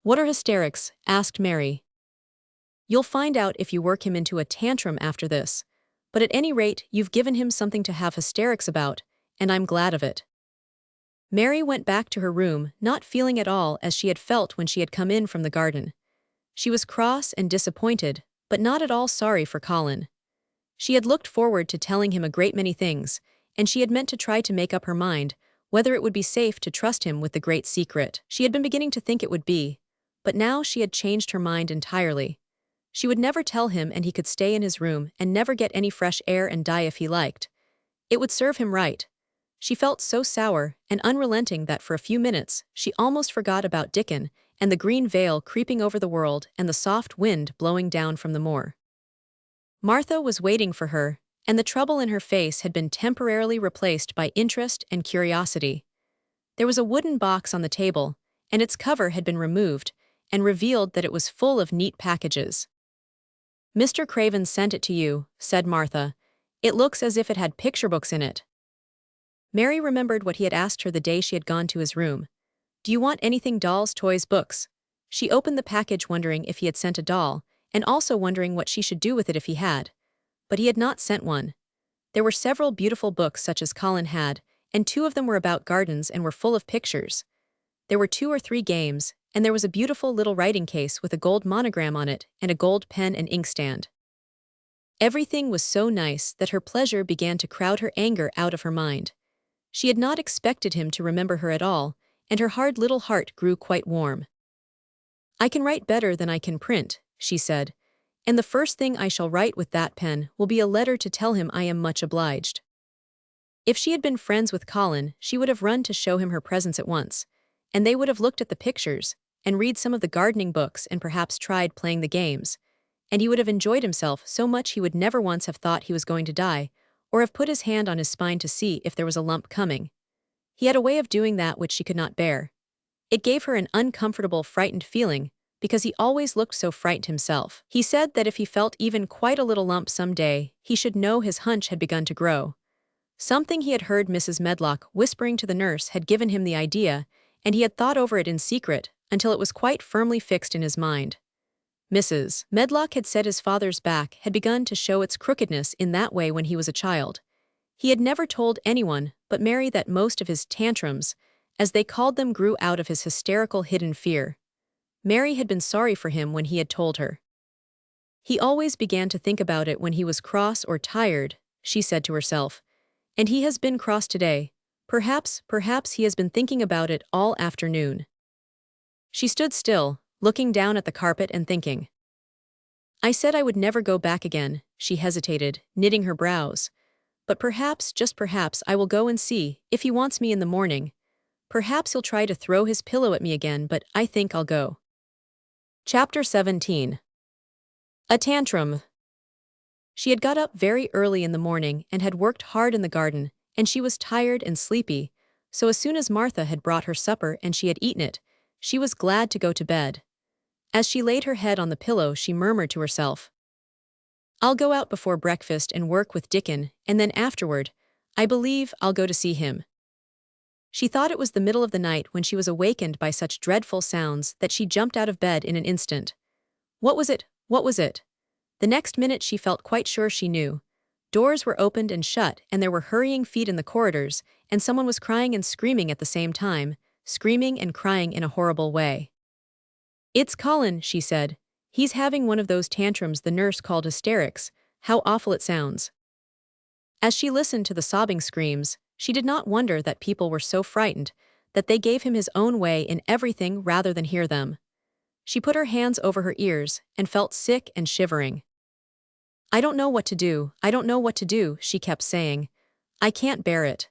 What are hysterics? Asked Mary. You'll find out if you work him into a tantrum after this. But at any rate, you've given him something to have hysterics about, and I'm glad of it. Mary went back to her room, not feeling at all as she had felt when she had come in from the garden. She was cross and disappointed, but not at all sorry for Colin. She had looked forward to telling him a great many things, and she had meant to try to make up her mind whether it would be safe to trust him with the great secret. She had been beginning to think it would be, but now she had changed her mind entirely. She would never tell him, and he could stay in his room and never get any fresh air and die if he liked. It would serve him right. She felt so sour and unrelenting that for a few minutes she almost forgot about Dickon and the green veil creeping over the world and the soft wind blowing down from the moor. Martha was waiting for her, and the trouble in her face had been temporarily replaced by interest and curiosity. There was a wooden box on the table, and its cover had been removed and revealed that it was full of neat packages. Mr. Craven sent it to you, said Martha. It looks as if it had picture books in it. Mary remembered what he had asked her the day she had gone to his room. Do you want anything, dolls, toys, books? She opened the package wondering if he had sent a doll, and also wondering what she should do with it if he had. But he had not sent one. There were several beautiful books such as Colin had, and 2 of them were about gardens and were full of pictures. There were 2 or 3 games, and there was a beautiful little writing case with a gold monogram on it and a gold pen and inkstand. Everything was so nice that her pleasure began to crowd her anger out of her mind. She had not expected him to remember her at all, and her hard little heart grew quite warm. I can write better than I can print, she said, and the first thing I shall write with that pen will be a letter to tell him I am much obliged. If she had been friends with Colin, she would have run to show him her presents at once, and they would have looked at the pictures, and read some of the gardening books and perhaps tried playing the games, and he would have enjoyed himself so much he would never once have thought he was going to die, or have put his hand on his spine to see if there was a lump coming. He had a way of doing that which she could not bear. It gave her an uncomfortable, frightened feeling, because he always looked so frightened himself. He said that if he felt even quite a little lump someday, he should know his hunch had begun to grow. Something he had heard Mrs. Medlock whispering to the nurse had given him the idea, and he had thought over it in secret until it was quite firmly fixed in his mind. Mrs. Medlock had said his father's back had begun to show its crookedness in that way when he was a child. He had never told anyone but Mary that most of his tantrums, as they called them, grew out of his hysterical hidden fear. Mary had been sorry for him when he had told her. He always began to think about it when he was cross or tired, she said to herself. And he has been cross today. Perhaps he has been thinking about it all afternoon. She stood still, looking down at the carpet and thinking. I said I would never go back again, she hesitated, knitting her brows. But perhaps, just perhaps, I will go and see, if he wants me in the morning. Perhaps he'll try to throw his pillow at me again, but I think I'll go. Chapter 17. A tantrum. She had got up very early in the morning and had worked hard in the garden, and she was tired and sleepy, so as soon as Martha had brought her supper and she had eaten it, she was glad to go to bed. As she laid her head on the pillow, she murmured to herself, I'll go out before breakfast and work with Dickon, and then afterward, I believe I'll go to see him. She thought it was the middle of the night when she was awakened by such dreadful sounds that she jumped out of bed in an instant. What was it? What was it? The next minute she felt quite sure she knew. Doors were opened and shut, and there were hurrying feet in the corridors, and someone was crying and screaming at the same time, screaming and crying in a horrible way. It's Colin, she said. He's having one of those tantrums the nurse called hysterics. How awful it sounds. As she listened to the sobbing screams, she did not wonder that people were so frightened that they gave him his own way in everything rather than hear them. She put her hands over her ears and felt sick and shivering. I don't know what to do, I don't know what to do, she kept saying. I can't bear it.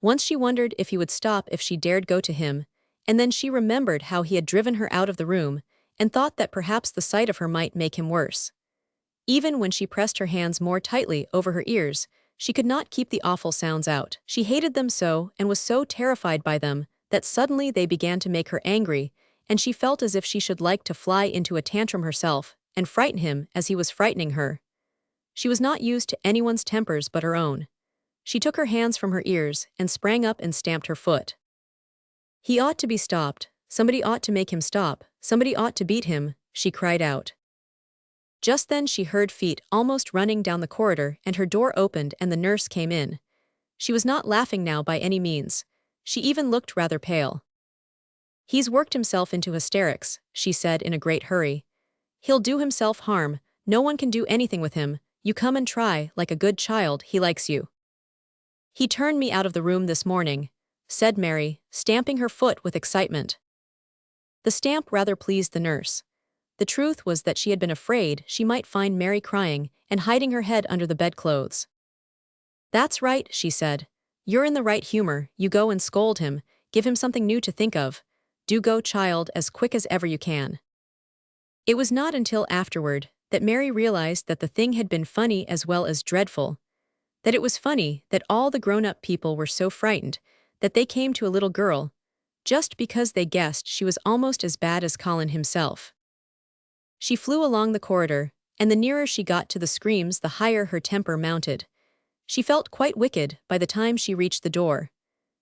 Once she wondered if he would stop if she dared go to him, and then she remembered how he had driven her out of the room, and thought that perhaps the sight of her might make him worse. Even when she pressed her hands more tightly over her ears, she could not keep the awful sounds out. She hated them so and was so terrified by them that suddenly they began to make her angry, and she felt as if she should like to fly into a tantrum herself and frighten him as he was frightening her. She was not used to anyone's tempers but her own. She took her hands from her ears and sprang up and stamped her foot. He ought to be stopped. Somebody ought to make him stop. Somebody ought to beat him, she cried out. Just then she heard feet almost running down the corridor, and her door opened and the nurse came in. She was not laughing now by any means. She even looked rather pale. He's worked himself into hysterics, she said in a great hurry. He'll do himself harm. No one can do anything with him. You come and try, like a good child, he likes you. He turned me out of the room this morning, said Mary, stamping her foot with excitement. The stamp rather pleased the nurse. The truth was that she had been afraid she might find Mary crying and hiding her head under the bedclothes. That's right, she said. You're in the right humor, you go and scold him, give him something new to think of. Do go, child, as quick as ever you can. It was not until afterward that Mary realized that the thing had been funny as well as dreadful. That it was funny that all the grown-up people were so frightened that they came to a little girl, just because they guessed she was almost as bad as Colin himself. She flew along the corridor, and the nearer she got to the screams, the higher her temper mounted. She felt quite wicked by the time she reached the door.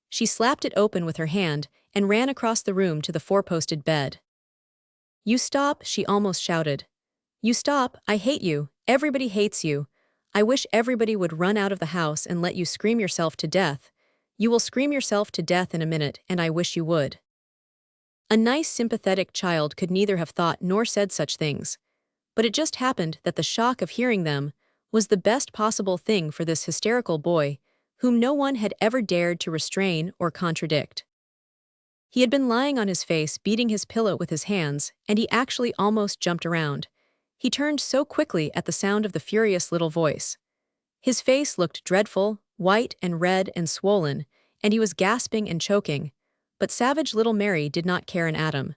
She slapped it open with her hand and ran across the room to the four-posted bed. You stop, she almost shouted. You stop, I hate you, everybody hates you. I wish everybody would run out of the house and let you scream yourself to death. You will scream yourself to death in a minute, and I wish you would. A nice, sympathetic child could neither have thought nor said such things, but it just happened that the shock of hearing them was the best possible thing for this hysterical boy, whom no one had ever dared to restrain or contradict. He had been lying on his face, beating his pillow with his hands, and he actually almost jumped around. He turned so quickly at the sound of the furious little voice. His face looked dreadful, white and red and swollen, and he was gasping and choking, but savage little Mary did not care an atom.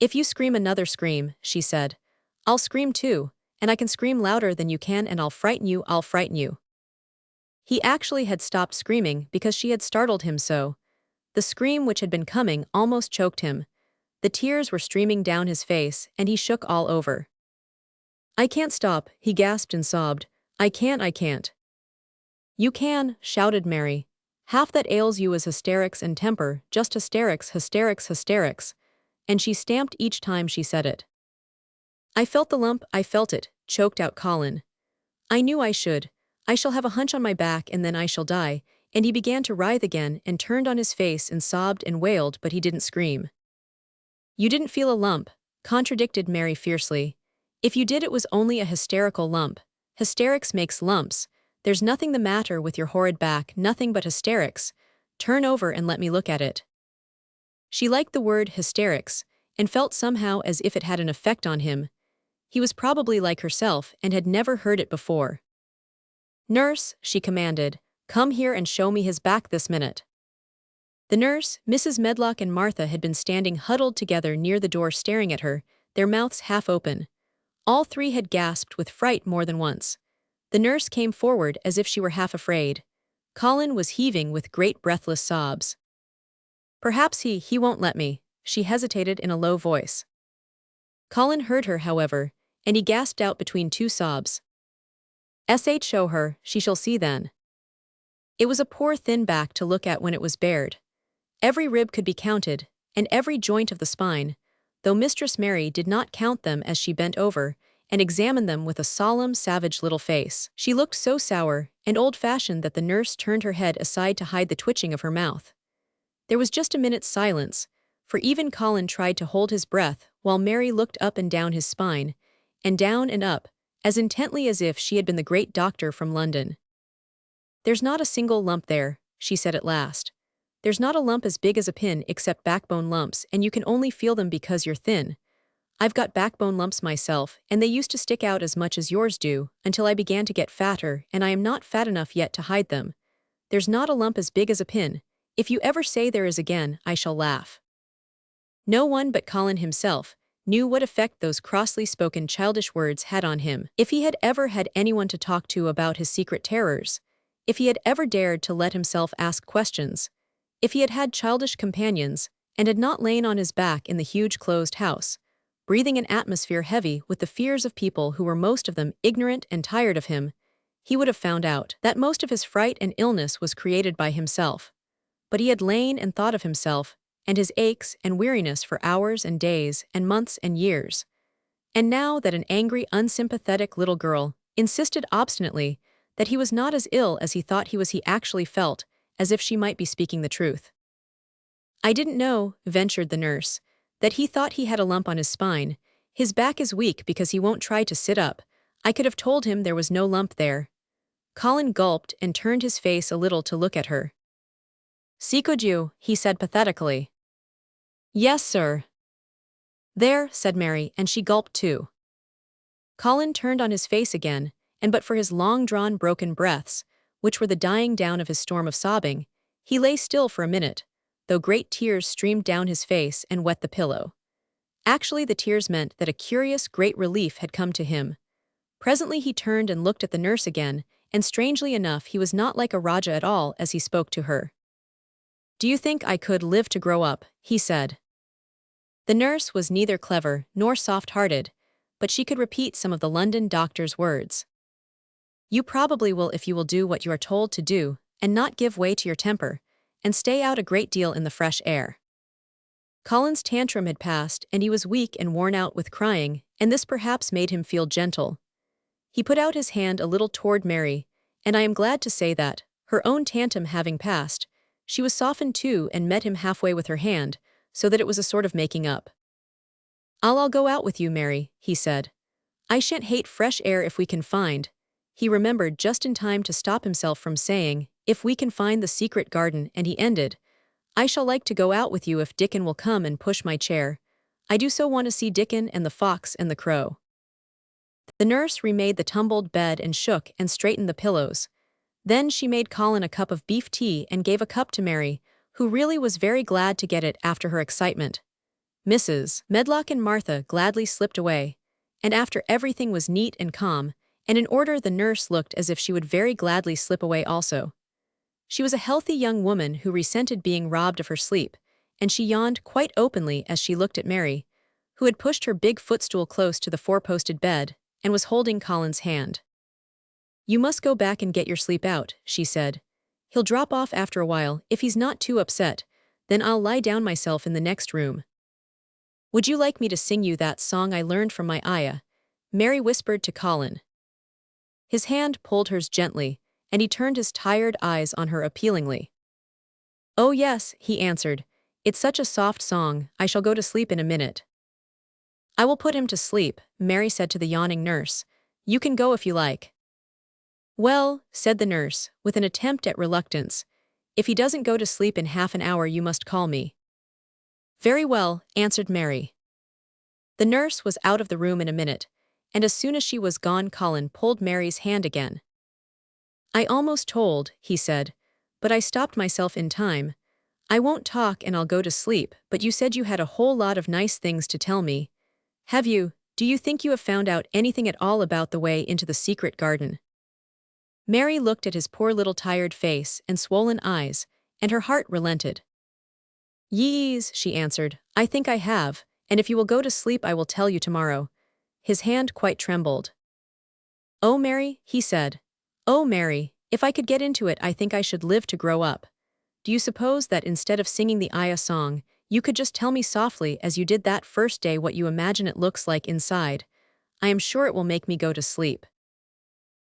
If you scream another scream, she said, I'll scream too, and I can scream louder than you can, and I'll frighten you, I'll frighten you. He actually had stopped screaming because she had startled him so. The The scream which had been coming almost choked him. The tears were streaming down his face, and he shook all over. "I can't stop," he gasped and sobbed. I can't." "You can," shouted Mary. "Half that ails you is hysterics and temper, just hysterics, hysterics, hysterics." And she stamped each time she said it. "I felt the lump, I felt it," choked out Colin. "I knew I should. I shall have a hunch on my back and then I shall die," and he began to writhe again and turned on his face and sobbed and wailed, but he didn't scream. "You didn't feel a lump," contradicted Mary fiercely. "If you did, it was only a hysterical lump. Hysterics makes lumps. There's nothing the matter with your horrid back, nothing but hysterics. Turn over and let me look at it." She liked the word hysterics, and felt somehow as if it had an effect on him. He was probably like herself and had never heard it before. "Nurse," she commanded, "come here and show me his back this minute." The nurse, Mrs. Medlock, and Martha had been standing huddled together near the door staring at her, their mouths half open. All three had gasped with fright more than once. The nurse came forward as if she were half afraid. Colin was heaving with great breathless sobs. "Perhaps he won't let me," she hesitated in a low voice. Colin heard her, however, and he gasped out between two sobs. "Show her, she shall see then." It was a poor thin back to look at when it was bared. Every rib could be counted, and every joint of the spine, though Mistress Mary did not count them as she bent over and examined them with a solemn, savage little face. She looked so sour and old-fashioned that the nurse turned her head aside to hide the twitching of her mouth. There was just a minute's silence, for even Colin tried to hold his breath while Mary looked up and down his spine, and down and up, as intently as if she had been the great doctor from London. "There's not a single lump there," she said at last. "There's not a lump as big as a pin except backbone lumps, and you can only feel them because you're thin. I've got backbone lumps myself, and they used to stick out as much as yours do, until I began to get fatter, and I am not fat enough yet to hide them. There's not a lump as big as a pin. If you ever say there is again, I shall laugh." No one but Colin himself knew what effect those crossly spoken childish words had on him. If he had ever had anyone to talk to about his secret terrors, if he had ever dared to let himself ask questions, if he had had childish companions, and had not lain on his back in the huge closed house, breathing an atmosphere heavy with the fears of people who were most of them ignorant and tired of him, he would have found out that most of his fright and illness was created by himself. But he had lain and thought of himself, and his aches and weariness for hours and days and months and years. And now that an angry, unsympathetic little girl insisted obstinately that he was not as ill as he thought he was, he actually felt as if she might be speaking the truth. "I didn't know," ventured the nurse, "that he thought he had a lump on his spine. His back is weak because he won't try to sit up. I could have told him there was no lump there." Colin gulped and turned his face a little to look at her. "See, could you?" he said pathetically. "Yes, sir." "There," said Mary, and she gulped too. Colin turned on his face again, and but for his long-drawn broken breaths, which were the dying down of his storm of sobbing, he lay still for a minute, though great tears streamed down his face and wet the pillow. Actually, the tears meant that a curious, great relief had come to him. Presently he turned and looked at the nurse again, and strangely enough he was not like a Raja at all as he spoke to her. "Do you think I could live to grow up?" he said. The nurse was neither clever nor soft-hearted, but she could repeat some of the London doctor's words. "You probably will if you will do what you are told to do, and not give way to your temper, and stay out a great deal in the fresh air." Colin's tantrum had passed, and he was weak and worn out with crying, and this perhaps made him feel gentle. He put out his hand a little toward Mary, and I am glad to say that, her own tantrum having passed, she was softened too and met him halfway with her hand, so that it was a sort of making up. I'll go out with you, Mary," he said. "I shan't hate fresh air if we can find—" He remembered just in time to stop himself from saying, "if we can find the secret garden," and he ended, "I shall like to go out with you if Dickon will come and push my chair. I do so want to see Dickon and the fox and the crow." The nurse remade the tumbled bed and shook and straightened the pillows. Then she made Colin a cup of beef tea and gave a cup to Mary, who really was very glad to get it after her excitement. Mrs. Medlock and Martha gladly slipped away, and after everything was neat and calm, and in order, the nurse looked as if she would very gladly slip away also. She was a healthy young woman who resented being robbed of her sleep, and she yawned quite openly as she looked at Mary, who had pushed her big footstool close to the four-posted bed and was holding Colin's hand. "You must go back and get your sleep out," she said. "He'll drop off after a while if he's not too upset, then I'll lie down myself in the next room." "Would you like me to sing you that song I learned from my ayah?" Mary whispered to Colin. His hand pulled hers gently, and he turned his tired eyes on her appealingly. "Oh yes," he answered. "It's such a soft song, I shall go to sleep in a minute." "I will put him to sleep," Mary said to the yawning nurse. "You can go if you like." "Well," said the nurse, with an attempt at reluctance, "if he doesn't go to sleep in half an hour you must call me." "Very well," answered Mary. The nurse was out of the room in a minute, and as soon as she was gone Colin pulled Mary's hand again. "I almost told," he said, "but I stopped myself in time. I won't talk and I'll go to sleep, but you said you had a whole lot of nice things to tell me. Have you? Do you think you have found out anything at all about the way into the secret garden?" Mary looked at his poor little tired face and swollen eyes, and her heart relented. "Yes," she answered, "I think I have, and if you will go to sleep I will tell you tomorrow." His hand quite trembled. "Oh, Mary," he said. "Oh, Mary, if I could get into it I think I should live to grow up. Do you suppose that instead of singing the ayah song, you could just tell me softly as you did that first day what you imagine it looks like inside? I am sure it will make me go to sleep."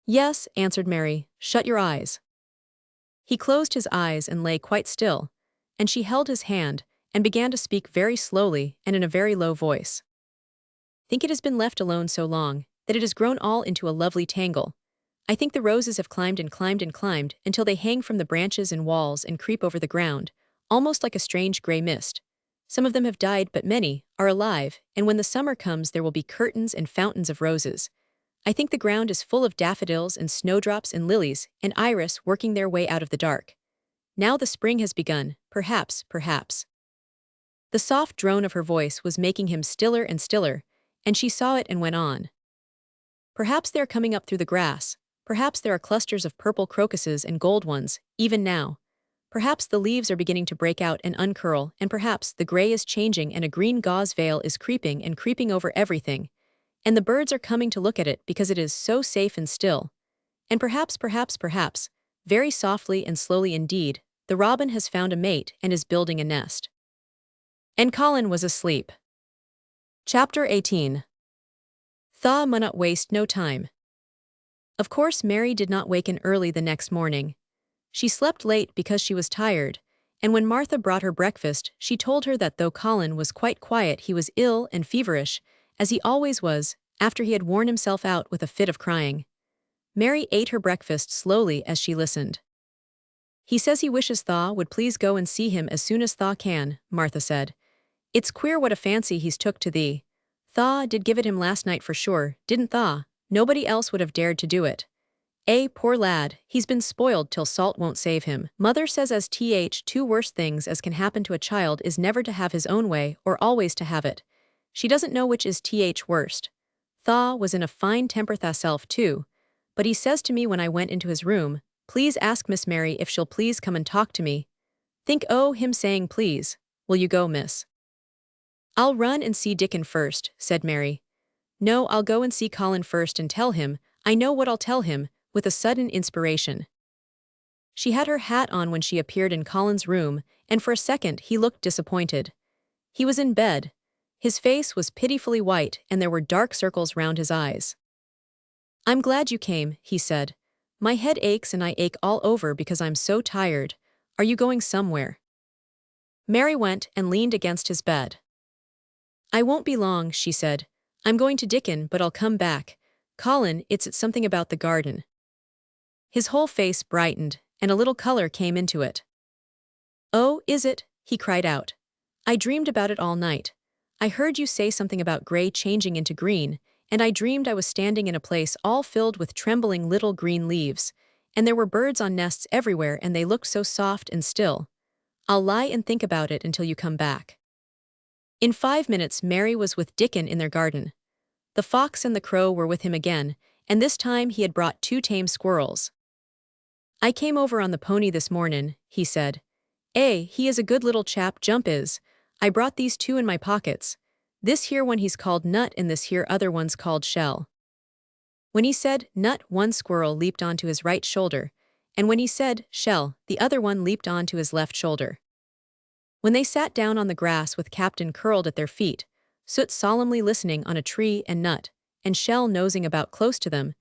"Yes," answered Mary, "shut your eyes." He closed his eyes and lay quite still, and she held his hand and began to speak very slowly and in a very low voice. "Think it has been left alone so long that it has grown all into a lovely tangle. I think the roses have climbed and climbed and climbed until they hang from the branches and walls and creep over the ground, almost like a strange gray mist. Some of them have died but many are alive, and when the summer comes there will be curtains and fountains of roses. I think the ground is full of daffodils and snowdrops and lilies and iris working their way out of the dark. Now the spring has begun, perhaps, perhaps." The soft drone of her voice was making him stiller and stiller, and she saw it and went on. "Perhaps they are coming up through the grass. Perhaps there are clusters of purple crocuses and gold ones, even now. Perhaps the leaves are beginning to break out and uncurl, and perhaps the gray is changing and a green gauze veil is creeping and creeping over everything. And the birds are coming to look at it because it is so safe and still. And perhaps, very softly and slowly indeed, the robin has found a mate and is building a nest." And Colin was asleep. Chapter 18. Thaw Munnot waste no time. Of course Mary did not waken early the next morning. She slept late because she was tired, and when Martha brought her breakfast she told her that though Colin was quite quiet he was ill and feverish, as he always was, after he had worn himself out with a fit of crying. Mary ate her breakfast slowly as she listened. "He says he wishes Thaw would please go and see him as soon as Thaw can," Martha said. "It's queer what a fancy he's took to thee. Thaw did give it him last night for sure, didn't Thaw? Nobody else would have dared to do it. Poor lad, he's been spoiled till salt won't save him. Mother says as two worst things as can happen to a child is never to have his own way or always to have it. She doesn't know which is worst. Thaw was in a fine temper thyself too, but he says to me when I went into his room, 'Please ask Miss Mary if she'll please come and talk to me.' Think him saying please. Will you go, miss?" "I'll run and see Dickon first," said Mary. "No, I'll go and see Colin first and tell him, I know what I'll tell him," with a sudden inspiration. She had her hat on when she appeared in Colin's room, and for a second he looked disappointed. He was in bed. His face was pitifully white and there were dark circles round his eyes. "I'm glad you came," he said. "My head aches and I ache all over because I'm so tired. Are you going somewhere?" Mary went and leaned against his bed. "I won't be long," she said. "I'm going to Dickon but I'll come back. Colin, it's something about the garden." His whole face brightened, and a little color came into it. "Oh, is it?" he cried out. "I dreamed about it all night. I heard you say something about gray changing into green, and I dreamed I was standing in a place all filled with trembling little green leaves, and there were birds on nests everywhere and they looked so soft and still. I'll lie and think about it until you come back." In 5 minutes Mary was with Dickon in their garden. The fox and the crow were with him again, and this time he had brought 2 tame squirrels. "I came over on the pony this mornin'," he said. He is a good little chap, Jump is. I brought these two in my pockets. This here one he's called Nut and this here other one's called Shell." When he said Nut, one squirrel leaped onto his right shoulder, and when he said Shell, the other one leaped onto his left shoulder. When they sat down on the grass with Captain curled at their feet, Soot solemnly listening on a tree and Nut, and Shell nosing about close to them,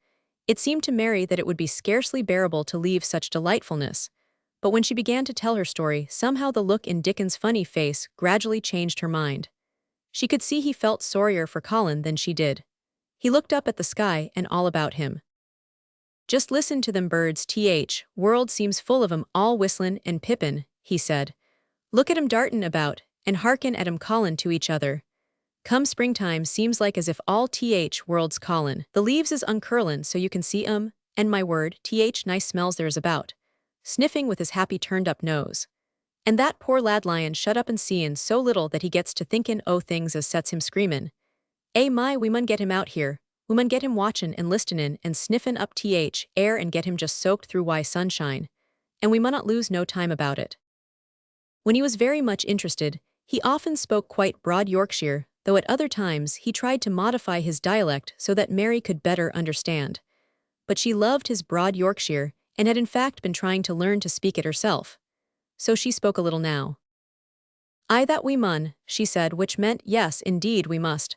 it seemed to Mary that it would be scarcely bearable to leave such delightfulness. But when she began to tell her story, somehow the look in Dickon's funny face gradually changed her mind. She could see he felt sorrier for Colin than she did. He looked up at the sky and all about him. "Just listen to them birds, world seems full of 'em all whistlin' and pippin'," he said. "Look at 'em dartin' about, and hearken at 'em callin' to each other. Come springtime seems like as if all world's callin'. The leaves is uncurlin' so you can see 'em, and my word, nice smells there's about," sniffing with his happy turned-up nose. "And that poor lad lyin' shut up and seein' so little that he gets to thinkin' o' things as sets him screamin'. We mun get him out here, we mun get him watchin' and listenin' and sniffin' up air and get him just soaked through sunshine. And we munnot lose no time about it." When he was very much interested, he often spoke quite broad Yorkshire, though at other times he tried to modify his dialect so that Mary could better understand. But she loved his broad Yorkshire, and had in fact been trying to learn to speak it herself. So she spoke a little now. "Aye, that we mun," she said, which meant, "Yes, indeed we must.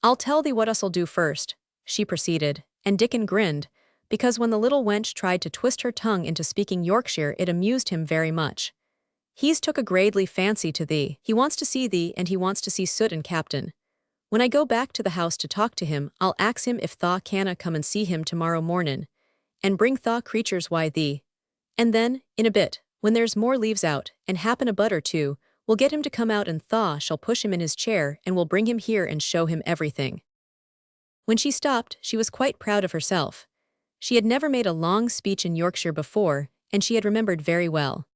I'll tell thee what us'll do first," she proceeded, and Dickon grinned, because when the little wench tried to twist her tongue into speaking Yorkshire it amused him very much. "He's took a gradely fancy to thee. He wants to see thee and he wants to see Soot and Captain. When I go back to the house to talk to him, I'll ax him if thaw canna come and see him tomorrow mornin', and bring thaw creatures why thee. And then, in a bit, when there's more leaves out, and happen a bud or two, we'll get him to come out and thaw shall push him in his chair and we'll bring him here and show him everything." When she stopped, she was quite proud of herself. She had never made a long speech in Yorkshire before, and she had remembered very well.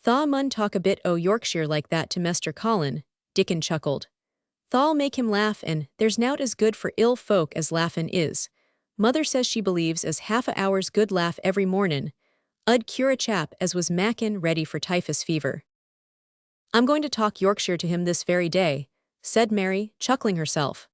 "Thaw mun talk a bit o' Yorkshire like that to Mester Colin," Dickon chuckled. "Thaw'll make him laugh and there's nowt as good for ill folk as laughin' is. Mother says she believes as half a hour's good laugh every mornin' 'ud cure a chap as was mackin' ready for typhus fever." "I'm going to talk Yorkshire to him this very day," said Mary, chuckling herself.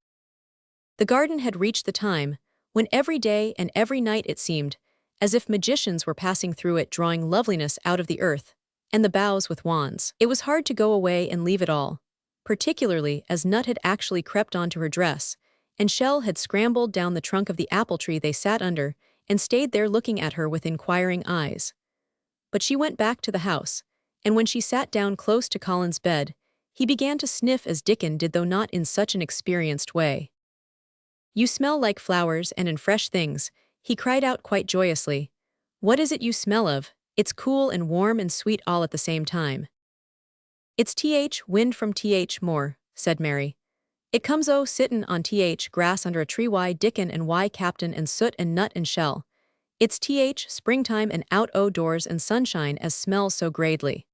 The garden had reached the time when every day and every night it seemed as if magicians were passing through it drawing loveliness out of the earth and the boughs with wands. It was hard to go away and leave it all, particularly as Nut had actually crept onto her dress, and Shell had scrambled down the trunk of the apple tree they sat under and stayed there looking at her with inquiring eyes. But she went back to the house, and when she sat down close to Colin's bed, he began to sniff as Dickon did, though not in such an experienced way. "You smell like flowers and fresh things," he cried out quite joyously. "What is it you smell of? It's cool and warm and sweet all at the same time." "It's wind from more," said Mary. "It comes sittin' on grass under a tree why Dickon and why Captain and Soot and Nut and Shell. It's springtime and out doors and sunshine as smells so gradely."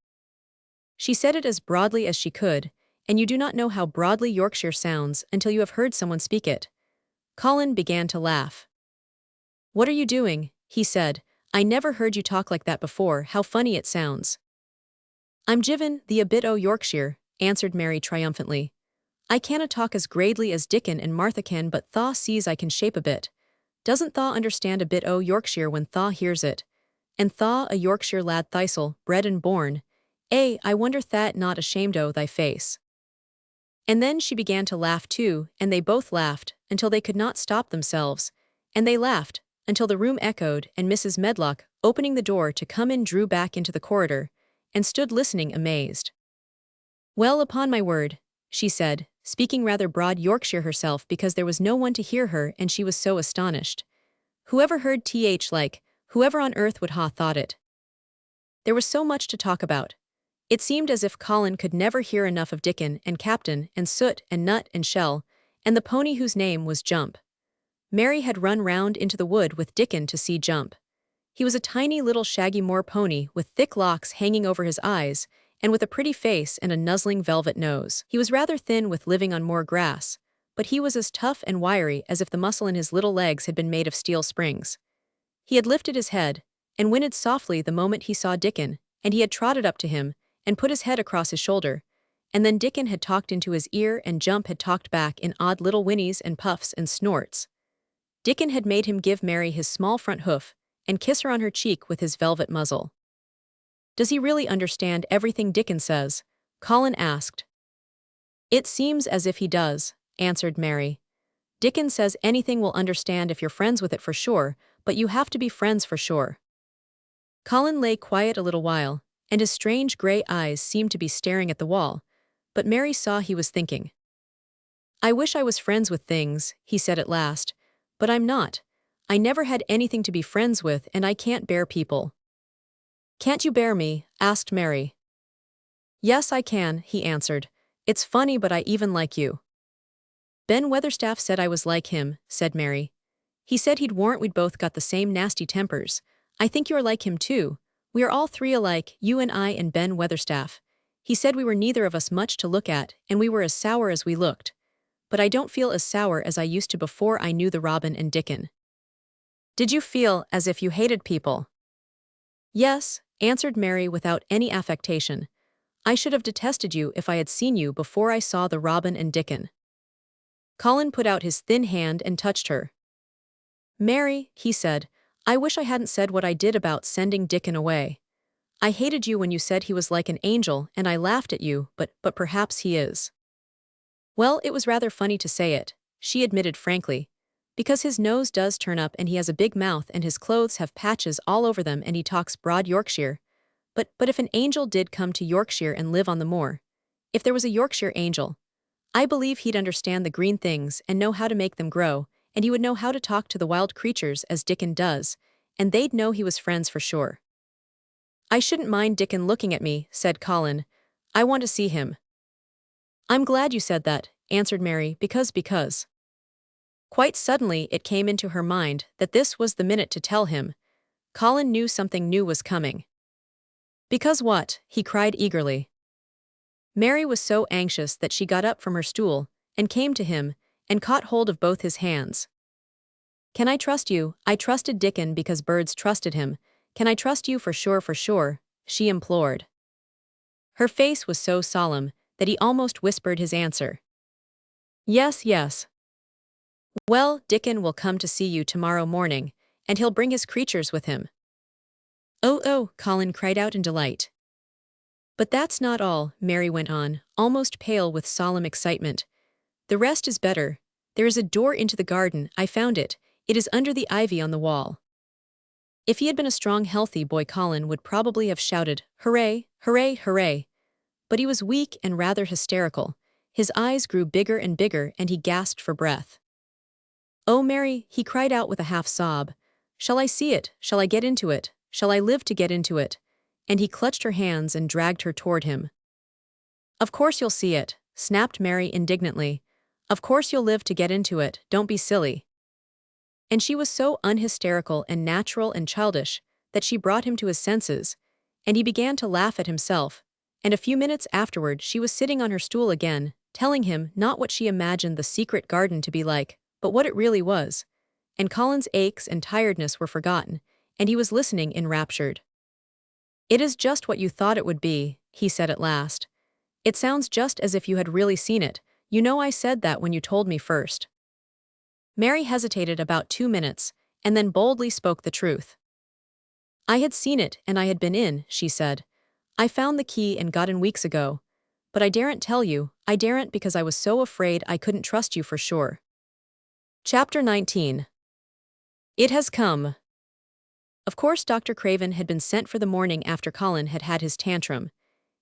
She said it as broadly as she could, and you do not know how broadly Yorkshire sounds until you have heard someone speak it. Colin began to laugh. "What are you doing?" he said. "I never heard you talk like that before. How funny it sounds." "I'm jivin' thee a bit o' Yorkshire," answered Mary triumphantly. "I canna talk as gradely as Dickon and Martha can, but thaw sees I can shape a bit. Doesn't thaw understand a bit o' Yorkshire when thaw hears it? And thaw a Yorkshire lad thistle, bred and born. I wonder that not ashamed o' thy face." And then she began to laugh too, and they both laughed until they could not stop themselves, and they laughed until the room echoed, and Mrs. Medlock, opening the door to come in, drew back into the corridor and stood listening amazed. "Well, upon my word," she said, speaking rather broad Yorkshire herself because there was no one to hear her and she was so astonished. "Whoever heard whoever on earth would ha' thought it?" There was so much to talk about. It seemed as if Colin could never hear enough of Dickon and Captain and Soot and Nut and Shell, and the pony whose name was Jump. Mary had run round into the wood with Dickon to see Jump. He was a tiny little shaggy moor pony with thick locks hanging over his eyes, and with a pretty face and a nuzzling velvet nose. He was rather thin with living on moor grass, but he was as tough and wiry as if the muscle in his little legs had been made of steel springs. He had lifted his head, and whinnied softly the moment he saw Dickon, and he had trotted up to him, and put his head across his shoulder, and then Dickon had talked into his ear and Jump had talked back in odd little whinnies and puffs and snorts. Dickon had made him give Mary his small front hoof, and kiss her on her cheek with his velvet muzzle. "Does he really understand everything Dickon says?" Colin asked. "It seems as if he does," answered Mary. "Dickon says anything will understand if you're friends with it for sure, but you have to be friends for sure." Colin lay quiet a little while, and his strange gray eyes seemed to be staring at the wall, but Mary saw he was thinking. "I wish I was friends with things," he said at last, "but I'm not. I never had anything to be friends with and I can't bear people." "Can't you bear me?" asked Mary. "Yes, I can," he answered. "It's funny but I even like you." "Ben Weatherstaff said I was like him," said Mary. "He said he'd warrant we'd both got the same nasty tempers. I think you're like him too. We are all three alike, you and I and Ben Weatherstaff. He said we were neither of us much to look at and we were as sour as we looked. But I don't feel as sour as I used to before I knew the Robin and Dickon." "Did you feel as if you hated people?" "Yes," answered Mary without any affectation. "I should have detested you if I had seen you before I saw the Robin and Dickon." Colin put out his thin hand and touched her. "Mary," he said, "I wish I hadn't said what I did about sending Dickon away. I hated you when you said he was like an angel and I laughed at you, but perhaps he is." "Well, it was rather funny to say it," she admitted frankly, "because his nose does turn up and he has a big mouth and his clothes have patches all over them and he talks broad Yorkshire. But if an angel did come to Yorkshire and live on the moor, if there was a Yorkshire angel, I believe he'd understand the green things and know how to make them grow, and he would know how to talk to the wild creatures as Dickon does, and they'd know he was friends for sure." "I shouldn't mind Dickon looking at me," said Colin. "I want to see him." "I'm glad you said that," answered Mary, because. Quite suddenly it came into her mind that this was the minute to tell him. Colin knew something new was coming. "Because what?" he cried eagerly. Mary was so anxious that she got up from her stool, and came to him, and caught hold of both his hands. "Can I trust you? I trusted Dickon because birds trusted him. Can I trust you for sure," she implored. Her face was so solemn that he almost whispered his answer. "Yes, yes." "Well, Dickon will come to see you tomorrow morning, and he'll bring his creatures with him." Oh, Colin cried out in delight. "But that's not all," Mary went on, almost pale with solemn excitement. "The rest is better. There is a door into the garden, I found it. It is under the ivy on the wall." If he had been a strong, healthy boy, Colin would probably have shouted, "Hooray, hooray, hooray!" But he was weak and rather hysterical. His eyes grew bigger and bigger and he gasped for breath. "Oh, Mary," he cried out with a half-sob. "Shall I see it? Shall I get into it? Shall I live to get into it?" And he clutched her hands and dragged her toward him. "Of course you'll see it," snapped Mary indignantly. "Of course you'll live to get into it, don't be silly." And she was so unhysterical and natural and childish that she brought him to his senses, and he began to laugh at himself, and a few minutes afterward she was sitting on her stool again, telling him not what she imagined the secret garden to be like, but what it really was. And Colin's aches and tiredness were forgotten, and he was listening enraptured. "It is just what you thought it would be," he said at last. "It sounds just as if you had really seen it. You know I said that when you told me first." Mary hesitated about 2 minutes, and then boldly spoke the truth. "I had seen it and I had been in," she said. "I found the key and got in weeks ago. But I daren't tell you, I daren't because I was so afraid I couldn't trust you for sure." Chapter 19. It has come. Of course Dr. Craven had been sent for the morning after Colin had had his tantrum.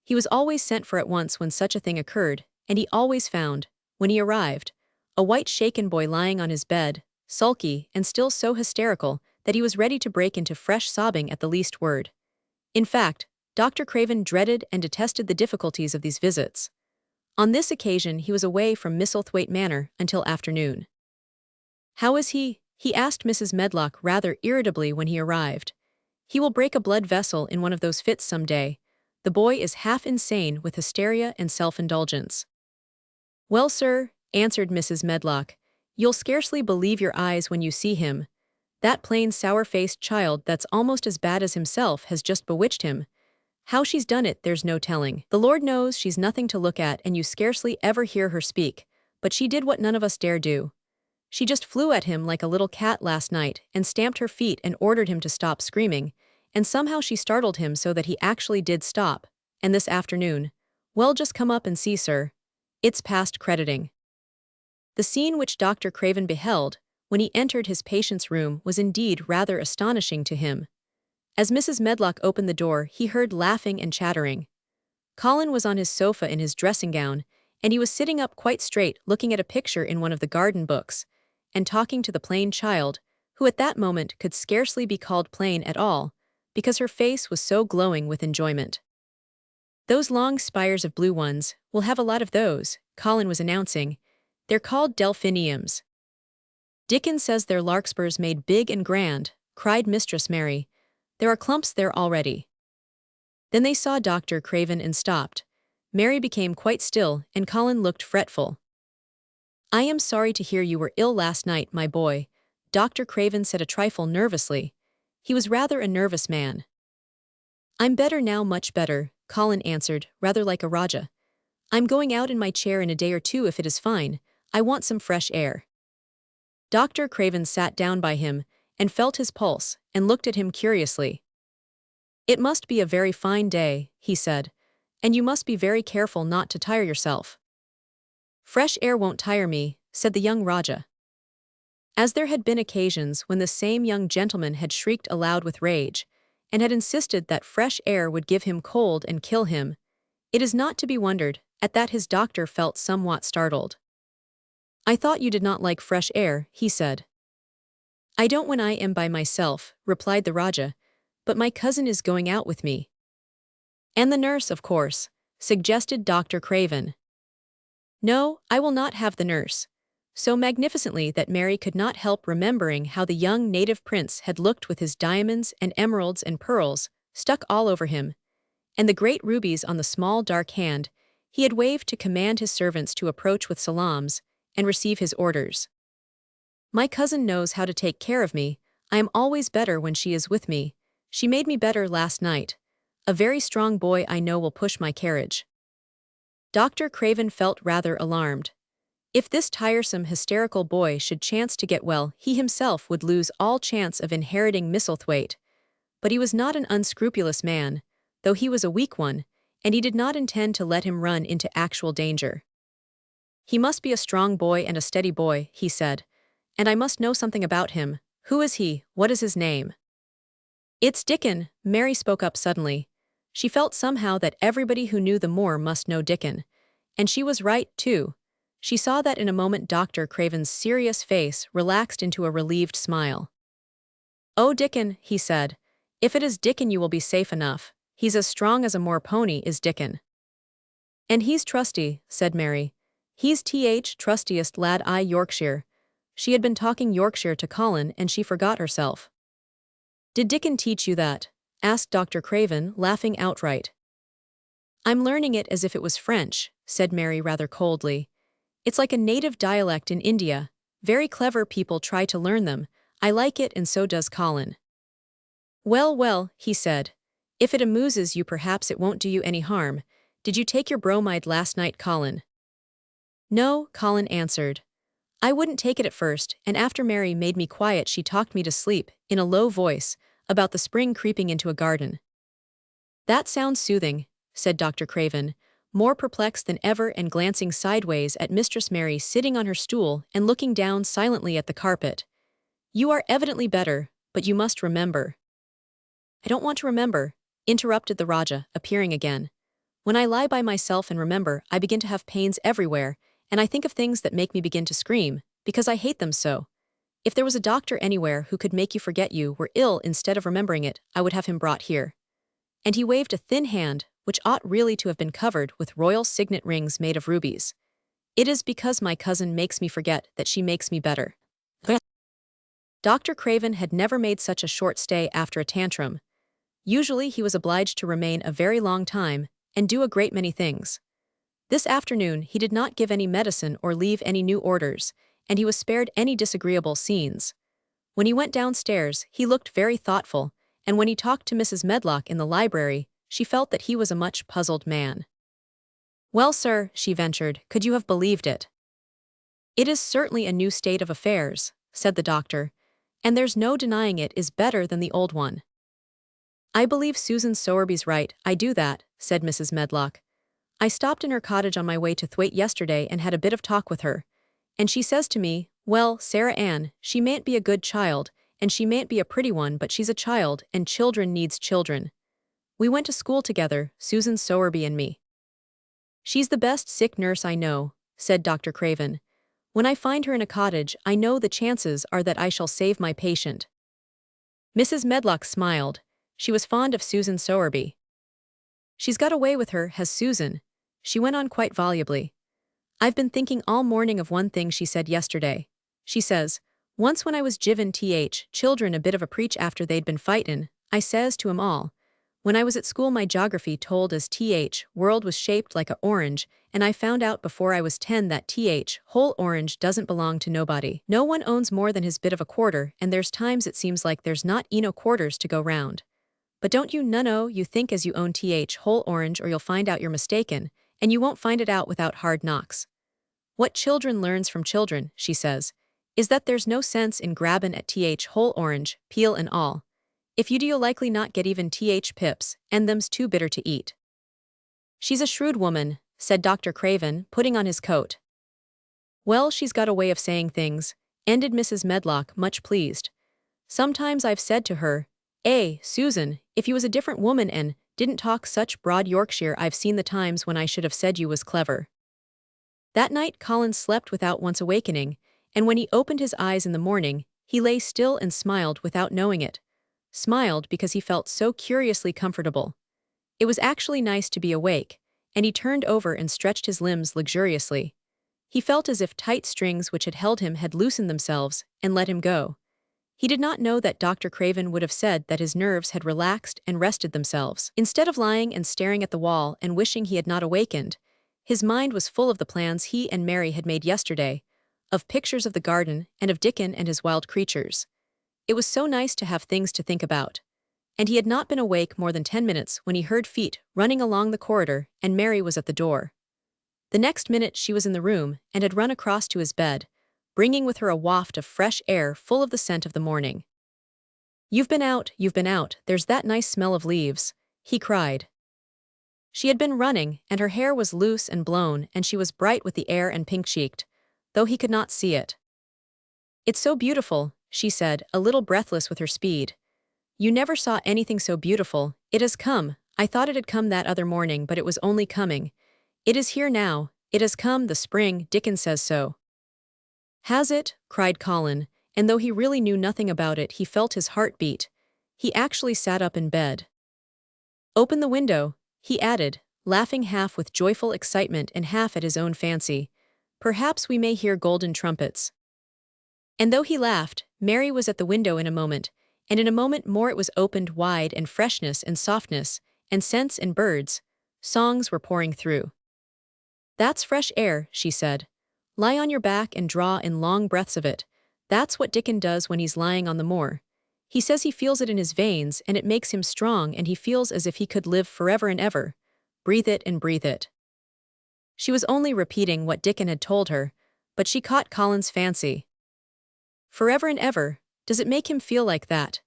He was always sent for at once when such a thing occurred, and he always found, when he arrived, a white shaken boy lying on his bed, sulky and still so hysterical that he was ready to break into fresh sobbing at the least word. In fact, Dr. Craven dreaded and detested the difficulties of these visits. On this occasion he was away from Misselthwaite Manor until afternoon. "How is he?" he asked Mrs. Medlock rather irritably when he arrived. "He will break a blood vessel in one of those fits some day. The boy is half insane with hysteria and self-indulgence." "Well, sir," answered Mrs. Medlock, "you'll scarcely believe your eyes when you see him. That plain sour-faced child that's almost as bad as himself has just bewitched him. How she's done it, there's no telling. The Lord knows she's nothing to look at and you scarcely ever hear her speak, but she did what none of us dare do. She just flew at him like a little cat last night and stamped her feet and ordered him to stop screaming, and somehow she startled him so that he actually did stop. And this afternoon, well, just come up and see, sir. It's past crediting. The scene which Dr. Craven beheld when he entered his patient's room was indeed rather astonishing to him. As Mrs. Medlock opened the door, he heard laughing and chattering. Colin was on his sofa in his dressing gown, and he was sitting up quite straight looking at a picture in one of the garden books, and talking to the plain child, who at that moment could scarcely be called plain at all, because her face was so glowing with enjoyment. "Those long spires of blue ones, we'll have a lot of those," Colin was announcing. "They're called delphiniums." "Dickon says they're larkspurs made big and grand," cried Mistress Mary. "There are clumps there already." Then they saw Dr. Craven and stopped. Mary became quite still, and Colin looked fretful. "I am sorry to hear you were ill last night, my boy," Dr. Craven said a trifle nervously. He was rather a nervous man. "I'm better now, much better," Colin answered, rather like a Raja. "I'm going out in my chair in a day or two if it is fine. I want some fresh air." Dr. Craven sat down by him and felt his pulse and looked at him curiously. "It must be a very fine day," he said, "and you must be very careful not to tire yourself." "Fresh air won't tire me," said the young Raja. As there had been occasions when the same young gentleman had shrieked aloud with rage, and had insisted that fresh air would give him cold and kill him, it is not to be wondered at that his doctor felt somewhat startled. "I thought you did not like fresh air," he said. "I don't when I am by myself," replied the Raja, "but my cousin is going out with me." "And the nurse, of course," suggested Dr. Craven. "No, I will not have the nurse," so magnificently that Mary could not help remembering how the young native prince had looked with his diamonds and emeralds and pearls stuck all over him, and the great rubies on the small dark hand he had waved to command his servants to approach with salams and receive his orders. "My cousin knows how to take care of me. I am always better when she is with me. She made me better last night. A very strong boy I know will push my carriage." Dr. Craven felt rather alarmed. If this tiresome, hysterical boy should chance to get well, he himself would lose all chance of inheriting Misselthwaite. But he was not an unscrupulous man, though he was a weak one, and he did not intend to let him run into actual danger. "He must be a strong boy and a steady boy," he said, "and I must know something about him. Who is he? What is his name?" "It's Dickon," Mary spoke up suddenly. She felt somehow that everybody who knew the moor must know Dickon. And she was right, too. She saw that in a moment Dr. Craven's serious face relaxed into a relieved smile. "Oh, Dickon," he said. "If it is Dickon you will be safe enough. He's as strong as a moor pony is Dickon." "And he's trusty," said Mary. "He's trustiest lad I Yorkshire." She had been talking Yorkshire to Colin and she forgot herself. "Did Dickon teach you that?" asked Dr. Craven, laughing outright. "I'm learning it as if it was French," said Mary rather coldly. "It's like a native dialect in India. Very clever people try to learn them. I like it and so does Colin." "Well, well," he said. "If it amuses you perhaps it won't do you any harm. Did you take your bromide last night, Colin?" "No," Colin answered. "I wouldn't take it at first, and after Mary made me quiet she talked me to sleep, in a low voice, about the spring creeping into a garden." "That sounds soothing," said Dr. Craven, more perplexed than ever and glancing sideways at Mistress Mary sitting on her stool and looking down silently at the carpet. "You are evidently better, but you must remember." "I don't want to remember," interrupted the Raja, appearing again. "When I lie by myself and remember, I begin to have pains everywhere, and I think of things that make me begin to scream, because I hate them so. If there was a doctor anywhere who could make you forget you were ill instead of remembering it, I would have him brought here." And he waved a thin hand, which ought really to have been covered with royal signet rings made of rubies. "It is because my cousin makes me forget that she makes me better." Dr. Craven had never made such a short stay after a tantrum. Usually he was obliged to remain a very long time and do a great many things. This afternoon he did not give any medicine or leave any new orders, and he was spared any disagreeable scenes. When he went downstairs, he looked very thoughtful, and when he talked to Mrs. Medlock in the library, she felt that he was a much puzzled man. "Well, sir," she ventured, "could you have believed it?" "It is certainly a new state of affairs," said the doctor, "and there's no denying it is better than the old one." "I believe Susan Sowerby's right, I do that," said Mrs. Medlock. "I stopped in her cottage on my way to Thwaite yesterday and had a bit of talk with her. And she says to me, 'Well, Sarah Ann, she mayn't be a good child, and she mayn't be a pretty one, but she's a child, and children needs children.' We went to school together, Susan Sowerby and me." "She's the best sick nurse I know," said Dr. Craven. "When I find her in a cottage, I know the chances are that I shall save my patient." Mrs. Medlock smiled. She was fond of Susan Sowerby. "She's got a way with her, has Susan," she went on quite volubly. "I've been thinking all morning of one thing she said yesterday. She says, 'Once when I was givin' children a bit of a preach after they'd been fightin', I says to 'em all, when I was at school my geography told as world was shaped like a orange, and I found out before I was 10 that whole orange doesn't belong to nobody. No one owns more than his bit of a quarter, and there's times it seems like there's not eno quarters to go round. But don't you you think as you own whole orange or you'll find out you're mistaken, and you won't find it out without hard knocks. What children learns from children,' she says, 'is that there's no sense in grabbin' at whole orange, peel and all. If you do you'll likely not get even pips, and them's too bitter to eat.'" "She's a shrewd woman," said Dr. Craven, putting on his coat. "Well, she's got a way of saying things," ended Mrs. Medlock, much pleased. "Sometimes I've said to her, 'Susan, if you was a different woman and didn't talk such broad Yorkshire I've seen the times when I should have said you was clever.'" That night Colin slept without once awakening, and when he opened his eyes in the morning, he lay still and smiled without knowing it. Smiled because he felt so curiously comfortable. It was actually nice to be awake, and he turned over and stretched his limbs luxuriously. He felt as if tight strings which had held him had loosened themselves and let him go. He did not know that Dr. Craven would have said that his nerves had relaxed and rested themselves. Instead of lying and staring at the wall and wishing he had not awakened, his mind was full of the plans he and Mary had made yesterday, of pictures of the garden and of Dickon and his wild creatures. It was so nice to have things to think about. And he had not been awake more than 10 minutes when he heard feet running along the corridor, and Mary was at the door. The next minute she was in the room and had run across to his bed, bringing with her a waft of fresh air full of the scent of the morning. You've been out, there's that nice smell of leaves," he cried. She had been running, and her hair was loose and blown, and she was bright with the air and pink-cheeked, though he could not see it. "It's so beautiful," she said, a little breathless with her speed. "You never saw anything so beautiful. It has come. I thought it had come that other morning, but it was only coming. It is here now. It has come, the spring, Dickon says so." "Has it?" cried Colin, and though he really knew nothing about it, he felt his heart beat. He actually sat up in bed. "Open the window," he added, laughing half with joyful excitement and half at his own fancy. "Perhaps we may hear golden trumpets." And though he laughed, Mary was at the window in a moment, and in a moment more it was opened wide, and freshness and softness, and scents and birds, songs were pouring through. "That's fresh air," she said. "Lie on your back and draw in long breaths of it. That's what Dickon does when he's lying on the moor. He says he feels it in his veins and it makes him strong and he feels as if he could live forever and ever. Breathe it and breathe it." She was only repeating what Dickon had told her, but she caught Colin's fancy. "Forever and ever, does it make him feel like that?"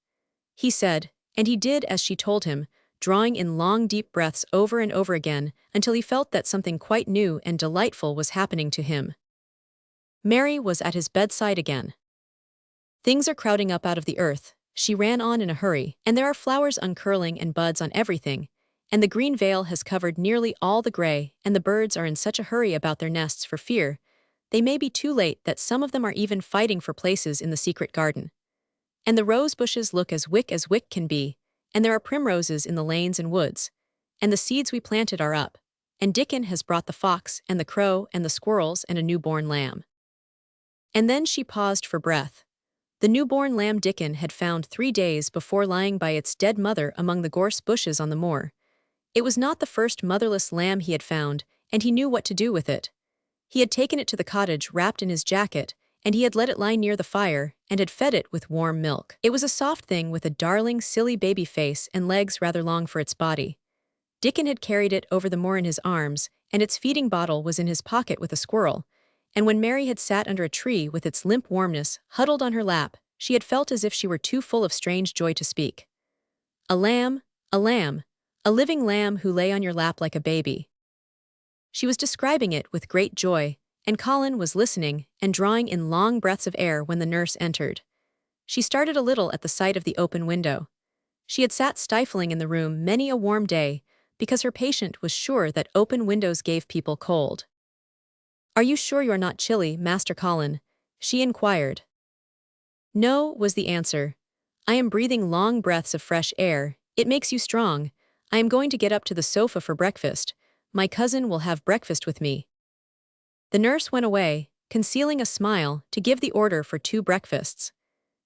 he said, and he did as she told him, drawing in long deep breaths over and over again until he felt that something quite new and delightful was happening to him. Mary was at his bedside again. "Things are crowding up out of the earth," she ran on in a hurry, "and there are flowers uncurling and buds on everything, and the green veil has covered nearly all the gray, and the birds are in such a hurry about their nests for fear they may be too late that some of them are even fighting for places in the secret garden. And the rose bushes look as wick can be, and there are primroses in the lanes and woods, and the seeds we planted are up, and Dickon has brought the fox and the crow and the squirrels and a newborn lamb." And then she paused for breath. The newborn lamb Dickon had found 3 days before lying by its dead mother among the gorse bushes on the moor. It was not the first motherless lamb he had found, and he knew what to do with it. He had taken it to the cottage wrapped in his jacket, and he had let it lie near the fire and had fed it with warm milk. It was a soft thing with a darling, silly baby face and legs rather long for its body. Dickon had carried it over the moor in his arms, and its feeding bottle was in his pocket with a squirrel, and when Mary had sat under a tree with its limp warmness huddled on her lap, she had felt as if she were too full of strange joy to speak. A lamb, a lamb, a living lamb who lay on your lap like a baby. She was describing it with great joy, and Colin was listening and drawing in long breaths of air when the nurse entered. She started a little at the sight of the open window. She had sat stifling in the room many a warm day because her patient was sure that open windows gave people cold. "Are you sure you are not chilly, Master Colin?" she inquired. "No," was the answer. "I am breathing long breaths of fresh air. It makes you strong. I am going to get up to the sofa for breakfast. My cousin will have breakfast with me." The nurse went away, concealing a smile, to give the order for 2 breakfasts.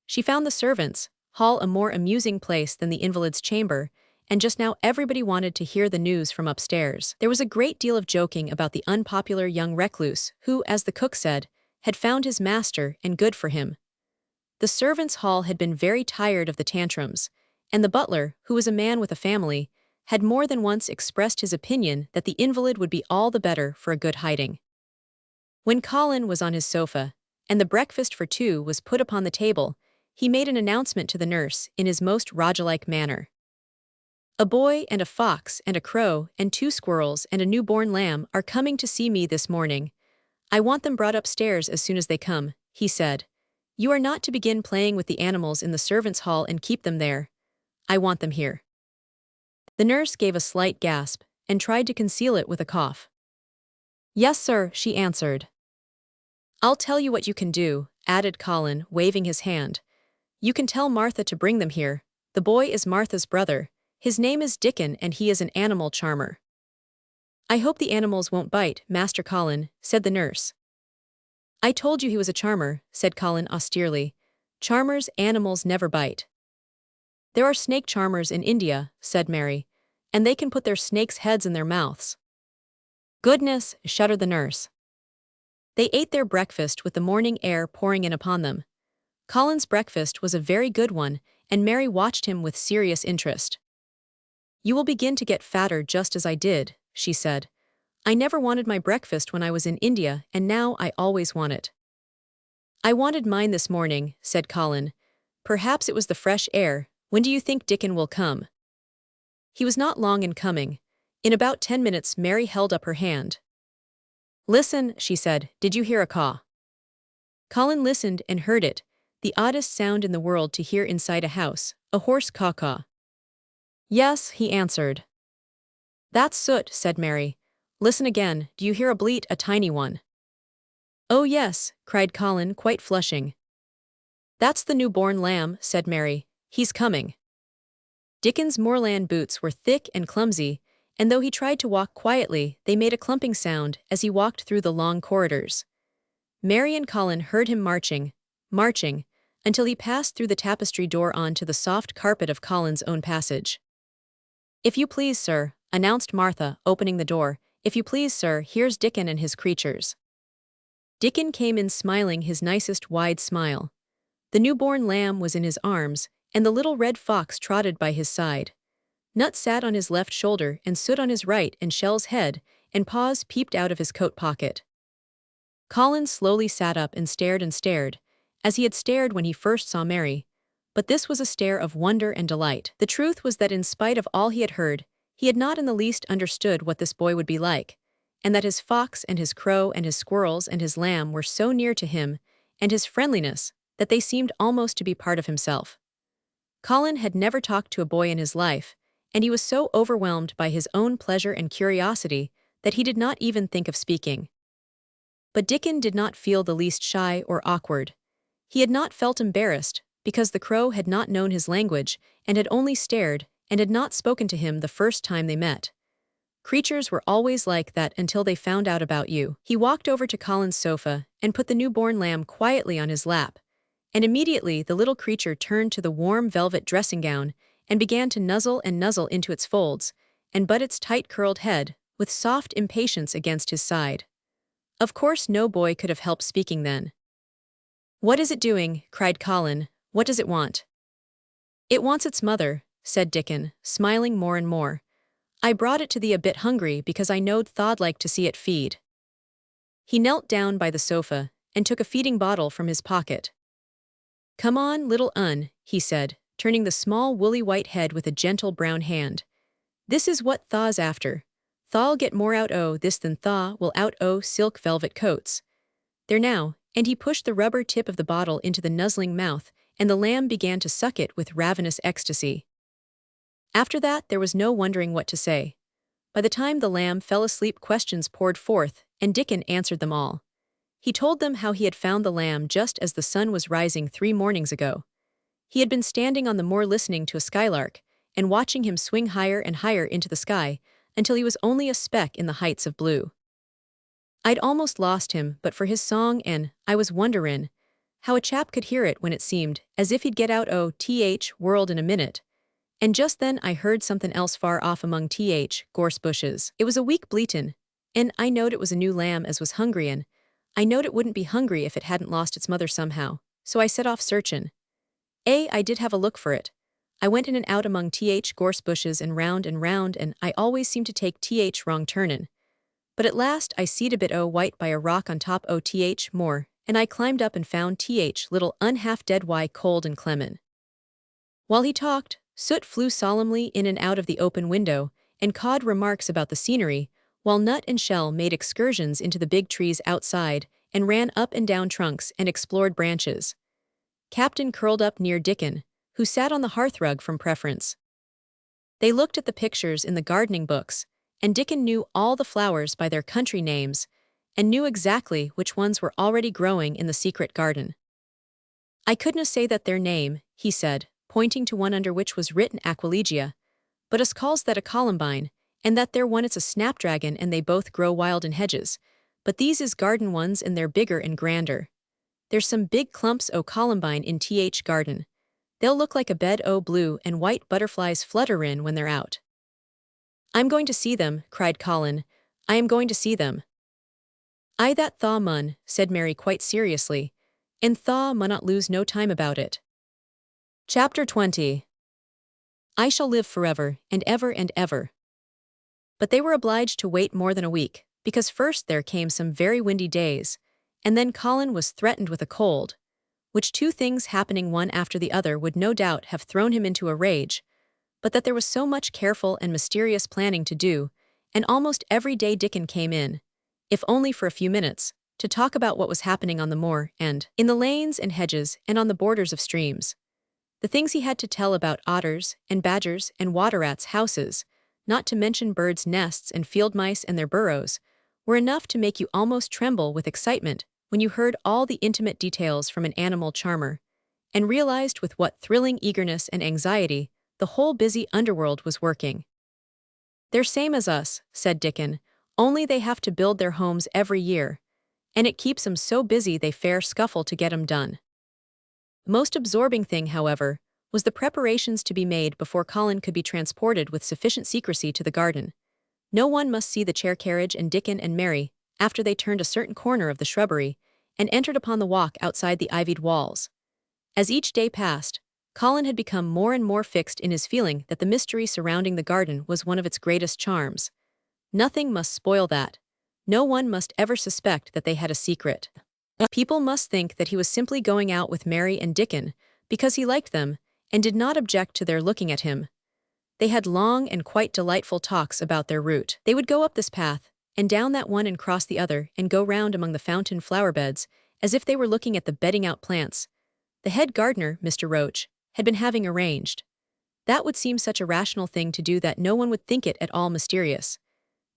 She found the servants' hall a more amusing place than the invalid's chamber, and just now everybody wanted to hear the news from upstairs. There was a great deal of joking about the unpopular young recluse who, as the cook said, had found his master and good for him. The servants' hall had been very tired of the tantrums, and the butler, who was a man with a family, had more than once expressed his opinion that the invalid would be all the better for a good hiding. When Colin was on his sofa, and the breakfast for 2 was put upon the table, he made an announcement to the nurse in his most Roger-like manner. "A boy and a fox and a crow and 2 squirrels and a newborn lamb are coming to see me this morning. I want them brought upstairs as soon as they come," he said. "You are not to begin playing with the animals in the servants' hall and keep them there. I want them here." The nurse gave a slight gasp and tried to conceal it with a cough. "Yes, sir," she answered. "I'll tell you what you can do," added Colin, waving his hand. "You can tell Martha to bring them here. The boy is Martha's brother. His name is Dickon and he is an animal charmer." "I hope the animals won't bite, Master Colin," said the nurse. "I told you he was a charmer," said Colin austerely. "Charmers' animals never bite." "There are snake charmers in India," said Mary, "and they can put their snakes' heads in their mouths." "Goodness," shuddered the nurse. They ate their breakfast with the morning air pouring in upon them. Colin's breakfast was a very good one, and Mary watched him with serious interest. "You will begin to get fatter just as I did," she said. "I never wanted my breakfast when I was in India, and now I always want it." "I wanted mine this morning," said Colin. "Perhaps it was the fresh air. When do you think Dickon will come?" He was not long in coming. In about 10 minutes Mary held up her hand. "Listen," she said, "did you hear a caw?" Colin listened and heard it, the oddest sound in the world to hear inside a house, a hoarse caw-caw. "Yes," he answered. "That's soot," said Mary. "Listen again, do you hear a bleat, a tiny one?" "Oh yes," cried Colin, quite flushing. "That's the newborn lamb," said Mary. "He's coming." Dickon's moorland boots were thick and clumsy, and though he tried to walk quietly, they made a clumping sound as he walked through the long corridors. Mary and Colin heard him marching, until he passed through the tapestry door on to the soft carpet of Colin's own passage. "If you please, sir," announced Martha, opening the door, "if you please, sir, here's Dickon and his creatures." Dickon came in smiling his nicest wide smile. The newborn lamb was in his arms, and the little red fox trotted by his side. Nut sat on his left shoulder and Soot on his right, and Shell's head and paws peeped out of his coat pocket. Colin slowly sat up and stared, as he had stared when he first saw Mary. But this was a stare of wonder and delight. The truth was that in spite of all he had heard, he had not in the least understood what this boy would be like, and that his fox and his crow and his squirrels and his lamb were so near to him, and his friendliness, that they seemed almost to be part of himself. Colin had never talked to a boy in his life, and he was so overwhelmed by his own pleasure and curiosity that he did not even think of speaking. But Dickon did not feel the least shy or awkward. He had not felt embarrassed, because the crow had not known his language and had only stared and had not spoken to him the first time they met. Creatures were always like that until they found out about you. He walked over to Colin's sofa and put the newborn lamb quietly on his lap, and immediately the little creature turned to the warm velvet dressing gown and began to nuzzle into its folds, and butt its tight-curled head, with soft impatience against his side. Of course no boy could have helped speaking then. "What is it doing?" cried Colin. "What does it want?" "It wants its mother," said Dickon, smiling more and more. "I brought it to thee a bit hungry because I knowed thou'd like to see it feed." He knelt down by the sofa and took a feeding bottle from his pocket. "Come on, little un," he said, turning the small woolly white head with a gentle brown hand. "This is what thaw's after. Thaw'll get more out o' this than thaw will out o' silk velvet coats. There now," and he pushed the rubber tip of the bottle into the nuzzling mouth, and the lamb began to suck it with ravenous ecstasy. After that there was no wondering what to say. By the time the lamb fell asleep, questions poured forth, and Dickon answered them all. He told them how he had found the lamb just as the sun was rising 3 mornings ago. He had been standing on the moor listening to a skylark, and watching him swing higher and higher into the sky, until he was only a speck in the heights of blue. "I'd almost lost him but for his song, and I was wonderin' how a chap could hear it when it seemed as if he'd get out o' th world in a minute. And just then I heard something else far off among th gorse bushes. It was a weak bleatin', and I knowed it was a new lamb as was hungry, and I knowed it wouldn't be hungry if it hadn't lost its mother somehow, so I set off searchin'. I did have a look for it. I went in and out among th gorse bushes and round, and I always seemed to take th wrong turnin'. But at last I seed a bit o' white by a rock on top o' th moor, and I climbed up and found th little unhalf-dead why cold and clemmin'." While he talked, Soot flew solemnly in and out of the open window, and cawed remarks about the scenery, while Nut and Shell made excursions into the big trees outside, and ran up and down trunks and explored branches. Captain curled up near Dickon, who sat on the hearthrug from preference. They looked at the pictures in the gardening books, and Dickon knew all the flowers by their country names, and knew exactly which ones were already growing in the secret garden. "I couldna say that their name," he said, pointing to one under which was written Aquilegia, "but us calls that a columbine, and that there one it's a snapdragon, and they both grow wild in hedges. But these is garden ones, and they're bigger and grander. There's some big clumps o' columbine in th garden. They'll look like a bed o' blue, and white butterflies flutter in when they're out." "I'm going to see them," cried Colin. "I am going to see them." "I that thaw mun," said Mary quite seriously, "and thaw munnot lose no time about it." Chapter 20. I shall live forever, and ever and ever. But they were obliged to wait more than a week, because first there came some very windy days, and then Colin was threatened with a cold, which 2 things happening one after the other would no doubt have thrown him into a rage, but that there was so much careful and mysterious planning to do, and almost every day Dickon came in, if only for a few minutes, to talk about what was happening on the moor and in the lanes and hedges and on the borders of streams. The things he had to tell about otters and badgers and water rats' houses, not to mention birds' nests and field mice and their burrows, were enough to make you almost tremble with excitement when you heard all the intimate details from an animal charmer, and realized with what thrilling eagerness and anxiety the whole busy underworld was working. "They're same as us," said Dickon, "only they have to build their homes every year, and it keeps 'em so busy they fair scuffle to get 'em done." The most absorbing thing, however, was the preparations to be made before Colin could be transported with sufficient secrecy to the garden. No one must see the chair carriage and Dickon and Mary after they turned a certain corner of the shrubbery and entered upon the walk outside the ivied walls. As each day passed, Colin had become more and more fixed in his feeling that the mystery surrounding the garden was one of its greatest charms. Nothing must spoil that. No one must ever suspect that they had a secret. People must think that he was simply going out with Mary and Dickon because he liked them and did not object to their looking at him. They had long and quite delightful talks about their route. They would go up this path, and down that one and cross the other, and go round among the fountain flower beds, as if they were looking at the bedding out plants. The head gardener, Mr. Roach, had been having arranged. That would seem such a rational thing to do that no one would think it at all mysterious.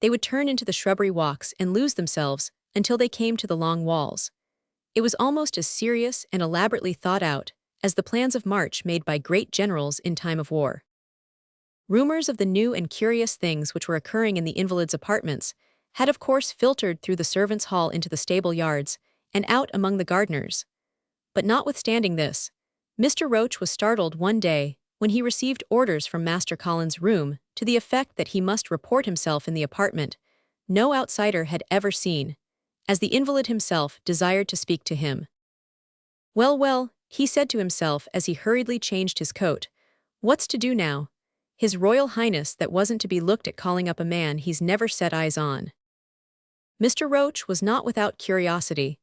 They would turn into the shrubbery walks and lose themselves until they came to the long walls. It was almost as serious and elaborately thought out as the plans of march made by great generals in time of war. Rumors of the new and curious things which were occurring in the invalids' apartments had of course filtered through the servants' hall into the stable yards and out among the gardeners. But notwithstanding this, Mr. Roach was startled one day when he received orders from Master Colin's room to the effect that he must report himself in the apartment no outsider had ever seen, as the invalid himself desired to speak to him. Well, well, he said to himself as he hurriedly changed his coat. What's to do now? His Royal Highness that wasn't to be looked at calling up a man he's never set eyes on. Mr. Roach was not without curiosity.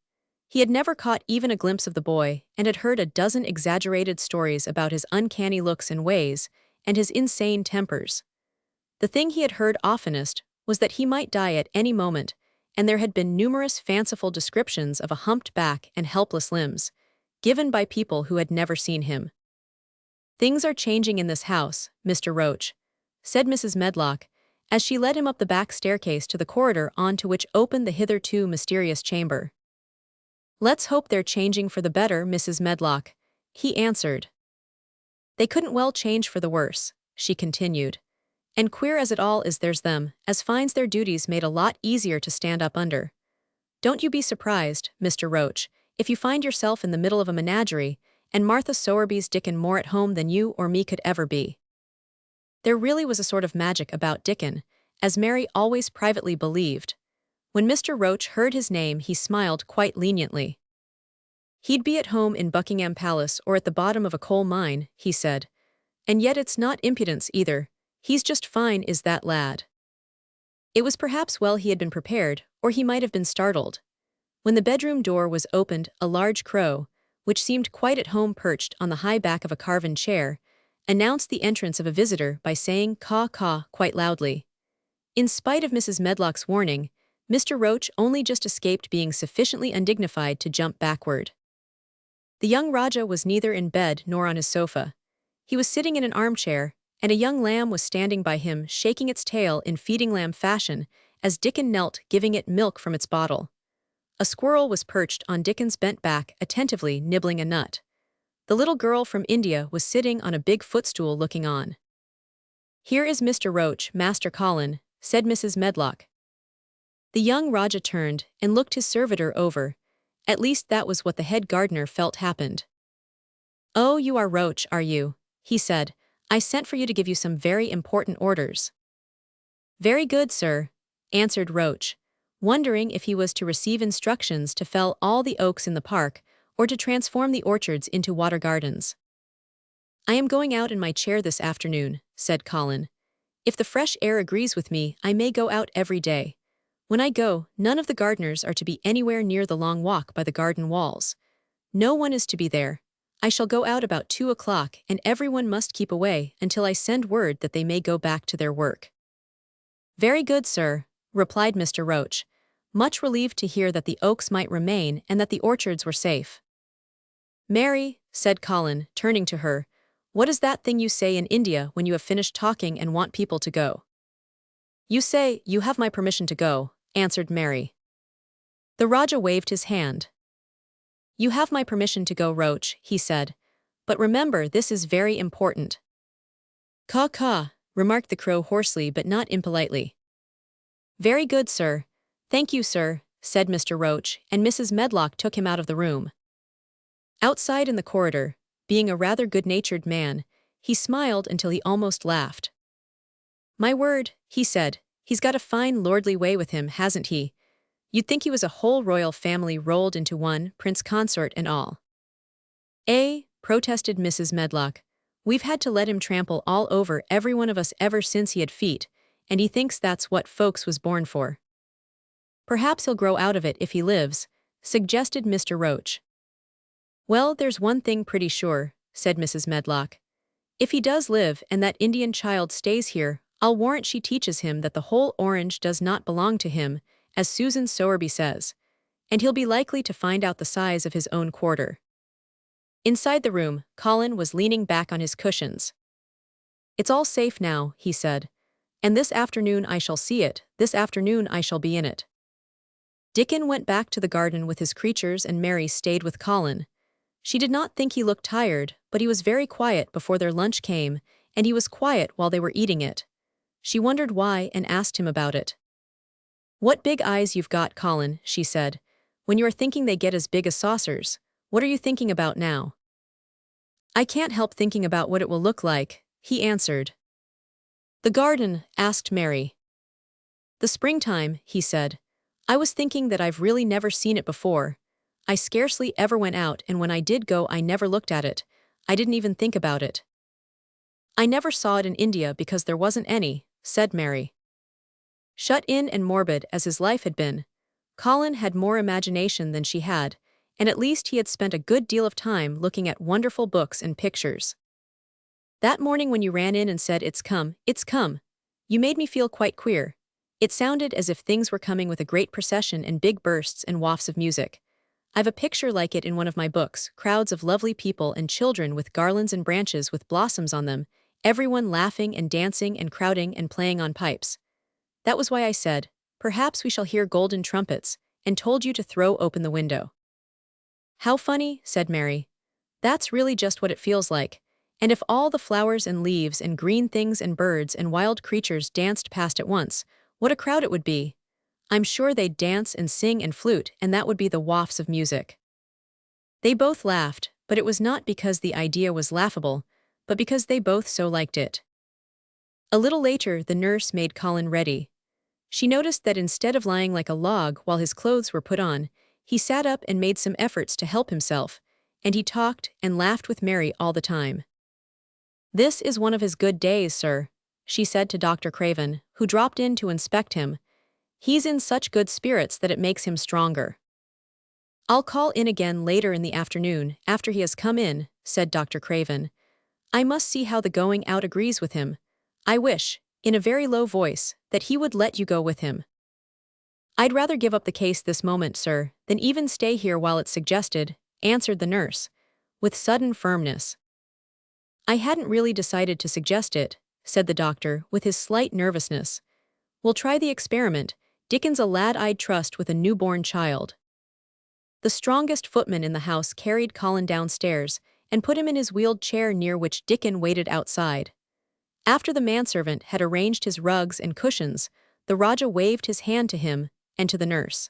He had never caught even a glimpse of the boy and had heard a dozen exaggerated stories about his uncanny looks and ways and his insane tempers. The thing he had heard oftenest was that he might die at any moment, and there had been numerous fanciful descriptions of a humped back and helpless limbs, given by people who had never seen him. "Things are changing in this house, Mr. Roach," said Mrs. Medlock, as she led him up the back staircase to the corridor onto which opened the hitherto mysterious chamber. "Let's hope they're changing for the better, Mrs. Medlock," he answered. "They couldn't well change for the worse," she continued. "And queer as it all is, there's them as finds their duties made a lot easier to stand up under. Don't you be surprised, Mr. Roach, if you find yourself in the middle of a menagerie, and Martha Sowerby's Dickon more at home than you or me could ever be." There really was a sort of magic about Dickon, as Mary always privately believed. When Mr. Roach heard his name, he smiled quite leniently. "He'd be at home in Buckingham Palace or at the bottom of a coal mine," he said. "And yet it's not impudence either. He's just fine, is that lad." It was perhaps well he had been prepared, or he might have been startled. When the bedroom door was opened, a large crow, which seemed quite at home perched on the high back of a carven chair, announced the entrance of a visitor by saying "caw caw" quite loudly. In spite of Mrs. Medlock's warning, Mr. Roach only just escaped being sufficiently undignified to jump backward. The young Rajah was neither in bed nor on his sofa. He was sitting in an armchair, and a young lamb was standing by him shaking its tail in feeding lamb fashion as Dickon knelt giving it milk from its bottle. A squirrel was perched on Dickon's bent back attentively nibbling a nut. The little girl from India was sitting on a big footstool looking on. "Here is Mr. Roach, Master Colin," said Mrs. Medlock. The young Rajah turned and looked his servitor over. At least that was what the head gardener felt happened. "Oh, you are Roach, are you?" he said. "I sent for you to give you some very important orders." "Very good, sir," answered Roach, wondering if he was to receive instructions to fell all the oaks in the park or to transform the orchards into water gardens. "I am going out in my chair this afternoon," said Colin. "If the fresh air agrees with me, I may go out every day. When I go, none of the gardeners are to be anywhere near the long walk by the garden walls. No one is to be there. I shall go out about 2 o'clock, and everyone must keep away until I send word that they may go back to their work." "Very good, sir," replied Mr. Roach, much relieved to hear that the oaks might remain and that the orchards were safe. "Mary," said Colin, turning to her, "what is that thing you say in India when you have finished talking and want people to go?" "You say, 'You have my permission to go,'" answered Mary. The Rajah waved his hand. "You have my permission to go, Roach," he said. "But remember, this is very important." "Caw caw," remarked the crow hoarsely but not impolitely. "Very good, sir. Thank you, sir," said Mr. Roach, and Mrs. Medlock took him out of the room. Outside in the corridor, being a rather good-natured man, he smiled until he almost laughed. "My word," he said, "he's got a fine lordly way with him, hasn't he? You'd think he was a whole royal family rolled into one, prince consort and all." "Eh," protested Mrs. Medlock, "we've had to let him trample all over every one of us ever since he had feet, and he thinks that's what folks was born for." "Perhaps he'll grow out of it if he lives," suggested Mr. Roach. "Well, there's one thing pretty sure," said Mrs. Medlock. "If he does live and that Indian child stays here, I'll warrant she teaches him that the whole orange does not belong to him, as Susan Sowerby says, and he'll be likely to find out the size of his own quarter." Inside the room, Colin was leaning back on his cushions. "It's all safe now," he said. "And this afternoon I shall see it, this afternoon I shall be in it." Dickon went back to the garden with his creatures and Mary stayed with Colin. She did not think he looked tired, but he was very quiet before their lunch came, and he was quiet while they were eating it. She wondered why and asked him about it. "What big eyes you've got, Colin," she said. "When you are thinking they get as big as saucers. What are you thinking about now?" "I can't help thinking about what it will look like," he answered. "The garden?" asked Mary. "The springtime," he said. "I was thinking that I've really never seen it before. I scarcely ever went out, and when I did go I never looked at it. I didn't even think about it. I never saw it in India because there wasn't any, said Mary. Shut in and morbid as his life had been, Colin had more imagination than she had, and at least he had spent a good deal of time looking at wonderful books and pictures. That morning when you ran in and said, it's come, you made me feel quite queer. It sounded as if things were coming with a great procession and big bursts and wafts of music. I've a picture like it in one of my books, crowds of lovely people and children with garlands and branches with blossoms on them, everyone laughing and dancing and crowding and playing on pipes. That was why I said, perhaps we shall hear golden trumpets, and told you to throw open the window. How funny, said Mary. That's really just what it feels like. And if all the flowers and leaves and green things and birds and wild creatures danced past at once, what a crowd it would be. I'm sure they'd dance and sing and flute, and that would be the wafts of music. They both laughed, but it was not because the idea was laughable, but because they both so liked it. A little later, the nurse made Colin ready. She noticed that instead of lying like a log while his clothes were put on, he sat up and made some efforts to help himself, and he talked and laughed with Mary all the time. This is one of his good days, sir, she said to Dr. Craven, who dropped in to inspect him. He's in such good spirits that it makes him stronger. I'll call in again later in the afternoon, after he has come in, said Dr. Craven. I must see how the going out agrees with him. I wish, in a very low voice, that he would let you go with him. I'd rather give up the case this moment, sir, than even stay here while it's suggested, answered the nurse, with sudden firmness. I hadn't really decided to suggest it, said the doctor, with his slight nervousness. We'll try the experiment. Dickon's a lad I'd trust with a newborn child. The strongest footman in the house carried Colin downstairs and put him in his wheeled chair near which Dickon waited outside. After the manservant had arranged his rugs and cushions, the Rajah waved his hand to him and to the nurse.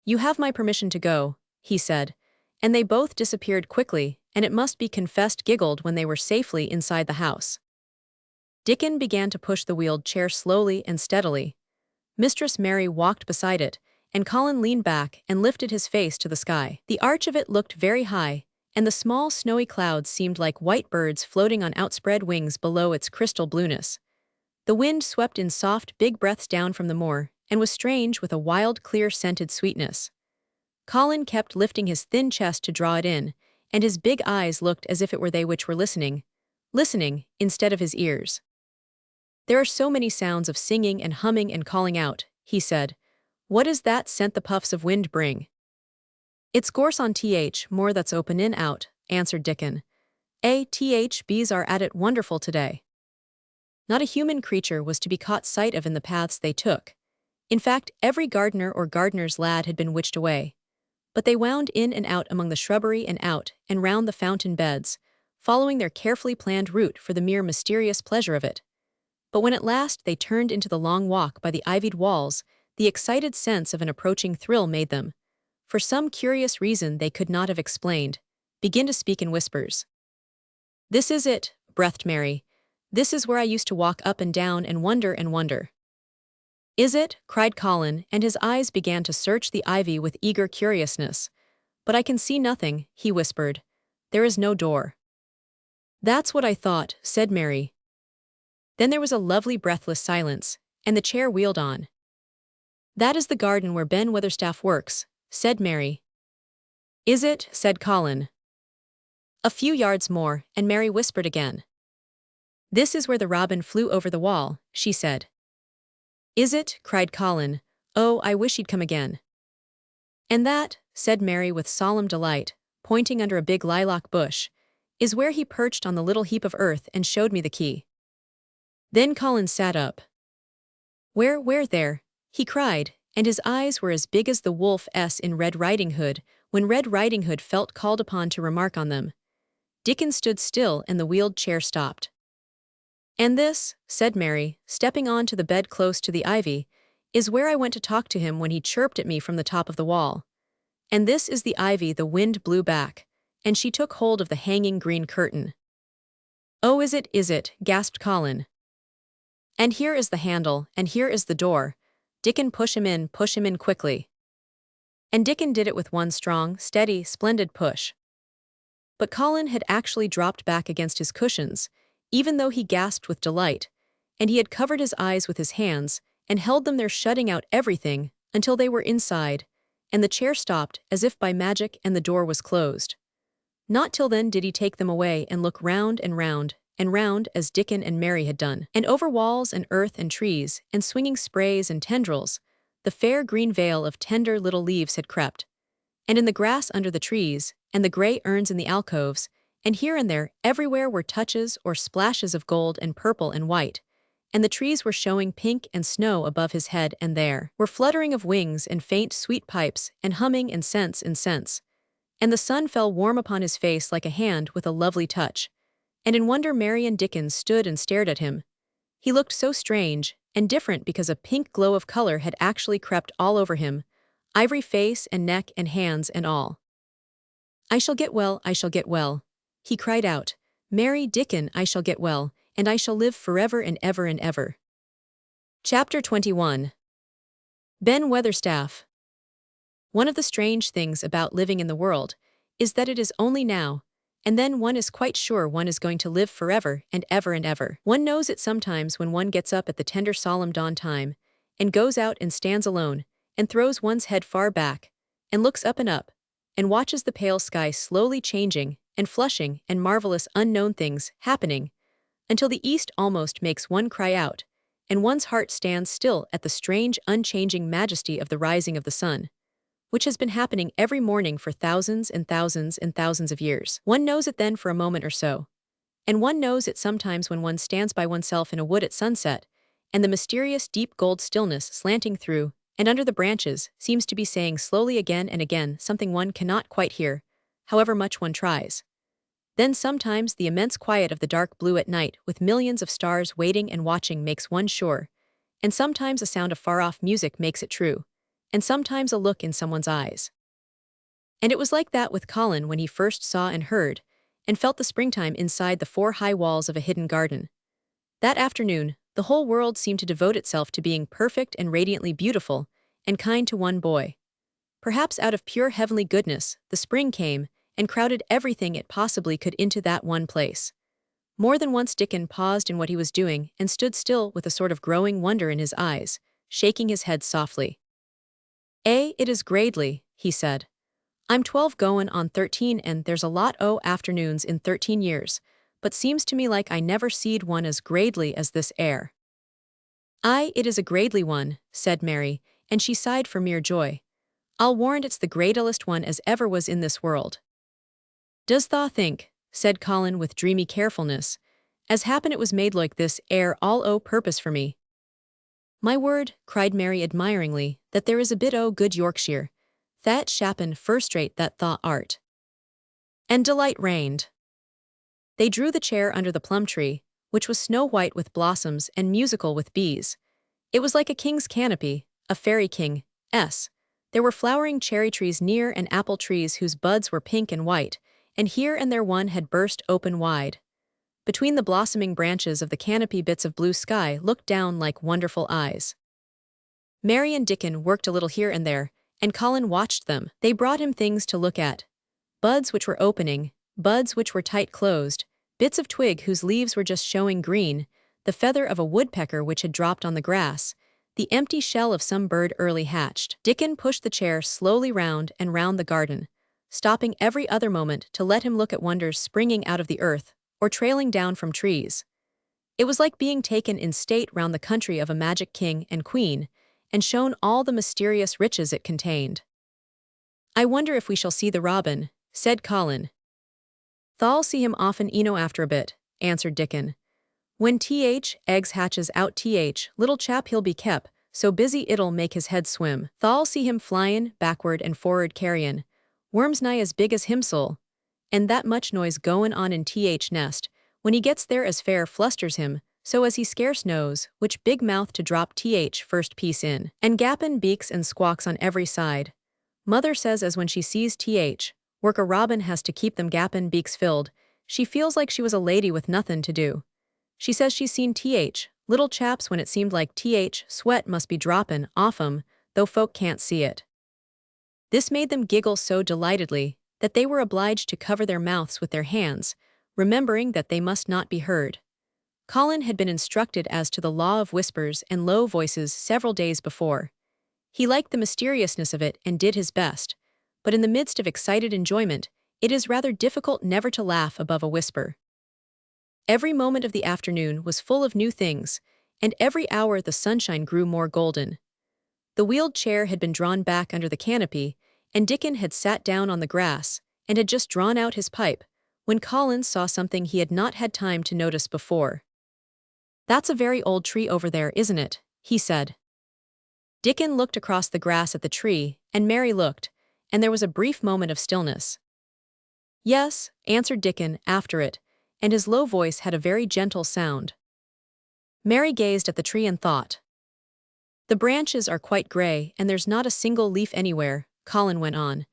You have my permission to go, he said, and they both disappeared quickly, and it must be confessed giggled when they were safely inside the house. Dickon began to push the wheeled chair slowly and steadily. Mistress Mary walked beside it, and Colin leaned back and lifted his face to the sky. The arch of it looked very high, and the small snowy clouds seemed like white birds floating on outspread wings below its crystal blueness. The wind swept in soft, big breaths down from the moor, and was strange with a wild, clear-scented sweetness. Colin kept lifting his thin chest to draw it in, and his big eyes looked as if it were they which were listening, instead of his ears. There are so many sounds of singing and humming and calling out, he said. What is that scent the puffs of wind bring? It's gorse on more that's open in out, answered Dickon. Bees are at it wonderful today. Not a human creature was to be caught sight of in the paths they took. In fact, every gardener or gardener's lad had been witched away. But they wound in and out among the shrubbery and out and round the fountain beds, following their carefully planned route for the mere mysterious pleasure of it. But when at last they turned into the long walk by the ivied walls, the excited sense of an approaching thrill made them, for some curious reason they could not have explained, begin to speak in whispers. This is it, breathed Mary. This is where I used to walk up and down and wonder and wonder. Is it? Cried Colin, and his eyes began to search the ivy with eager curiousness. But I can see nothing, he whispered. There is no door. That's what I thought, said Mary. Then there was a lovely breathless silence, and the chair wheeled on. That is the garden where Ben Weatherstaff works, said Mary. Is it? Said Colin. A few yards more, and Mary whispered again. This is where the robin flew over the wall, she said. Is it? Cried Colin. Oh, I wish he'd come again. And that, said Mary with solemn delight, pointing under a big lilac bush, is where he perched on the little heap of earth and showed me the key. Then Colin sat up. Where there? He cried, and his eyes were as big as the wolf's in Red Riding Hood, when Red Riding Hood felt called upon to remark on them. Dickon stood still and the wheeled chair stopped. And this, said Mary, stepping on to the bed close to the ivy, is where I went to talk to him when he chirped at me from the top of the wall. And this is the ivy the wind blew back, and she took hold of the hanging green curtain. Oh, is it, gasped Colin. And here is the handle, and here is the door. Dickon, push him in quickly. And Dickon did it with one strong, steady, splendid push. But Colin had actually dropped back against his cushions, even though he gasped with delight, and he had covered his eyes with his hands and held them there, shutting out everything until they were inside, and the chair stopped as if by magic and the door was closed. Not till then did he take them away and look round and round and round as Dickon and Mary had done. And over walls and earth and trees and swinging sprays and tendrils, the fair green veil of tender little leaves had crept. And in the grass under the trees, and the gray urns in the alcoves, and here and there everywhere were touches or splashes of gold and purple and white, and the trees were showing pink and snow above his head, and there were fluttering of wings and faint sweet pipes and humming and scents and scents. And the sun fell warm upon his face like a hand with a lovely touch. And in wonder Mary and Dickon stood and stared at him. He looked so strange and different because a pink glow of color had actually crept all over him, ivory face and neck and hands and all. "I shall get well, I shall get well," he cried out. "Mary, Dickon, I shall get well, and I shall live forever and ever and ever." Chapter 21. Ben Weatherstaff. One of the strange things about living in the world is that it is only now, and then one is quite sure one is going to live forever and ever and ever. One knows it sometimes when one gets up at the tender solemn dawn time, and goes out and stands alone, and throws one's head far back, and looks up, and watches the pale sky slowly changing and flushing and marvelous unknown things happening, until the east almost makes one cry out, and one's heart stands still at the strange unchanging majesty of the rising of the sun, which has been happening every morning for thousands and thousands and thousands of years. One knows it then for a moment or so. And one knows it sometimes when one stands by oneself in a wood at sunset, and the mysterious deep gold stillness slanting through and under the branches seems to be saying slowly again and again something one cannot quite hear, however much one tries. Then sometimes the immense quiet of the dark blue at night with millions of stars waiting and watching makes one sure, and sometimes a sound of far-off music makes it true, and sometimes a look in someone's eyes. And it was like that with Colin when he first saw and heard, and felt the springtime inside the four high walls of a hidden garden. That afternoon, the whole world seemed to devote itself to being perfect and radiantly beautiful, and kind to one boy. Perhaps out of pure heavenly goodness, the spring came, and crowded everything it possibly could into that one place. More than once Dickon paused in what he was doing and stood still with a sort of growing wonder in his eyes, shaking his head softly. It is gradely," he said. "I'm 12 goin' on 13 and there's a lot o' afternoons in 13 years, but seems to me like I never seed one as gradely as this air." "Aye, it is a gradely one," said Mary, and she sighed for mere joy. "I'll warrant it's the gradlest one as ever was in this world." "Does tha think," said Colin with dreamy carefulness, "as happen it was made like this air all o' purpose for me?" "My word," cried Mary admiringly, "that there is a bit o' good Yorkshire. That shappen first-rate that tha art." And delight reigned. They drew the chair under the plum tree, which was snow-white with blossoms and musical with bees. It was like a king's canopy, a fairy king's. There were flowering cherry trees near and apple trees whose buds were pink and white, and here and there one had burst open wide. Between the blossoming branches of the canopy bits of blue sky looked down like wonderful eyes. Mary and Dickon worked a little here and there, and Colin watched them. They brought him things to look at. Buds which were opening, buds which were tight closed, bits of twig whose leaves were just showing green, the feather of a woodpecker which had dropped on the grass, the empty shell of some bird early hatched. Dickon pushed the chair slowly round and round the garden, stopping every other moment to let him look at wonders springing out of the earth, or trailing down from trees. It was like being taken in state round the country of a magic king and queen, and shown all the mysterious riches it contained. "I wonder if we shall see the robin," said Colin. "Tha'll see him often after a bit," answered Dickon. "When eggs hatches out little chap he'll be kep, so busy it'll make his head swim. Tha'll see him flyin' backward and forward carryin' worms nigh as big as himsel, and that much noise goin' on in nest, when he gets there as fair flusters him, so as he scarce knows which big mouth to drop first piece in, and gappin' beaks and squawks on every side. Mother says as when she sees work a robin has to keep them gappin' beaks filled, she feels like she was a lady with nothin' to do. She says she's seen little chaps when it seemed like sweat must be droppin' off 'em, though folk can't see it." This made them giggle so delightedly that they were obliged to cover their mouths with their hands, remembering that they must not be heard. Colin had been instructed as to the law of whispers and low voices several days before. He liked the mysteriousness of it and did his best, but in the midst of excited enjoyment, it is rather difficult never to laugh above a whisper. Every moment of the afternoon was full of new things, and every hour the sunshine grew more golden. The wheeled chair had been drawn back under the canopy, and Dickon had sat down on the grass and had just drawn out his pipe, when Colin saw something he had not had time to notice before. "That's a very old tree over there, isn't it?" he said. Dickon looked across the grass at the tree, and Mary looked, and there was a brief moment of stillness. "Yes," answered Dickon after it, and his low voice had a very gentle sound. Mary gazed at the tree and thought. "The branches are quite gray and there's not a single leaf anywhere," Colin went on.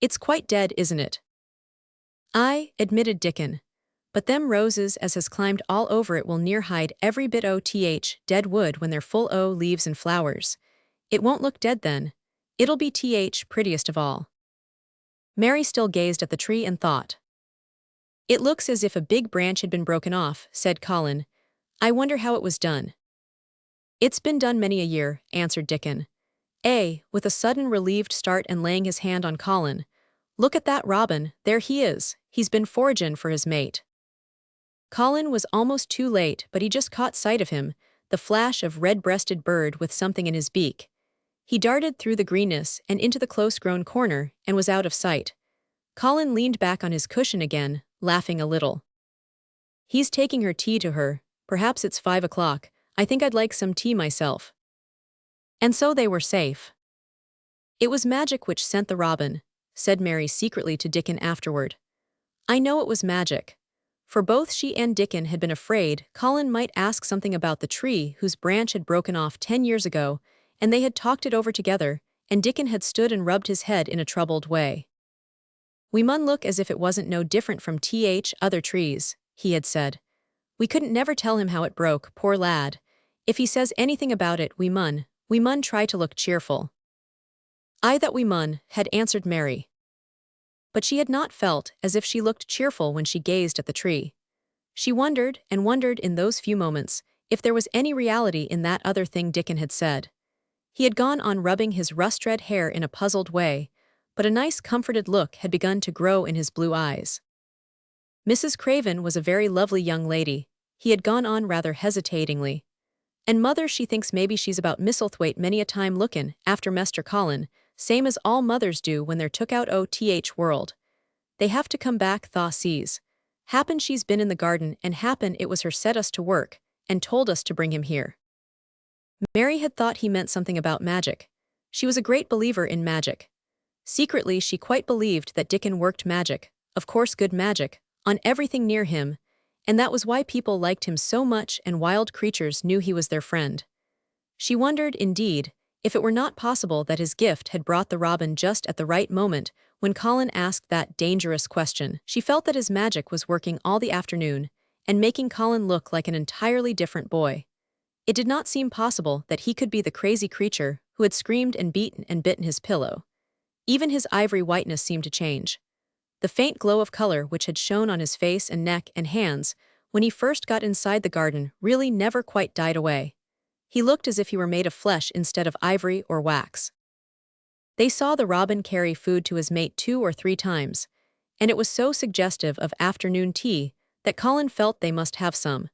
"It's quite dead, isn't it?" "Aye," admitted Dickon. "But them roses as has climbed all over it will near hide every bit o' dead wood when they're full o' leaves and flowers. It won't look dead then. It'll be prettiest of all." Mary still gazed at the tree and thought. "It looks as if a big branch had been broken off," said Colin. "I wonder how it was done." "It's been done many a year," answered Dickon. With a sudden relieved start and laying his hand on Colin. "Look at that robin, there he is, he's been foragin' for his mate." Colin was almost too late, but he just caught sight of him, the flash of red-breasted bird with something in his beak. He darted through the greenness and into the close-grown corner and was out of sight. Colin leaned back on his cushion again, laughing a little. "He's taking her tea to her. Perhaps it's 5 o'clock. I think I'd like some tea myself." And so they were safe. "It was magic which sent the robin," said Mary secretly to Dickon afterward. "I know it was magic." For both she and Dickon had been afraid Colin might ask something about the tree whose branch had broken off 10 years ago, and they had talked it over together, and Dickon had stood and rubbed his head in a troubled way. "We mun look as if it wasn't no different from other trees," he had said. "We couldn't never tell him how it broke, poor lad. If he says anything about it, we mun try to look cheerful." "Aye, that we mun," had answered Mary. But she had not felt as if she looked cheerful when she gazed at the tree. She wondered and wondered in those few moments if there was any reality in that other thing Dickon had said. He had gone on rubbing his rust-red hair in a puzzled way, but a nice comforted look had begun to grow in his blue eyes. "Mrs. Craven was a very lovely young lady," he had gone on rather hesitatingly. "And mother she thinks maybe she's about Misselthwaite many a time lookin' after Mester Colin, same as all mothers do when they're took out world. They have to come back thaw sees. Happen she's been in the garden and happen it was her set us to work, and told us to bring him here." Mary had thought he meant something about magic. She was a great believer in magic. Secretly she quite believed that Dickon worked magic, of course good magic, on everything near him, and that was why people liked him so much and wild creatures knew he was their friend. She wondered, indeed, if it were not possible that his gift had brought the robin just at the right moment when Colin asked that dangerous question. She felt that his magic was working all the afternoon and making Colin look like an entirely different boy. It did not seem possible that he could be the crazy creature who had screamed and beaten and bitten his pillow. Even his ivory whiteness seemed to change. The faint glow of color which had shone on his face and neck and hands when he first got inside the garden really never quite died away. He looked as if he were made of flesh instead of ivory or wax. They saw the robin carry food to his mate 2 or 3 times, and it was so suggestive of afternoon tea that Colin felt they must have some.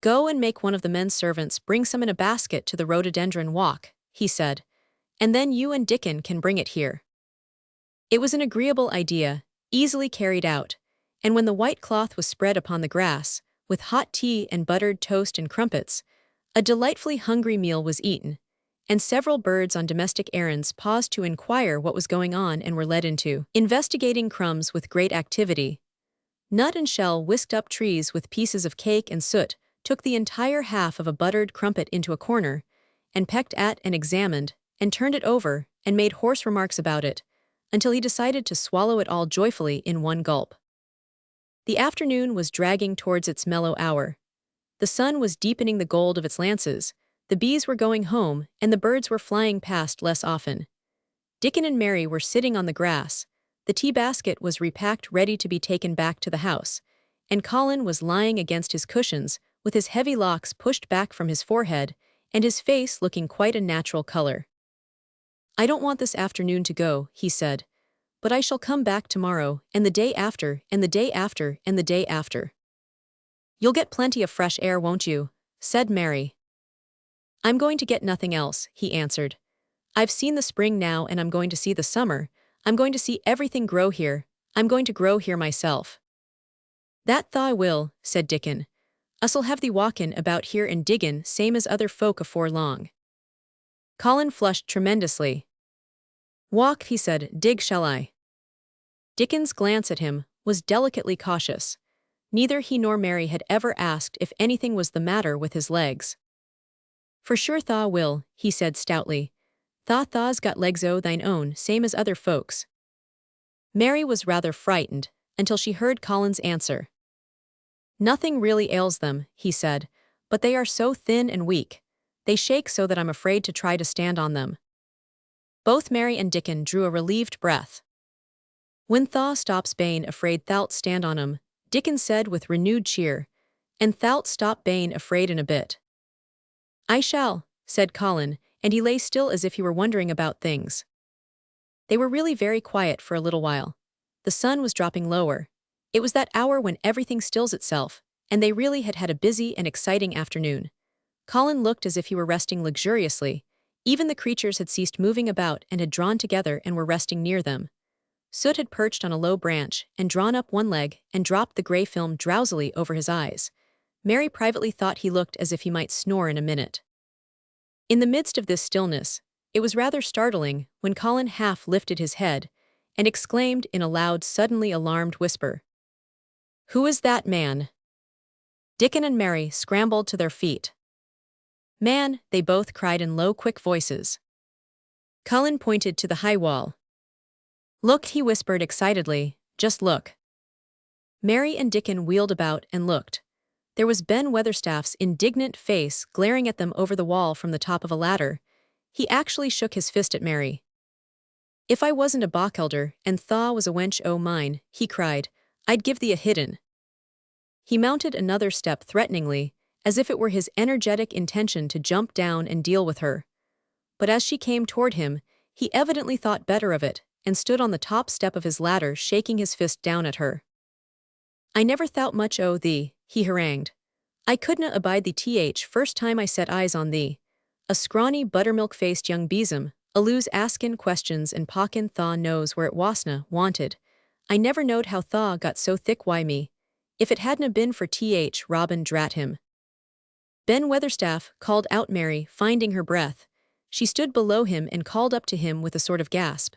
"Go and make one of the men's servants bring some in a basket to the rhododendron walk," he said, "and then you and Dickon can bring it here." It was an agreeable idea, easily carried out, and when the white cloth was spread upon the grass, with hot tea and buttered toast and crumpets, a delightfully hungry meal was eaten, and several birds on domestic errands paused to inquire what was going on and were led into investigating crumbs with great activity. Nut and Shell whisked up trees with pieces of cake and soot, took the entire half of a buttered crumpet into a corner, and pecked at and examined, and turned it over, and made hoarse remarks about it, until he decided to swallow it all joyfully in one gulp. The afternoon was dragging towards its mellow hour. The sun was deepening the gold of its lances, the bees were going home, and the birds were flying past less often. Dickon and Mary were sitting on the grass. The tea basket was repacked ready to be taken back to the house, and Colin was lying against his cushions with his heavy locks pushed back from his forehead and his face looking quite a natural color. "I don't want this afternoon to go," he said, "but I shall come back tomorrow, and the day after, and the day after, and the day after." "You'll get plenty of fresh air, won't you?" said Mary. "I'm going to get nothing else," he answered. "I've seen the spring now and I'm going to see the summer. I'm going to see everything grow here. I'm going to grow here myself." "That tha will," said Dickon. "Us'll have thee walkin' about here and diggin' same as other folk afore long." Colin flushed tremendously. "Walk," he said, "dig shall I?" Dickon's glance at him was delicately cautious. Neither he nor Mary had ever asked if anything was the matter with his legs. "For sure tha will," he said stoutly. "Tha's got legs o' thine own, same as other folks." Mary was rather frightened until she heard Colin's answer. "Nothing really ails them," he said, "but they are so thin and weak. They shake so that I'm afraid to try to stand on them." Both Mary and Dickon drew a relieved breath. "When tha stops bane afraid thou'lt stand on 'em," Dickon said with renewed cheer, "and thou'lt stop bane afraid in a bit." "I shall," said Colin, and he lay still as if he were wondering about things. They were really very quiet for a little while. The sun was dropping lower. It was that hour when everything stills itself, and they really had had a busy and exciting afternoon. Colin looked as if he were resting luxuriously. Even the creatures had ceased moving about and had drawn together and were resting near them. Soot had perched on a low branch and drawn up one leg and dropped the gray film drowsily over his eyes. Mary privately thought he looked as if he might snore in a minute. In the midst of this stillness, it was rather startling when Colin half lifted his head and exclaimed in a loud, suddenly alarmed whisper, "Who is that man?" Dickon and Mary scrambled to their feet. "Man," they both cried in low, quick voices. Colin pointed to the high wall. "Look," he whispered excitedly, "just look." Mary and Dickon wheeled about and looked. There was Ben Weatherstaff's indignant face glaring at them over the wall from the top of a ladder. He actually shook his fist at Mary. "If I wasn't a bachelder and tha was a wench o' mine," he cried, "I'd give thee a hidden." He mounted another step threateningly, as if it were his energetic intention to jump down and deal with her. But as she came toward him, he evidently thought better of it and stood on the top step of his ladder shaking his fist down at her. "I never thought much o' thee," he harangued. "I couldna abide thee first time I set eyes on thee. A scrawny buttermilk-faced young besom, aloos askin' questions and pawkin' tha knows where it wasna wanted. I never knowed how tha got so thick wy me. If it hadna been for Robin drat him." "Ben Weatherstaff," called out Mary, finding her breath. She stood below him and called up to him with a sort of gasp.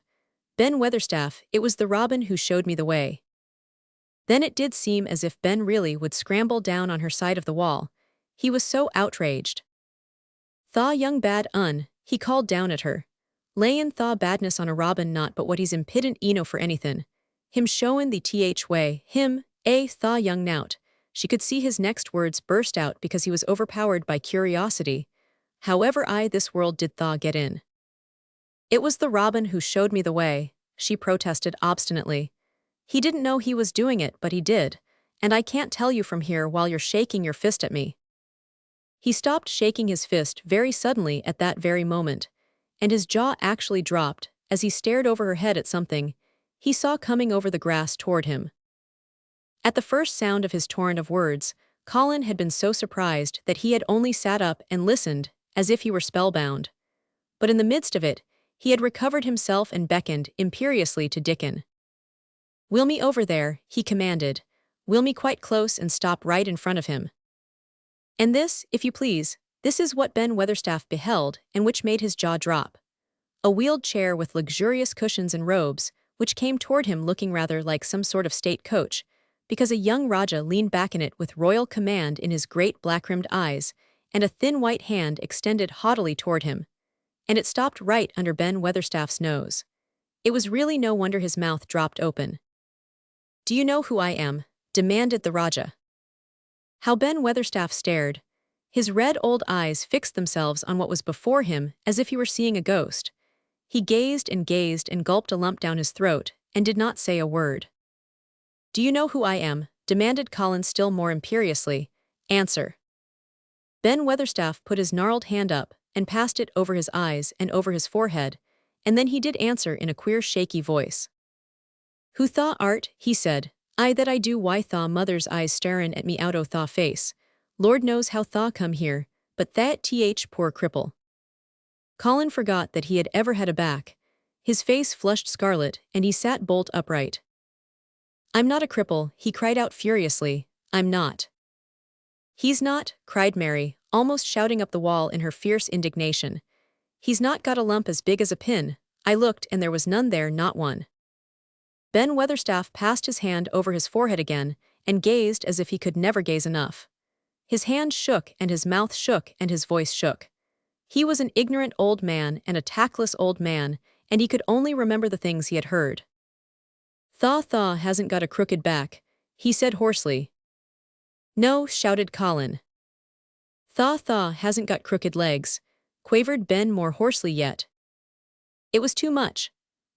"Ben Weatherstaff, it was the Robin who showed me the way." Then it did seem as if Ben really would scramble down on her side of the wall. He was so outraged. "Tha young bad un," he called down at her. "Layin' tha badness on a Robin not but what he's impident eno for anythin'. Him showin' the way, him, tha young nout." She could see his next words burst out because he was overpowered by curiosity. "However this world did tha get in?" "It was the Robin who showed me the way," she protested obstinately. "He didn't know he was doing it, but he did, and I can't tell you from here while you're shaking your fist at me." He stopped shaking his fist very suddenly at that very moment, and his jaw actually dropped as he stared over her head at something he saw coming over the grass toward him. At the first sound of his torrent of words, Colin had been so surprised that he had only sat up and listened, as if he were spellbound. But in the midst of it, he had recovered himself and beckoned imperiously to Dickon. "Wheel me over there," he commanded. "Wheel me quite close and stop right in front of him." And this, if you please, this is what Ben Weatherstaff beheld and which made his jaw drop. A wheeled chair with luxurious cushions and robes, which came toward him looking rather like some sort of state coach, because a young Raja leaned back in it with royal command in his great black-rimmed eyes, and a thin white hand extended haughtily toward him. And it stopped right under Ben Weatherstaff's nose. It was really no wonder his mouth dropped open. "Do you know who I am?" demanded the Raja. How Ben Weatherstaff stared. His red old eyes fixed themselves on what was before him as if he were seeing a ghost. He gazed and gulped a lump down his throat, and did not say a word. "Do you know who I am?" demanded Colin still more imperiously. "Answer." Ben Weatherstaff put his gnarled hand up, and passed it over his eyes and over his forehead, and then he did answer in a queer shaky voice. "Who thaw art?" he said. "I that I do, why thaw mother's eyes starin' at me out o' thaw face. Lord knows how thaw come here, but that poor cripple." Colin forgot that he had ever had a back. His face flushed scarlet, and he sat bolt upright. "I'm not a cripple," he cried out furiously. "I'm not." "He's not," cried Mary, almost shouting up the wall in her fierce indignation. "He's not got a lump as big as a pin. I looked and there was none there, not one." Ben Weatherstaff passed his hand over his forehead again, and gazed as if he could never gaze enough. His hand shook and his mouth shook and his voice shook. He was an ignorant old man and a tactless old man, and he could only remember the things he had heard. Thaw hasn't got a crooked back," he said hoarsely. "No," shouted Colin. Thaw hasn't got crooked legs," quavered Ben more hoarsely yet. It was too much.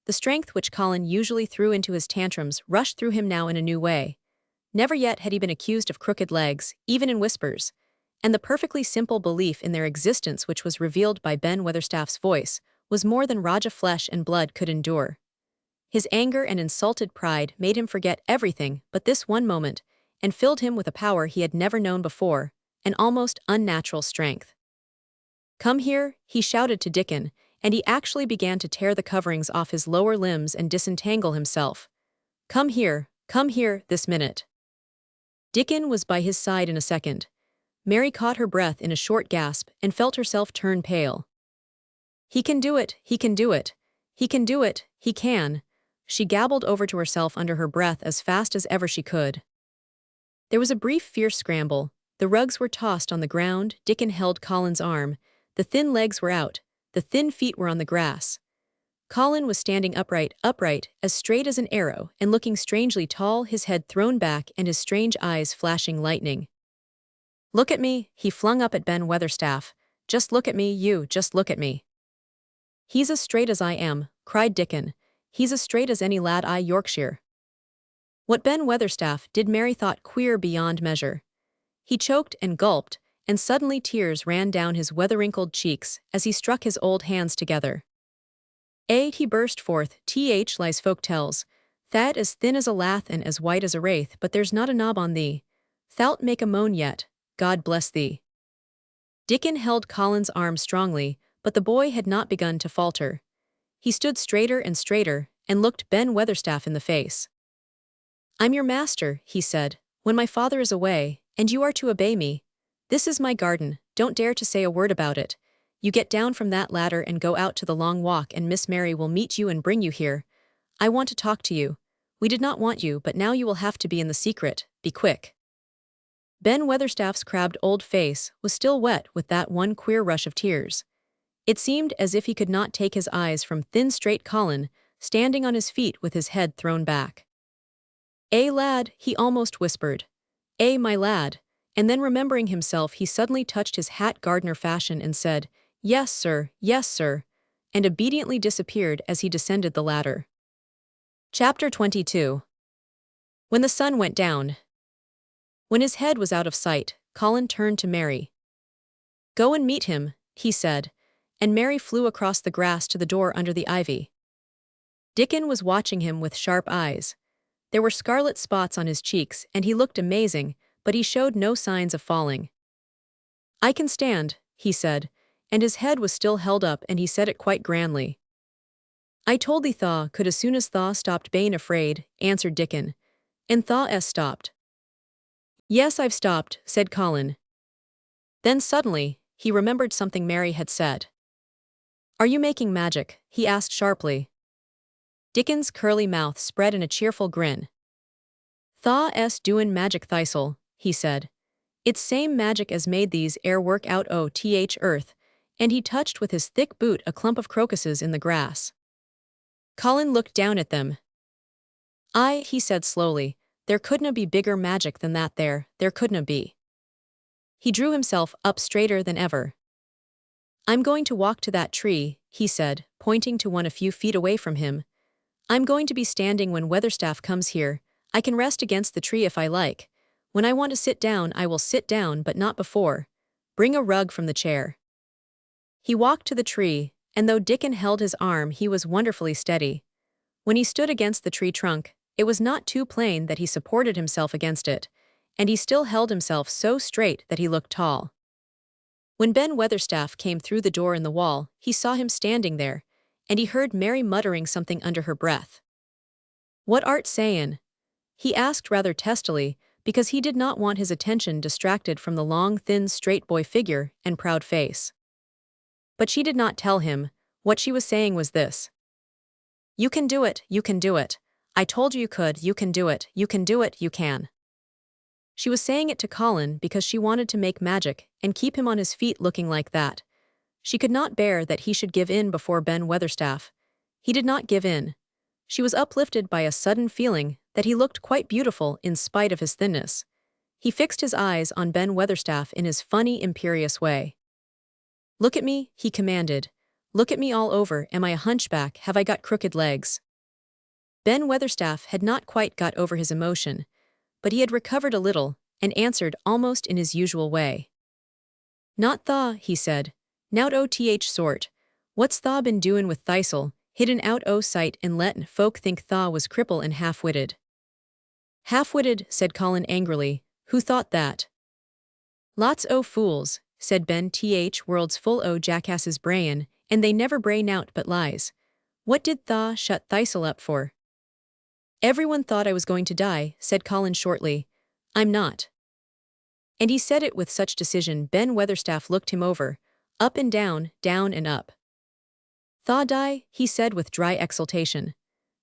The strength which Colin usually threw into his tantrums rushed through him now in a new way. Never yet had he been accused of crooked legs, even in whispers, and the perfectly simple belief in their existence which was revealed by Ben Weatherstaff's voice was more than Raja flesh and blood could endure. His anger and insulted pride made him forget everything but this one moment, and filled him with a power he had never known before, an almost unnatural strength. "Come here," he shouted to Dickon, and he actually began to tear the coverings off his lower limbs and disentangle himself. Come here, this minute." Dickon was by his side in a second. Mary caught her breath in a short gasp and felt herself turn pale. "He can do it, he can do it, he can do it, he can," she gabbled over to herself under her breath as fast as ever she could. There was a brief fierce scramble. The rugs were tossed on the ground, Dickon held Colin's arm, the thin legs were out, the thin feet were on the grass. Colin was standing upright, as straight as an arrow, and looking strangely tall, his head thrown back and his strange eyes flashing lightning. "Look at me," he flung up at Ben Weatherstaff. "Just look at me, you, just look at me." "He's as straight as I am," cried Dickon. "He's as straight as any lad I Yorkshire." What Ben Weatherstaff did Mary thought queer beyond measure. He choked and gulped, and suddenly tears ran down his weather-wrinkled cheeks as he struck his old hands together. He burst forth, lies folk tells, "Thad as thin as a lath and as white as a wraith, but there's not a knob on thee. Thou'lt make a moan yet, God bless thee." Dickon held Colin's arm strongly, but the boy had not begun to falter. He stood straighter and looked Ben Weatherstaff in the face. "I'm your master," he said, "when my father is away, and you are to obey me. This is my garden, don't dare to say a word about it. You get down from that ladder and go out to the long walk, and Miss Mary will meet you and bring you here. I want to talk to you. We did not want you, but now you will have to be in the secret. Be quick." Ben Weatherstaff's crabbed old face was still wet with that one queer rush of tears. It seemed as if he could not take his eyes from thin straight Colin, standing on his feet with his head thrown back. Lad," he almost whispered. My lad," and then remembering himself he suddenly touched his hat gardener fashion and said, yes, sir," and obediently disappeared as he descended the ladder. Chapter 22. When the sun went down. When his head was out of sight, Colin turned to Mary. "Go and meet him," he said, and Mary flew across the grass to the door under the ivy. Dickon was watching him with sharp eyes. There were scarlet spots on his cheeks, and he looked amazing, but he showed no signs of falling. "I can stand," he said, and his head was still held up, and he said it quite grandly. "I told thee Thaw could as soon as Thaw stopped bain afraid," answered Dickon. "And Thaw stopped." "Yes, I've stopped," said Colin. Then suddenly, he remembered something Mary had said. "Are you making magic?" he asked sharply. Dickon's curly mouth spread in a cheerful grin. "Thaw's doin' magic thistle," he said. "It's same magic as made these air work out earth," and he touched with his thick boot a clump of crocuses in the grass. Colin looked down at them. He said slowly, "there couldna be bigger magic than that there couldna be." He drew himself up straighter than ever. "I'm going to walk to that tree," he said, pointing to one a few feet away from him. "I'm going to be standing when Weatherstaff comes here. I can rest against the tree if I like. When I want to sit down, I will sit down, but not before. Bring a rug from the chair." He walked to the tree, and though Dickon held his arm, he was wonderfully steady. When he stood against the tree trunk, it was not too plain that he supported himself against it, and he still held himself so straight that he looked tall. When Ben Weatherstaff came through the door in the wall, he saw him standing there, and he heard Mary muttering something under her breath. "What art sayin'?" he asked rather testily, because he did not want his attention distracted from the long, thin, straight boy figure and proud face. But she did not tell him. What she was saying was this: "You can do it, you can do it. I told you could, you can do it, you can do it, you can." She was saying it to Colin because she wanted to make magic and keep him on his feet looking like that. She could not bear that he should give in before Ben Weatherstaff. He did not give in. She was uplifted by a sudden feeling that he looked quite beautiful in spite of his thinness. He fixed his eyes on Ben Weatherstaff in his funny, imperious way. "Look at me," he commanded. "Look at me all over. Am I a hunchback? Have I got crooked legs?" Ben Weatherstaff had not quite got over his emotion, but he had recovered a little and answered almost in his usual way. "Not thaw," he said. "Nout oth sort. What's thaw been doin' with Thistle, hidden out o' sight and lettin' folk think thaw was cripple and half-witted?" "Half-witted," said Colin angrily. "Who thought that?" "Lots o' fools," said Ben. "World's full o' jackasses brayin', and they never bray nout but lies. What did thaw shut Thistle up for?" "Everyone thought I was going to die," said Colin shortly. "I'm not." And he said it with such decision Ben Weatherstaff looked him over, up and down and up. "Thaw die?" he said with dry exultation.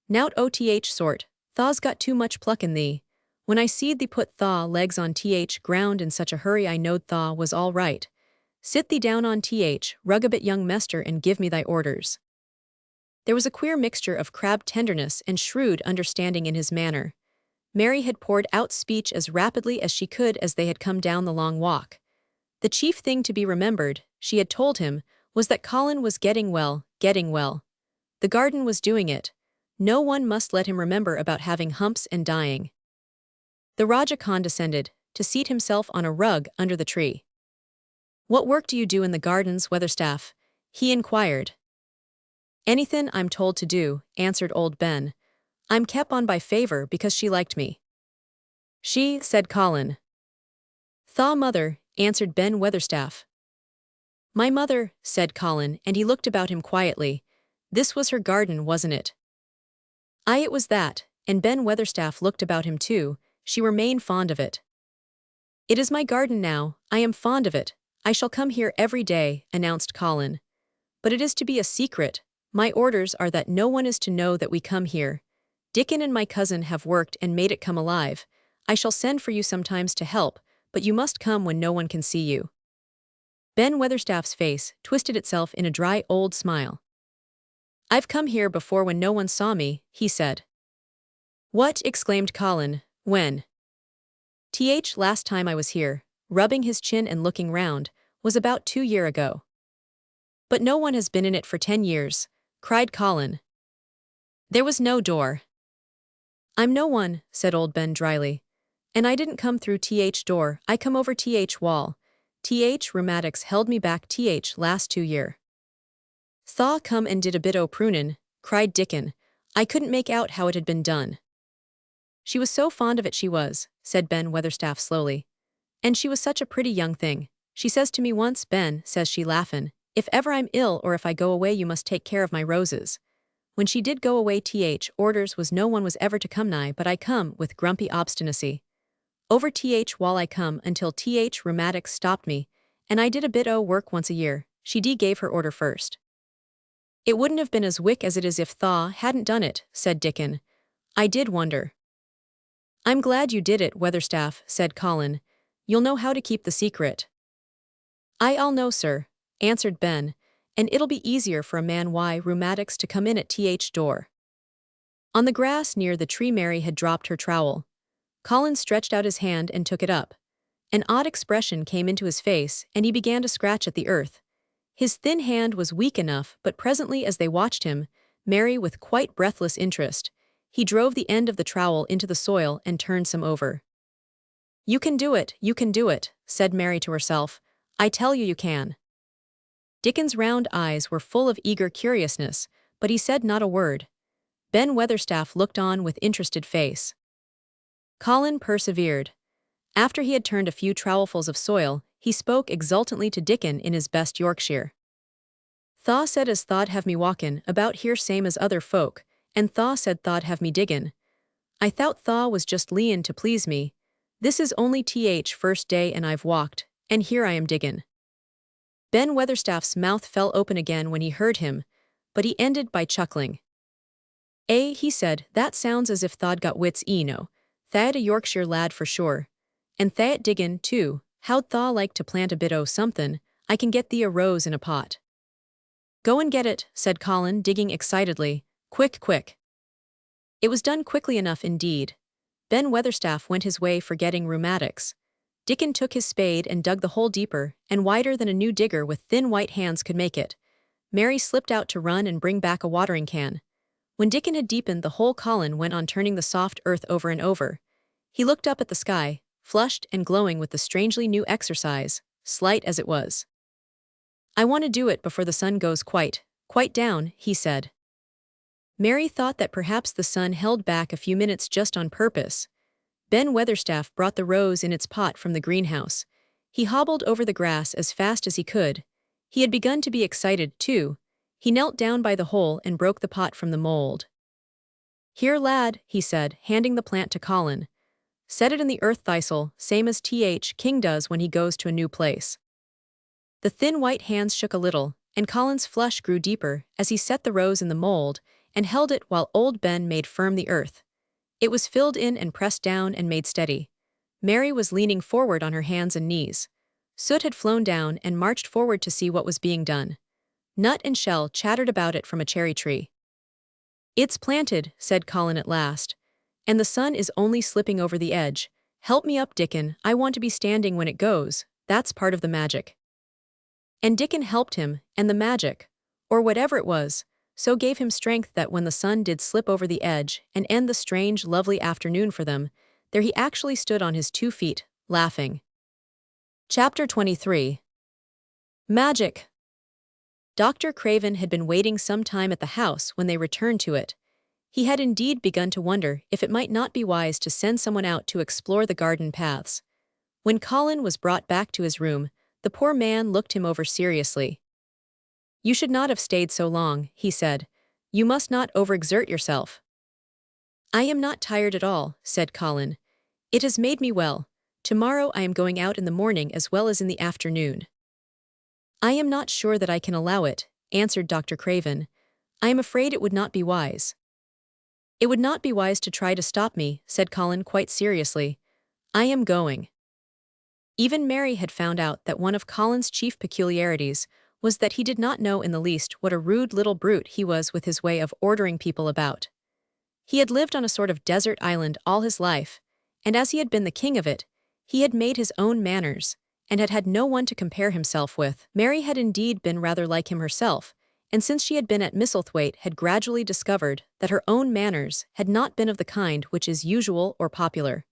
"Nout oth sort, thaw's got too much pluck in thee. When I seed thee put thaw legs on ground in such a hurry I knowed thaw was all right. Sit thee down on rug a bit young mester and give me thy orders." There was a queer mixture of crabbed tenderness and shrewd understanding in his manner. Mary had poured out speech as rapidly as she could as they had come down the long walk. The chief thing to be remembered, she had told him, was that Colin was getting well, getting well. The garden was doing it. No one must let him remember about having humps and dying. The Raja condescended to seat himself on a rug under the tree. "What work do you do in the gardens, Weatherstaff?" he inquired. "Anythin' I'm told to do," answered old Ben. "I'm kep' on by favor because she liked me." "She," said Colin. "Thaw mother," answered Ben Weatherstaff. "My mother," said Colin, and he looked about him quietly. This was her garden, wasn't it? Aye, it was that, and Ben Weatherstaff looked about him too. She were main fond of it. "It is my garden now, I am fond of it. I shall come here every day," announced Colin. "But it is to be a secret. My orders are that no one is to know that we come here. Dickon and my cousin have worked and made it come alive. I shall send for you sometimes to help, but you must come when no one can see you." Ben Weatherstaff's face twisted itself in a dry old smile. "I've come here before when no one saw me," he said. "What?" exclaimed Colin. "When?" Last time I was here," rubbing his chin and looking round, "was about 2 years ago." "But no one has been in it for 10 years, cried Colin. "There was no door." "I'm no one," said old Ben dryly. "And I didn't come through door, I come over wall. Rheumatics held me back last 2 year." "Thaw come and did a bit o' prunin'," cried Dickon. "I couldn't make out how it had been done." "She was so fond of it she was," said Ben Weatherstaff slowly. "And she was such a pretty young thing. She says to me once, 'Ben,' says she laughin', 'if ever I'm ill or if I go away you must take care of my roses.' When she did go away orders was no one was ever to come nigh but I come with grumpy obstinacy. Over wall I come until rheumatics stopped me, and I did a bit o' work once a year. She gave her order first." "It wouldn't have been as wick as it is if Thaw hadn't done it," said Dickon. "I did wonder." "I'm glad you did it, Weatherstaff," said Colin. "You'll know how to keep the secret." "I'll know, sir," answered Ben, "and it'll be easier for a man rheumatics to come in at door." On the grass near the tree Mary had dropped her trowel. Colin stretched out his hand and took it up. An odd expression came into his face and he began to scratch at the earth. His thin hand was weak enough, but presently as they watched him, Mary with quite breathless interest, he drove the end of the trowel into the soil and turned some over. You can do it, said Mary to herself. I tell you can. Dickon's round eyes were full of eager curiousness, but he said not a word. Ben Weatherstaff looked on with interested face. Colin persevered. After he had turned a few trowelfuls of soil, he spoke exultantly to Dickon in his best Yorkshire. Thaw said as tha'd have me walkin' about here same as other folk, and Thaw said tha'd have me diggin'. I thought Thaw was just leein' to please me. This is only first day and I've walked, and here I am diggin'. Ben Weatherstaff's mouth fell open again when he heard him, but he ended by chuckling. He said, that sounds as if tha'd got wits no. Tha'd a Yorkshire lad for sure. And tha'd diggin', too. How'd thaw like to plant a bit o' somethin'? I can get thee a rose in a pot. Go and get it, said Colin, digging excitedly. Quick, quick. It was done quickly enough indeed. Ben Weatherstaff went his way forgetting rheumatics. Dickon took his spade and dug the hole deeper and wider than a new digger with thin white hands could make it. Mary slipped out to run and bring back a watering can. When Dickon had deepened the hole, Colin went on turning the soft earth over and over. He looked up at the sky, flushed and glowing with the strangely new exercise, slight as it was. I want to do it before the sun goes quite down, he said. Mary thought that perhaps the sun held back a few minutes just on purpose. Ben Weatherstaff brought the rose in its pot from the greenhouse. He hobbled over the grass as fast as he could. He had begun to be excited, too. He knelt down by the hole and broke the pot from the mold. Here, lad, he said, handing the plant to Colin. Set it in the earth thistle, same as King does when he goes to a new place. The thin white hands shook a little, and Colin's flush grew deeper as he set the rose in the mold and held it while old Ben made firm the earth. It was filled in and pressed down and made steady. Mary was leaning forward on her hands and knees. Soot had flown down and marched forward to see what was being done. Nut and Shell chattered about it from a cherry tree. It's planted, said Colin at last. And the sun is only slipping over the edge. Help me up, Dickon, I want to be standing when it goes, that's part of the magic. And Dickon helped him, and the magic, or whatever it was, so gave him strength that when the sun did slip over the edge and end the strange, lovely afternoon for them, there he actually stood on his 2 feet, laughing. Chapter 23. Magic. Dr. Craven had been waiting some time at the house when they returned to it. He had indeed begun to wonder if it might not be wise to send someone out to explore the garden paths. When Colin was brought back to his room, the poor man looked him over seriously. You should not have stayed so long, he said. You must not overexert yourself. I am not tired at all, said Colin. It has made me well. Tomorrow I am going out in the morning as well as in the afternoon. I am not sure that I can allow it, answered Dr. Craven. I am afraid it would not be wise. It would not be wise to try to stop me, said Colin quite seriously. I am going. Even Mary had found out that one of Colin's chief peculiarities was that he did not know in the least what a rude little brute he was with his way of ordering people about. He had lived on a sort of desert island all his life, and as he had been the king of it, he had made his own manners, and had had no one to compare himself with. Mary had indeed been rather like him herself, and since she had been at Misselthwaite had gradually discovered that her own manners had not been of the kind which is usual or popular.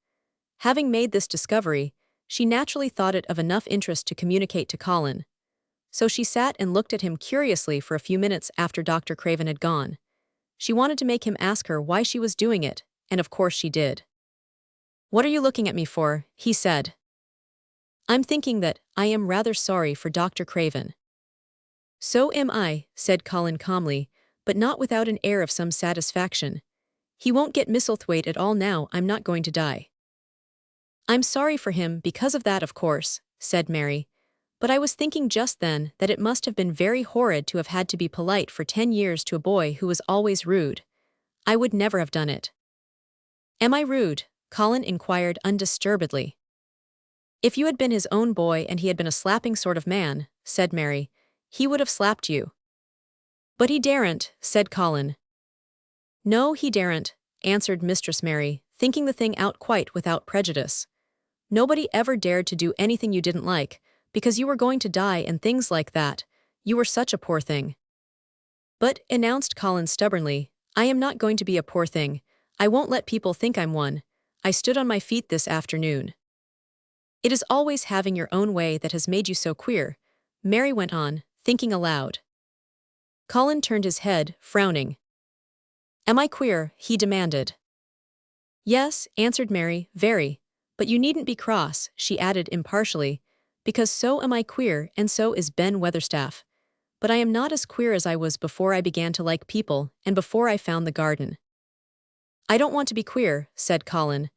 Having made this discovery, she naturally thought it of enough interest to communicate to Colin. So she sat and looked at him curiously for a few minutes after Dr. Craven had gone. She wanted to make him ask her why she was doing it, and of course she did. What are you looking at me for? He said. I'm thinking that I am rather sorry for Dr. Craven. So am I, said Colin calmly, but not without an air of some satisfaction. He won't get Misselthwaite at all now. I'm not going to die. I'm sorry for him because of that, of course, said Mary. But I was thinking just then that it must have been very horrid to have had to be polite for 10 years to a boy who was always rude. I would never have done it. Am I rude? Colin inquired undisturbedly. If you had been his own boy and he had been a slapping sort of man, said Mary, he would have slapped you. But he daren't, said Colin. No, he daren't, answered Mistress Mary, thinking the thing out quite without prejudice. Nobody ever dared to do anything you didn't like, because you were going to die and things like that. You were such a poor thing. But, announced Colin stubbornly, I am not going to be a poor thing. I won't let people think I'm one. I stood on my feet this afternoon. It is always having your own way that has made you so queer, Mary went on, thinking aloud. Colin turned his head, frowning. Am I queer? He demanded. Yes, answered Mary, very. But you needn't be cross, she added impartially, because so am I queer and so is Ben Weatherstaff. But I am not as queer as I was before I began to like people and before I found the garden. I don't want to be queer, said Colin.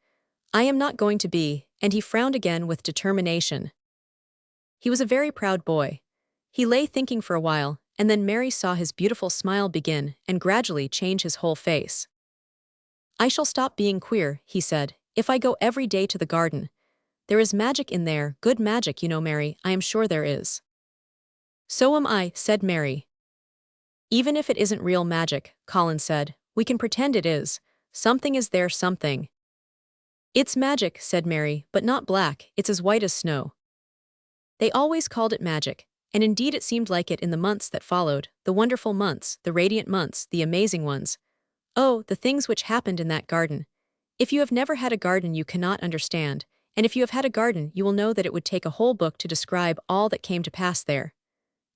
I am not going to be, and he frowned again with determination. He was a very proud boy. He lay thinking for a while, and then Mary saw his beautiful smile begin and gradually change his whole face. I shall stop being queer, he said, if I go every day to the garden. There is magic in there, good magic, you know, Mary, I am sure there is. So am I, said Mary. Even if it isn't real magic, Colin said, we can pretend it is. Something is there, something. It's magic, said Mary, but not black, it's as white as snow. They always called it magic, and indeed it seemed like it in the months that followed, the wonderful months, the radiant months, the amazing ones. Oh, the things which happened in that garden. If you have never had a garden you cannot understand, and if you have had a garden you will know that it would take a whole book to describe all that came to pass there.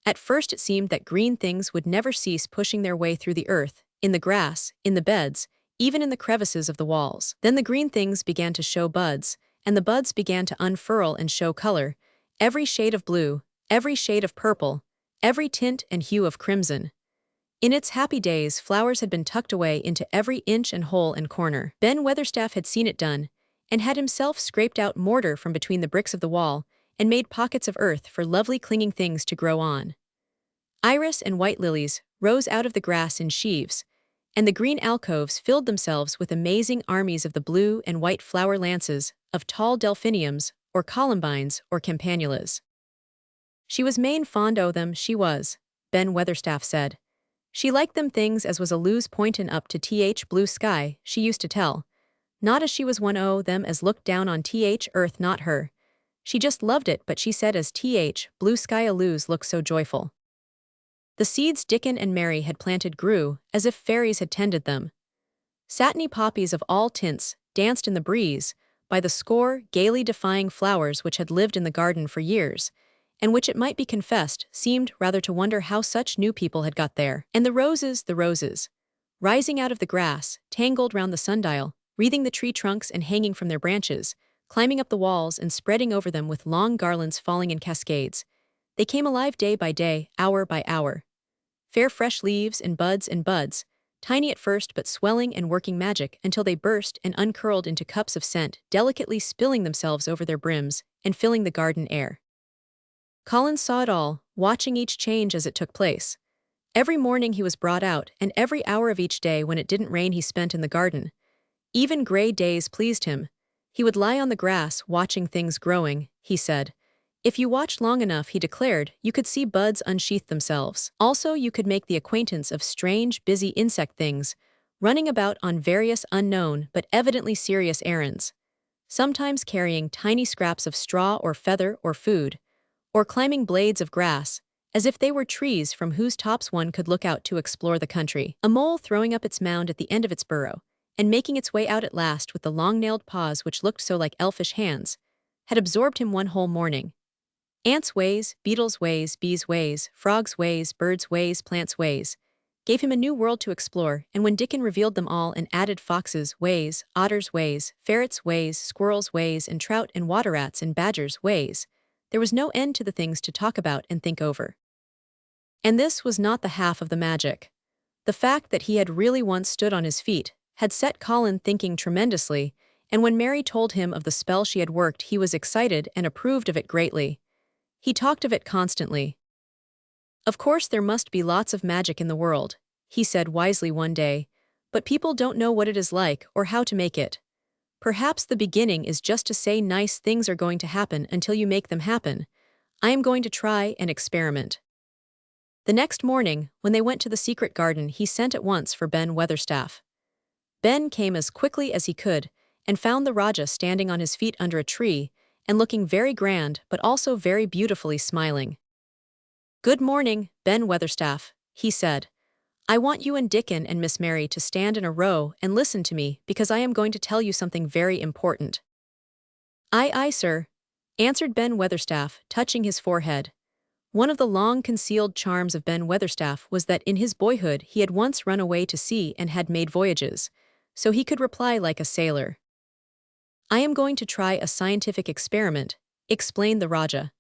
At first it seemed that green things would never cease pushing their way through the earth, in the grass, in the beds, even in the crevices of the walls. Then the green things began to show buds, and the buds began to unfurl and show color, every shade of blue, every shade of purple, every tint and hue of crimson. In its happy days flowers had been tucked away into every inch and hole and corner. Ben Weatherstaff had seen it done, and had himself scraped out mortar from between the bricks of the wall, and made pockets of earth for lovely clinging things to grow on. Iris and white lilies rose out of the grass in sheaves, and the green alcoves filled themselves with amazing armies of the blue and white flower lances, of tall delphiniums, or columbines, or campanulas. She was main fond o' them, she was, Ben Weatherstaff said. She liked them things as was a loose pointin' up to blue sky, she used to tell. Not as she was one o' them as looked down on earth, not her. She just loved it, but she said as blue sky a lose looked so joyful. The seeds Dickon and Mary had planted grew, as if fairies had tended them. Satiny poppies of all tints danced in the breeze, by the score gaily defying flowers which had lived in the garden for years, and which it might be confessed seemed rather to wonder how such new people had got there. And the roses, rising out of the grass, tangled round the sundial, wreathing the tree trunks and hanging from their branches, climbing up the walls and spreading over them with long garlands falling in cascades. They came alive day by day, hour by hour. Fair fresh leaves and buds, tiny at first but swelling and working magic until they burst and uncurled into cups of scent, delicately spilling themselves over their brims and filling the garden air. Colin saw it all, watching each change as it took place. Every morning he was brought out, and every hour of each day when it didn't rain he spent in the garden. Even gray days pleased him. He would lie on the grass watching things growing, he said. If you watched long enough, he declared, you could see buds unsheath themselves. Also, you could make the acquaintance of strange, busy insect things, running about on various unknown but evidently serious errands, sometimes carrying tiny scraps of straw or feather or food, or climbing blades of grass, as if they were trees from whose tops one could look out to explore the country. A mole throwing up its mound at the end of its burrow, and making its way out at last with the long-nailed paws which looked so like elfish hands, had absorbed him one whole morning. Ants' ways, beetles' ways, bees' ways, frogs' ways, birds' ways, plants' ways, gave him a new world to explore, and when Dickon revealed them all and added foxes' ways, otters' ways, ferrets' ways, squirrels' ways, and trout and water rats and badgers' ways, there was no end to the things to talk about and think over. And this was not the half of the magic. The fact that he had really once stood on his feet had set Colin thinking tremendously, and when Mary told him of the spell she had worked he was excited and approved of it greatly. He talked of it constantly. Of course there must be lots of magic in the world, he said wisely one day, but people don't know what it is like or how to make it. Perhaps the beginning is just to say nice things are going to happen until you make them happen. I am going to try and experiment. The next morning, when they went to the secret garden, he sent at once for Ben Weatherstaff. Ben came as quickly as he could, and found the Rajah standing on his feet under a tree, and looking very grand but also very beautifully smiling. "Good morning, Ben Weatherstaff," he said. "I want you and Dickon and Miss Mary to stand in a row and listen to me because I am going to tell you something very important." "Aye, aye, sir," answered Ben Weatherstaff, touching his forehead. One of the long-concealed charms of Ben Weatherstaff was that in his boyhood he had once run away to sea and had made voyages, so he could reply like a sailor. "I am going to try a scientific experiment," explained the Rajah.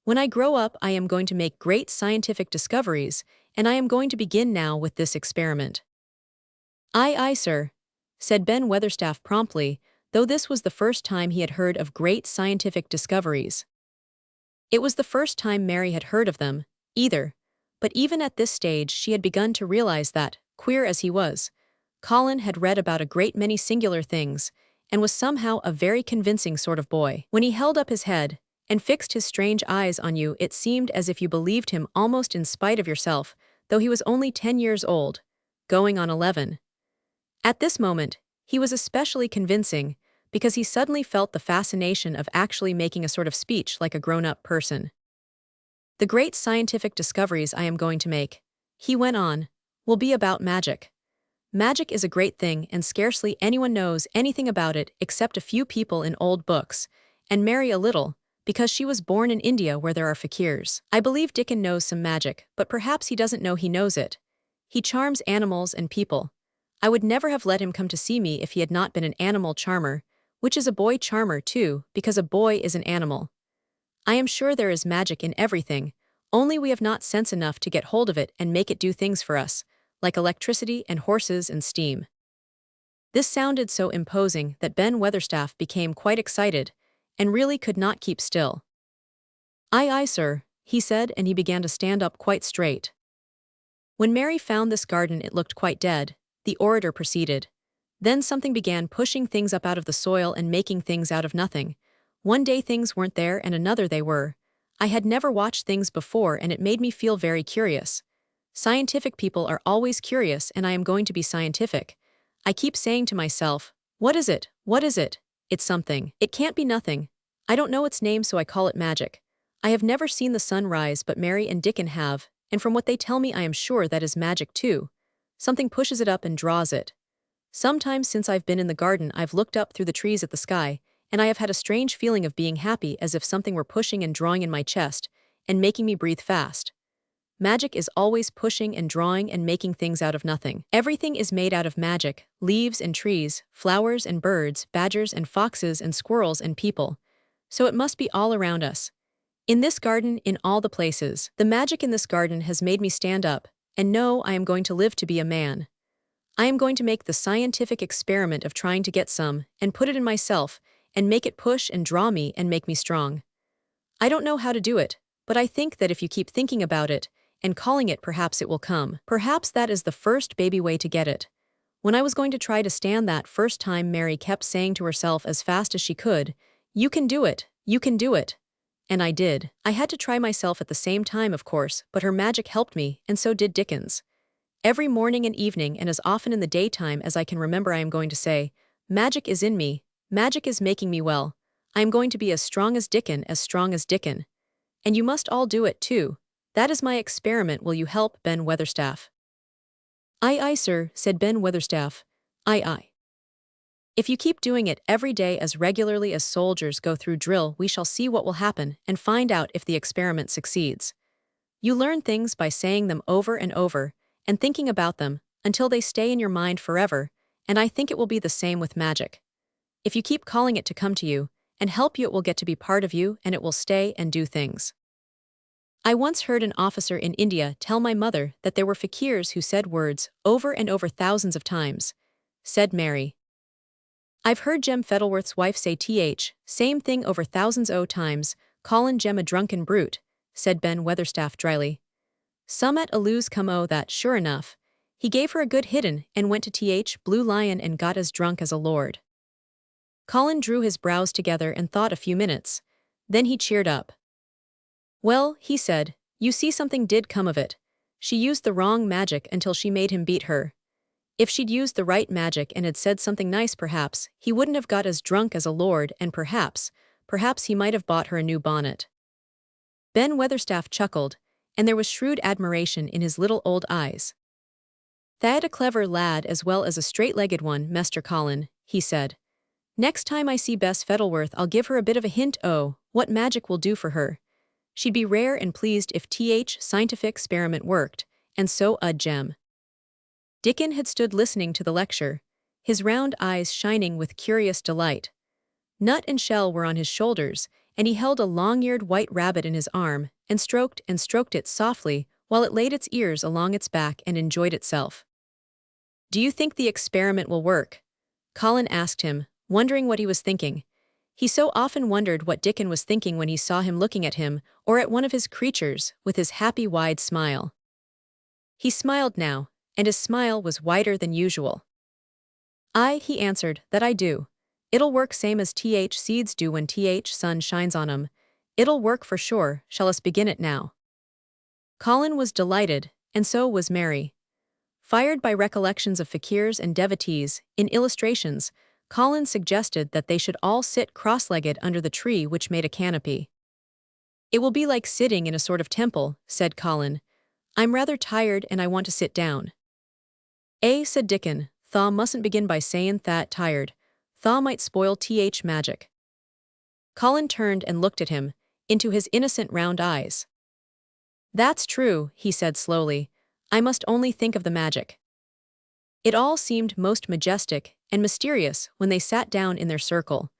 "When I grow up I am going to make great scientific discoveries, and I am going to begin now with this experiment." "Aye, aye, sir," said Ben Weatherstaff promptly, though this was the first time he had heard of great scientific discoveries. It was the first time Mary had heard of them, either, but even at this stage she had begun to realize that, queer as he was, Colin had read about a great many singular things, and was somehow a very convincing sort of boy. When he held up his head and fixed his strange eyes on you, it seemed as if you believed him almost in spite of yourself, though he was only 10 years old, going on 11. At this moment, he was especially convincing, because he suddenly felt the fascination of actually making a sort of speech like a grown-up person. "The great scientific discoveries I am going to make," he went on, "will be about magic. Magic is a great thing and scarcely anyone knows anything about it except a few people in old books, and Mary a little, because she was born in India where there are fakirs. I believe Dickon knows some magic, but perhaps he doesn't know he knows it. He charms animals and people. I would never have let him come to see me if he had not been an animal charmer, which is a boy charmer too, because a boy is an animal. I am sure there is magic in everything, only we have not sense enough to get hold of it and make it do things for us, like electricity and horses and steam." This sounded so imposing that Ben Weatherstaff became quite excited, and really could not keep still. "Aye, aye, sir," he said, and he began to stand up quite straight. "When Mary found this garden it looked quite dead," the orator proceeded. "Then something began pushing things up out of the soil and making things out of nothing. One day things weren't there and another they were. I had never watched things before and it made me feel very curious. Scientific people are always curious and I am going to be scientific. I keep saying to myself, what is it? What is it? It's something. It can't be nothing. I don't know its name so I call it magic. I have never seen the sun rise but Mary and Dickon have, and from what they tell me I am sure that is magic too. Something pushes it up and draws it. Sometimes since I've been in the garden I've looked up through the trees at the sky, and I have had a strange feeling of being happy as if something were pushing and drawing in my chest, and making me breathe fast. Magic is always pushing and drawing and making things out of nothing. Everything is made out of magic, leaves and trees, flowers and birds, badgers and foxes and squirrels and people. So it must be all around us. In this garden, in all the places. The magic in this garden has made me stand up, and know I am going to live to be a man. I am going to make the scientific experiment of trying to get some, and put it in myself, and make it push and draw me and make me strong. I don't know how to do it, but I think that if you keep thinking about it, and calling it, perhaps it will come. Perhaps that is the first baby way to get it. When I was going to try to stand that first time, Mary kept saying to herself as fast as she could, "You can do it, you can do it." And I did. I had to try myself at the same time, of course, but her magic helped me, and so did Dickon's. Every morning and evening and as often in the daytime as I can remember I am going to say, "Magic is in me, magic is making me well. I am going to be as strong as Dickon, as strong as Dickon. And you must all do it too. That is my experiment. Will you help, Ben Weatherstaff?" "Aye, aye, sir," said Ben Weatherstaff. "Aye, aye. If you keep doing it every day as regularly as soldiers go through drill, we shall see what will happen and find out if the experiment succeeds. You learn things by saying them over and over, and thinking about them, until they stay in your mind forever, and I think it will be the same with magic. If you keep calling it to come to you, and help you, it will get to be part of you and it will stay and do things. I once heard an officer in India tell my mother that there were fakirs who said words over and over thousands of times," said Mary. "I've heard Jem Fettleworth's wife say same thing over thousands o' times, Colin Jem a drunken brute," said Ben Weatherstaff dryly. "Some at a lose come o' that, sure enough. He gave her a good hidden and went to Blue Lion and got as drunk as a lord." Colin drew his brows together and thought a few minutes. Then he cheered up. "Well," he said, "you see something did come of it. She used the wrong magic until she made him beat her. If she'd used the right magic and had said something nice, perhaps he wouldn't have got as drunk as a lord, and perhaps he might have bought her a new bonnet." Ben Weatherstaff chuckled, and there was shrewd admiration in his little old eyes. "Thad a clever lad as well as a straight-legged one, Mester Colin," he said. "Next time I see Bess Fettleworth I'll give her a bit of a hint what magic will do for her. She'd be rare and pleased if scientific experiment worked, and so gem." Dickon had stood listening to the lecture, his round eyes shining with curious delight. Nut and Shell were on his shoulders, and he held a long-eared white rabbit in his arm and stroked it softly while it laid its ears along its back and enjoyed itself. "Do you think the experiment will work?" Colin asked him, wondering what he was thinking. He so often wondered what Dickon was thinking when he saw him looking at him or at one of his creatures with his happy wide smile. He smiled now, and his smile was wider than usual. "Aye," he answered, "that I do. It'll work same as seeds do when sun shines on 'em. It'll work for sure. Shall us begin it now?" Colin was delighted, and so was Mary. Fired by recollections of fakirs and devotees, in illustrations, Colin suggested that they should all sit cross-legged under the tree which made a canopy. "It will be like sitting in a sort of temple," said Colin. "I'm rather tired and I want to sit down." Said Dickon, "Thaw mustn't begin by sayin' that tired. Thaw might spoil magic." Colin turned and looked at him, into his innocent round eyes. "That's true," he said slowly. "I must only think of the magic." It all seemed most majestic and mysterious when they sat down in their circle.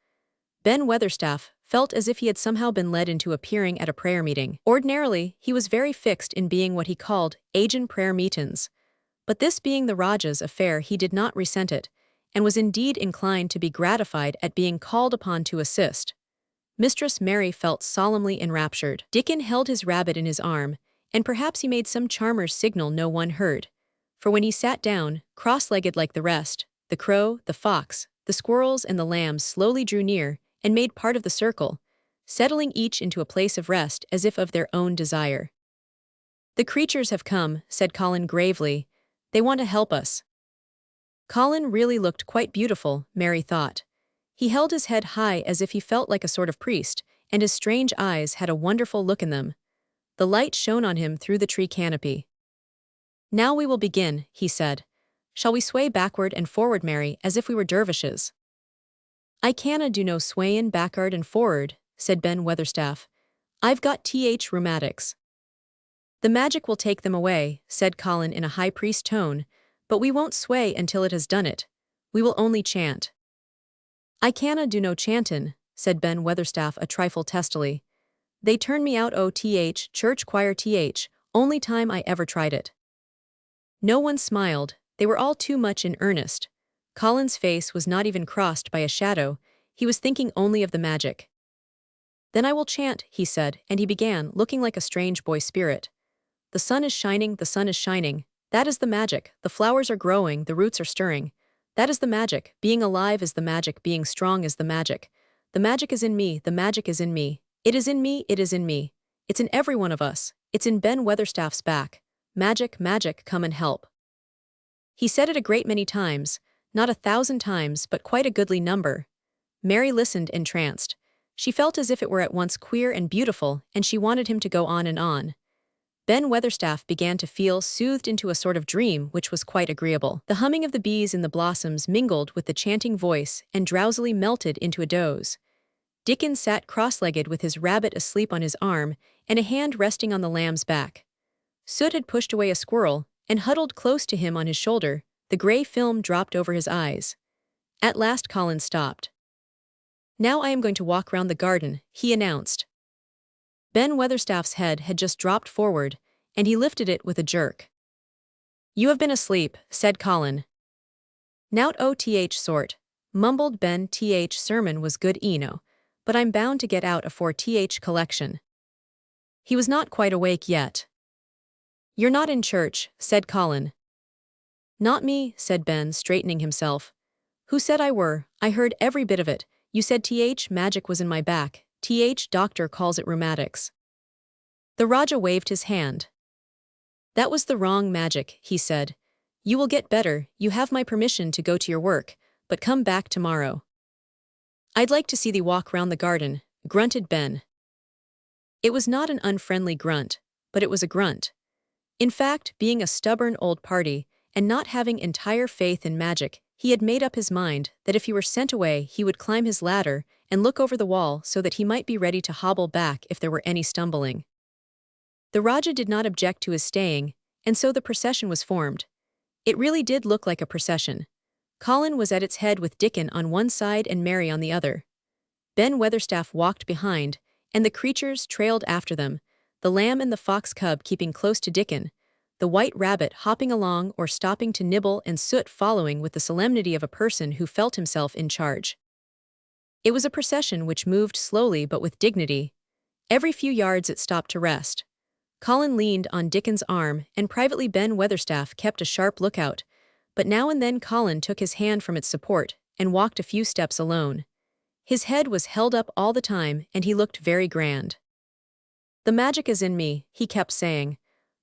Ben Weatherstaff felt as if he had somehow been led into appearing at a prayer meeting. Ordinarily, he was very fixed in being what he called agent prayer meetins. But this being the Rajah's affair, he did not resent it, and was indeed inclined to be gratified at being called upon to assist. Mistress Mary felt solemnly enraptured. Dickon held his rabbit in his arm, and perhaps he made some charmer's signal no one heard. For when he sat down, cross-legged like the rest, the crow, the fox, the squirrels and the lambs slowly drew near and made part of the circle, settling each into a place of rest as if of their own desire. "The creatures have come," said Colin gravely. "They want to help us." Colin really looked quite beautiful, Mary thought. He held his head high as if he felt like a sort of priest, and his strange eyes had a wonderful look in them. The light shone on him through the tree canopy. "Now we will begin," he said. "Shall we sway backward and forward, Mary, as if we were dervishes?" "I canna do no swayin' back'ard and for'ard," said Ben Weatherstaff. "I've got rheumatics." "The magic will take them away," said Colin in a high priest tone, "but we won't sway until it has done it. We will only chant." "I canna do no chantin'," said Ben Weatherstaff a trifle testily. "They turned me out church choir only time I ever tried it." No one smiled, they were all too much in earnest. Colin's face was not even crossed by a shadow, he was thinking only of the magic. "Then I will chant," he said, and he began, looking like a strange boy spirit. "The sun is shining, the sun is shining. That is the magic, the flowers are growing, the roots are stirring. That is the magic, being alive is the magic, being strong is the magic. The magic is in me, the magic is in me. It is in me, it is in me. It's in every one of us, it's in Ben Weatherstaff's back. Magic, magic, come and help." He said it a great many times, not 1,000 times, but quite a goodly number. Mary listened entranced. She felt as if it were at once queer and beautiful, and she wanted him to go on and on. Ben Weatherstaff began to feel soothed into a sort of dream which was quite agreeable. The humming of the bees in the blossoms mingled with the chanting voice and drowsily melted into a doze. Dickon sat cross-legged with his rabbit asleep on his arm and a hand resting on the lamb's back. Soot had pushed away a squirrel and huddled close to him on his shoulder, the gray film dropped over his eyes. At last Colin stopped. "Now I am going to walk round the garden," he announced. Ben Weatherstaff's head had just dropped forward, and he lifted it with a jerk. "You have been asleep," said Colin. "Nout sort," mumbled Ben. Sermon was good but I'm bound to get out a 4th collection." He was not quite awake yet. "You're not in church," said Colin. "Not me," said Ben, straightening himself. "Who said I were? I heard every bit of it. You said magic was in my back. Doctor calls it rheumatics." The Rajah waved his hand. "That was the wrong magic," he said. "You will get better, you have my permission to go to your work, but come back tomorrow." "I'd like to see thee walk round the garden," grunted Ben. It was not an unfriendly grunt, but it was a grunt. In fact, being a stubborn old party and not having entire faith in magic, he had made up his mind that if he were sent away, he would climb his ladder and look over the wall so that he might be ready to hobble back if there were any stumbling. The Raja did not object to his staying, and so the procession was formed. It really did look like a procession. Colin was at its head with Dickon on one side and Mary on the other. Ben Weatherstaff walked behind, and the creatures trailed after them, the lamb and the fox cub keeping close to Dickon, the white rabbit hopping along or stopping to nibble, and Soot following with the solemnity of a person who felt himself in charge. It was a procession which moved slowly but with dignity. Every few yards it stopped to rest. Colin leaned on Dickon's arm, and privately Ben Weatherstaff kept a sharp lookout, but now and then Colin took his hand from its support and walked a few steps alone. His head was held up all the time, and he looked very grand. "The magic is in me," he kept saying.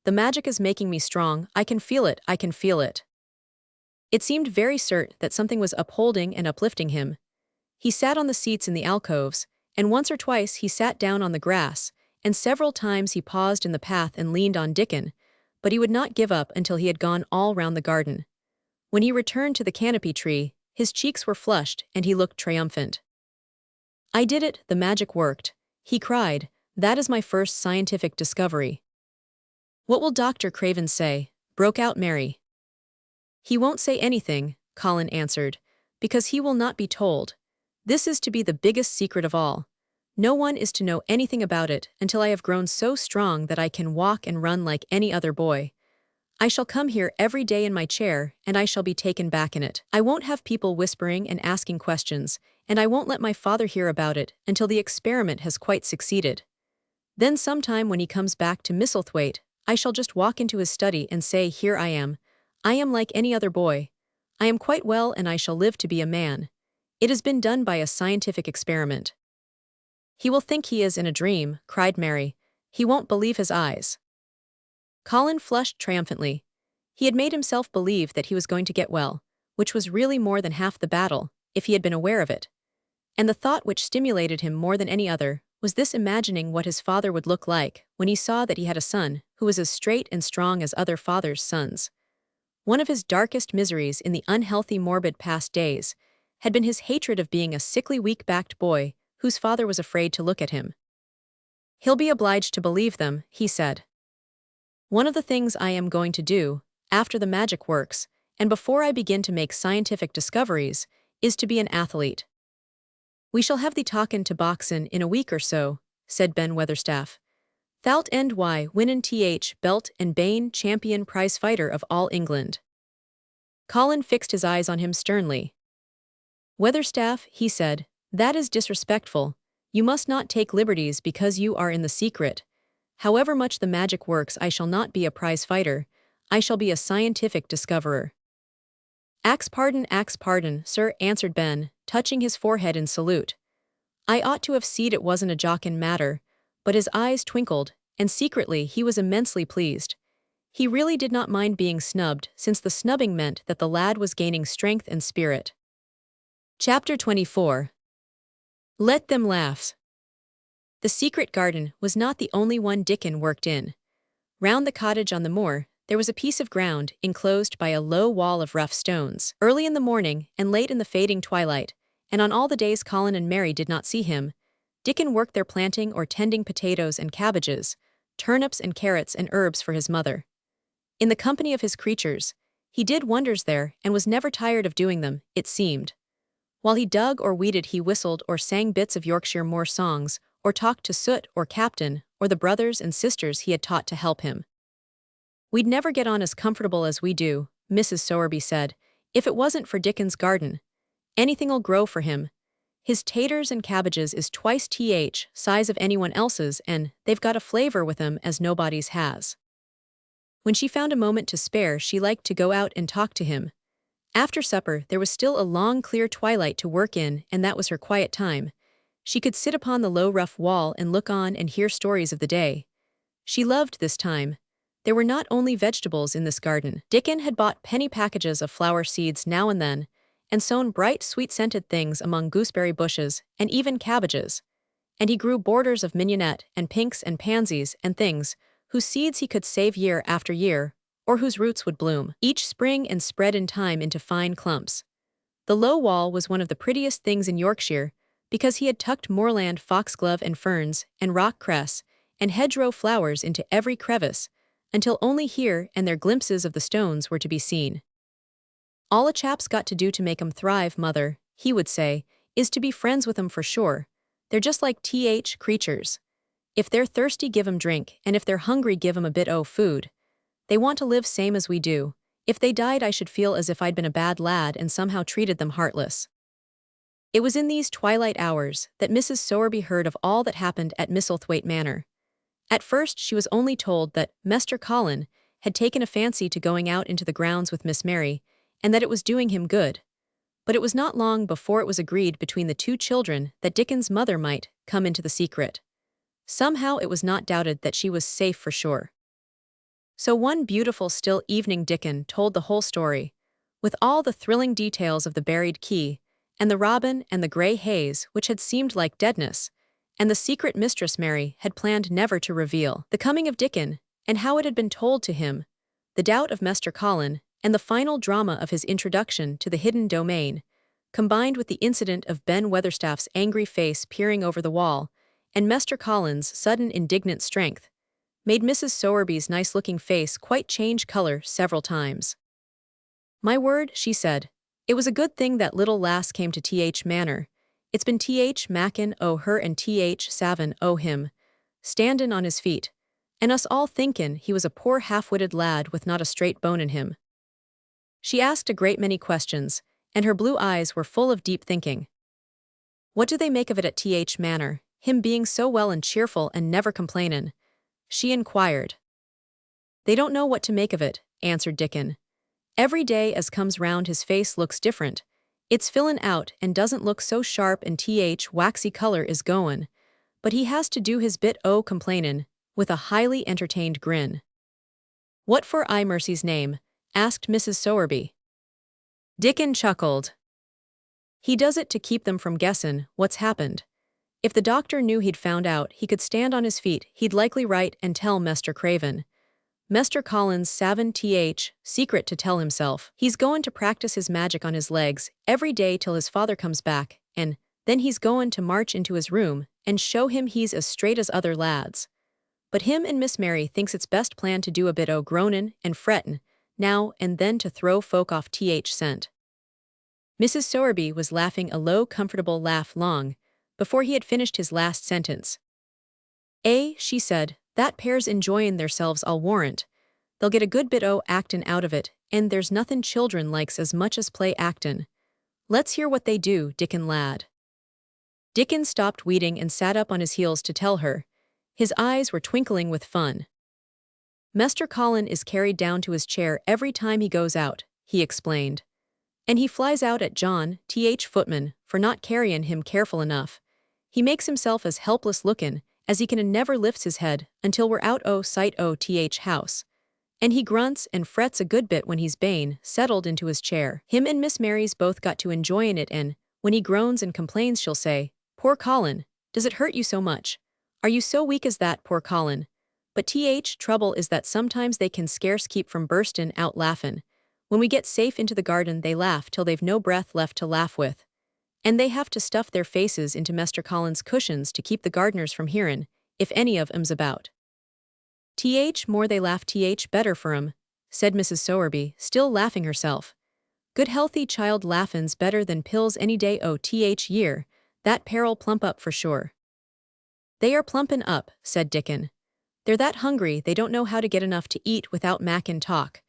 "The magic is making me strong. I can feel it, I can feel it." It seemed very certain that something was upholding and uplifting him. He sat on the seats in the alcoves, and once or twice he sat down on the grass, and several times he paused in the path and leaned on Dickon, but he would not give up until he had gone all round the garden. When he returned to the canopy tree, his cheeks were flushed and he looked triumphant. "I did it, the magic worked," he cried. "That is my first scientific discovery." "What will Dr. Craven say?" broke out Mary. "He won't say anything," Colin answered, "because he will not be told. This is to be the biggest secret of all. No one is to know anything about it until I have grown so strong that I can walk and run like any other boy. I shall come here every day in my chair, and I shall be taken back in it. I won't have people whispering and asking questions, and I won't let my father hear about it until the experiment has quite succeeded. Then sometime when he comes back to Misselthwaite, I shall just walk into his study and say, 'Here I am. I am like any other boy. I am quite well and I shall live to be a man. It has been done by a scientific experiment.'" "He will think he is in a dream," cried Mary. "He won't believe his eyes." Colin flushed triumphantly. He had made himself believe that he was going to get well, which was really more than half the battle, if he had been aware of it. And the thought which stimulated him more than any other was this imagining what his father would look like when he saw that he had a son who was as straight and strong as other fathers' sons. One of his darkest miseries in the unhealthy morbid past days had been his hatred of being a sickly weak-backed boy whose father was afraid to look at him. "He'll be obliged to believe them," he said. "One of the things I am going to do, after the magic works, and before I begin to make scientific discoveries, is to be an athlete." "We shall have thee talkin' to boxin' in a week or so," said Ben Weatherstaff. "Thou'lt end by winnin' th belt and bane champion prize fighter of all England." Colin fixed his eyes on him sternly. "Weatherstaff," he said, "that is disrespectful. You must not take liberties because you are in the secret. However much the magic works, I shall not be a prize fighter. I shall be a scientific discoverer." Axe pardon, sir," answered Ben, touching his forehead in salute. "I ought to have seed it wasn't a jockin' matter," but his eyes twinkled, and secretly he was immensely pleased. He really did not mind being snubbed, since the snubbing meant that the lad was gaining strength and spirit. Chapter 24. Let them laugh. The secret garden was not the only one Dickon worked in. Round the cottage on the moor, there was a piece of ground enclosed by a low wall of rough stones. Early in the morning and late in the fading twilight, and on all the days Colin and Mary did not see him, Dickon worked there planting or tending potatoes and cabbages, turnips and carrots and herbs for his mother. In the company of his creatures, he did wonders there and was never tired of doing them, it seemed. While he dug or weeded, he whistled or sang bits of Yorkshire moor songs, or talked to Soot or Captain, or the brothers and sisters he had taught to help him. "We'd never get on as comfortable as we do," Mrs. Sowerby said, "if it wasn't for Dickon's garden. Anything'll grow for him. His taters and cabbages is twice th size of anyone else's, and they've got a flavor with 'em as nobody's has." When she found a moment to spare, she liked to go out and talk to him. After supper, there was still a long clear twilight to work in, and that was her quiet time. She could sit upon the low rough wall and look on and hear stories of the day. She loved this time. There were not only vegetables in this garden. Dickon had bought penny packages of flower seeds now and then, and sown bright sweet-scented things among gooseberry bushes and even cabbages. And he grew borders of mignonette and pinks and pansies and things, whose seeds he could save year after year, or whose roots would bloom each spring and spread in time into fine clumps. The low wall was one of the prettiest things in Yorkshire, because he had tucked moorland foxglove and ferns and rock cress and hedgerow flowers into every crevice, until only here and there glimpses of the stones were to be seen. All a chap's got to do to make 'em thrive, mother, he would say, is to be friends with 'em for sure. They're just like creatures. If they're thirsty, give 'em drink, and if they're hungry, give 'em a bit o' food. They want to live same as we do. If they died, I should feel as if I'd been a bad lad and somehow treated them heartless. It was in these twilight hours that Mrs. Sowerby heard of all that happened at Misselthwaite Manor. At first she was only told that Mr. Colin had taken a fancy to going out into the grounds with Miss Mary, and that it was doing him good. But it was not long before it was agreed between the two children that Dickon's mother might come into the secret. Somehow it was not doubted that she was safe for sure. So one beautiful still evening Dickon told the whole story, with all the thrilling details of the buried key, and the robin and the grey haze which had seemed like deadness, and the secret Mistress Mary had planned never to reveal, the coming of Dickon, and how it had been told to him, the doubt of Mr. Colin, and the final drama of his introduction to the hidden domain, combined with the incident of Ben Weatherstaff's angry face peering over the wall, and Mr. Colin's sudden indignant strength, made Mrs. Sowerby's nice-looking face quite change color several times. "My word," she said, "it was a good thing that little lass came to Th Manor. It's been Th Mackin o' her and Th Savin o' him, standin' on his feet, and us all thinkin' he was a poor half-witted lad with not a straight bone in him." She asked a great many questions, and her blue eyes were full of deep thinking. "What do they make of it at Th Manor, him being so well and cheerful and never complainin'?" she inquired. "They don't know what to make of it," answered Dickon. "Every day as comes round his face looks different. It's fillin' out and doesn't look so sharp, and Th waxy color is goin', but he has to do his bit o' complainin', with a highly entertained grin." "What for, I mercy's name?" asked Mrs. Sowerby. Dickon chuckled. "He does it to keep them from guessin' what's happened. If the doctor knew he'd found out he could stand on his feet, he'd likely write and tell Mr. Craven. Mr. Colin's savin' Th secret to tell himself. He's goin' to practice his magic on his legs every day till his father comes back, and then he's goin' to march into his room and show him he's as straight as other lads. But him and Miss Mary thinks it's best plan to do a bit o' groanin' and frettin' now and then to throw folk off Th scent." Mrs. Sowerby was laughing a low, comfortable laugh long before he had finished his last sentence. She said, "that pair's enjoyin' theirselves, I'll warrant. They'll get a good bit o' actin' out of it, and there's nothin' children likes as much as play actin'. Let's hear what they do, Dickon lad." Dickon stopped weeding and sat up on his heels to tell her. His eyes were twinkling with fun. "Mr. Colin is carried down to his chair every time he goes out," he explained. "And he flies out at John, Th footman, for not carryin' him careful enough. He makes himself as helpless lookin' as he can and never lifts his head until we're out o' sight o' Th house. And he grunts and frets a good bit when he's bane settled into his chair. Him and Miss Mary's both got to enjoyin' it, and when he groans and complains she'll say, 'Poor Colin, does it hurt you so much? Are you so weak as that, poor Colin?' But Th trouble is that sometimes they can scarce keep from burstin' out laughin'. When we get safe into the garden they laugh till they've no breath left to laugh with. And they have to stuff their faces into Mr. Colin's cushions to keep the gardeners from hearin', if any of 'em's about. Th more they laugh Th better for 'em," said Mrs. Sowerby, still laughing herself. "Good healthy child laughin's better than pills any day o' Th year, that pair'll plump up for sure." "They are plumpin' up," said Dickon. "They're that hungry they don't know how to get enough to eat without mackin' talk.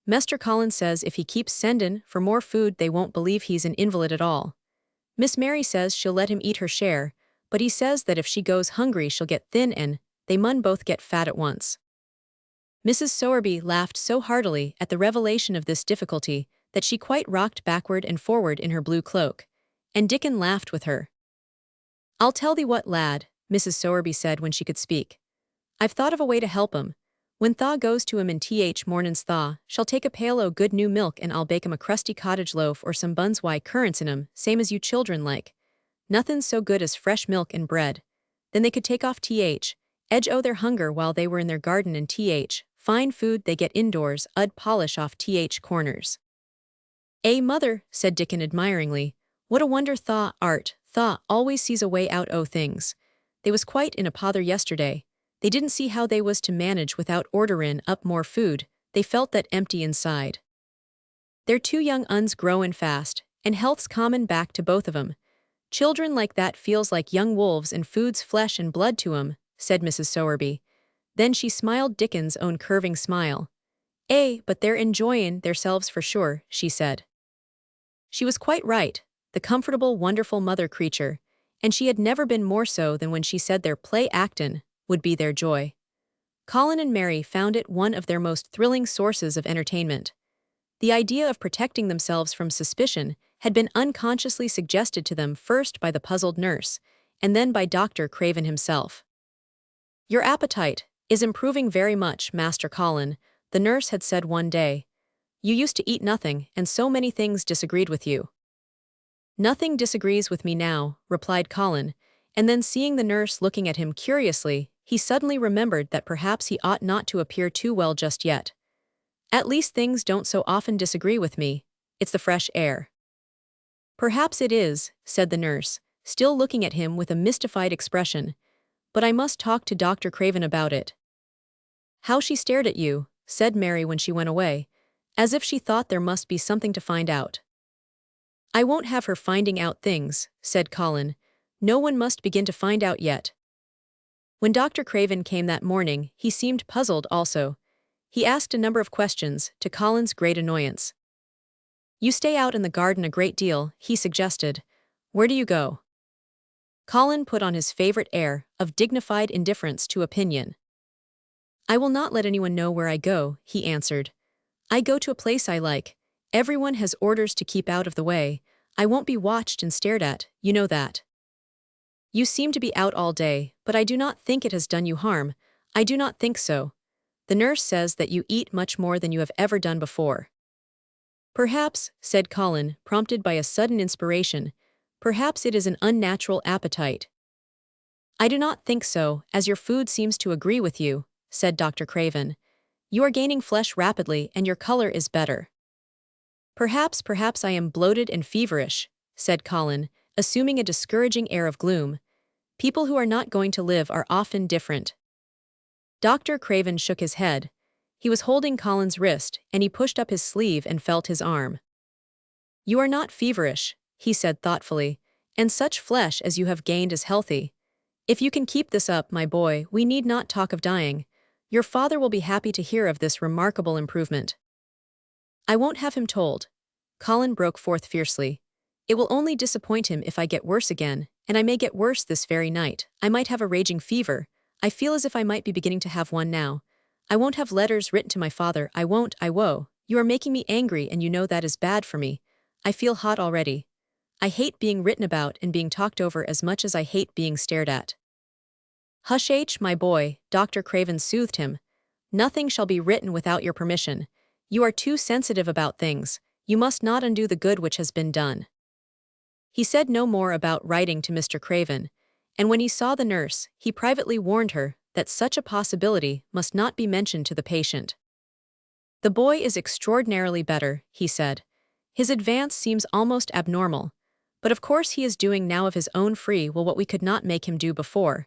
Mr. Colin says if he keeps sendin' for more food they won't believe he's an invalid at all. Miss Mary says she'll let him eat her share, but he says that if she goes hungry she'll get thin and they mun both get fat at once." Mrs. Sowerby laughed so heartily at the revelation of this difficulty that she quite rocked backward and forward in her blue cloak, and Dickon laughed with her. "I'll tell thee what, lad," Mrs. Sowerby said when she could speak. "I've thought of a way to help 'em. When Thaw goes to 'em in Th mornin's Thaw shall take a pail o' good new milk and I'll bake 'em a crusty cottage loaf or some buns wi' currants in 'em, same as you children like. Nothin's so good as fresh milk and bread. Then they could take off Th, edge their hunger while they were in their garden and fine food they get indoors, polish off corners. Mother, said Dickon admiringly, what a wonder Thaw always sees a way out things. They was quite in a pother yesterday. They didn't see how they was to manage without orderin' up more food, they felt that empty inside. Their two young uns growin' fast, and health's common back to both of 'em. Children like that feels like young wolves and food's flesh and blood to 'em, said Mrs. Sowerby. Then she smiled Dickon's own curving smile. But they're enjoyin' theirselves for sure, she said. She was quite right, the comfortable, wonderful mother creature, and she had never been more so than when she said their play actin' would be their joy. Colin and Mary found it one of their most thrilling sources of entertainment. The idea of protecting themselves from suspicion had been unconsciously suggested to them first by the puzzled nurse, and then by Dr. Craven himself. Your appetite is improving very much, Master Colin, the nurse had said one day. You used to eat nothing, and so many things disagreed with you. Nothing disagrees with me now, replied Colin, and then seeing the nurse looking at him curiously, he suddenly remembered that perhaps he ought not to appear too well just yet. At least things don't so often disagree with me. It's the fresh air. Perhaps it is, said the nurse, still looking at him with a mystified expression. But I must talk to Dr. Craven about it. How she stared at you, said Mary when she went away, as if she thought there must be something to find out. I won't have her finding out things, said Colin. No one must begin to find out yet. When Dr. Craven came that morning, he seemed puzzled also. He asked a number of questions, to Colin's great annoyance. You stay out in the garden a great deal, he suggested. Where do you go? Colin put on his favorite air of dignified indifference to opinion. I will not let anyone know where I go, he answered. I go to a place I like. Everyone has orders to keep out of the way. I won't be watched and stared at, you know that. You seem to be out all day, but I do not think it has done you harm. I do not think so. The nurse says that you eat much more than you have ever done before. Perhaps, said Colin, prompted by a sudden inspiration, perhaps it is an unnatural appetite. I do not think so, as your food seems to agree with you, said Dr. Craven. You are gaining flesh rapidly and your color is better. Perhaps I am bloated and feverish, said Colin, assuming a discouraging air of gloom. People who are not going to live are often different. Dr. Craven shook his head. He was holding Colin's wrist, and he pushed up his sleeve and felt his arm. You are not feverish, he said thoughtfully, and such flesh as you have gained is healthy. If you can keep this up, my boy, we need not talk of dying. Your father will be happy to hear of this remarkable improvement. I won't have him told. Colin broke forth fiercely. It will only disappoint him if I get worse again, and I may get worse this very night. I might have a raging fever. I feel as if I might be beginning to have one now. I won't have letters written to my father. I won't, I woe. You are making me angry and you know that is bad for me. I feel hot already. I hate being written about and being talked over as much as I hate being stared at. Hush, my boy, Dr. Craven soothed him. Nothing shall be written without your permission. You are too sensitive about things. You must not undo the good which has been done. He said no more about writing to Mr. Craven, and when he saw the nurse, he privately warned her that such a possibility must not be mentioned to the patient. The boy is extraordinarily better, he said. His advance seems almost abnormal, but of course he is doing now of his own free will what we could not make him do before.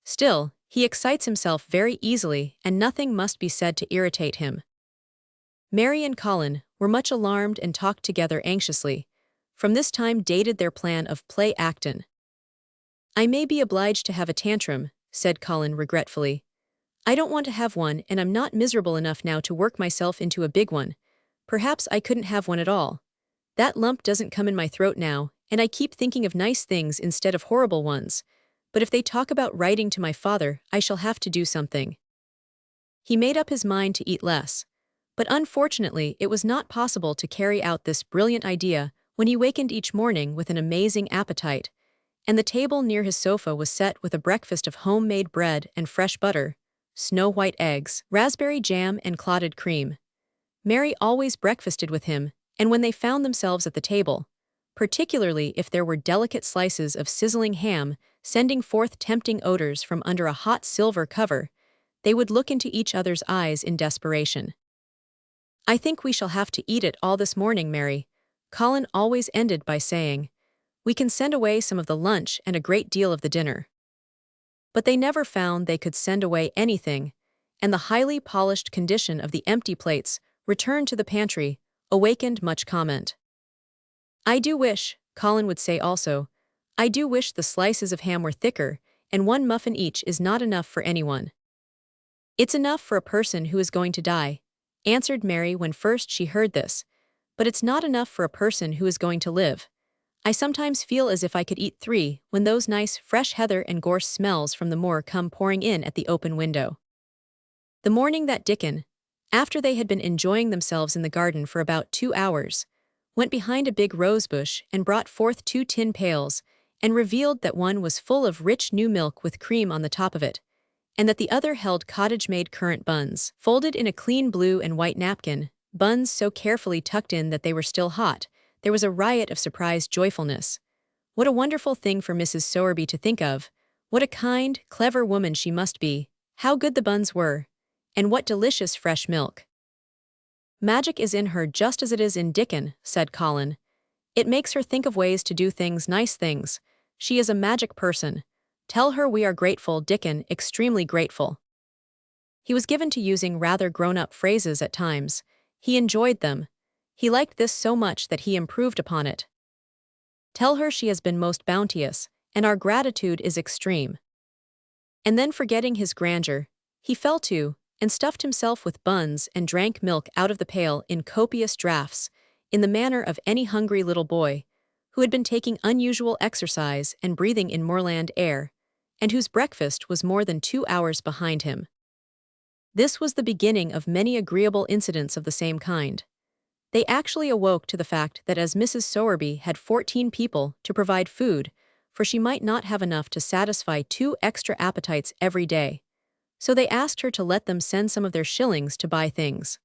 Still, he excites himself very easily and nothing must be said to irritate him. Mary and Colin were much alarmed and talked together anxiously. From this time dated their plan of play actin. I may be obliged to have a tantrum, said Colin regretfully. I don't want to have one and I'm not miserable enough now to work myself into a big one. Perhaps I couldn't have one at all. That lump doesn't come in my throat now, and I keep thinking of nice things instead of horrible ones. But if they talk about writing to my father, I shall have to do something. He made up his mind to eat less. But unfortunately, it was not possible to carry out this brilliant idea when he wakened each morning with an amazing appetite, and the table near his sofa was set with a breakfast of homemade bread and fresh butter, snow-white eggs, raspberry jam and clotted cream. Mary always breakfasted with him, and when they found themselves at the table, particularly if there were delicate slices of sizzling ham sending forth tempting odors from under a hot silver cover, they would look into each other's eyes in desperation. "I think we shall have to eat it all this morning, Mary," Colin always ended by saying. "We can send away some of the lunch and a great deal of the dinner." But they never found they could send away anything, and the highly polished condition of the empty plates, returned to the pantry, awakened much comment. "I do wish," Colin would say also, "I do wish the slices of ham were thicker, and one muffin each is not enough for anyone." "It's enough for a person who is going to die," answered Mary when first she heard this, "but it's not enough for a person who is going to live. I sometimes feel as if I could eat 3 when those nice fresh heather and gorse smells from the moor come pouring in at the open window." The morning that Dickon, after they had been enjoying themselves in the garden for about 2 hours, went behind a big rosebush and brought forth 2 tin pails, and revealed that one was full of rich new milk with cream on the top of it, and that the other held cottage-made currant buns, folded in a clean blue and white napkin, buns so carefully tucked in that they were still hot, there was a riot of surprised joyfulness. What a wonderful thing for Mrs. Sowerby to think of! What a kind, clever woman she must be! How good the buns were! And what delicious fresh milk! "Magic is in her just as it is in Dickon," said Colin. "It makes her think of ways to do things, nice things. She is a magic person. Tell her we are grateful, Dickon, extremely grateful." He was given to using rather grown-up phrases at times. He enjoyed them. He liked this so much that he improved upon it. "Tell her she has been most bounteous, and our gratitude is extreme." And then, forgetting his grandeur, he fell to, and stuffed himself with buns and drank milk out of the pail in copious draughts, in the manner of any hungry little boy, who had been taking unusual exercise and breathing in moorland air, and whose breakfast was more than 2 hours behind him. This was the beginning of many agreeable incidents of the same kind. They actually awoke to the fact that as Mrs. Sowerby had 14 people to provide food, for she might not have enough to satisfy 2 extra appetites every day, so they asked her to let them send some of their shillings to buy things.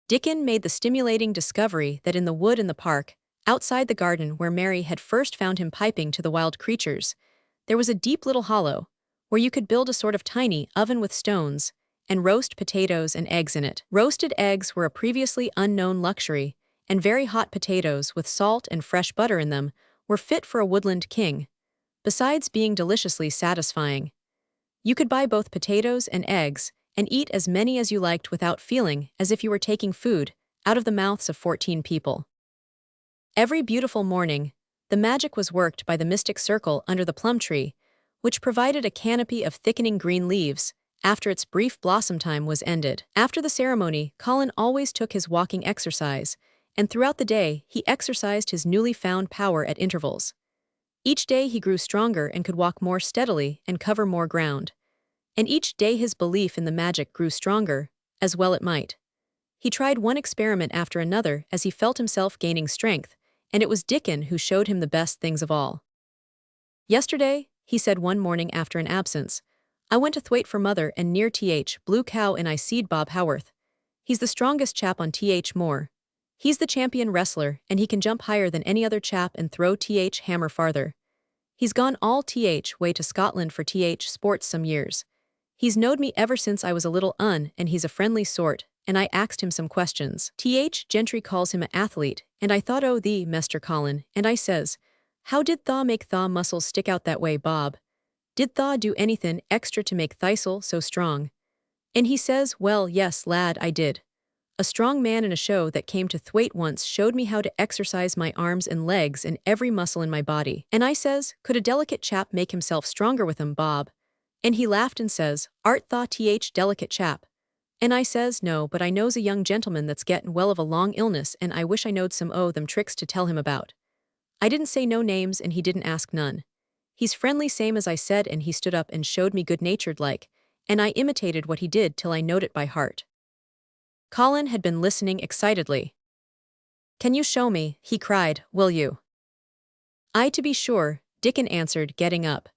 Dickon made the stimulating discovery that in the wood in the park, outside the garden where Mary had first found him piping to the wild creatures, there was a deep little hollow, where you could build a sort of tiny oven with stones, and roast potatoes and eggs in it. Roasted eggs were a previously unknown luxury, and very hot potatoes with salt and fresh butter in them were fit for a woodland king, besides being deliciously satisfying. You could buy both potatoes and eggs, and eat as many as you liked without feeling as if you were taking food out of the mouths of 14 people. Every beautiful morning, the magic was worked by the mystic circle under the plum tree, which provided a canopy of thickening green leaves after its brief blossom time was ended. After the ceremony, Colin always took his walking exercise, and throughout the day he exercised his newly found power at intervals. Each day he grew stronger and could walk more steadily and cover more ground. And each day his belief in the magic grew stronger, as well it might. He tried one experiment after another as he felt himself gaining strength, and it was Dickon who showed him the best things of all. "Yesterday," he said one morning after an absence, "I went to Thwaite for mother and near Th. Blue Cow and I seed Bob Howarth. He's the strongest chap on Th. Moor. He's the champion wrestler and he can jump higher than any other chap and throw Th. Hammer farther. He's gone all Th. way to Scotland for Th. sports some years. He's knowed me ever since I was a little and he's a friendly sort, and I axed him some questions. Th. Gentry calls him a athlete, and I thought o' thee, Mester Colin, and I says, how did thaw make thaw muscles stick out that way, Bob? Did thaw do anythin' extra to make thistle so strong? And he says, well, yes, lad, I did. A strong man in a show that came to Thwaite once showed me how to exercise my arms and legs and every muscle in my body. And I says, could a delicate chap make himself stronger with 'em, Bob? And he laughed and says, art thaw Th. delicate chap? And I says, no, but I knows a young gentleman that's gettin' well of a long illness and I wish I knowed some o' them tricks to tell him about. I didn't say no names and he didn't ask none. He's friendly same as I said and he stood up and showed me good-natured like, and I imitated what he did till I knowed it by heart." Colin had been listening excitedly. "Can you show me?" he cried, "will you?" "Aye, to be sure," Dickon answered, getting up.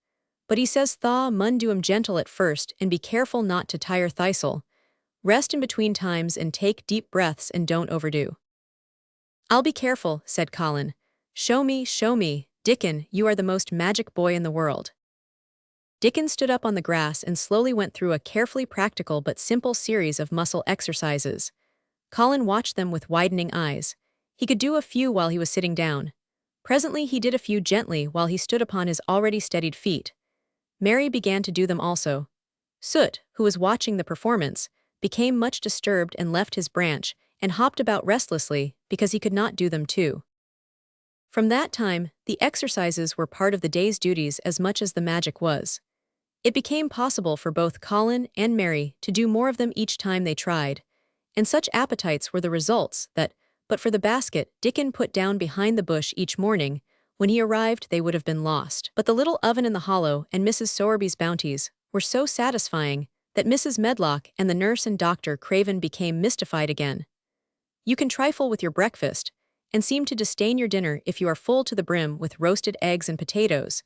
"But he says thaw mun do 'em gentle at first and be careful not to tire thistle. Rest in between times and take deep breaths and don't overdo." "I'll be careful," said Colin. Show me, Dickon, you are the most magic boy in the world." Dickon stood up on the grass and slowly went through a carefully practical but simple series of muscle exercises. Colin watched them with widening eyes. He could do a few while he was sitting down. Presently he did a few gently while he stood upon his already steadied feet. Mary began to do them also. Soot, who was watching the performance, became much disturbed and left his branch and hopped about restlessly because he could not do them too. From that time, the exercises were part of the day's duties as much as the magic was. It became possible for both Colin and Mary to do more of them each time they tried, and such appetites were the results that, but for the basket Dickon put down behind the bush each morning, when he arrived they would have been lost. But the little oven in the hollow and Mrs. Sowerby's bounties were so satisfying that Mrs. Medlock and the nurse and Dr. Craven became mystified again. You can trifle with your breakfast, and seem to disdain your dinner if you are full to the brim with roasted eggs and potatoes,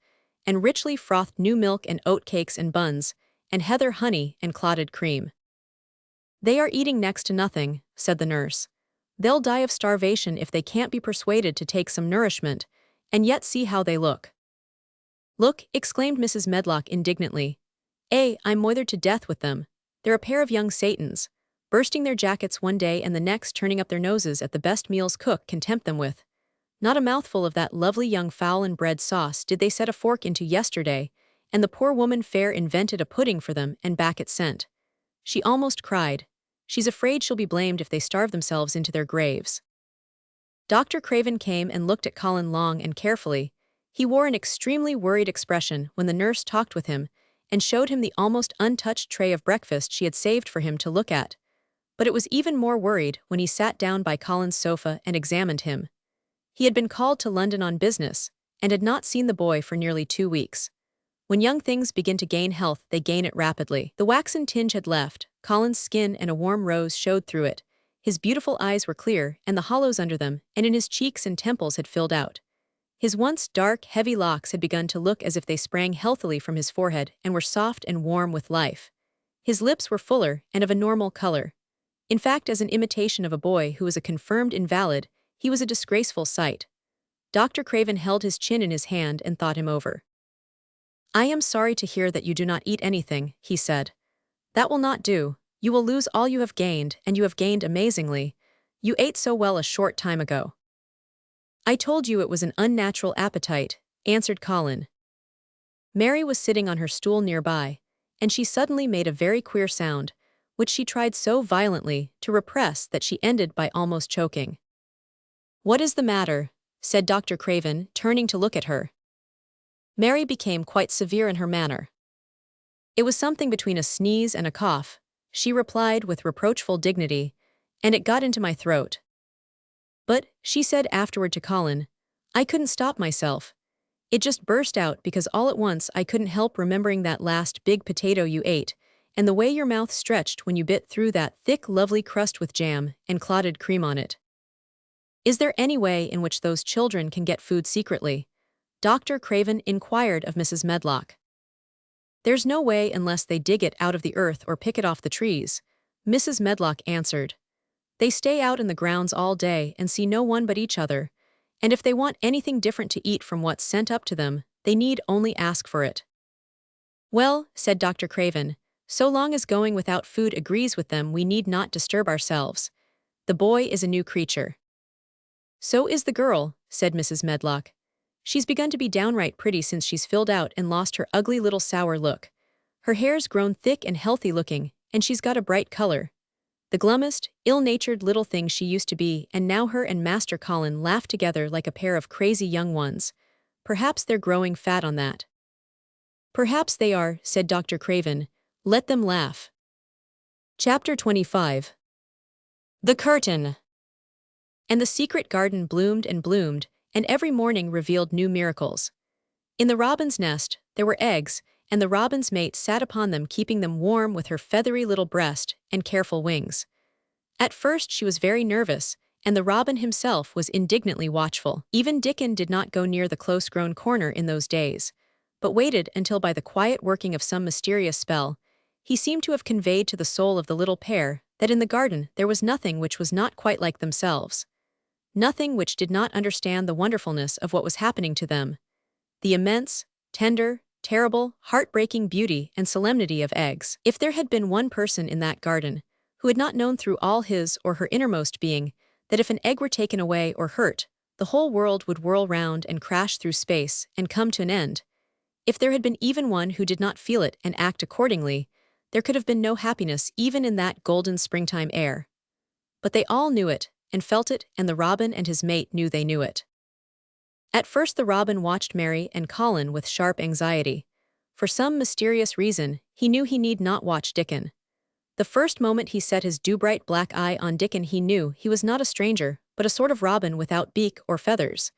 and richly frothed new milk and oat cakes and buns, and heather honey and clotted cream. They are eating next to nothing, said the nurse. They'll die of starvation if they can't be persuaded to take some nourishment, and yet see how they look. Look, exclaimed Mrs. Medlock indignantly. I'm moithered to death with them. They're a pair of young Satans, bursting their jackets one day and the next turning up their noses at the best meals cook can tempt them with. Not a mouthful of that lovely young fowl and bread sauce did they set a fork into yesterday, and the poor woman fair invented a pudding for them and back it sent. She almost cried. She's afraid she'll be blamed if they starve themselves into their graves. Dr. Craven came and looked at Colin long and carefully. He wore an extremely worried expression when the nurse talked with him and showed him the almost untouched tray of breakfast she had saved for him to look at. But it was even more worried when he sat down by Colin's sofa and examined him. He had been called to London on business, and had not seen the boy for nearly 2 weeks. When young things begin to gain health, they gain it rapidly. The waxen tinge had left, Colin's skin and a warm rose showed through it. His beautiful eyes were clear, and the hollows under them, and in his cheeks and temples had filled out. His once dark, heavy locks had begun to look as if they sprang healthily from his forehead and were soft and warm with life. His lips were fuller and of a normal color. In fact, as an imitation of a boy who was a confirmed invalid, he was a disgraceful sight. Dr. Craven held his chin in his hand and thought him over. I am sorry to hear that you do not eat anything, he said. That will not do. You will lose all you have gained, and you have gained amazingly. You ate so well a short time ago. I told you it was an unnatural appetite, answered Colin. Mary was sitting on her stool nearby, and she suddenly made a very queer sound, which she tried so violently to repress that she ended by almost choking. What is the matter? Said Dr. Craven, turning to look at her. Mary became quite severe in her manner. It was something between a sneeze and a cough, she replied with reproachful dignity, and it got into my throat. But, she said afterward to Colin, I couldn't stop myself. It just burst out because all at once I couldn't help remembering that last big potato you ate, and the way your mouth stretched when you bit through that thick lovely crust with jam and clotted cream on it. Is there any way in which those children can get food secretly? Dr. Craven inquired of Mrs. Medlock. There's no way unless they dig it out of the earth or pick it off the trees, Mrs. Medlock answered. They stay out in the grounds all day and see no one but each other, and if they want anything different to eat from what's sent up to them, they need only ask for it. Well, said Dr. Craven, so long as going without food agrees with them we need not disturb ourselves. The boy is a new creature. So is the girl, said Mrs. Medlock. She's begun to be downright pretty since she's filled out and lost her ugly little sour look. Her hair's grown thick and healthy looking, and she's got a bright color. The glummest, ill-natured little thing she used to be, and now her and Master Colin laugh together like a pair of crazy young ones. Perhaps they're growing fat on that. Perhaps they are, said Dr. Craven. Let them laugh. Chapter 25. The Curtain. And the secret garden bloomed, and every morning revealed new miracles. In the robin's nest, there were eggs, and the robin's mate sat upon them keeping them warm with her feathery little breast and careful wings. At first she was very nervous, and the robin himself was indignantly watchful. Even Dickon did not go near the close-grown corner in those days, but waited until by the quiet working of some mysterious spell, he seemed to have conveyed to the soul of the little pair that in the garden there was nothing which was not quite like themselves. Nothing which did not understand the wonderfulness of what was happening to them. The immense, tender, terrible, heartbreaking beauty and solemnity of eggs. If there had been one person in that garden who had not known through all his or her innermost being that if an egg were taken away or hurt, the whole world would whirl round and crash through space and come to an end. If there had been even one who did not feel it and act accordingly, there could have been no happiness even in that golden springtime air. But they all knew it and felt it, and the robin and his mate knew they knew it. At first the robin watched Mary and Colin with sharp anxiety. For some mysterious reason, he knew he need not watch Dickon. The first moment he set his dew-bright black eye on Dickon, he knew he was not a stranger, but a sort of robin without beak or feathers.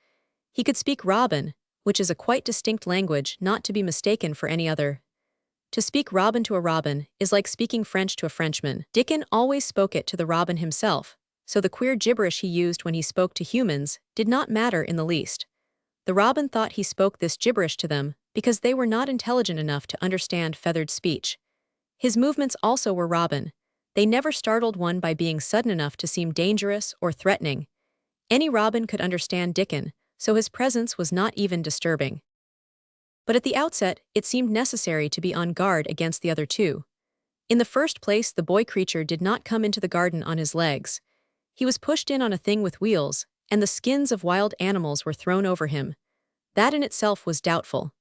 He could speak robin, which is a quite distinct language not to be mistaken for any other. To speak robin to a robin is like speaking French to a Frenchman. Dickon always spoke it to the robin himself, so the queer gibberish he used when he spoke to humans did not matter in the least. The robin thought he spoke this gibberish to them because they were not intelligent enough to understand feathered speech. His movements also were robin. They never startled one by being sudden enough to seem dangerous or threatening. Any robin could understand Dickon, so his presence was not even disturbing. But at the outset, it seemed necessary to be on guard against the other two. In the first place, the boy creature did not come into the garden on his legs. He was pushed in on a thing with wheels, and the skins of wild animals were thrown over him. That in itself was doubtful.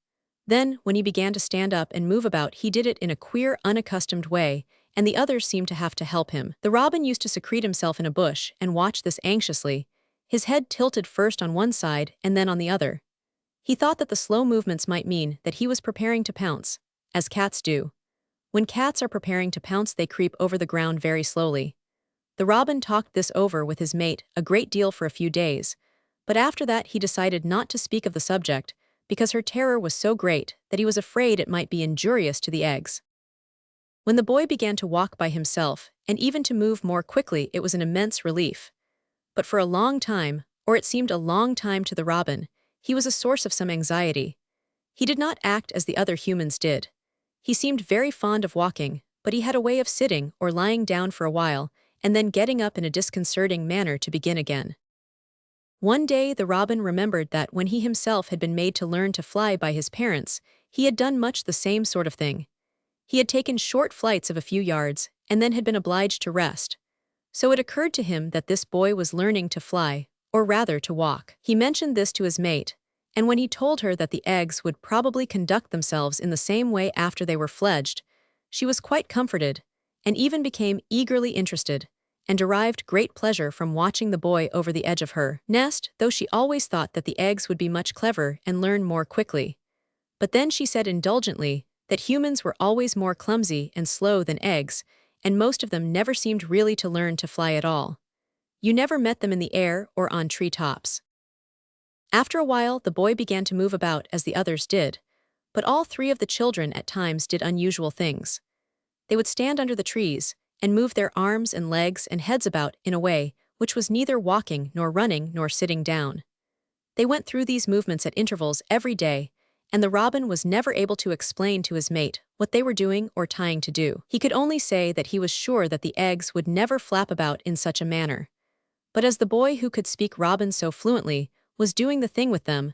Then, when he began to stand up and move about, he did it in a queer, unaccustomed way, and the others seemed to have to help him. The robin used to secrete himself in a bush and watch this anxiously, his head tilted first on one side and then on the other. He thought that the slow movements might mean that he was preparing to pounce, as cats do. When cats are preparing to pounce, they creep over the ground very slowly. The robin talked this over with his mate a great deal for a few days, but after that he decided not to speak of the subject, because her terror was so great that he was afraid it might be injurious to the eggs. When the boy began to walk by himself, and even to move more quickly, it was an immense relief. But for a long time, or it seemed a long time to the robin, he was a source of some anxiety. He did not act as the other humans did. He seemed very fond of walking, but he had a way of sitting or lying down for a while, and then getting up in a disconcerting manner to begin again. One day the robin remembered that when he himself had been made to learn to fly by his parents, he had done much the same sort of thing. He had taken short flights of a few yards, and then had been obliged to rest. So it occurred to him that this boy was learning to fly, or rather to walk. He mentioned this to his mate, and when he told her that the eggs would probably conduct themselves in the same way after they were fledged, she was quite comforted, and even became eagerly interested, and derived great pleasure from watching the boy over the edge of her nest, though she always thought that the eggs would be much clever and learn more quickly. But then she said indulgently that humans were always more clumsy and slow than eggs, and most of them never seemed really to learn to fly at all. You never met them in the air or on tree tops. After a while, the boy began to move about as the others did, but all three of the children at times did unusual things. They would stand under the trees and move their arms and legs and heads about in a way which was neither walking nor running nor sitting down. They went through these movements at intervals every day, and the robin was never able to explain to his mate what they were doing or trying to do. He could only say that he was sure that the eggs would never flap about in such a manner. But as the boy who could speak robin so fluently was doing the thing with them,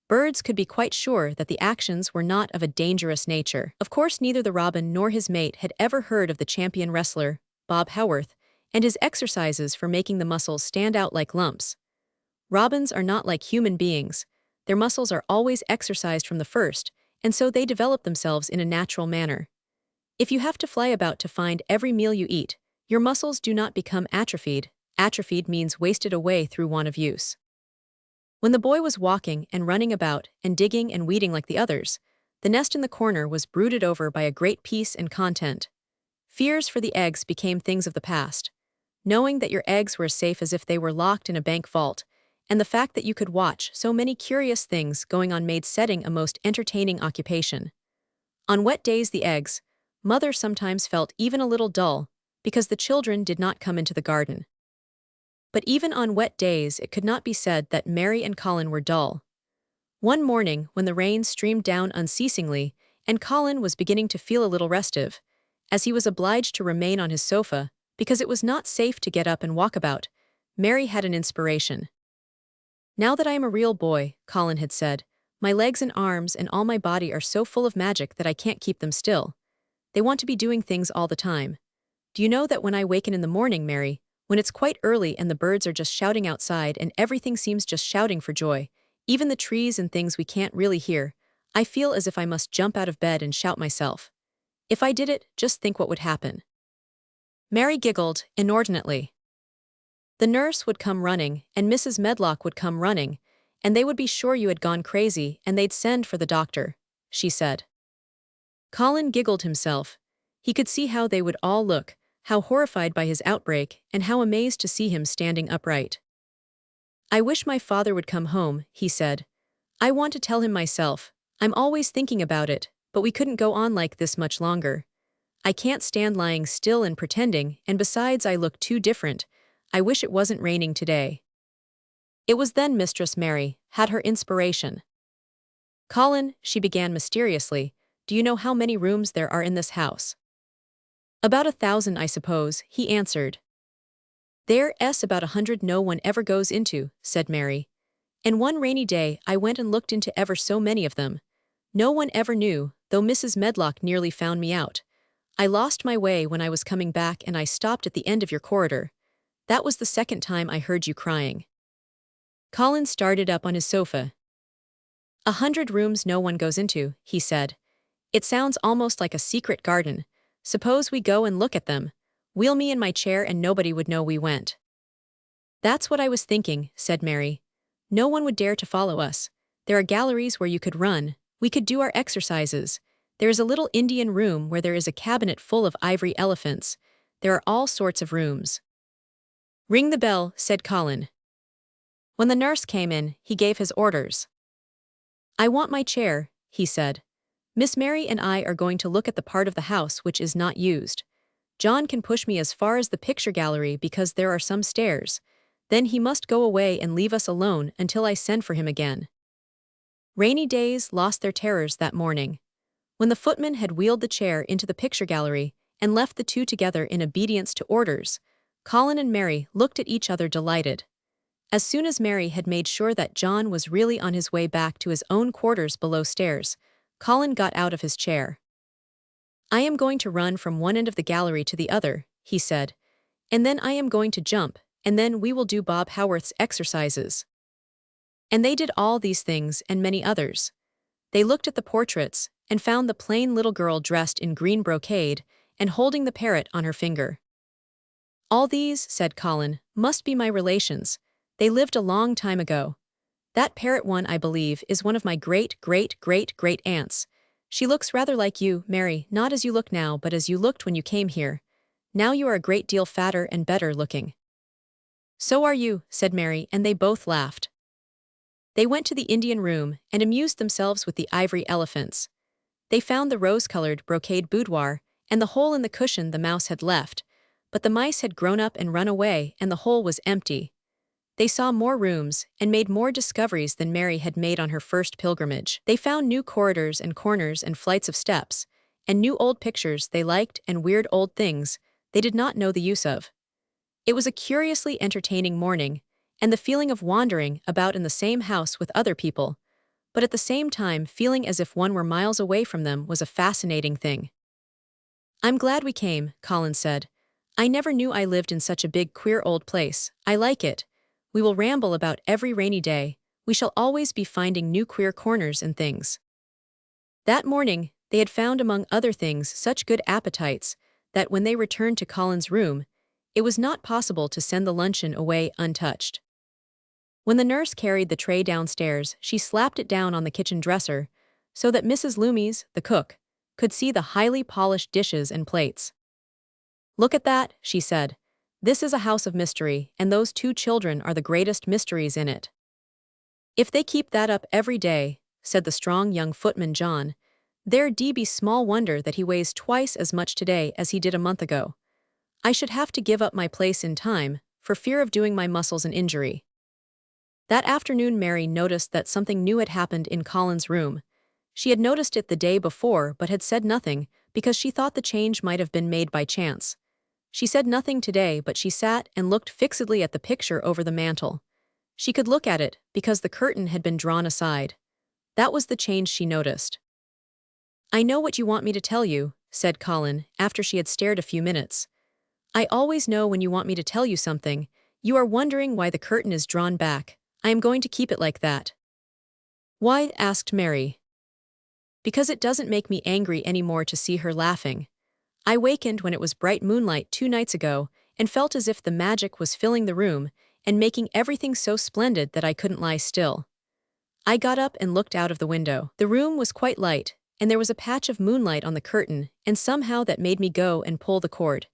birds could be quite sure that the actions were not of a dangerous nature. Of course, neither the robin nor his mate had ever heard of the champion wrestler, Bob Howarth, and his exercises for making the muscles stand out like lumps. Robins are not like human beings. Their muscles are always exercised from the first, and so they develop themselves in a natural manner. If you have to fly about to find every meal you eat, your muscles do not become atrophied. Atrophied means wasted away through want of use. When the boy was walking and running about and digging and weeding like the others, the nest in the corner was brooded over by a great peace and content. Fears for the eggs became things of the past. Knowing that your eggs were as safe as if they were locked in a bank vault, and the fact that you could watch so many curious things going on made setting a most entertaining occupation. On wet days the eggs, mother sometimes felt even a little dull, because the children did not come into the garden. But even on wet days it could not be said that Mary and Colin were dull. One morning, when the rain streamed down unceasingly, and Colin was beginning to feel a little restive, as he was obliged to remain on his sofa, because it was not safe to get up and walk about, Mary had an inspiration. "Now that I am a real boy," Colin had said, My legs and arms and all my body are so full of magic that I can't keep them still. They want to be doing things all the time. Do you know that when I waken in the morning, Mary, when it's quite early and the birds are just shouting outside and everything seems just shouting for joy, even the trees and things we can't really hear, I feel as if I must jump out of bed and shout myself. If I did it, just think what would happen. Mary giggled inordinately. The nurse would come running, and Mrs. Medlock would come running, and they would be sure you had gone crazy, and they'd send for the doctor, she said. Colin giggled himself. He could see how they would all look, how horrified by his outbreak, and how amazed to see him standing upright. I wish my father would come home, he said. I want to tell him myself. I'm always thinking about it, but we couldn't go on like this much longer. I can't stand lying still and pretending, and besides I look too different. I wish it wasn't raining today. It was then Mistress Mary had her inspiration. Colin, she began mysteriously, do you know how many rooms there are in this house? About 1,000, I suppose, he answered. There's about 100 no one ever goes into, said Mary. And one rainy day I went and looked into ever so many of them. No one ever knew, though Mrs. Medlock nearly found me out. I lost my way when I was coming back and I stopped at the end of your corridor. That was the second time I heard you crying. Colin started up on his sofa. 100 rooms no one goes into, he said. It sounds almost like a secret garden. Suppose we go and look at them. Wheel me in my chair and nobody would know we went. That's what I was thinking, said Mary. No one would dare to follow us. There are galleries where you could run. We could do our exercises. There is a little Indian room where there is a cabinet full of ivory elephants. There are all sorts of rooms. Ring the bell, said Colin. When the nurse came in, he gave his orders. I want my chair, he said. Miss Mary and I are going to look at the part of the house which is not used. John can push me as far as the picture gallery because there are some stairs. Then he must go away and leave us alone until I send for him again. Rainy days lost their terrors that morning. When the footman had wheeled the chair into the picture gallery and left the two together in obedience to orders, Colin and Mary looked at each other delighted. As soon as Mary had made sure that John was really on his way back to his own quarters below stairs, Colin got out of his chair. I am going to run from one end of the gallery to the other, he said, and then I am going to jump, and then we will do Bob Howarth's exercises. And they did all these things and many others. They looked at the portraits and found the plain little girl dressed in green brocade and holding the parrot on her finger. All these, said Colin, must be my relations. They lived a long time ago. That parrot one, I believe, is one of my great-great-great-great-aunts. She looks rather like you, Mary, not as you look now but as you looked when you came here. Now you are a great deal fatter and better looking. So are you, said Mary, and they both laughed. They went to the Indian room and amused themselves with the ivory elephants. They found the rose-colored brocade boudoir and the hole in the cushion the mouse had left, but the mice had grown up and run away and the hole was empty. They saw more rooms and made more discoveries than Mary had made on her first pilgrimage. They found new corridors and corners and flights of steps, and new old pictures they liked and weird old things they did not know the use of. It was a curiously entertaining morning, and the feeling of wandering about in the same house with other people, but at the same time feeling as if one were miles away from them was a fascinating thing. I'm glad we came, Colin said. I never knew I lived in such a big queer old place. I like it. We will ramble about every rainy day. We shall always be finding new queer corners and things. That morning, they had found among other things such good appetites that when they returned to Colin's room, it was not possible to send the luncheon away untouched. When the nurse carried the tray downstairs, she slapped it down on the kitchen dresser so that Mrs. Loomis, the cook, could see the highly polished dishes and plates. Look at that, she said. This is a house of mystery, and those two children are the greatest mysteries in it. If they keep that up every day, said the strong young footman John, there'd be small wonder that he weighs twice as much today as he did a month ago. I should have to give up my place in time, for fear of doing my muscles an injury. That afternoon Mary noticed that something new had happened in Colin's room. She had noticed it the day before but had said nothing because she thought the change might have been made by chance. She said nothing today, but she sat and looked fixedly at the picture over the mantel. She could look at it because the curtain had been drawn aside. That was the change she noticed. "I know what you want me to tell you," said Colin, after she had stared a few minutes. "I always know when you want me to tell you something. You are wondering why the curtain is drawn back. I am going to keep it like that." "Why?" asked Mary. "Because it doesn't make me angry anymore to see her laughing. I wakened when it was bright moonlight 2 nights ago and felt as if the magic was filling the room and making everything so splendid that I couldn't lie still. I got up and looked out of the window. The room was quite light, and there was a patch of moonlight on the curtain, and somehow that made me go and pull the cord.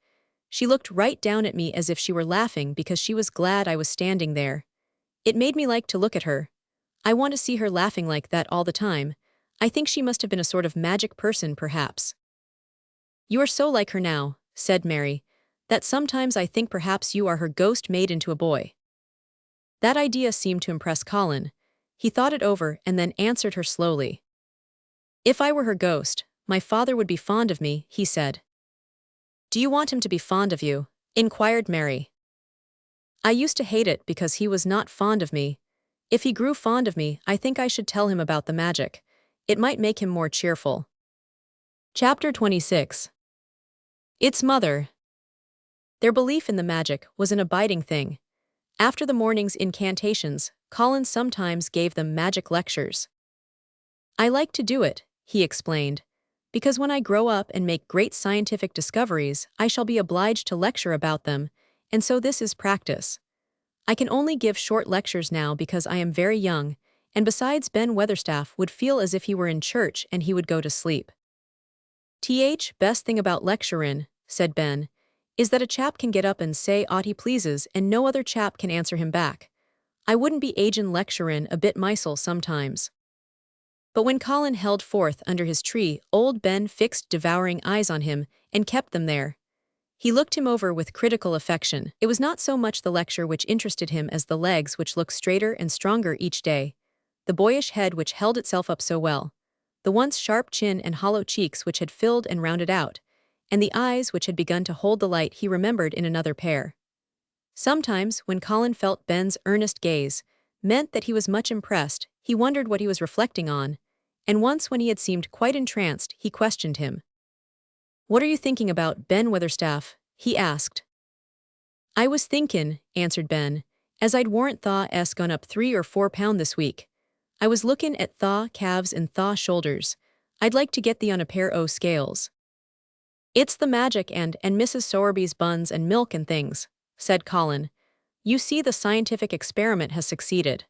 She looked right down at me as if she were laughing because she was glad I was standing there. It made me like to look at her. I want to see her laughing like that all the time. I think she must have been a sort of magic person, perhaps." "You are so like her now," said Mary, "that sometimes I think perhaps you are her ghost made into a boy." That idea seemed to impress Colin. He thought it over and then answered her slowly. "If I were her ghost, my father would be fond of me," he said. "Do you want him to be fond of you?" inquired Mary. "I used to hate it because he was not fond of me. If he grew fond of me, I think I should tell him about the magic. It might make him more cheerful." Chapter 26. Its mother. Their belief in the magic was an abiding thing. After the morning's incantations, Colin sometimes gave them magic lectures. "I like to do it," he explained, "because when I grow up and make great scientific discoveries, I shall be obliged to lecture about them, and so this is practice. I can only give short lectures now because I am very young, and besides Ben Weatherstaff would feel as if he were in church and he would go to sleep." Best thing about lecturin'," said Ben, "is that a chap can get up and say aught he pleases and no other chap can answer him back. I wouldn't be agin lecturin' a bit mysel sometimes." But when Colin held forth under his tree, old Ben fixed devouring eyes on him and kept them there. He looked him over with critical affection. It was not so much the lecture which interested him as the legs which looked straighter and stronger each day, the boyish head which held itself up so well, the once sharp chin and hollow cheeks which had filled and rounded out, and the eyes which had begun to hold the light he remembered in another pair. Sometimes, when Colin felt Ben's earnest gaze meant that he was much impressed, he wondered what he was reflecting on, and once when he had seemed quite entranced, he questioned him. "What are you thinking about, Ben Weatherstaff?" he asked. "I was thinkin'," answered Ben, "as I'd warrant thaw's gone up 3 or 4 pound this week. I was lookin' at thaw calves and thaw shoulders. I'd like to get thee on a pair o' scales." "It's the magic and Mrs. Sowerby's buns and milk and things," said Colin. "You see, the scientific experiment has succeeded."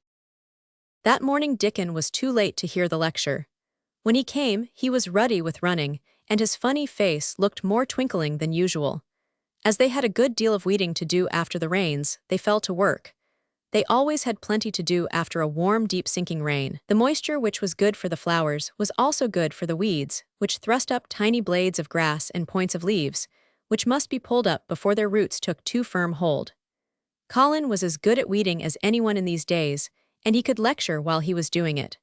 That morning Dickon was too late to hear the lecture. When he came, he was ruddy with running, and his funny face looked more twinkling than usual. As they had a good deal of weeding to do after the rains, they fell to work. They always had plenty to do after a warm, deep-sinking rain. The moisture which was good for the flowers was also good for the weeds, which thrust up tiny blades of grass and points of leaves, which must be pulled up before their roots took too firm hold. Colin was as good at weeding as anyone in these days, and he could lecture while he was doing it.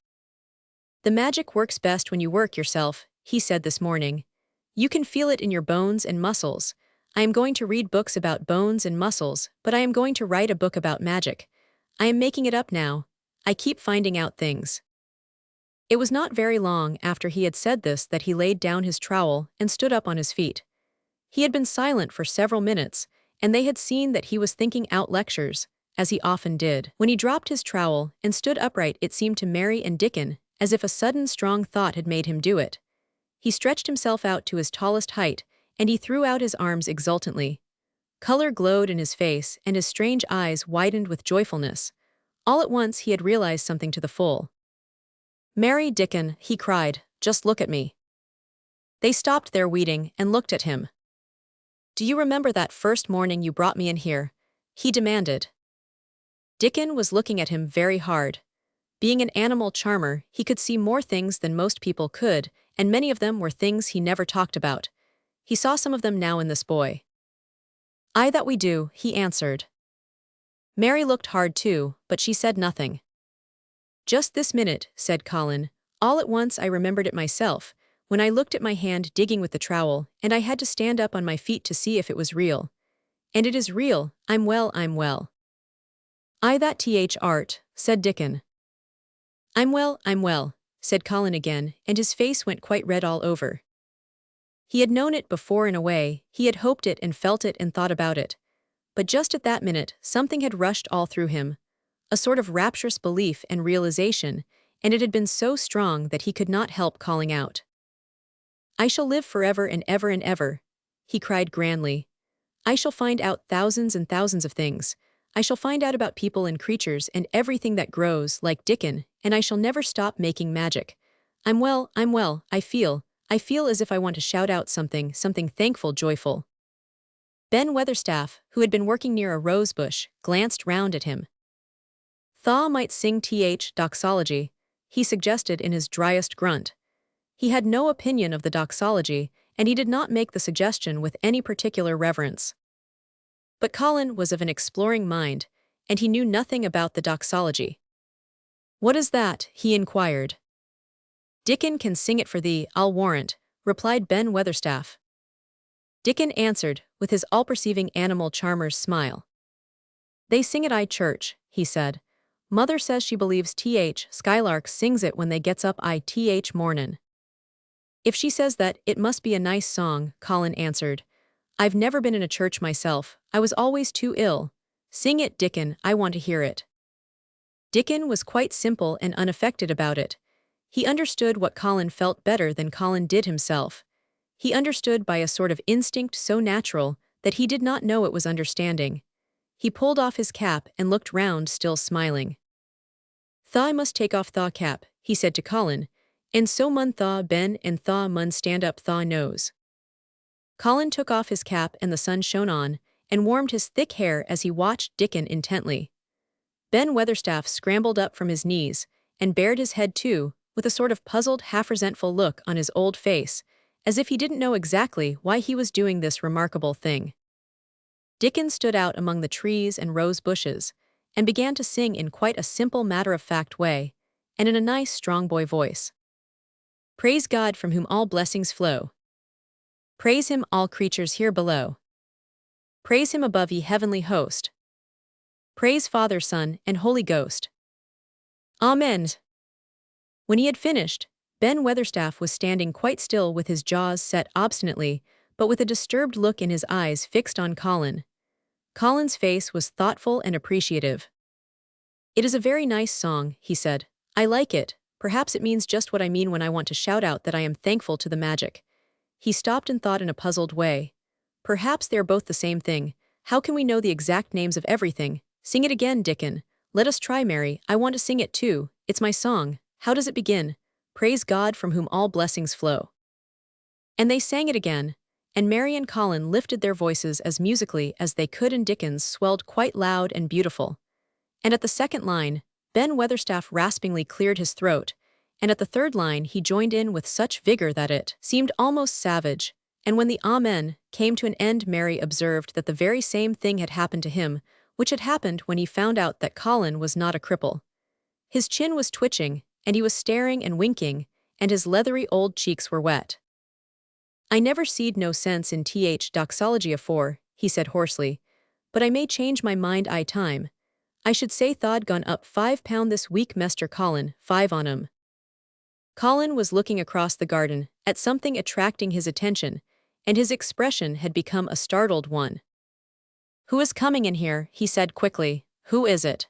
"The magic works best when you work yourself," he said this morning. "You can feel it in your bones and muscles. I am going to read books about bones and muscles, but I am going to write a book about magic. I am making it up now. I keep finding out things." It was not very long after he had said this that he laid down his trowel and stood up on his feet. He had been silent for several minutes, and they had seen that he was thinking out lectures, as he often did. When he dropped his trowel and stood upright, it seemed to Mary and Dickon as if a sudden strong thought had made him do it. He stretched himself out to his tallest height, and he threw out his arms exultantly. Color glowed in his face, and his strange eyes widened with joyfulness. All at once he had realized something to the full. "Mary Dickon," he cried, "just look at me." They stopped their weeding and looked at him. "Do you remember that first morning you brought me in here?" he demanded. Dickon was looking at him very hard. Being an animal charmer, he could see more things than most people could, and many of them were things he never talked about. He saw some of them now in this boy. "Aye, that we do," he answered. Mary looked hard too, but she said nothing. "Just this minute," said Colin, "all at once I remembered it myself, when I looked at my hand digging with the trowel, and I had to stand up on my feet to see if it was real. And it is real, I'm well, I'm well." "Aye, that art," said Dickon. I'm well," said Colin again, and his face went quite red all over. He had known it before in a way, he had hoped it and felt it and thought about it. But just at that minute, something had rushed all through him. A sort of rapturous belief and realization, and it had been so strong that he could not help calling out. "I shall live forever and ever and ever," he cried grandly. "I shall find out thousands and thousands of things. I shall find out about people and creatures and everything that grows, like Dickon, and I shall never stop making magic. I'm well, I feel as if I want to shout out something thankful, joyful." Ben Weatherstaff, who had been working near a rose bush, glanced round at him. "Thaw might sing doxology," he suggested in his driest grunt. He had no opinion of the doxology, and he did not make the suggestion with any particular reverence. But Colin was of an exploring mind, and he knew nothing about the doxology. "What is that?" he inquired. "Dickon can sing it for thee, I'll warrant," replied Ben Weatherstaff. Dickon answered, with his all-perceiving animal charmer's smile. "They sing at church," he said. "Mother says she believes Skylarks sings it when they gets up mornin'." "If she says that, it must be a nice song," Colin answered. "I've never been in a church myself, I was always too ill. Sing it, Dickon, I want to hear it." Dickon was quite simple and unaffected about it. He understood what Colin felt better than Colin did himself. He understood by a sort of instinct so natural that he did not know it was understanding. He pulled off his cap and looked round, still smiling. "Thaw must take off thaw cap," he said to Colin, "and so mun thaw ben and thaw mun stand up thaw nose." Colin took off his cap and the sun shone on, and warmed his thick hair as he watched Dickon intently. Ben Weatherstaff scrambled up from his knees, and bared his head too, with a sort of puzzled, half-resentful look on his old face, as if he didn't know exactly why he was doing this remarkable thing. Dickon stood out among the trees and rose bushes, and began to sing in quite a simple matter-of-fact way, and in a nice strong boy voice. "Praise God from whom all blessings flow. Praise him all creatures here below. Praise him above ye heavenly host. Praise Father, Son, and Holy Ghost. Amen." When he had finished, Ben Weatherstaff was standing quite still with his jaws set obstinately, but with a disturbed look in his eyes fixed on Colin. Colin's face was thoughtful and appreciative. "It is a very nice song," he said. "I like it. Perhaps it means just what I mean when I want to shout out that I am thankful to the magic." He stopped and thought in a puzzled way. "Perhaps they are both the same thing. How can we know the exact names of everything? Sing it again, Dickon. Let us try, Mary. I want to sing it too. It's my song. How does it begin? Praise God from whom all blessings flow." And they sang it again, and Mary and Colin lifted their voices as musically as they could, and Dickon's swelled quite loud and beautiful. And at the second line, Ben Weatherstaff raspingly cleared his throat, and at the third line he joined in with such vigor that it seemed almost savage, and when the Amen came to an end, Mary observed that the very same thing had happened to him, which had happened when he found out that Colin was not a cripple. His chin was twitching, and he was staring and winking, and his leathery old cheeks were wet. "I never seed no sense in doxology afore," he said hoarsely, "but I may change my mind time. I should say tha'd gone up £5 this week, Mester Colin, 5 on 'em." Colin was looking across the garden, at something attracting his attention, and his expression had become a startled one. "Who is coming in here?" he said quickly. "Who is it?"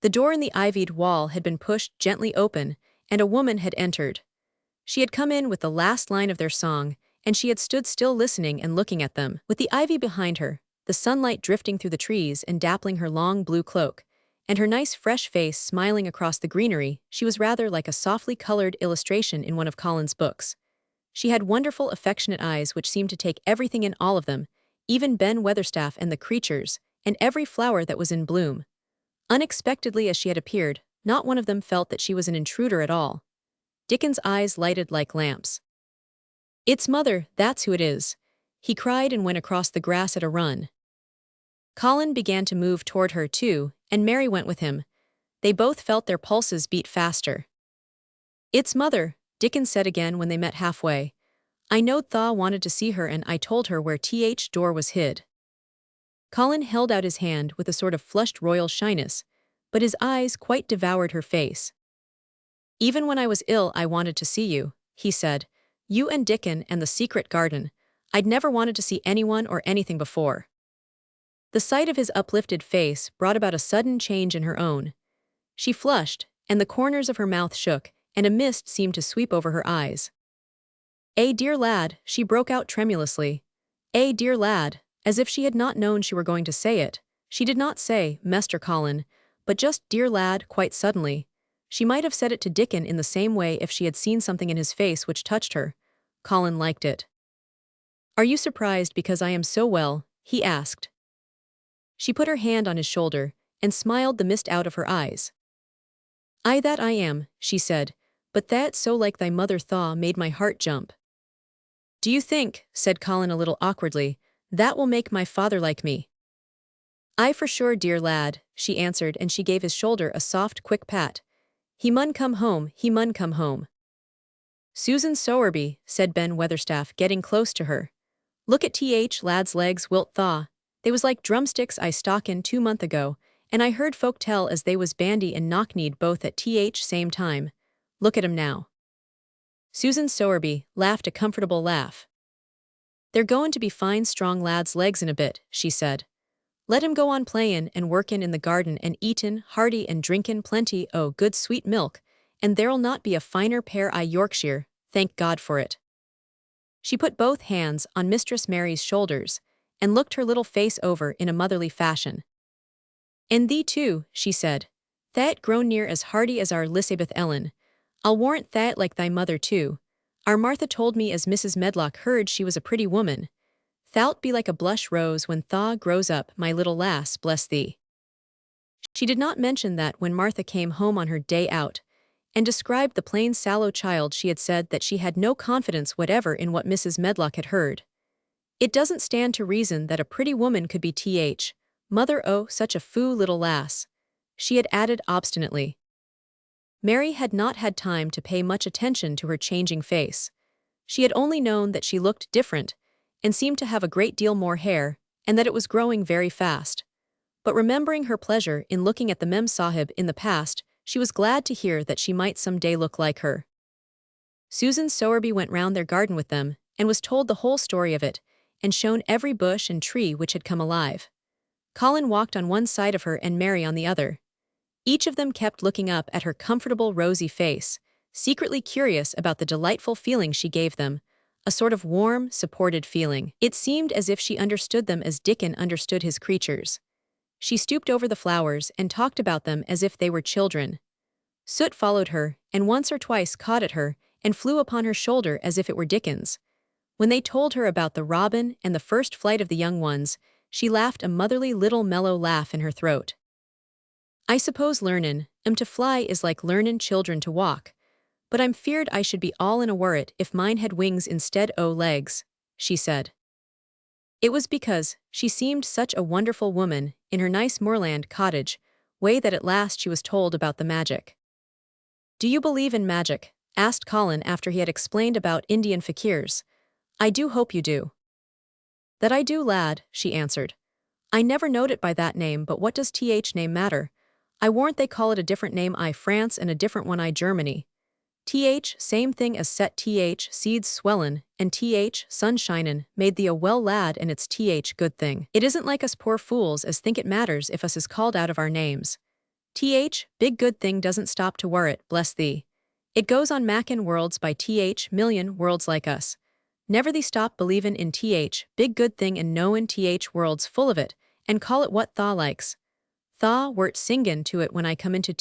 The door in the ivied wall had been pushed gently open, and a woman had entered. She had come in with the last line of their song, and she had stood still listening and looking at them, with the ivy behind her, the sunlight drifting through the trees and dappling her long blue cloak, and her nice fresh face smiling across the greenery. She was rather like a softly colored illustration in one of Colin's books. She had wonderful affectionate eyes which seemed to take everything in, all of them, even Ben Weatherstaff and the creatures, and every flower that was in bloom. Unexpectedly as she had appeared, not one of them felt that she was an intruder at all. Dickon's eyes lighted like lamps. "It's Mother, that's who it is," he cried and went across the grass at a run. Colin began to move toward her too, and Mary went with him. They both felt their pulses beat faster. "It's Mother," Dickon said again when they met halfway. "I knowed Thaw wanted to see her and I told her where door was hid." Colin held out his hand with a sort of flushed royal shyness, but his eyes quite devoured her face. Even when I was ill I wanted to see you, he said. You and Dickon and the secret garden. I'd never wanted to see anyone or anything before. The sight of his uplifted face brought about a sudden change in her own. She flushed, and the corners of her mouth shook, and a mist seemed to sweep over her eyes. Dear lad," she broke out tremulously. Dear lad," as if she had not known she were going to say it. She did not say, Mr. Colin, but just dear lad quite suddenly. She might have said it to Dickon in the same way if she had seen something in his face which touched her. Colin liked it. Are you surprised because I am so well? He asked. She put her hand on his shoulder, and smiled the mist out of her eyes. Aye, that I am, she said, but that so like thy mother thaw made my heart jump. Do you think, said Colin a little awkwardly, that will make my father like me? Aye for sure, dear lad, she answered, and she gave his shoulder a soft quick pat. He mun come home, he mun come home. Susan Sowerby, said Ben Weatherstaff, getting close to her. Look at lad's legs wilt thaw. They was like drumsticks I stockin 2 month ago, and I heard folk tell as they was bandy and knock-kneed both at same time. Look at 'em now. Susan Sowerby laughed a comfortable laugh. They're goin' to be fine strong lad's legs in a bit, she said. Let him go on playin' and workin' in the garden and eatin' hearty and drinkin' plenty o' good sweet milk, and there'll not be a finer pair I Yorkshire, thank God for it. She put both hands on Mistress Mary's shoulders, and looked her little face over in a motherly fashion. And thee too, she said. Tha'et grown near as hearty as our Lisabeth Ellen. I'll warrant tha'et like thy mother too. Our Martha told me as Mrs. Medlock heard she was a pretty woman. Thou'lt be like a blush rose when tha grows up, my little lass, bless thee. She did not mention that when Martha came home on her day out, and described the plain sallow child, she had said that she had no confidence whatever in what Mrs. Medlock had heard. It doesn't stand to reason that a pretty woman could be mother o' such a foo little lass, she had added obstinately. Mary had not had time to pay much attention to her changing face. She had only known that she looked different, and seemed to have a great deal more hair, and that it was growing very fast. But remembering her pleasure in looking at the Mem Sahib in the past, she was glad to hear that she might some day look like her. Susan Sowerby went round their garden with them, and was told the whole story of it, and shown every bush and tree which had come alive. Colin walked on one side of her and Mary on the other. Each of them kept looking up at her comfortable rosy face, secretly curious about the delightful feeling she gave them, a sort of warm, supported feeling. It seemed as if she understood them as Dickon understood his creatures. She stooped over the flowers and talked about them as if they were children. Soot followed her, and once or twice caught at her, and flew upon her shoulder as if it were Dickon's. When they told her about the robin and the first flight of the young ones, she laughed a motherly little mellow laugh in her throat. I suppose learnin' 'em to fly is like learnin' children to walk, but I'm feared I should be all in a worrit if mine had wings instead o' legs, she said. It was because she seemed such a wonderful woman in her nice moorland cottage way that at last she was told about the magic. Do you believe in magic? Asked Colin after he had explained about Indian fakirs. I do hope you do. That I do, lad, she answered. I never knowed it by that name, but what does name matter? I warrant they call it a different name I France and a different one I Germany. Same thing as set seeds swellin', and sunshinin', made thee a well lad, and it's good thing. It isn't like us poor fools as think it matters if us is called out of our names. Big good thing doesn't stop to worrit, bless thee. It goes on mackin' worlds by million worlds like us. Never thee stop believin' in big good thing and knowin' worlds full of it, and call it what tha likes. Tha wert singin' to it when I come into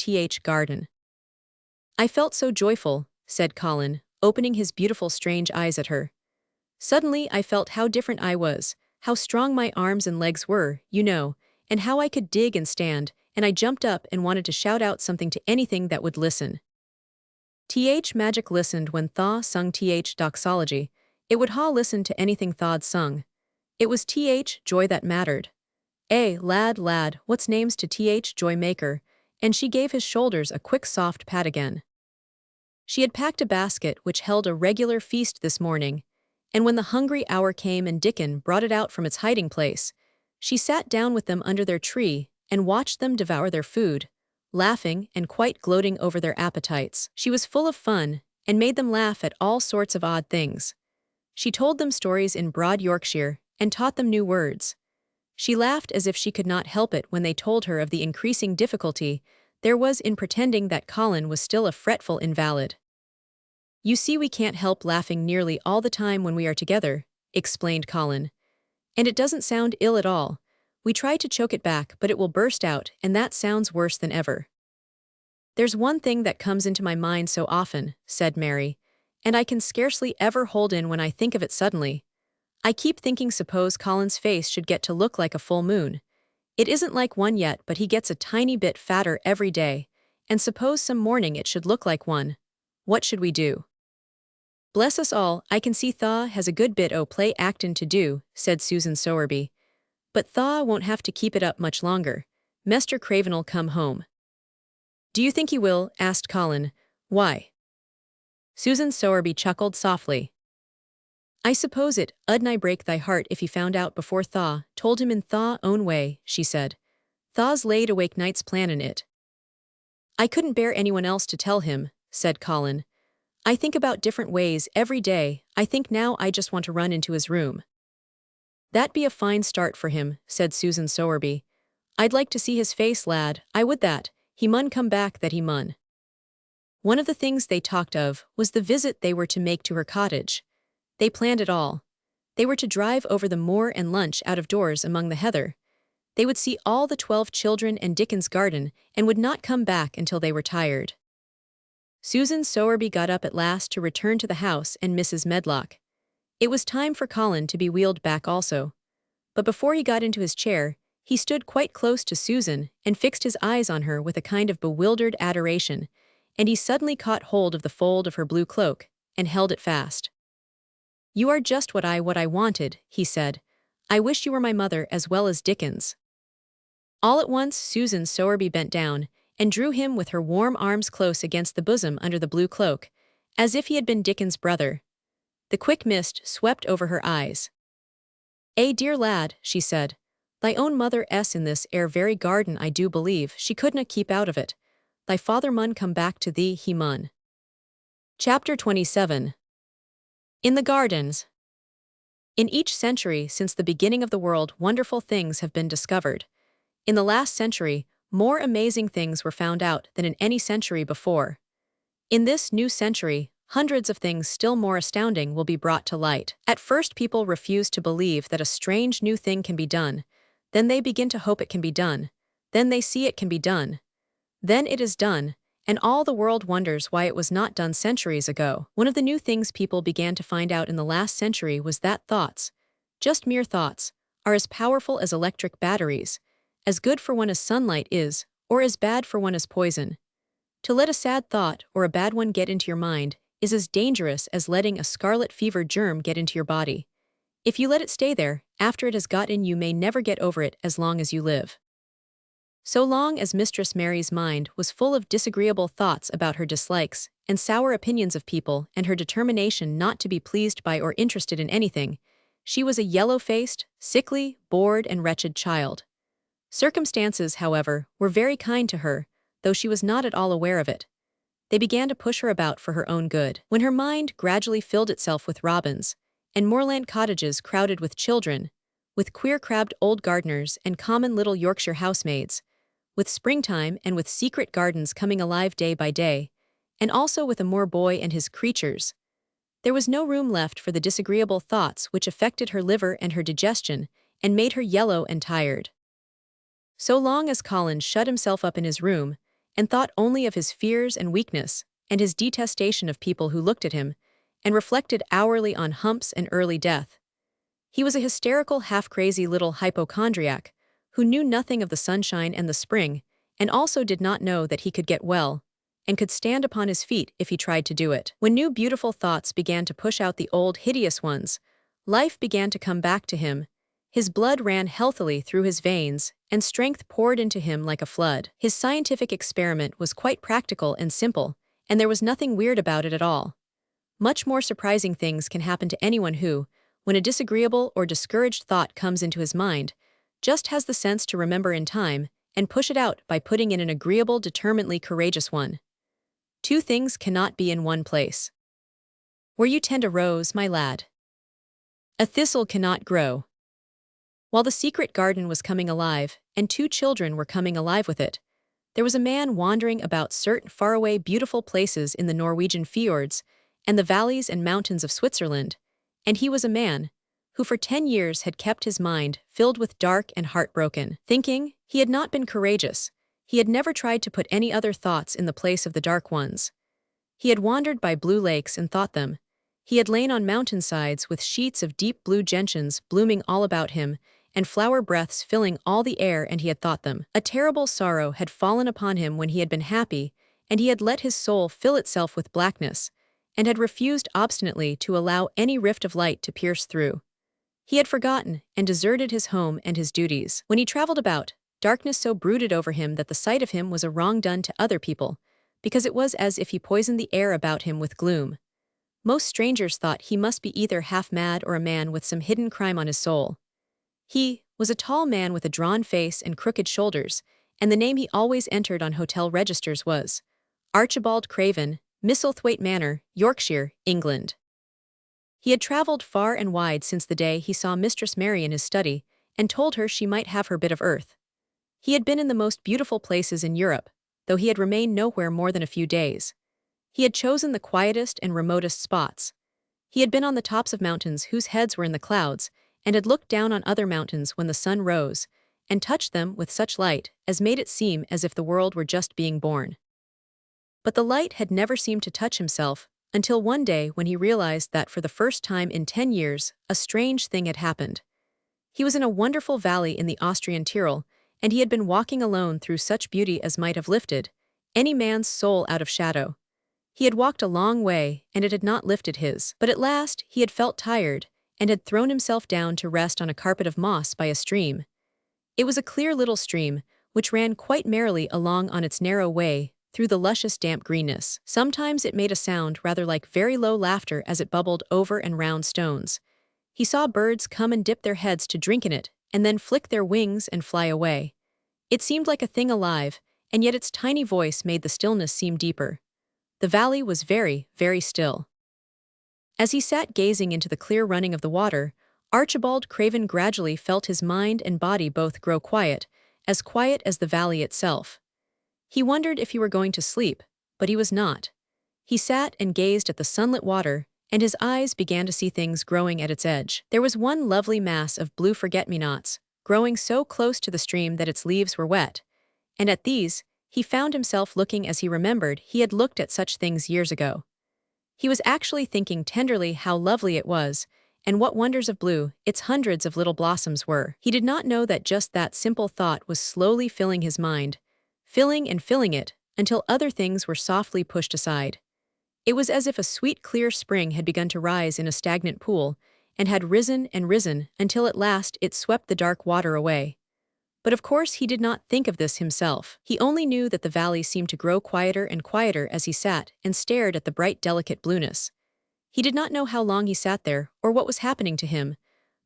garden. I felt so joyful, said Colin, opening his beautiful strange eyes at her. Suddenly I felt how different I was, how strong my arms and legs were, you know, and how I could dig and stand, and I jumped up and wanted to shout out something to anything that would listen. Magic listened when Tha sung doxology. It would ha listen to anything Tha'd sung. It was joy that mattered. Lad, what's names to joy maker? And she gave his shoulders a quick soft pat again. She had packed a basket which held a regular feast this morning, and when the hungry hour came and Dickon brought it out from its hiding place, she sat down with them under their tree and watched them devour their food, laughing and quite gloating over their appetites. She was full of fun and made them laugh at all sorts of odd things. She told them stories in broad Yorkshire and taught them new words. She laughed as if she could not help it when they told her of the increasing difficulty there was in pretending that Colin was still a fretful invalid. "You see, we can't help laughing nearly all the time when we are together," explained Colin. "And it doesn't sound ill at all. We try to choke it back, but it will burst out, and that sounds worse than ever." "There's one thing that comes into my mind so often," said Mary, "and I can scarcely ever hold in when I think of it suddenly. I keep thinking, suppose Colin's face should get to look like a full moon. It isn't like one yet, but he gets a tiny bit fatter every day, and suppose some morning it should look like one. What should we do?" "Bless us all, I can see Thaw has a good bit o' play actin' to do," said Susan Sowerby. "But Thaw won't have to keep it up much longer. Mester Craven'll come home." "Do you think he will?" asked Colin. "Why?" Susan Sowerby chuckled softly. "I suppose it 'ud nigh break thy heart if he found out before Thaw told him in Thaw own way," she said. "Thaw's laid awake nights plannin' it." "I couldn't bear anyone else to tell him," said Colin. "I think about different ways every day. I think now I just want to run into his room." "That'd be a fine start for him," said Susan Sowerby. "I'd like to see his face, lad, I would that. He mun come back, that he mun." One of the things they talked of was the visit they were to make to her cottage. They planned it all. They were to drive over the moor and lunch out of doors among the heather. They would see all the 12 children and Dickon's garden and would not come back until they were tired. Susan Sowerby got up at last to return to the house and Mrs. Medlock. It was time for Colin to be wheeled back also. But before he got into his chair, he stood quite close to Susan and fixed his eyes on her with a kind of bewildered adoration, and he suddenly caught hold of the fold of her blue cloak and held it fast. "You are just what I wanted," he said. "I wish you were my mother as well as Dickon's." All at once Susan Sowerby bent down and drew him with her warm arms close against the bosom under the blue cloak, as if he had been Dickon's brother. The quick mist swept over her eyes. Dear lad," she said, "thy own mother is in this ere very garden, I do believe. She couldna keep out of it. Thy father mun come back to thee, he mun." Chapter 27. In the Gardens. In each century since the beginning of the world, wonderful things have been discovered. In the last century, more amazing things were found out than in any century before. In this new century, hundreds of things still more astounding will be brought to light. At first, people refuse to believe that a strange new thing can be done. Then they begin to hope it can be done. Then they see it can be done. Then it is done, and all the world wonders why it was not done centuries ago. One of the new things people began to find out in the last century was that thoughts, just mere thoughts, are as powerful as electric batteries, as good for one as sunlight is, or as bad for one as poison. To let a sad thought or a bad one get into your mind is as dangerous as letting a scarlet fever germ get into your body. If you let it stay there, after it has got in, you may never get over it as long as you live. So long as Mistress Mary's mind was full of disagreeable thoughts about her dislikes and sour opinions of people and her determination not to be pleased by or interested in anything, she was a yellow-faced, sickly, bored, and wretched child. Circumstances, however, were very kind to her, though she was not at all aware of it. They began to push her about for her own good. When her mind gradually filled itself with robins, and moorland cottages crowded with children, with queer-crabbed old gardeners and common little Yorkshire housemaids, with springtime and with secret gardens coming alive day by day, and also with a moor boy and his creatures, there was no room left for the disagreeable thoughts which affected her liver and her digestion and made her yellow and tired. So long as Colin shut himself up in his room and thought only of his fears and weakness and his detestation of people who looked at him and reflected hourly on humps and early death, he was a hysterical, half-crazy little hypochondriac who knew nothing of the sunshine and the spring and also did not know that he could get well and could stand upon his feet if he tried to do it. When new beautiful thoughts began to push out the old hideous ones, life began to come back to him. His blood ran healthily through his veins, and strength poured into him like a flood. His scientific experiment was quite practical and simple, and there was nothing weird about it at all. Much more surprising things can happen to anyone who, when a disagreeable or discouraged thought comes into his mind, just has the sense to remember in time and push it out by putting in an agreeable, determinedly courageous one. Two things cannot be in one place. Where you tend a rose, my lad, a thistle cannot grow. While the secret garden was coming alive, and two children were coming alive with it, there was a man wandering about certain faraway beautiful places in the Norwegian fjords and the valleys and mountains of Switzerland, and he was a man who for 10 years had kept his mind filled with dark and heartbroken thinking. He had not been courageous. He had never tried to put any other thoughts in the place of the dark ones. He had wandered by blue lakes and thought them. He had lain on mountainsides with sheets of deep blue gentians blooming all about him, and flower breaths filling all the air, and he had thought them. A terrible sorrow had fallen upon him when he had been happy, and he had let his soul fill itself with blackness, and had refused obstinately to allow any rift of light to pierce through. He had forgotten and deserted his home and his duties. When he traveled about, darkness so brooded over him that the sight of him was a wrong done to other people, because it was as if he poisoned the air about him with gloom. Most strangers thought he must be either half mad or a man with some hidden crime on his soul. He was a tall man with a drawn face and crooked shoulders, and the name he always entered on hotel registers was Archibald Craven, Misselthwaite Manor, Yorkshire, England. He had travelled far and wide since the day he saw Mistress Mary in his study, and told her she might have her bit of earth. He had been in the most beautiful places in Europe, though he had remained nowhere more than a few days. He had chosen the quietest and remotest spots. He had been on the tops of mountains whose heads were in the clouds, and had looked down on other mountains when the sun rose, and touched them with such light as made it seem as if the world were just being born. But the light had never seemed to touch himself, until one day when he realized that for the first time in 10 years, a strange thing had happened. He was in a wonderful valley in the Austrian Tyrol, and he had been walking alone through such beauty as might have lifted any man's soul out of shadow. He had walked a long way, and it had not lifted his. But at last he had felt tired, and had thrown himself down to rest on a carpet of moss by a stream. It was a clear little stream, which ran quite merrily along on its narrow way through the luscious damp greenness. Sometimes it made a sound rather like very low laughter as it bubbled over and round stones. He saw birds come and dip their heads to drink in it, and then flick their wings and fly away. It seemed like a thing alive, and yet its tiny voice made the stillness seem deeper. The valley was very, very still. As he sat gazing into the clear running of the water, Archibald Craven gradually felt his mind and body both grow quiet as the valley itself. He wondered if he were going to sleep, but he was not. He sat and gazed at the sunlit water, and his eyes began to see things growing at its edge. There was one lovely mass of blue forget-me-nots, growing so close to the stream that its leaves were wet, and at these, he found himself looking as he remembered he had looked at such things years ago. He was actually thinking tenderly how lovely it was, and what wonders of blue its hundreds of little blossoms were. He did not know that just that simple thought was slowly filling his mind, filling and filling it, until other things were softly pushed aside. It was as if a sweet clear spring had begun to rise in a stagnant pool, and had risen and risen until at last it swept the dark water away. But of course he did not think of this himself. He only knew that the valley seemed to grow quieter and quieter as he sat and stared at the bright delicate blueness. He did not know how long he sat there or what was happening to him,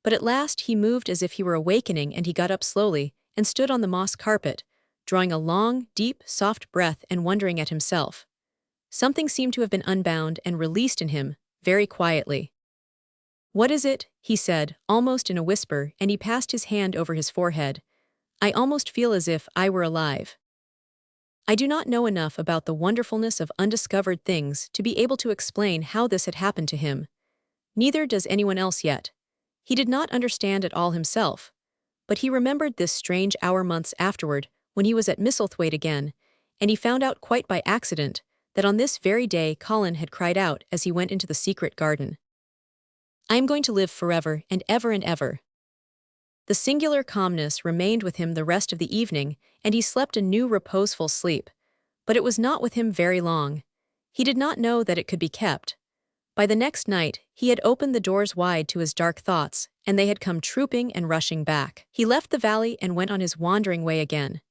but at last he moved as if he were awakening, and he got up slowly and stood on the moss carpet, drawing a long, deep, soft breath and wondering at himself. Something seemed to have been unbound and released in him, very quietly. "What is it?" he said, almost in a whisper, and he passed his hand over his forehead. "I almost feel as if I were alive." I do not know enough about the wonderfulness of undiscovered things to be able to explain how this had happened to him. Neither does anyone else yet. He did not understand it all himself. But he remembered this strange hour months afterward when he was at Misselthwaite again, and he found out quite by accident that on this very day Colin had cried out as he went into the secret garden, "I am going to live forever and ever and ever." The singular calmness remained with him the rest of the evening, and he slept a new reposeful sleep. But it was not with him very long. He did not know that it could be kept. By the next night, he had opened the doors wide to his dark thoughts, and they had come trooping and rushing back. He left the valley and went on his wandering way again.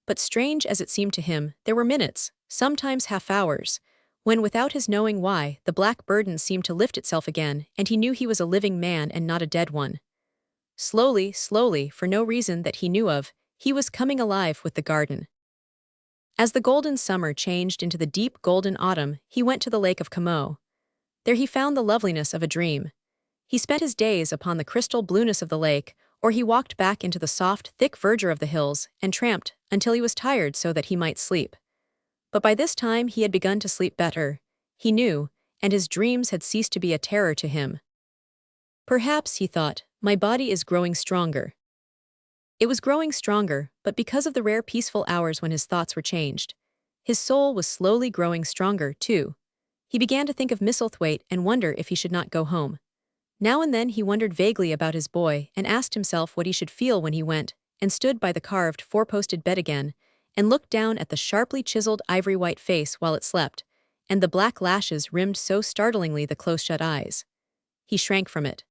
But strange as it seemed to him, there were minutes, sometimes half hours, when without his knowing why, the black burden seemed to lift itself again, and he knew he was a living man and not a dead one. Slowly, slowly, for no reason that he knew of, He was coming alive with the garden. As the golden summer changed into the deep golden autumn, he went to the lake of Como. There he found the loveliness of a dream. He spent his days upon the crystal blueness of the lake, or he walked back into the soft, thick verdure of the hills and tramped until he was tired so that he might sleep. But by this time he had begun to sleep better. He knew, and his dreams had ceased to be a terror to him. Perhaps, he thought, my body is growing stronger. It was growing stronger, but because of the rare peaceful hours when his thoughts were changed. His soul was slowly growing stronger, too. He began to think of Misselthwaite and wonder if he should not go home. Now and then he wondered vaguely about his boy and asked himself what he should feel when he went and stood by the carved four-posted bed again and looked down at the sharply chiseled ivory-white face while it slept, and the black lashes rimmed so startlingly the close-shut eyes. He shrank from it.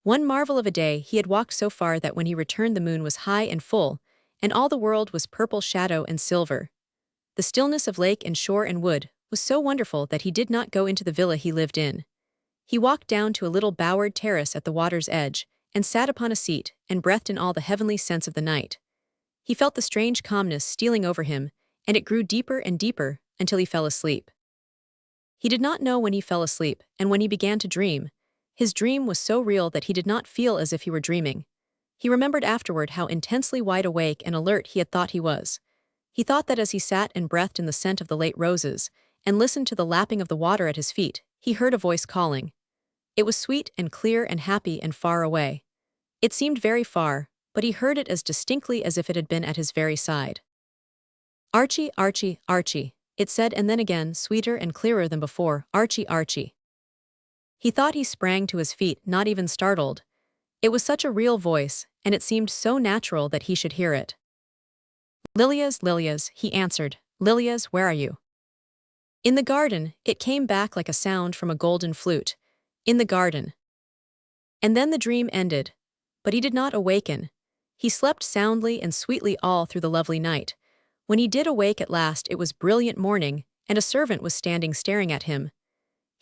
One marvel of a day, he had walked so far that when he returned the moon was high and full, and all the world was purple shadow and silver. The stillness of lake and shore and wood was so wonderful that he did not go into the villa he lived in. He walked down to a little bowered terrace at the water's edge, and sat upon a seat, and breathed in all the heavenly sense of the night. He felt the strange calmness stealing over him, and it grew deeper and deeper, until he fell asleep. He did not know when he fell asleep, and when he began to dream. His dream was so real that he did not feel as if he were dreaming. He remembered afterward how intensely wide awake and alert he had thought he was. He thought that as he sat and breathed in the scent of the late roses, and listened to the lapping of the water at his feet, he heard a voice calling. It was sweet and clear and happy and far away. It seemed very far, but he heard it as distinctly as if it had been at his very side. Archie, Archie, Archie, it said, and then again, sweeter and clearer than before, Archie, Archie. He thought he sprang to his feet, not even startled. It was such a real voice, and it seemed so natural that he should hear it. Lilias, Lilias, he answered. Lilias, where are you? In the garden, it came back like a sound from a golden flute. In the garden. And then the dream ended. But he did not awaken. He slept soundly and sweetly all through the lovely night. When he did awake at last, it was brilliant morning, and a servant was standing staring at him.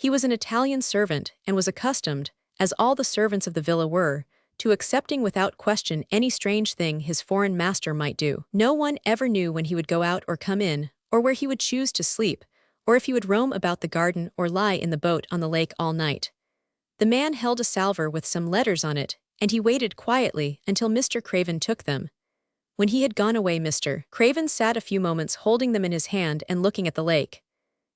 He was an Italian servant and was accustomed, as all the servants of the villa were, to accepting without question any strange thing his foreign master might do. No one ever knew when he would go out or come in, or where he would choose to sleep, or if he would roam about the garden or lie in the boat on the lake all night. The man held a salver with some letters on it, and he waited quietly until Mr. Craven took them. When he had gone away, Mr. Craven sat a few moments holding them in his hand and looking at the lake.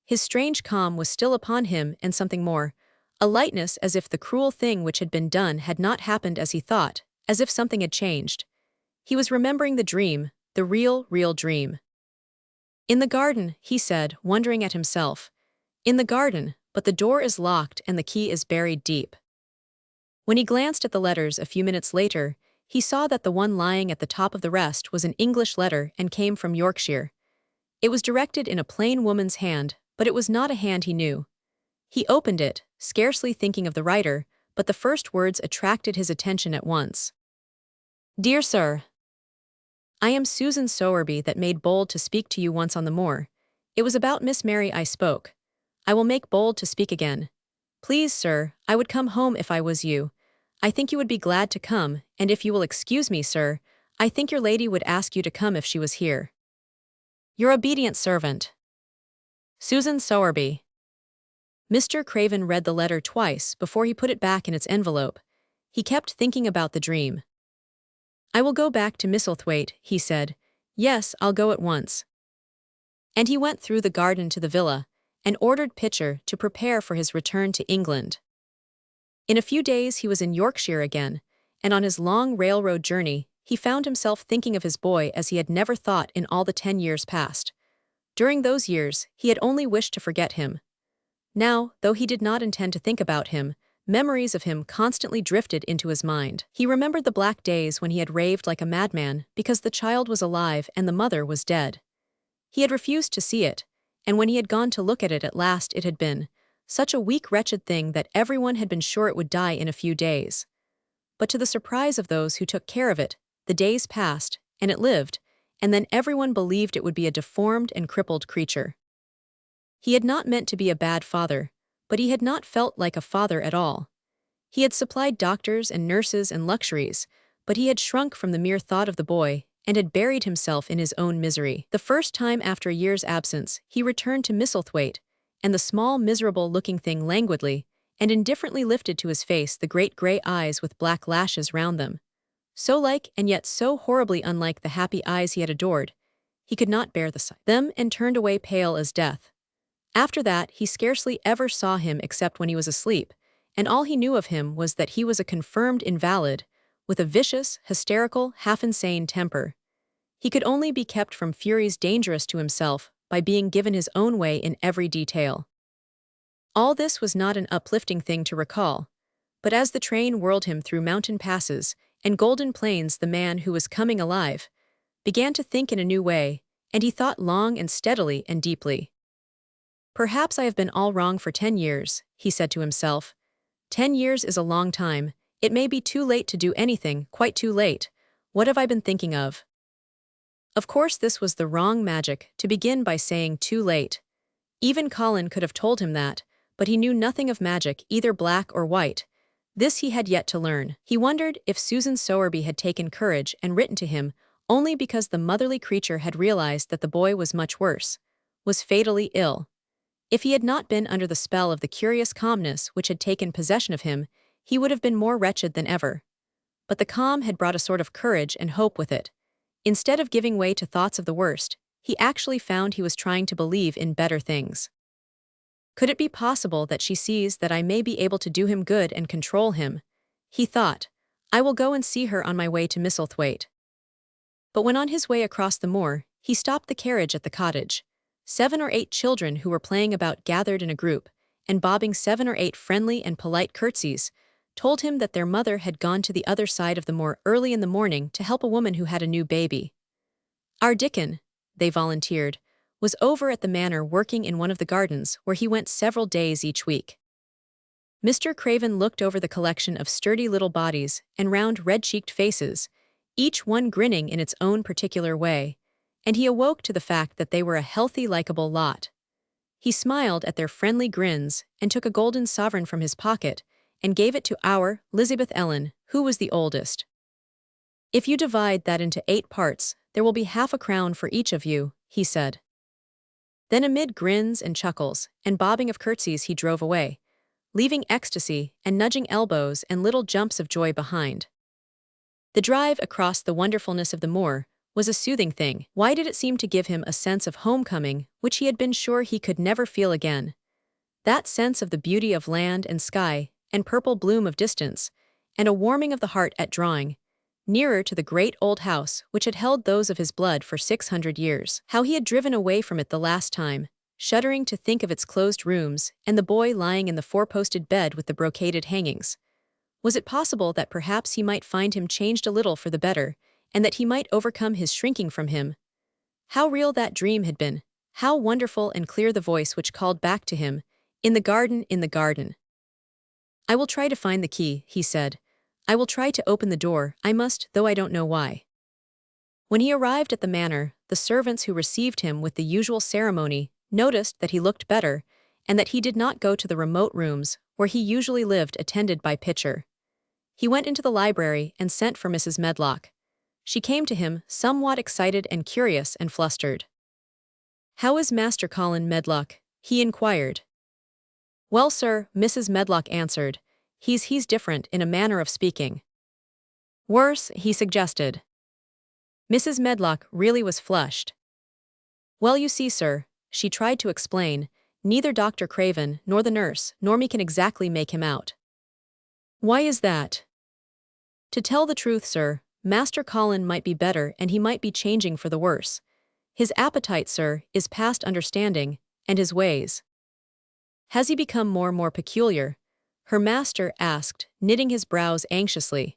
His strange calm was still upon him, and something more, a lightness as if the cruel thing which had been done had not happened as he thought, as if something had changed. He was remembering the dream, the real dream. In the garden, he said, wondering at himself. In the garden, but the door is locked and the key is buried deep. When he glanced at the letters a few minutes later, he saw that the one lying at the top of the rest was an English letter and came from Yorkshire. It was directed in a plain woman's hand, but it was not a hand he knew. He opened it, scarcely thinking of the writer, but the first words attracted his attention at once. Dear Sir, I am Susan Sowerby that made bold to speak to you once on the moor. It was about Miss Mary I spoke. I will make bold to speak again. Please, sir, I would come home if I was you. I think you would be glad to come, and if you will excuse me, sir, I think your lady would ask you to come if she was here. Your obedient servant, Susan Sowerby. Mr. Craven read the letter twice before he put it back in its envelope. He kept thinking about the dream. I will go back to Misselthwaite, he said. Yes, I'll go at once. And he went through the garden to the villa, and ordered Pitcher to prepare for his return to England. In a few days he was in Yorkshire again, and on his long railroad journey, he found himself thinking of his boy as he had never thought in all the 10 years past. During those years, he had only wished to forget him. Now, though he did not intend to think about him, memories of him constantly drifted into his mind. He remembered the black days when he had raved like a madman because the child was alive and the mother was dead. He had refused to see it, and when he had gone to look at it at last, it had been such a weak, wretched thing that everyone had been sure it would die in a few days. But to the surprise of those who took care of it, the days passed, and it lived, and then everyone believed it would be a deformed and crippled creature. He had not meant to be a bad father, but he had not felt like a father at all. He had supplied doctors and nurses and luxuries, but he had shrunk from the mere thought of the boy, and had buried himself in his own misery. The first time after a year's absence, he returned to Misselthwaite, and the small, miserable-looking thing languidly and indifferently lifted to his face the great grey eyes with black lashes round them. So like and yet so horribly unlike the happy eyes he had adored, he could not bear the sight of them and turned away pale as death. After that, he scarcely ever saw him except when he was asleep, and all he knew of him was that he was a confirmed invalid, with a vicious, hysterical, half-insane temper. He could only be kept from furies dangerous to himself by being given his own way in every detail. All this was not an uplifting thing to recall, but as the train whirled him through mountain passes and golden plains, the man who was coming alive began to think in a new way, and he thought long and steadily and deeply. "Perhaps I have been all wrong for 10 years, he said to himself. 10 years is a long time. It may be too late to do anything, quite too late. What have I been thinking of?" Of course, this was the wrong magic, to begin by saying too late. Even Colin could have told him that, but he knew nothing of magic, either black or white. This he had yet to learn. He wondered if Susan Sowerby had taken courage and written to him only because the motherly creature had realized that the boy was much worse, was fatally ill. If he had not been under the spell of the curious calmness which had taken possession of him, he would have been more wretched than ever. But the calm had brought a sort of courage and hope with it. Instead of giving way to thoughts of the worst, he actually found he was trying to believe in better things. "Could it be possible that she sees that I may be able to do him good and control him?" he thought. "I will go and see her on my way to Misselthwaite." But when on his way across the moor, he stopped the carriage at the cottage. 7 or 8 children who were playing about gathered in a group, and bobbing 7 or 8 friendly and polite curtsies, told him that their mother had gone to the other side of the moor early in the morning to help a woman who had a new baby. "Our Dickon," they volunteered, was over at the manor working in one of the gardens where he went several days each week. Mr. Craven looked over the collection of sturdy little bodies and round red-cheeked faces, each one grinning in its own particular way, and he awoke to the fact that they were a healthy, likable lot. He smiled at their friendly grins and took a golden sovereign from his pocket and gave it to our Elizabeth Ellen, who was the oldest. "If you divide that into 8 parts, there will be half a crown for each of you," he said. Then amid grins and chuckles and bobbing of curtsies he drove away, leaving ecstasy and nudging elbows and little jumps of joy behind. The drive across the wonderfulness of the moor was a soothing thing. Why did it seem to give him a sense of homecoming which he had been sure he could never feel again? That sense of the beauty of land and sky and purple bloom of distance, and a warming of the heart at drawing nearer to the great old house which had held those of his blood for 600 years. How he had driven away from it the last time, shuddering to think of its closed rooms and the boy lying in the 4-posted bed with the brocaded hangings. Was it possible that perhaps he might find him changed a little for the better, and that he might overcome his shrinking from him? How real that dream had been, how wonderful and clear the voice which called back to him, "In the garden, in the garden." "I will try to find the key," he said. "I will try to open the door, I must, though I don't know why." When he arrived at the manor, the servants who received him with the usual ceremony noticed that he looked better, and that he did not go to the remote rooms where he usually lived attended by Pitcher. He went into the library and sent for Mrs. Medlock. She came to him, somewhat excited and curious and flustered. "How is Master Colin Medlock?" he inquired. "Well, sir," Mrs. Medlock answered, he's different in a manner of speaking." "Worse," he suggested. Mrs. Medlock really was flushed. "Well, you see, sir," she tried to explain, "neither Dr. Craven nor the nurse nor me can exactly make him out." "Why is that?" "To tell the truth, sir, Master Colin might be better and he might be changing for the worse. His appetite, sir, is past understanding, and his ways." "Has he become more and more peculiar?" her master asked, knitting his brows anxiously.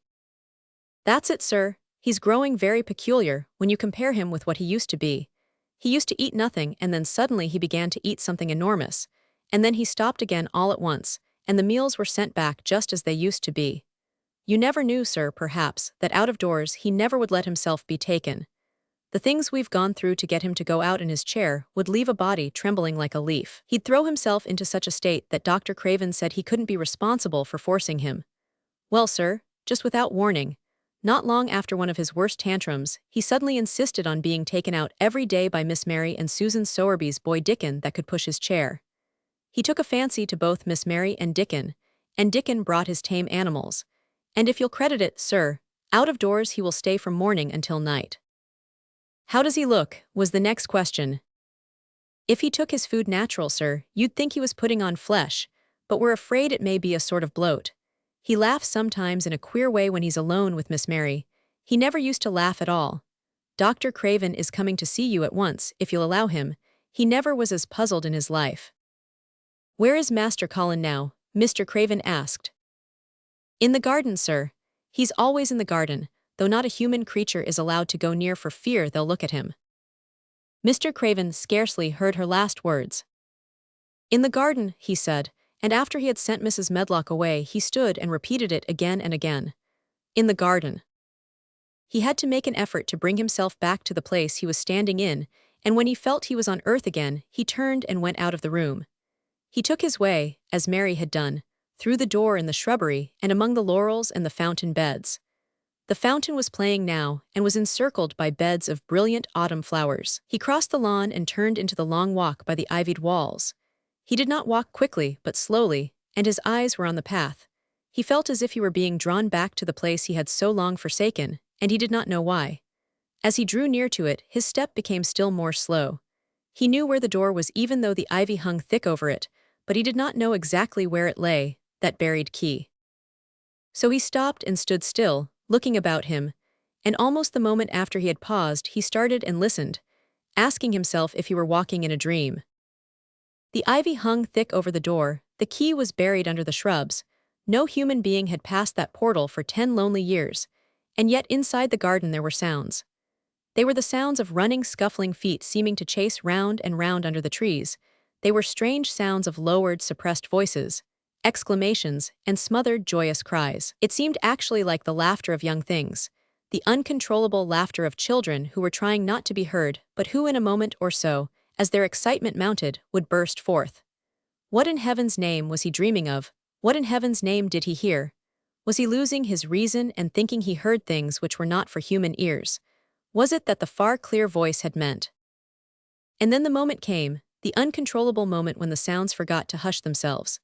"That's it, sir. He's growing very peculiar when you compare him with what he used to be. He used to eat nothing, and then suddenly he began to eat something enormous, and then he stopped again all at once, and the meals were sent back just as they used to be. You never knew, sir, perhaps, that out of doors he never would let himself be taken. The things we've gone through to get him to go out in his chair would leave a body trembling like a leaf. He'd throw himself into such a state that Dr. Craven said he couldn't be responsible for forcing him. Well, sir, just without warning, Not long after one of his worst tantrums, he suddenly insisted on being taken out every day by Miss Mary and Susan Sowerby's boy Dickon that could push his chair. He took a fancy to both Miss Mary and Dickon brought his tame animals. And if you'll credit it, sir, out of doors he will stay from morning until night. How does he look, was the next question. If he took his food natural, sir, you'd think he was putting on flesh, but we're afraid it may be a sort of bloat. He laughs sometimes in a queer way when he's alone with Miss Mary. He never used to laugh at all. Dr. Craven is coming to see you at once, if you'll allow him. He never was as puzzled in his life. Where is Master Colin now? Mr. Craven asked. In the garden, sir. He's always in the garden, though not a human creature is allowed to go near for fear they'll look at him. Mr. Craven scarcely heard her last words. In the garden, he said, and after he had sent Mrs. Medlock away, he stood and repeated it again and again. In the garden. He had to make an effort to bring himself back to the place he was standing in, and when he felt he was on earth again, he turned and went out of the room. He took his way, as Mary had done, through the door in the shrubbery and among the laurels and the fountain beds. The fountain was playing now and was encircled by beds of brilliant autumn flowers. He crossed the lawn and turned into the long walk by the ivied walls. He did not walk quickly, but slowly, and his eyes were on the path. He felt as if he were being drawn back to the place he had so long forsaken, and he did not know why. As he drew near to it, his step became still more slow. He knew where the door was even though the ivy hung thick over it, but he did not know exactly where it lay, that buried key. So he stopped and stood still, looking about him, and almost the moment after he had paused, he started and listened, asking himself if he were walking in a dream. The ivy hung thick over the door, the key was buried under the shrubs. No human being had passed that portal for 10 lonely years, and yet inside the garden there were sounds. They were the sounds of running, scuffling feet seeming to chase round and round under the trees. They were strange sounds of lowered, suppressed voices, exclamations, and smothered, joyous cries. It seemed actually like the laughter of young things, the uncontrollable laughter of children who were trying not to be heard, but who in a moment or so, as their excitement mounted, would burst forth. What in heaven's name was he dreaming of? What in heaven's name did he hear? Was he losing his reason and thinking he heard things which were not for human ears? Was it that the far clear voice had meant? And then the moment came, the uncontrollable moment when the sounds forgot to hush themselves.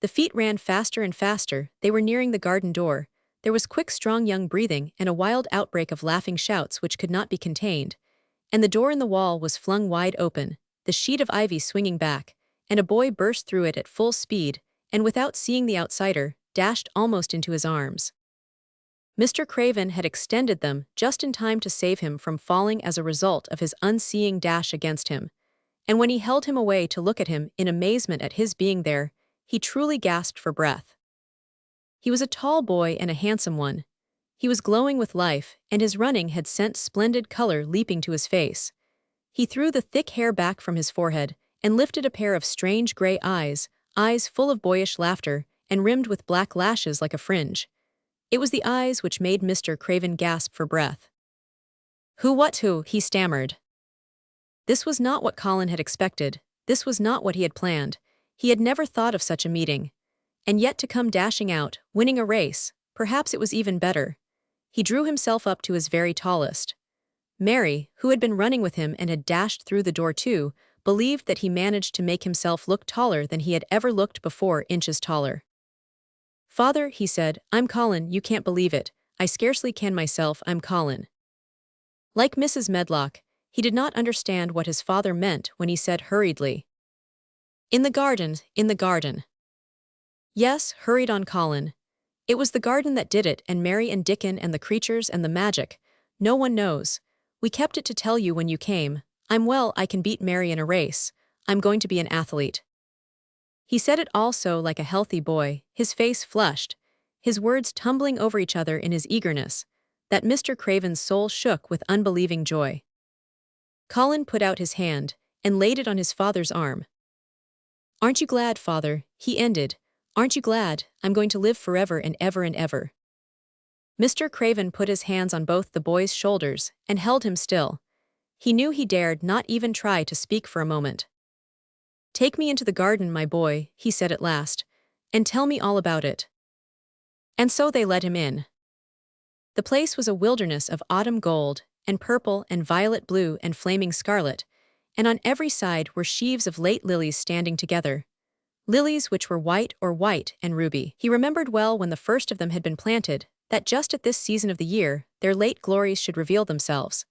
The feet ran faster and faster, they were nearing the garden door. There was quick, strong young breathing and a wild outbreak of laughing shouts which could not be contained. And the door in the wall was flung wide open, the sheet of ivy swinging back, and a boy burst through it at full speed, and without seeing the outsider, dashed almost into his arms. Mr. Craven had extended them just in time to save him from falling as a result of his unseeing dash against him. And when he held him away to look at him in amazement at his being there, he truly gasped for breath. He was a tall boy and a handsome one. He was glowing with life, and his running had sent splendid color leaping to his face. He threw the thick hair back from his forehead and lifted a pair of strange gray eyes, eyes full of boyish laughter and rimmed with black lashes like a fringe. It was the eyes which made Mr. Craven gasp for breath. Who, he stammered. This was not what Colin had expected. This was not what he had planned. He had never thought of such a meeting. And yet to come dashing out, winning a race, perhaps it was even better. He drew himself up to his very tallest. Mary, who had been running with him and had dashed through the door too, believed that he managed to make himself look taller than he had ever looked before, inches taller. Father, he said, I'm Colin, you can't believe it. I scarcely can myself, I'm Colin. Like Mrs. Medlock, he did not understand what his father meant when he said hurriedly, in the garden, in the garden. Yes, hurried on Colin. It was the garden that did it, and Mary and Dickon and the creatures and the magic. No one knows. We kept it to tell you when you came. I'm well, I can beat Mary in a race. I'm going to be an athlete. He said it also like a healthy boy, his face flushed, his words tumbling over each other in his eagerness, that Mr. Craven's soul shook with unbelieving joy. Colin put out his hand and laid it on his father's arm. Aren't you glad, father? He ended. Aren't you glad? I'm going to live forever and ever and ever. Mr. Craven put his hands on both the boy's shoulders and held him still. He knew he dared not even try to speak for a moment. Take me into the garden, my boy, he said at last, and tell me all about it. And so they led him in. The place was a wilderness of autumn gold, and purple and violet blue and flaming scarlet, and on every side were sheaves of late lilies standing together. Lilies which were white and ruby. He remembered well when the first of them had been planted, that just at this season of the year, their late glories should reveal themselves.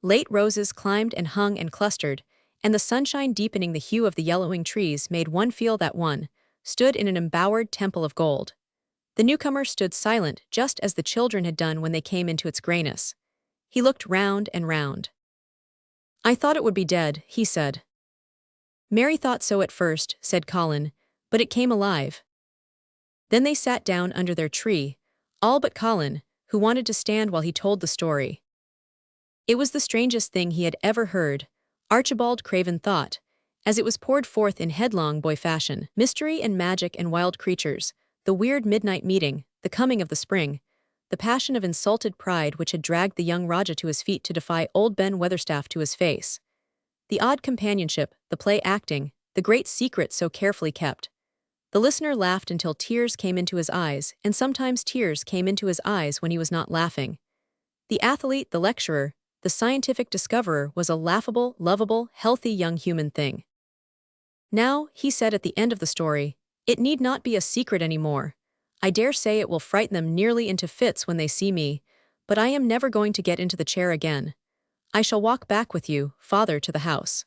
Late roses climbed and hung and clustered, and the sunshine deepening the hue of the yellowing trees made one feel that one stood in an embowered temple of gold. The newcomer stood silent just as the children had done when they came into its grayness. He looked round and round. "I thought it would be dead," he said. "Mary thought so at first," said Colin, "but it came alive." Then they sat down under their tree, all but Colin, who wanted to stand while he told the story. It was the strangest thing he had ever heard, Archibald Craven thought, as it was poured forth in headlong boy fashion. Mystery and magic and wild creatures, the weird midnight meeting, the coming of the spring, the passion of insulted pride which had dragged the young Raja to his feet to defy old Ben Weatherstaff to his face. The odd companionship, the play acting, the great secret so carefully kept. The listener laughed until tears came into his eyes, and sometimes tears came into his eyes when he was not laughing. The athlete, the lecturer, the scientific discoverer was a laughable, lovable, healthy young human thing. "Now," he said at the end of the story, "it need not be a secret any more. I dare say it will frighten them nearly into fits when they see me, but I am never going to get into the chair again. I shall walk back with you, father, to the house."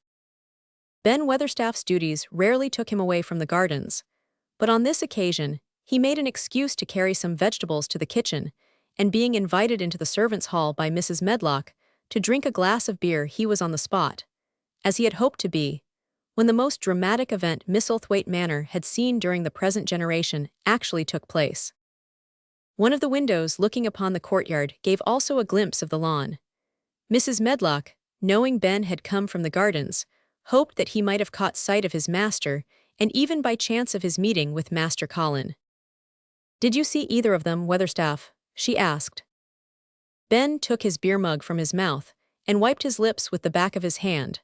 Ben Weatherstaff's duties rarely took him away from the gardens, but on this occasion, he made an excuse to carry some vegetables to the kitchen, and being invited into the servants' hall by Mrs. Medlock to drink a glass of beer, he was on the spot, as he had hoped to be, when the most dramatic event Misselthwaite Manor had seen during the present generation actually took place. One of the windows looking upon the courtyard gave also a glimpse of the lawn. Mrs. Medlock, knowing Ben had come from the gardens, hoped that he might have caught sight of his master, and even by chance of his meeting with Master Colin. "Did you see either of them, Weatherstaff?" she asked. Ben took his beer mug from his mouth and wiped his lips with the back of his hand.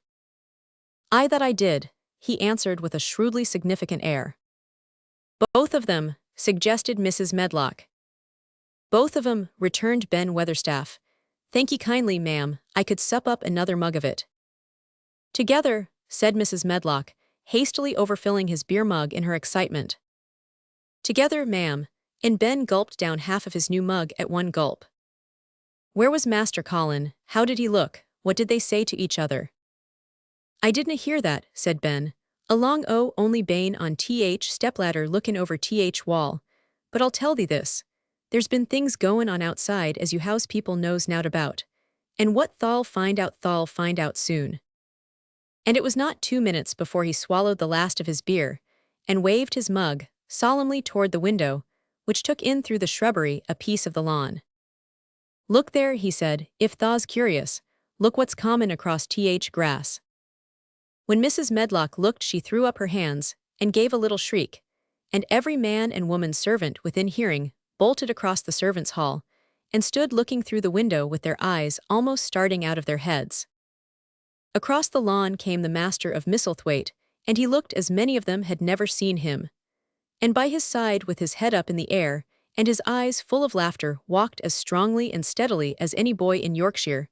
"Aye, that I did," he answered with a shrewdly significant air. "Both of them," suggested Mrs. Medlock. "Both of 'em," returned Ben Weatherstaff. "Thank ye kindly, ma'am, I could sup up another mug of it." "Together," said Mrs. Medlock, hastily overfilling his beer mug in her excitement. "Together, ma'am," and Ben gulped down half of his new mug at one gulp. "Where was Master Colin? How did he look? What did they say to each other?" "I didna hear that," said Ben. "Along only bane on stepladder lookin' over wall. But I'll tell thee this. There's been things goin' on outside as you house people knows nowt about. And what thou'll find out soon." And it was not 2 minutes before he swallowed the last of his beer, and waved his mug solemnly toward the window, which took in through the shrubbery a piece of the lawn. "Look there," he said, "if thou's curious. Look what's common across grass." When Mrs. Medlock looked, she threw up her hands and gave a little shriek, and every man and woman servant within hearing bolted across the servants' hall and stood looking through the window with their eyes almost starting out of their heads. Across the lawn came the master of Misselthwaite, and he looked as many of them had never seen him. And by his side, with his head up in the air and his eyes full of laughter, walked as strongly and steadily as any boy in Yorkshire,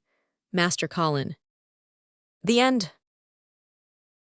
Master Colin. The end.